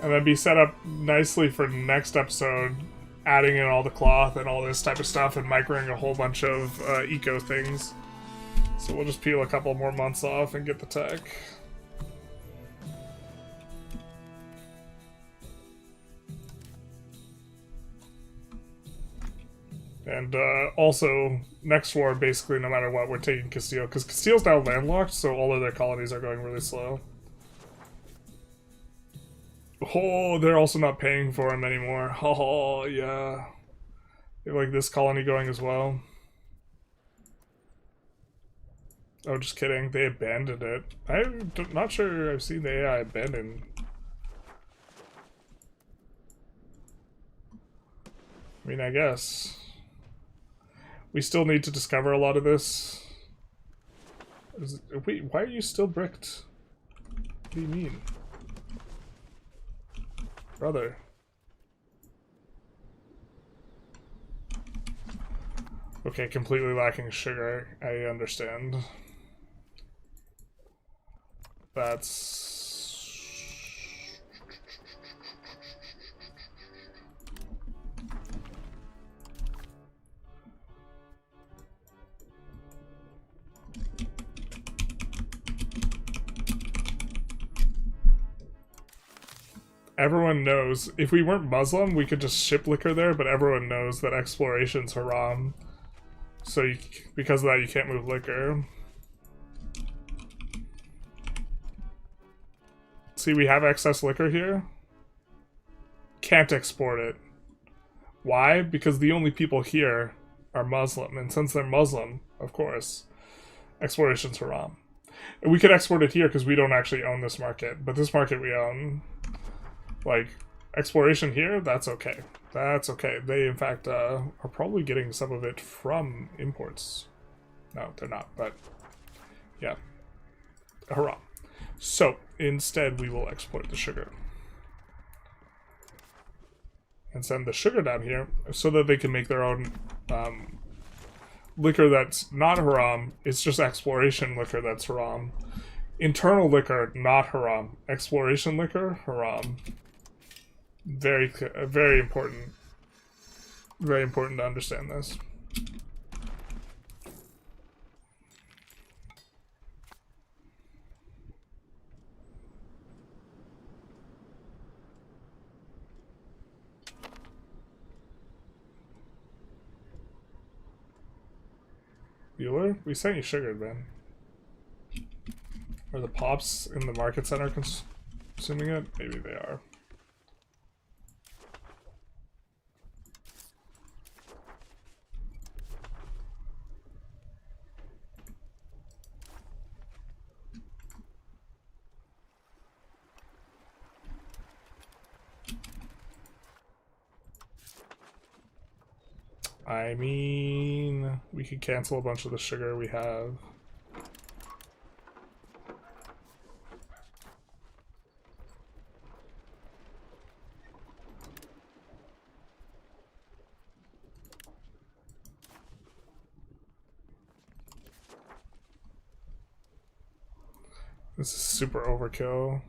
And then be set up nicely for next episode, adding in all the cloth and all this type of stuff and microing a whole bunch of eco things. So we'll just peel a couple more months off and get the tech. And also, next war, basically, no matter what, we're taking Castile. Because Castile's now landlocked, so all of their colonies are going really slow. Oh, they're also not paying for them anymore. Oh, yeah. They have, this colony going as well. Oh, just kidding. They abandoned it. I'm not sure I've seen the AI abandon. I mean, I guess. We still need to discover a lot of this. Wait, why are you still bricked? What do you mean? Brother. Okay, completely lacking sugar. I understand. That's... Everyone knows. If we weren't Muslim, we could just ship liquor there, but everyone knows that exploration's haram. So because of that, you can't move liquor. See, we have excess liquor here. Can't export it. Why? Because the only people here are Muslim, and since they're Muslim, of course, exploration's haram. And we could export it here because we don't actually own this market, but this market we own. Like, exploration here, that's okay. That's okay. They, in fact, are probably getting some of it from imports. No, they're not, but yeah. Haram. So, instead, we will export the sugar. And send the sugar down here so that they can make their own liquor that's not haram. It's just exploration liquor that's haram. Internal liquor, not haram. Exploration liquor, haram. Very, very important. Very important to understand this. Bueller? We sent you sugar, man. Are the pops in the market center consuming it? Maybe they are. I mean, we could cancel a bunch of the sugar we have. This is super overkill.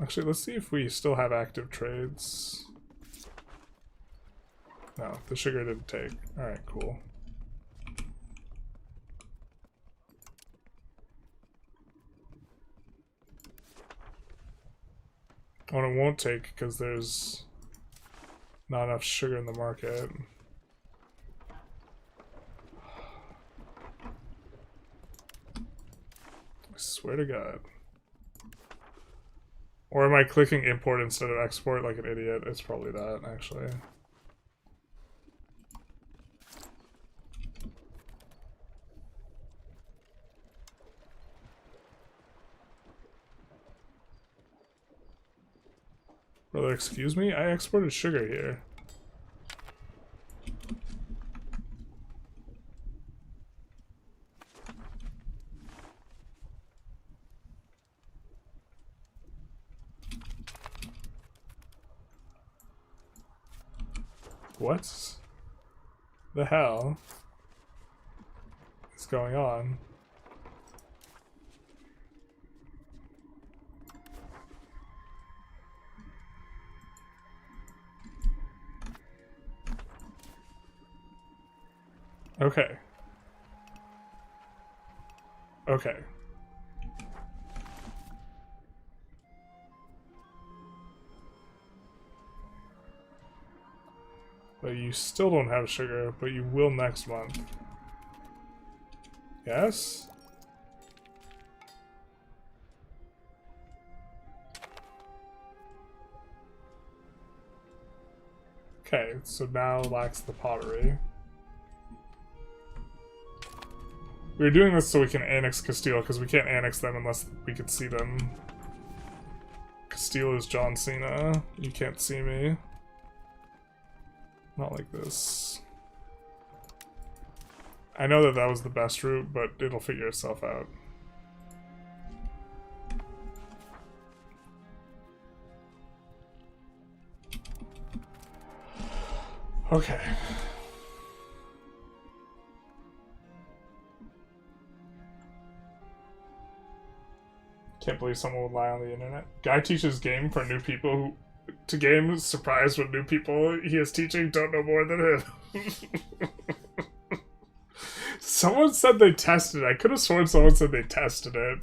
Actually, let's see if we still have active trades. No, the sugar didn't take. Alright, cool. Oh, it won't take because there's not enough sugar in the market. I swear to God. Or am I clicking import instead of export like an idiot? It's probably that, actually. Brother, excuse me? I exported sugar here. What the hell is going on? Okay. Okay. But you still don't have sugar, but you will next month. Yes? Okay, so now lacks the pottery. We were doing this so we can annex Castile, because we can't annex them unless we can see them. Castile is John Cena. You can't see me. Not like this. I know that that was the best route, but it'll figure itself out. Okay. Can't believe someone would lie on the internet. Guy teaches game for new people who to game, surprised when new people he is teaching don't know more than him. Someone said they tested it. I could have sworn someone said they tested it.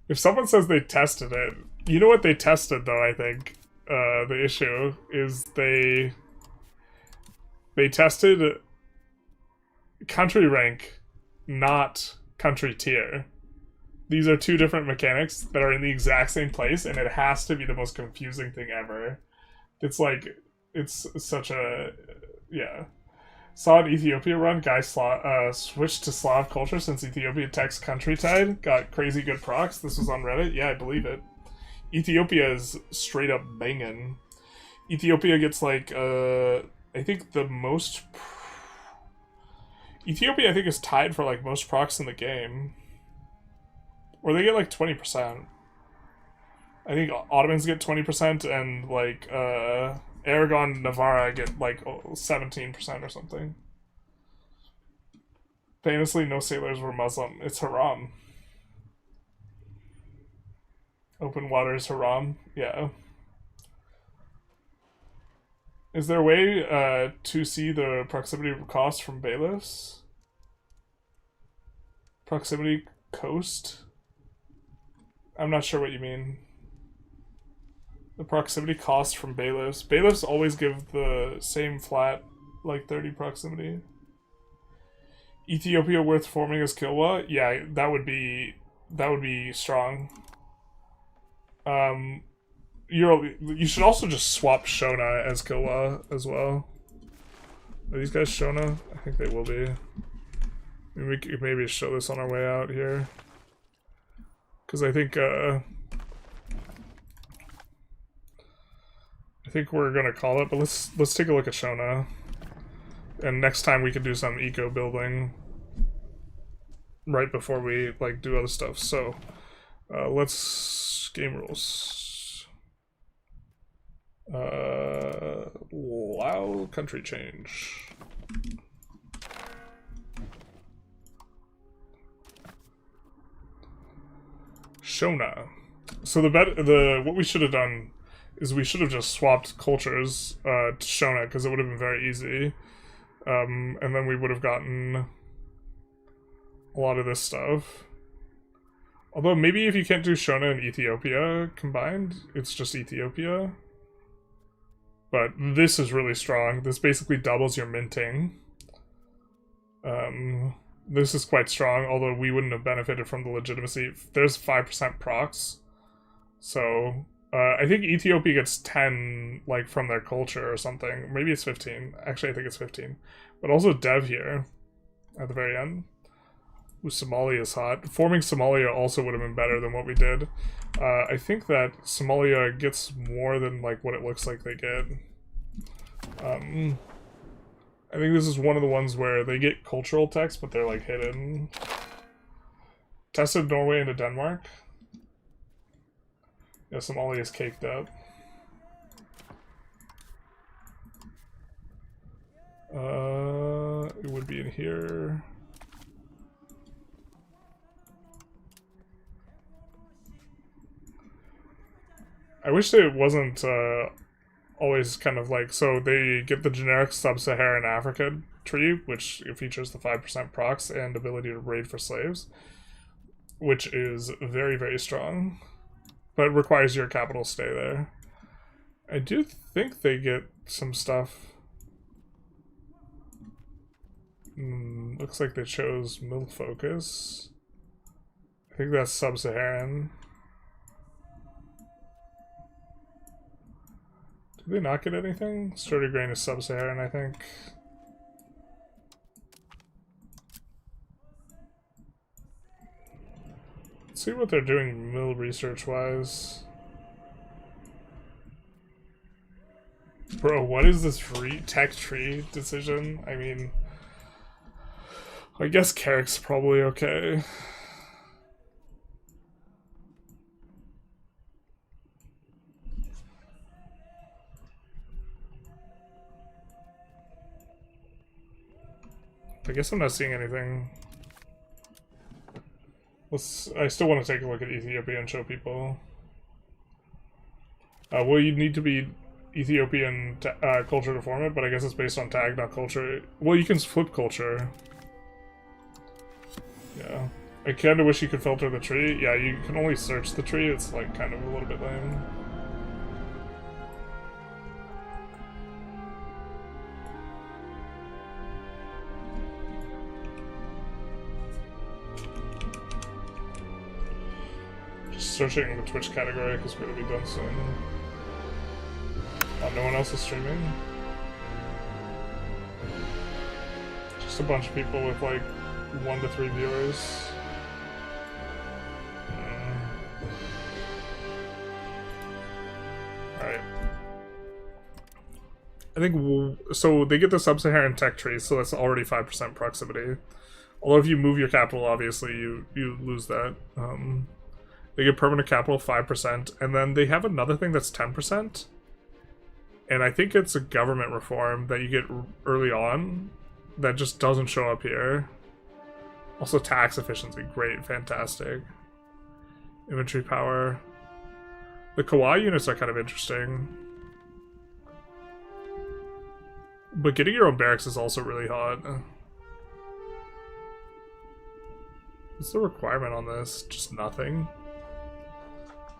If someone says they tested it, You know what they tested though, I think? The issue is they tested country rank, not country tier. These are two different mechanics that are in the exact same place, and it has to be the most confusing thing ever. It's like, it's such a, yeah. Saw an Ethiopia run, guy switched to Slav culture since Ethiopia text country tide, got crazy good procs. This was on Reddit, yeah, I believe it. Ethiopia is straight up banging. Ethiopia gets like, I think the most... Ethiopia, I think, is tied for like most procs in the game. Or they get like 20%. I think Ottomans get 20% and like, Aragon, Navarra get like 17% or something. Famously, no sailors were Muslim. It's haram. Open waters haram. Yeah. Is there a way to see the proximity cost from bailiffs? Proximity coast? I'm not sure what you mean. The proximity cost from bailiffs. Bailiffs always give the same flat, like 30 proximity. Ethiopia worth forming as Kilwa? Yeah, that would be strong. You should also just swap Shona as Kilwa as well. Are these guys Shona? I think they will be. We could maybe show this on our way out here. Because I think we're gonna call it, but let's take a look at Shona. And next time we can do some eco building right before we like do other stuff. So let's game rules. Allow country change. Shona. So what we should have done is we should have just swapped cultures to Shona because it would have been very easy. And then we would have gotten a lot of this stuff. Although maybe if you can't do Shona and Ethiopia combined, it's just Ethiopia. But this is really strong. This basically doubles your minting. This is quite strong, although we wouldn't have benefited from the legitimacy. There's 5% procs. So, I think Ethiopia gets 10, like, from their culture or something. Maybe it's 15. Actually, I think it's 15. But also Dev here, at the very end. Ooh, Somalia is hot. Forming Somalia also would have been better than what we did. I think that Somalia gets more than, like, what it looks like they get. I think this is one of the ones where they get cultural text, but they're, like, hidden. Tested Norway into Denmark. Yeah, Somalia is caked up. It would be in here. I wish it wasn't always kind of like, so they get the generic sub-Saharan Africa tree, which features the 5% procs and ability to raid for slaves, which is very, very strong, but requires your capital stay there. I do think they get some stuff. Looks like they chose mill focus. I think that's sub-Saharan. Did they not get anything? Sturdy grain is sub-Saharan, I think. Let's see what they're doing mill research-wise. Bro, what is this tech tree decision? I mean, I guess Carrick's probably okay. I guess I'm not seeing anything. I still want to take a look at Ethiopia and show people. Well, you need to be Ethiopian culture to form it, but I guess it's based on tag, not culture. Well, you can flip culture. Yeah. I kinda wish you could filter the tree. Yeah, you can only search the tree, it's like kind of a little bit lame. Just searching the Twitch category because we're gonna be done soon. Oh, no one else is streaming? Just a bunch of people with like 1 to 3 viewers. Alright. I think, so they get the sub-Saharan tech tree, so that's already 5% proximity. Although if you move your capital, obviously, you lose that. They get permanent capital 5%, and then they have another thing that's 10%. And I think it's a government reform that you get early on that just doesn't show up here. Also tax efficiency, great, fantastic. Infantry power. The Kawa units are kind of interesting. But getting your own barracks is also really hot. What's the requirement on this? Just nothing.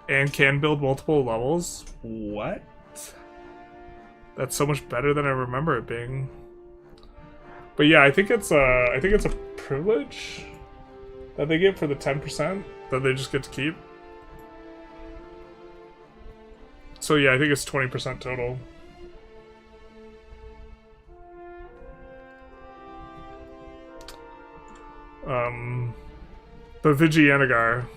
And can build multiple levels? What? That's so much better than I remember it being. But yeah, I think it's a privilege that they get for the 10% that they just get to keep. So yeah, I think it's 20% total. But Vijayanagara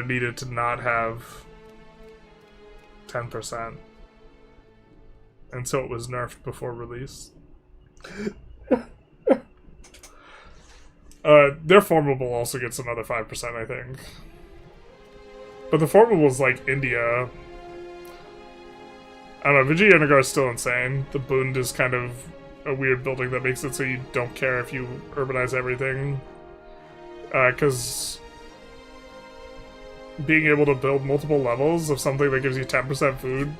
needed to not have 10%. And so it was nerfed before release. Their formable also gets another 5%, I think. But the formable is like India. I don't know, Vijayanagara is still insane. The Bund is kind of a weird building that makes it so you don't care if you urbanize everything. Because being able to build multiple levels of something that gives you 10% food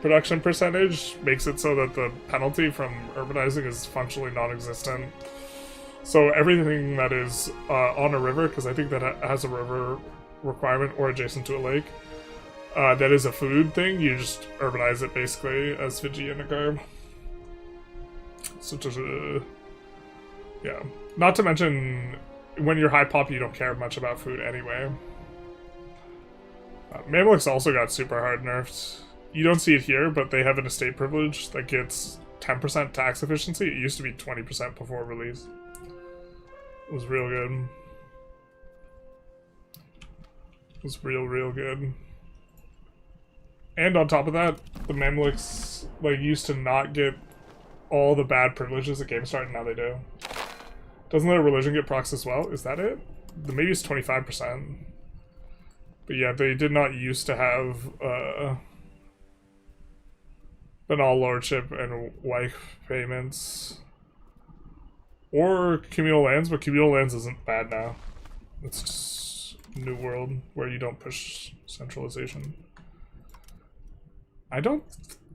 production percentage makes it so that the penalty from urbanizing is functionally non-existent. So everything that is on a river, because I think that has a river requirement or adjacent to a lake, that is a food thing, you just urbanize it basically as Vijayanagara. So yeah. Not to mention, when you're high pop, you don't care much about food anyway. Mamluks also got super hard nerfed. You don't see it here, but they have an estate privilege that gets 10% tax efficiency. It used to be 20% before release. It was real good. It was real good. And on top of that, the Mamluks like used to not get all the bad privileges at game start, and now they do. Doesn't their religion get procs as well? Is that it? Maybe it's 25%. But yeah, they did not used to have banal lordship and wife payments. Or communal lands, but communal lands isn't bad now. It's just New World, where you don't push centralization. I don't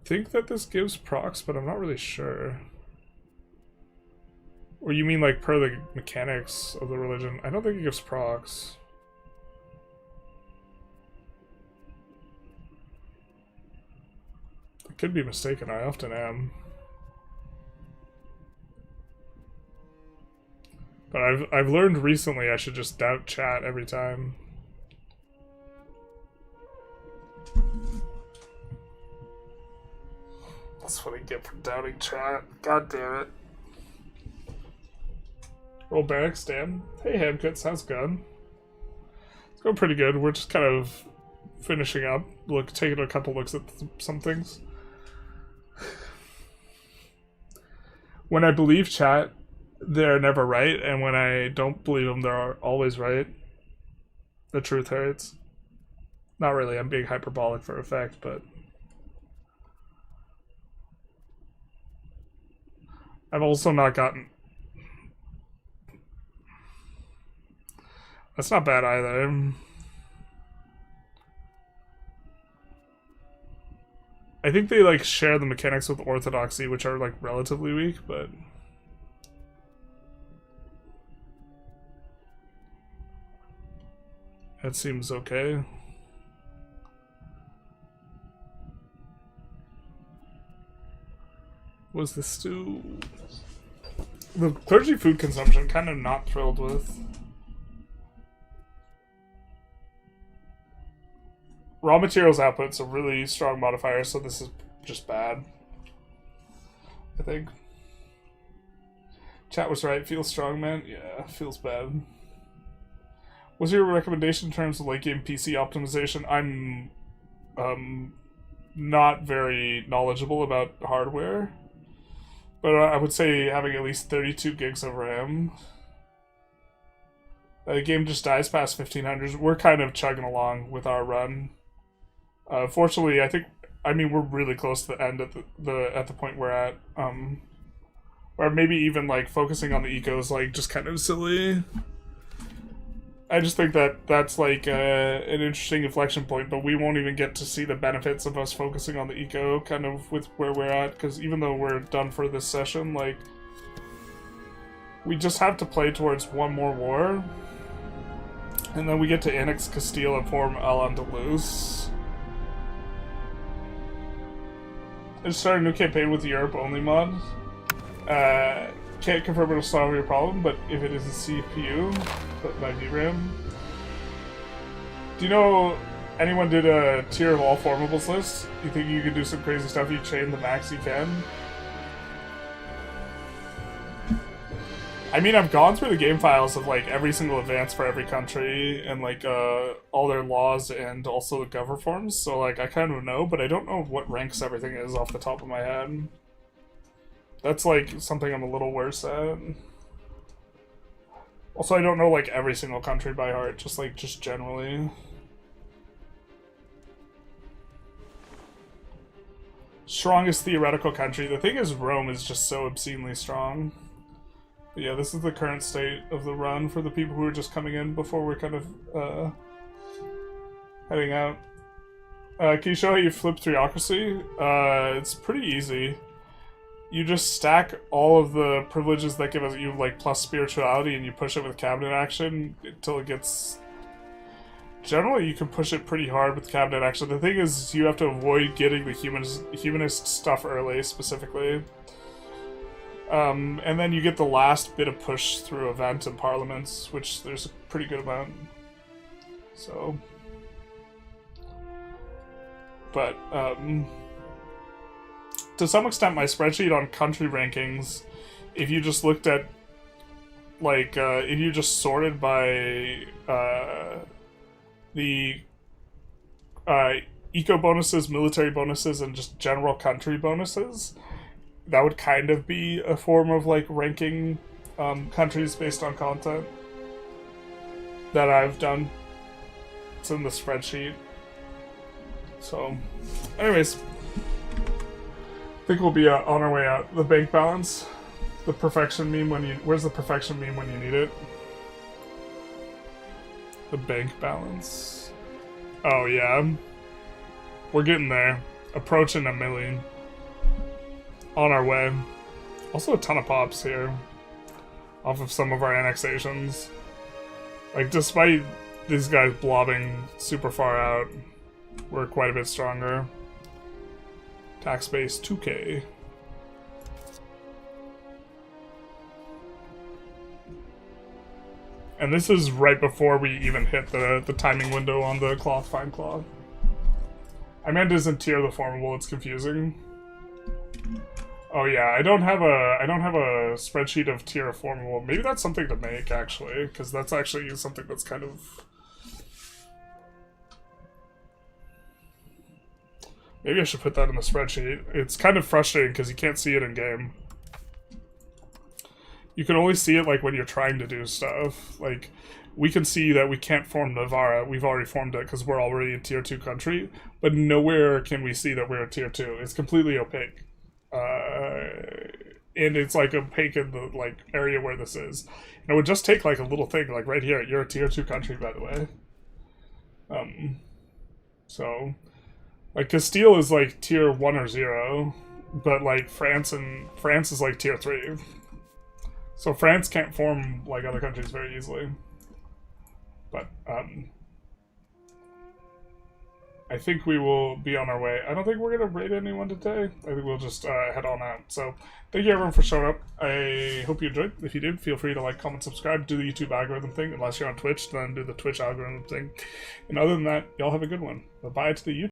think that this gives procs, but I'm not really sure. Or you mean like per the mechanics of the religion? I don't think it gives procs. I could be mistaken, I often am. But I've learned recently I should just doubt chat every time. That's what I get for doubting chat. God damn it. Roll barracks, damn. Hey Hamkits, how's it going? It's going pretty good. We're just kind of finishing up, taking a couple looks at some things. When I believe chat, they're never right, and when I don't believe them, they're always right. The truth hurts. Not really, I'm being hyperbolic for effect, but... I've also not gotten... That's not bad either. I think they like share the mechanics with orthodoxy, which are like relatively weak, but That seems okay. Was the stew? The clergy food consumption, kind of not thrilled with. Raw materials output's a really strong modifier, so this is just bad. I think. Chat was right. Feels strong, man. Yeah, feels bad. What's your recommendation in terms of late game PC optimization? I'm not very knowledgeable about hardware, but I would say having at least 32 gigs of RAM. The game just dies past 1500. We're kind of chugging along with our run. Fortunately, I mean we're really close to the end at the point we're at. Or maybe even like focusing on the eco is like just kind of silly. I just think that that's like an interesting inflection point, but we won't even get to see the benefits of us focusing on the eco kind of with where we're at, because even though we're done for this session, like we just have to play towards one more war, and then we get to annex Castile and form Al-Andalus. I just started a new campaign with the Europe only mod. Can't confirm it'll solve your problem, but if it is a CPU, but my VRAM. Do you know anyone did a tier of all formables list? You think you could do some crazy stuff? You chain the max you can? I mean, I've gone through the game files of like every single advance for every country and like all their laws and also the gov reforms, so like I kind of know, but I don't know what ranks everything is off the top of my head. That's like something I'm a little worse at. Also, I don't know like every single country by heart, just generally. Strongest theoretical country. The thing is, Rome is just so obscenely strong. But yeah, this is the current state of the run for the people who are just coming in before we're kind of heading out. Can you show how you flip theocracy? It's pretty easy. You just stack all of the privileges that give us you like plus spirituality, and you push it with cabinet action until it gets. Generally, you can push it pretty hard with cabinet action. The thing is, you have to avoid getting the humanist stuff early, specifically. And then you get the last bit of push through event and parliaments, which there's a pretty good amount. So, but to some extent, my spreadsheet on country rankings, if you just looked at, like, if you just sorted by the eco bonuses, military bonuses, and just general country bonuses, that would kind of be a form of, like, ranking countries based on content that I've done. It's in the spreadsheet. So, anyways. I think we'll be on our way out. The bank balance. The perfection meme when you... Where's the perfection meme when you need it? The bank balance. Oh, yeah. We're getting there. Approaching 1 million. On our way. Also a ton of pops here. Off of some of our annexations. Like, despite these guys blobbing super far out, we're quite a bit stronger. Tax base 2K. And this is right before we even hit the timing window on the cloth fine cloth. I meant isn't tier the formable, it's confusing. Oh yeah, I don't have a spreadsheet of tier formable. Maybe that's something to make actually, because that's actually something that's kind of. Maybe I should put that in the spreadsheet. It's kind of frustrating because you can't see it in game. You can only see it like when you're trying to do stuff. Like, we can see that we can't form Navarra. We've already formed it because we're already a tier 2 country, but nowhere can we see that we're a tier 2. It's completely opaque. And it's like opaque in the like area where this is. And it would just take like a little thing, like right here. You're a tier 2 country, by the way. So... Like, Castile is, like, tier 1 or 0, but, like, France is, like, tier 3. So France can't form, like, other countries very easily. But, I think we will be on our way. I don't think we're going to raid anyone today. I think we'll just head on out. So thank you everyone for showing up. I hope you enjoyed. If you did, feel free to like, comment, subscribe, do the YouTube algorithm thing. Unless you're on Twitch, then do the Twitch algorithm thing. And other than that, y'all have a good one. Bye-bye to the YouTube.